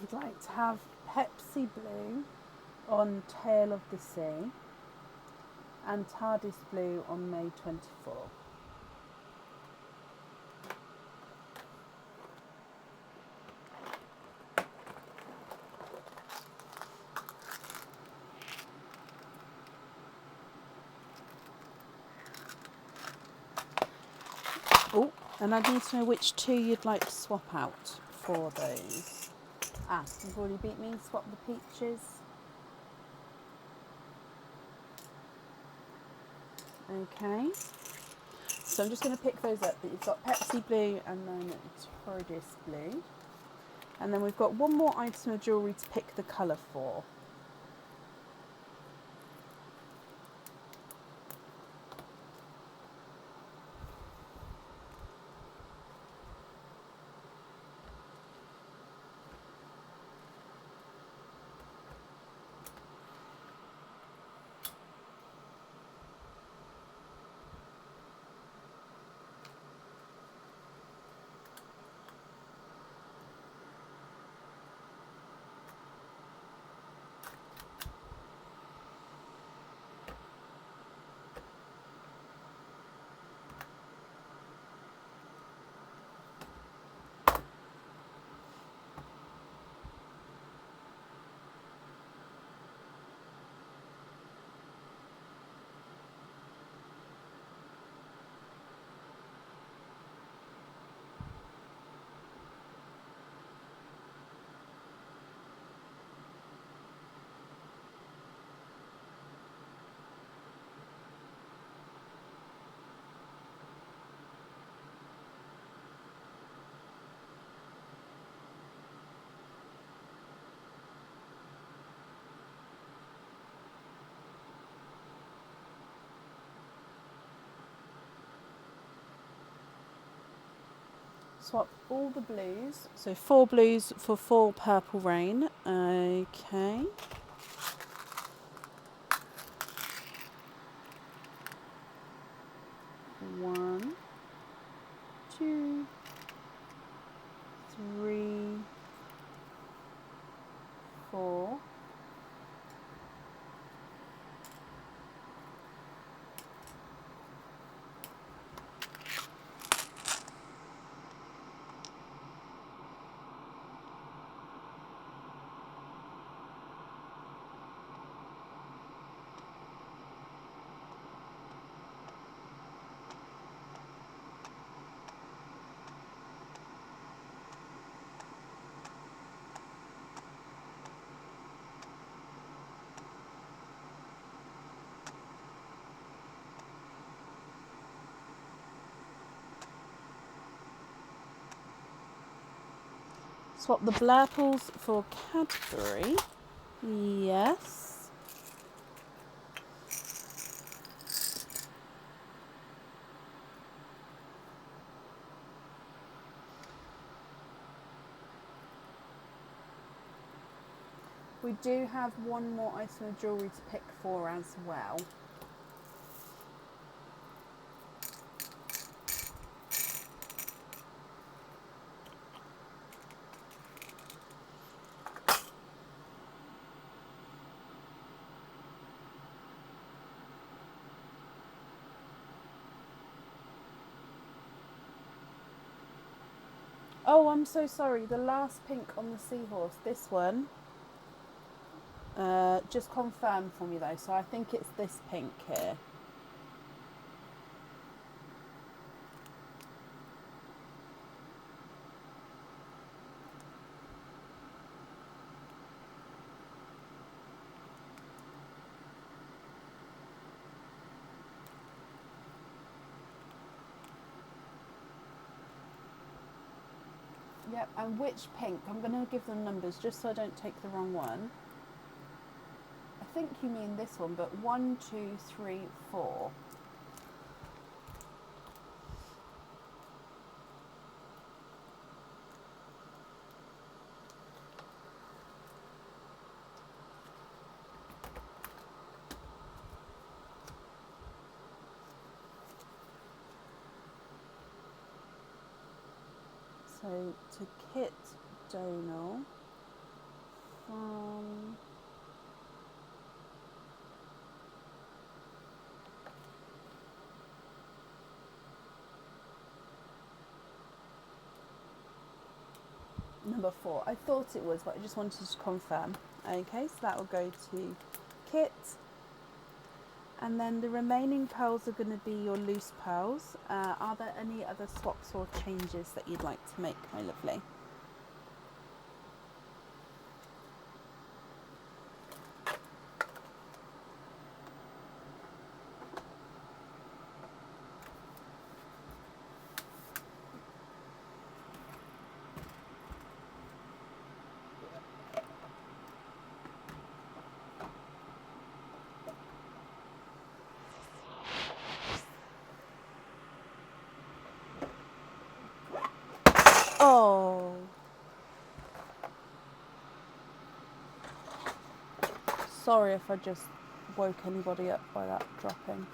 I'd like to have Pepsi Blue on Tail of the Sea and TARDIS Blue on May 24. Oh, and I need to know which 2 you'd like to swap out for those. Ah, you've already beat me. Swap the peaches. Okay. So I'm just going to pick those up. But you've got Pepsi Blue and then TARDIS Blue. And then we've got one more item of jewellery to pick the colour for. swap all the blues. So 4 blues for 4 purple rain. Okay. One, two, three, 4. Swap the blurples for Cadbury. Yes. We do have one more item of jewellery to pick for as well. Oh, I'm so sorry. The last pink on the seahorse, this one. Just confirm for me though. So I think it's this pink here. Yep, and which pink? I'm going to give them numbers just so I don't take the wrong one. I think you mean this one, but 1, 2, 3, 4. So to Kit Donal from number 4. I thought it was, but I just wanted to confirm. Okay, so that will go to Kit. And then the remaining pearls are going to be your loose pearls. Are there any other swaps or changes that you'd like to make, my lovely? Oh. Sorry if I just woke anybody up by that dropping.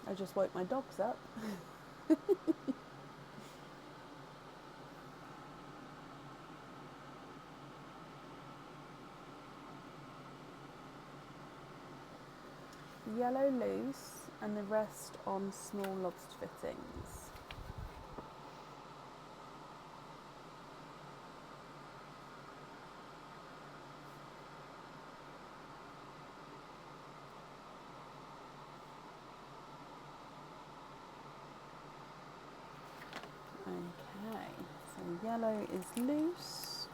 I just woke my dogs up. Yellow loose and the rest on small lobster fittings. Okay, so yellow is loose,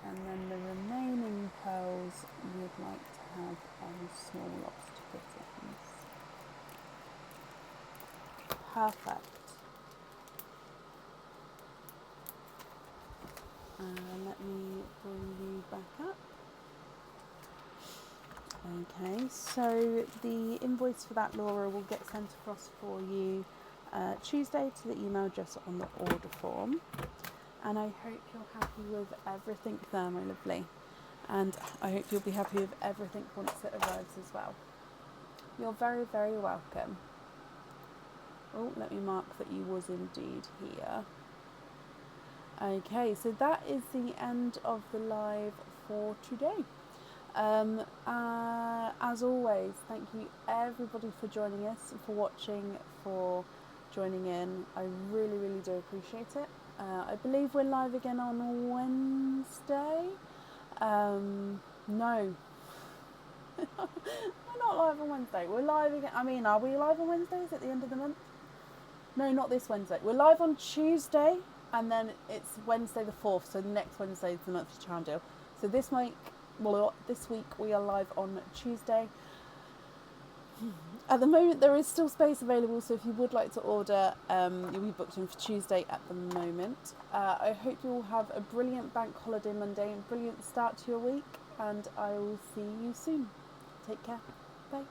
and then the remaining pearls you'd like to have on small lobster fittings. Perfect. Let me bring you back up. Okay, so the invoice for that, Laura, will get sent across for you Tuesday to the email address on the order form. And I hope you're happy with everything there, my lovely. And I hope you'll be happy with everything once it arrives as well. You're very, very welcome. Oh, let me mark that you was indeed here. Okay, so that is the end of the live for today. As always, thank you everybody for joining us, for watching, for joining in. I really, really do appreciate it. I believe we're live again on Wednesday. No, we're not live on Wednesday. We're live again. I mean, are we live on Wednesdays at the end of the month? No, not this Wednesday. We're live on Tuesday, and then it's Wednesday the 4th, so next Wednesday is the monthly charm deal. So this week we are live on Tuesday. At the moment there is still space available, so if you would like to order, you'll be booked in for Tuesday at the moment. I hope you all have a brilliant bank holiday Monday and brilliant start to your week, and I will see you soon. Take care. Bye.